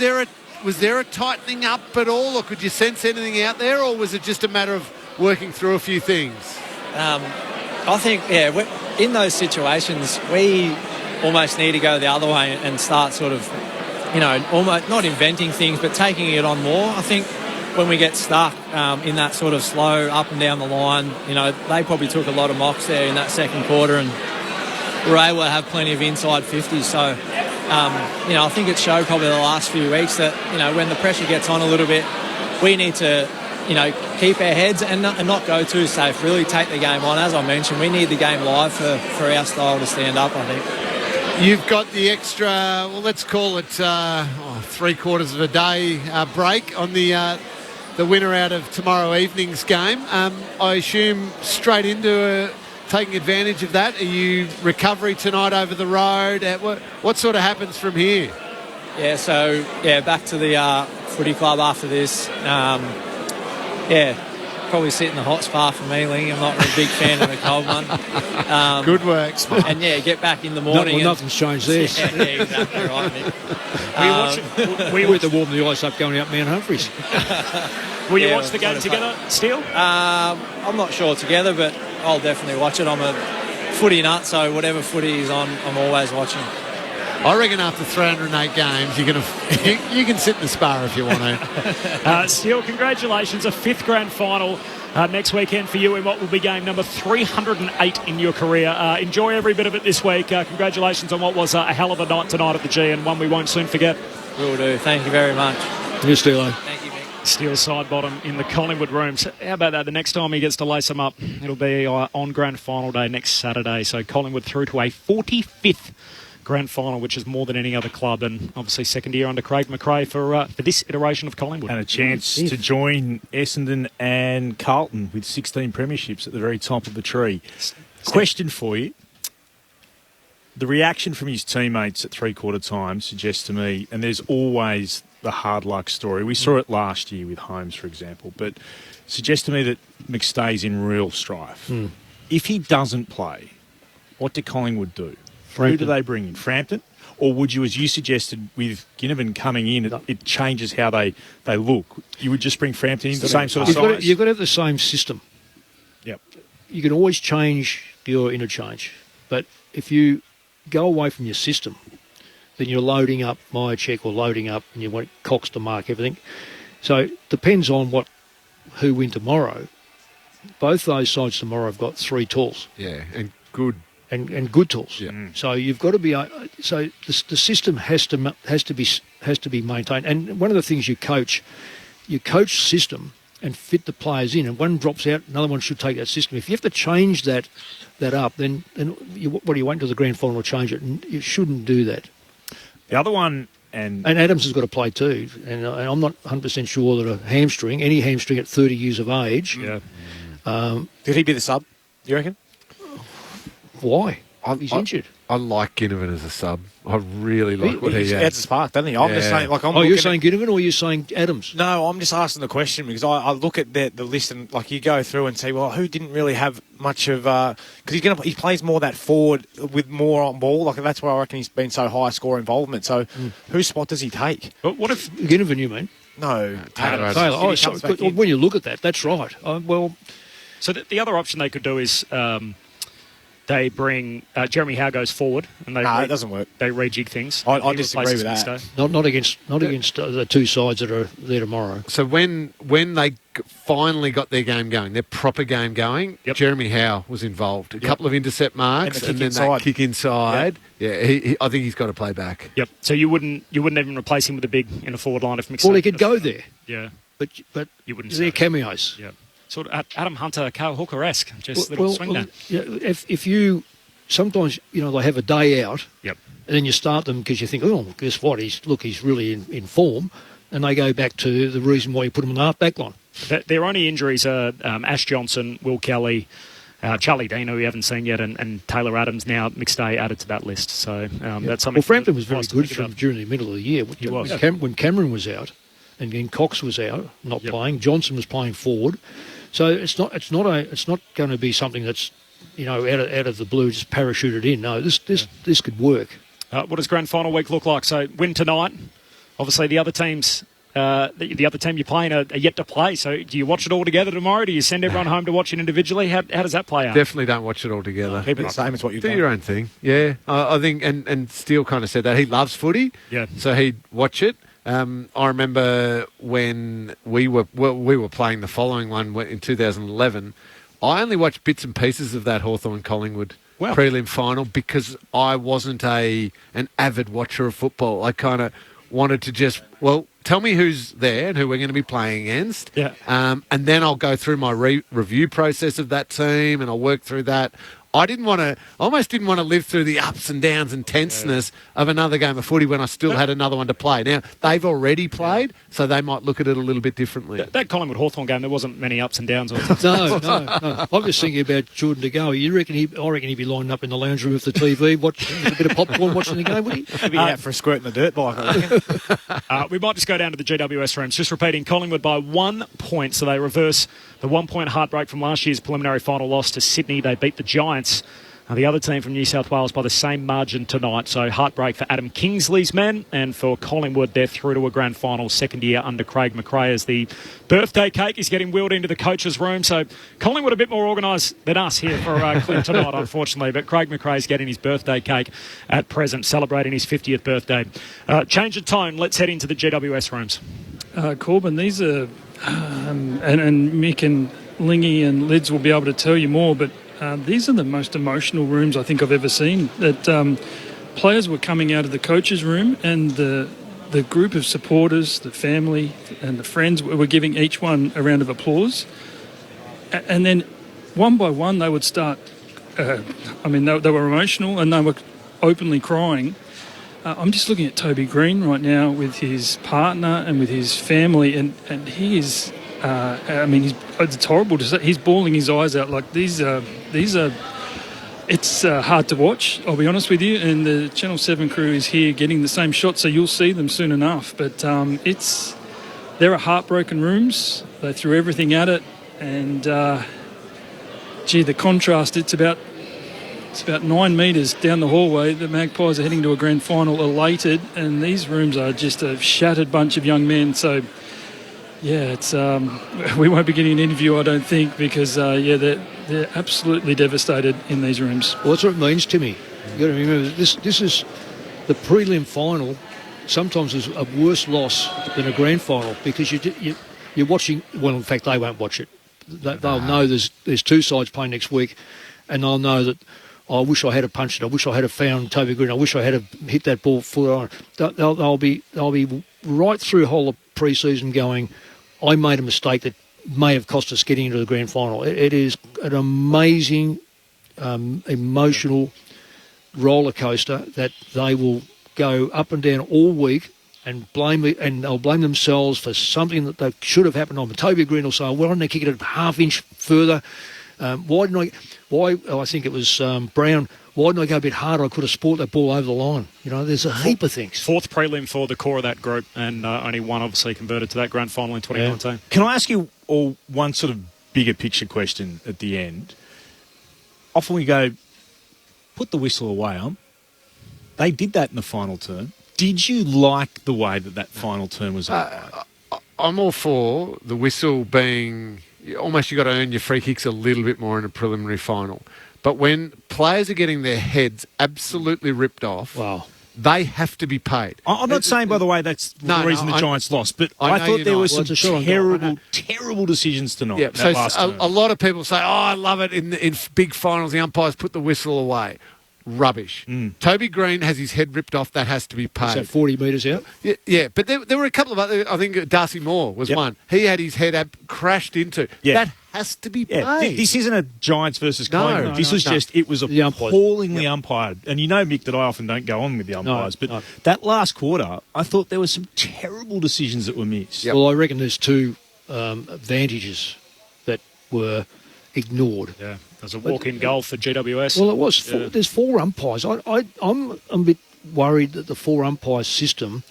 there a tightening up at all, or could you sense anything out there, or was it just a matter of working through a few things? I think, in those situations, we almost need to go the other way and start sort of, almost not inventing things, but taking it on more. I think when we get stuck in that sort of slow up and down the line, they probably took a lot of mocks there in that second quarter and were able to have plenty of inside 50s. So, I think it showed probably the last few weeks that, when the pressure gets on a little bit, we need to, keep our heads and not go too safe, really take the game on. As I mentioned, we need the game live for our style to stand up, I think. You've got the extra, well, let's call it 3/4 of a day break on the winner out of tomorrow evening's game. I assume straight into taking advantage of that. Are you recovery tonight over the road? What sort of happens from here? Yeah, so, back to the footy club after this. Probably sit in the hot spa for me, Ling. I'm not a big fan of the cold one. Good work. And, get back in the morning. Nothing's changed there. Yeah, exactly right, Nick. We had to warm the ice up going up Mount Humphreys. Will you watch the game together, Steele? I'm not sure together, but I'll definitely watch it. I'm a footy nut, so whatever footy is on, I'm always watching. I reckon after 308 games, you can sit in the spa if you want to. Steele, congratulations. A 5th grand final next weekend for you in what will be game number 308 in your career. Enjoy every bit of it this week. Congratulations on what was a hell of a night tonight at the G, and one we won't soon forget. Will do. Thank you very much. Yes, Steele. Thank you, Mick. Steele side bottom in the Collingwood rooms. How about that? The next time he gets to lace them up, it'll be on grand final day next Saturday. So Collingwood through to a 45th grand final, which is more than any other club, and obviously second year under Craig McRae for this iteration of Collingwood. And a chance to join Essendon and Carlton with 16 premierships at the very top of the tree. Question for you. The reaction from his teammates at 3/4 time suggests to me, and there's always the hard luck story. We saw it last year with Holmes, for example, but suggests to me that McStay's in real strife. If he doesn't play, what do Collingwood do? Who do they bring in? Frampton? Or would you, as you suggested, with Ginnivan coming in, it changes how they look? You would just bring Frampton in, the same sort of size? You've got to have the same system. Yep. You can always change your interchange, but if you go away from your system, then you're loading up Myercheck or loading up and you want Cox to mark everything. So it depends on who win tomorrow. Both those sides tomorrow have got 3 tools. Yeah, and good. And good tools. Yeah. So you've got to be. So the system has to be maintained. And one of the things you coach system and fit the players in. And one drops out, another one should take that system. If you have to change that up, then what do you wait until the grand final to change it? And you shouldn't do that. The other one, and Adams has got to play too. And I'm not 100% sure that any hamstring at 30 years of age. Yeah. Could he be the sub? You reckon? Why? He's injured. I like Ginnivan as a sub. I really like what he adds a spark, doesn't he? I'm just saying, you're saying Ginnivan or you're saying Adams? No, I'm just asking the question because I look at the list and you go through and see, well, who didn't really have much of because he plays more that forward with more on ball. That's why I reckon he's been so high score involvement. So whose spot does he take? But what if Ginnivan? You mean? No, Taylor. When you look at that, that's right. So the other option they could do is. They bring Jeremy Howe goes forward, and it doesn't work. They rejig things. I disagree with that. Not against the 2 sides that are there tomorrow. So when they finally got their game going, their proper game going, Jeremy Howe was involved. A couple of intercept marks, and then that kick inside. Yep. Yeah, I think he's got to play back. Yep. So you wouldn't even replace him with a big in a forward line if McStay. Well, he could go there. Yeah. But you wouldn't. They're cameos. Yeah. Sort of Adam Hunter, Carl Hooker-esque, just little swing down. Yeah, if you sometimes they have a day out, and then you start them because you think, oh, guess what? He's really in form, and they go back to the reason why you put them on the half back line. Their only injuries are Ash Johnson, Will Kelly, Charlie Dean, who we haven't seen yet, and Taylor Adams. Now McStay added to that list, so that's something. Well, Frampton was very good during the middle of the year. He was when Cameron was out, and then Cox was out, not playing. Johnson was playing forward. So it's not going to be something that's out of the blue just parachuted in. No, this could work. What does grand final week look like? So win tonight. Obviously the other teams, the other team you're playing are yet to play. So do you watch it all together tomorrow? Do you send everyone home to watch it individually? How does that play out? Definitely don't watch it all together. Keep it the same as what you've done. Do your own thing. Yeah, I think and Steele kind of said that he loves footy. Yeah. So he'd watch it. I remember when we were playing the following one in 2011. I only watched bits and pieces of that Hawthorn-Collingwood prelim final because I wasn't an avid watcher of football. I kind of wanted to just, tell me who's there and who we're going to be playing against. Yeah. And then I'll go through my review process of that team and I'll work through that. I almost didn't want to live through the ups and downs and tenseness of another game of footy when I still had another one to play. Now, they've already played, so they might look at it a little bit differently. That Collingwood-Hawthorn game, there wasn't many ups and downs. No. I'm just thinking about Jordan De Goey. I reckon he'd be lining up in the lounge room with the TV, watching a bit of popcorn, watching the game, would he? He'd be out for a squirt in the dirt bike, I reckon. We might just go down to the GWS rooms. Just repeating, Collingwood by 1 point, so they reverse the 1 point heartbreak from last year's preliminary final loss to Sydney. They beat the Giants. The other team from New South Wales by the same margin tonight. So heartbreak for Adam Kingsley's men, and for Collingwood, they're through to a grand final, second year under Craig McRae, as the birthday cake is getting wheeled into the coach's room. So Collingwood a bit more organised than us here for Clint tonight, unfortunately. But Craig McRae's getting his birthday cake at present, celebrating his 50th birthday. Change of tone. Let's head into the GWS rooms. Corbin, these are, and Mick and Lingy and Lids will be able to tell you more, but these are the most emotional rooms I think I've ever seen. That players were coming out of the coach's room, and the group of supporters, the family and the friends were giving each one a round of applause. And then one by one they would start, they were emotional and they were openly crying. I'm just looking at Toby Green right now with his partner and with his family, and he is... it's horrible to say. He's bawling his eyes out. Like these are. It's hard to watch, I'll be honest with you. And the Channel 7 crew is here getting the same shot, so you'll see them soon enough. But there are heartbroken rooms. They threw everything at it, and the contrast. It's about 9 metres down the hallway. The Magpies are heading to a grand final, elated, and these rooms are just a shattered bunch of young men. So. Yeah, it's we won't be getting an interview, I don't think, because they're absolutely devastated in these rooms. Well, that's what it means, Timmy. You've got to remember this is the prelim final. Sometimes is a worse loss than a grand final because you're watching. Well, in fact, they won't watch it. They'll know there's two sides playing next week, and they'll know that. I wish I had punched it. I wish I had found Toby Green. I wish I had hit that ball foot on. They'll be right through the whole of pre-season going. I made a mistake that may have cost us getting into the grand final. It is an amazing, emotional roller coaster that they will go up and down all week and they'll blame themselves for something that they should have happened on. But Toby Green will say, "Why didn't I kick it a half inch further? I think it was Brown. Why didn't I go a bit harder? I could have sport that ball over the line." There's a heap of things. Fourth prelim for the core of that group, and only one obviously converted to that grand final in 2019. Yeah. Can I ask you all one sort of bigger picture question at the end? Often we go, put the whistle away, They did that in the final term. Did you like the way that final term was applied? I'm all for the whistle being... Almost you've got to earn your free kicks a little bit more in a preliminary final. But when players are getting their heads absolutely ripped off, they have to be paid. I'm not saying, by the way, that's the reason the Giants lost, but I thought there were some terrible decisions tonight. Yeah, so a lot of people say, I love it in big finals, the umpires put the whistle away. Rubbish. Toby Green has his head ripped off. That has to be paid. So 40 metres out? Yeah, but there were a couple of other... I think Darcy Moore was one. He had his head crashed into. Yeah. That has to be paid. This isn't a Giants versus Collingwood. This was just... It was appallingly umpired. And you know, Mick, that I often don't go on with the umpires. But that last quarter, I thought there were some terrible decisions that were missed. Well, I reckon there's two advantages that were ignored. Yeah. There's a walk-in goal for GWS. Well, it was. There's 4 umpires. I'm a bit worried that the 4 umpire system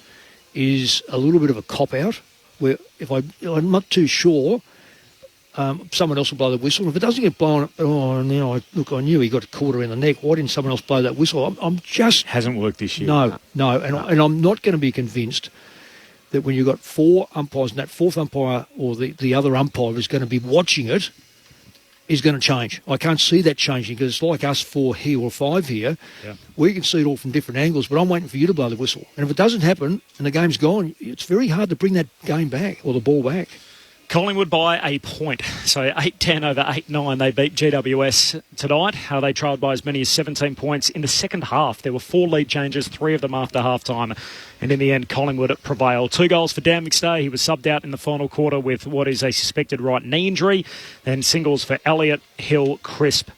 is a little bit of a cop-out, where I'm not too sure, someone else will blow the whistle. If it doesn't get blown, I knew he got caught around the neck. Why didn't someone else blow that whistle? I'm just... Hasn't worked this year. No. And I'm not going to be convinced that when you've got 4 umpires and that 4th umpire or the other umpire is going to be watching it, is going to change. I can't see that changing because it's like us 4 here or 5 here. Yeah. We can see it all from different angles, but I'm waiting for you to blow the whistle. And if it doesn't happen and the game's gone, it's very hard to bring that game back or the ball back. Collingwood by a point. So 8-10 over 8-9. They beat GWS tonight. They trailed by as many as 17 points in the second half. There were 4 lead changes, 3 of them after half-time. And in the end, Collingwood prevailed. 2 goals for Dan McStay. He was subbed out in the final quarter with what is a suspected right knee injury. Then singles for Elliott, Hill, Crisp,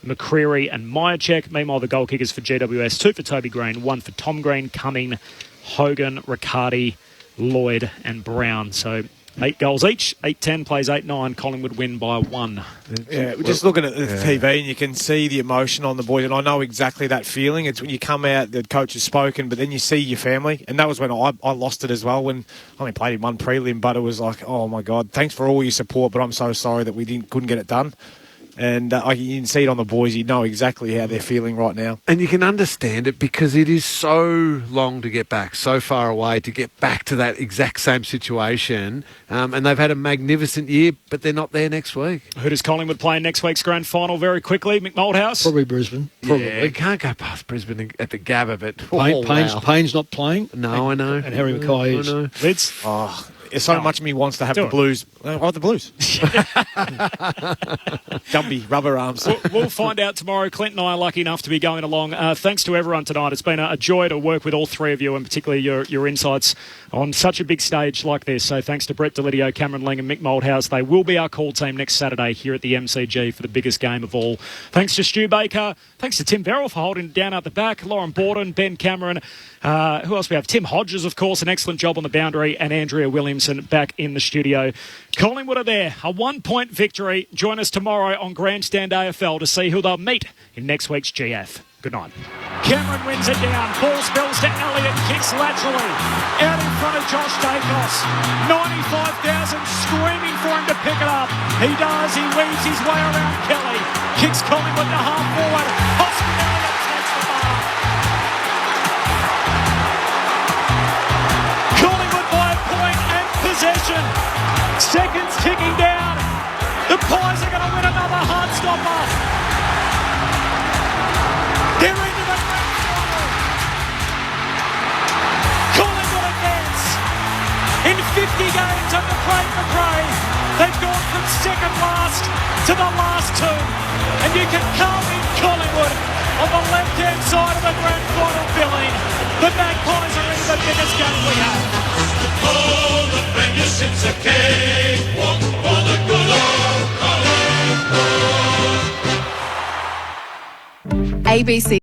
McCreary and Myercheck. Meanwhile, the goal kickers for GWS, 2 for Toby Green, 1 for Tom Green, Cumming, Hogan, Riccardi, Lloyd and Brown. So 8 goals each. 8-10 plays 8-9. Collingwood win by 1. Yeah, we're just looking at the TV and you can see the emotion on the boys, and I know exactly that feeling. It's when you come out, the coach has spoken, but then you see your family, and that was when I lost it as well. When I only played in 1 prelim, but it was like, oh my God, thanks for all your support, but I'm so sorry that we couldn't get it done. And you can see it on the boys. You know exactly how they're feeling right now. And you can understand it because it is so long to get back, so far away to get back to that exact same situation. And they've had a magnificent year, but they're not there next week. Who does Collingwood play in next week's grand final very quickly? McMoldhouse? Probably Brisbane. Probably. Yeah, you can't go past Brisbane at the Gabba, but... Payne's not playing. No, I know. And Harry Mackay is. I know. Lids? Oh, so much of me wants to have the Blues. The Blues. Gumby, rubber arms. We'll find out tomorrow. Clint and I are lucky enough to be going along. Thanks to everyone tonight. It's been a joy to work with all 3 of you, and particularly your insights on such a big stage like this. So thanks to Brett Delidio, Cameron Ling and Mick Moldhouse. They will be our call team next Saturday here at the MCG for the biggest game of all. Thanks to Stu Baker. Thanks to Tim Verrill for holding it down at the back. Lauren Borden, Ben Cameron. Who else we have? Tim Hodges, of course, an excellent job on the boundary, and Andrea Williamson back in the studio. Collingwood are there. A 1-point victory. Join us tomorrow on Grandstand AFL to see who they'll meet in next week's GF. Good night. Cameron wins it down. Ball spills to Elliott. Kicks laterally. Out in front of Josh Dacos. 95,000 screaming for him to pick it up. He does. He weaves his way around Kelly. Kicks Collingwood to half forward. Hoskin Elliott takes the mark. Collingwood by a point and possession. Seconds ticking down. The Pies are going to win another hard stopper. They're into the grand final. Collingwood advance. In 50 games under Craig McRae, they've gone from second last to the last 2. And you can count in Collingwood on the left-hand side of the grand final billing. The Magpies are in the biggest game we have. Oh, the Vegas, it's a cakewalk for the good old Collingwood. ABC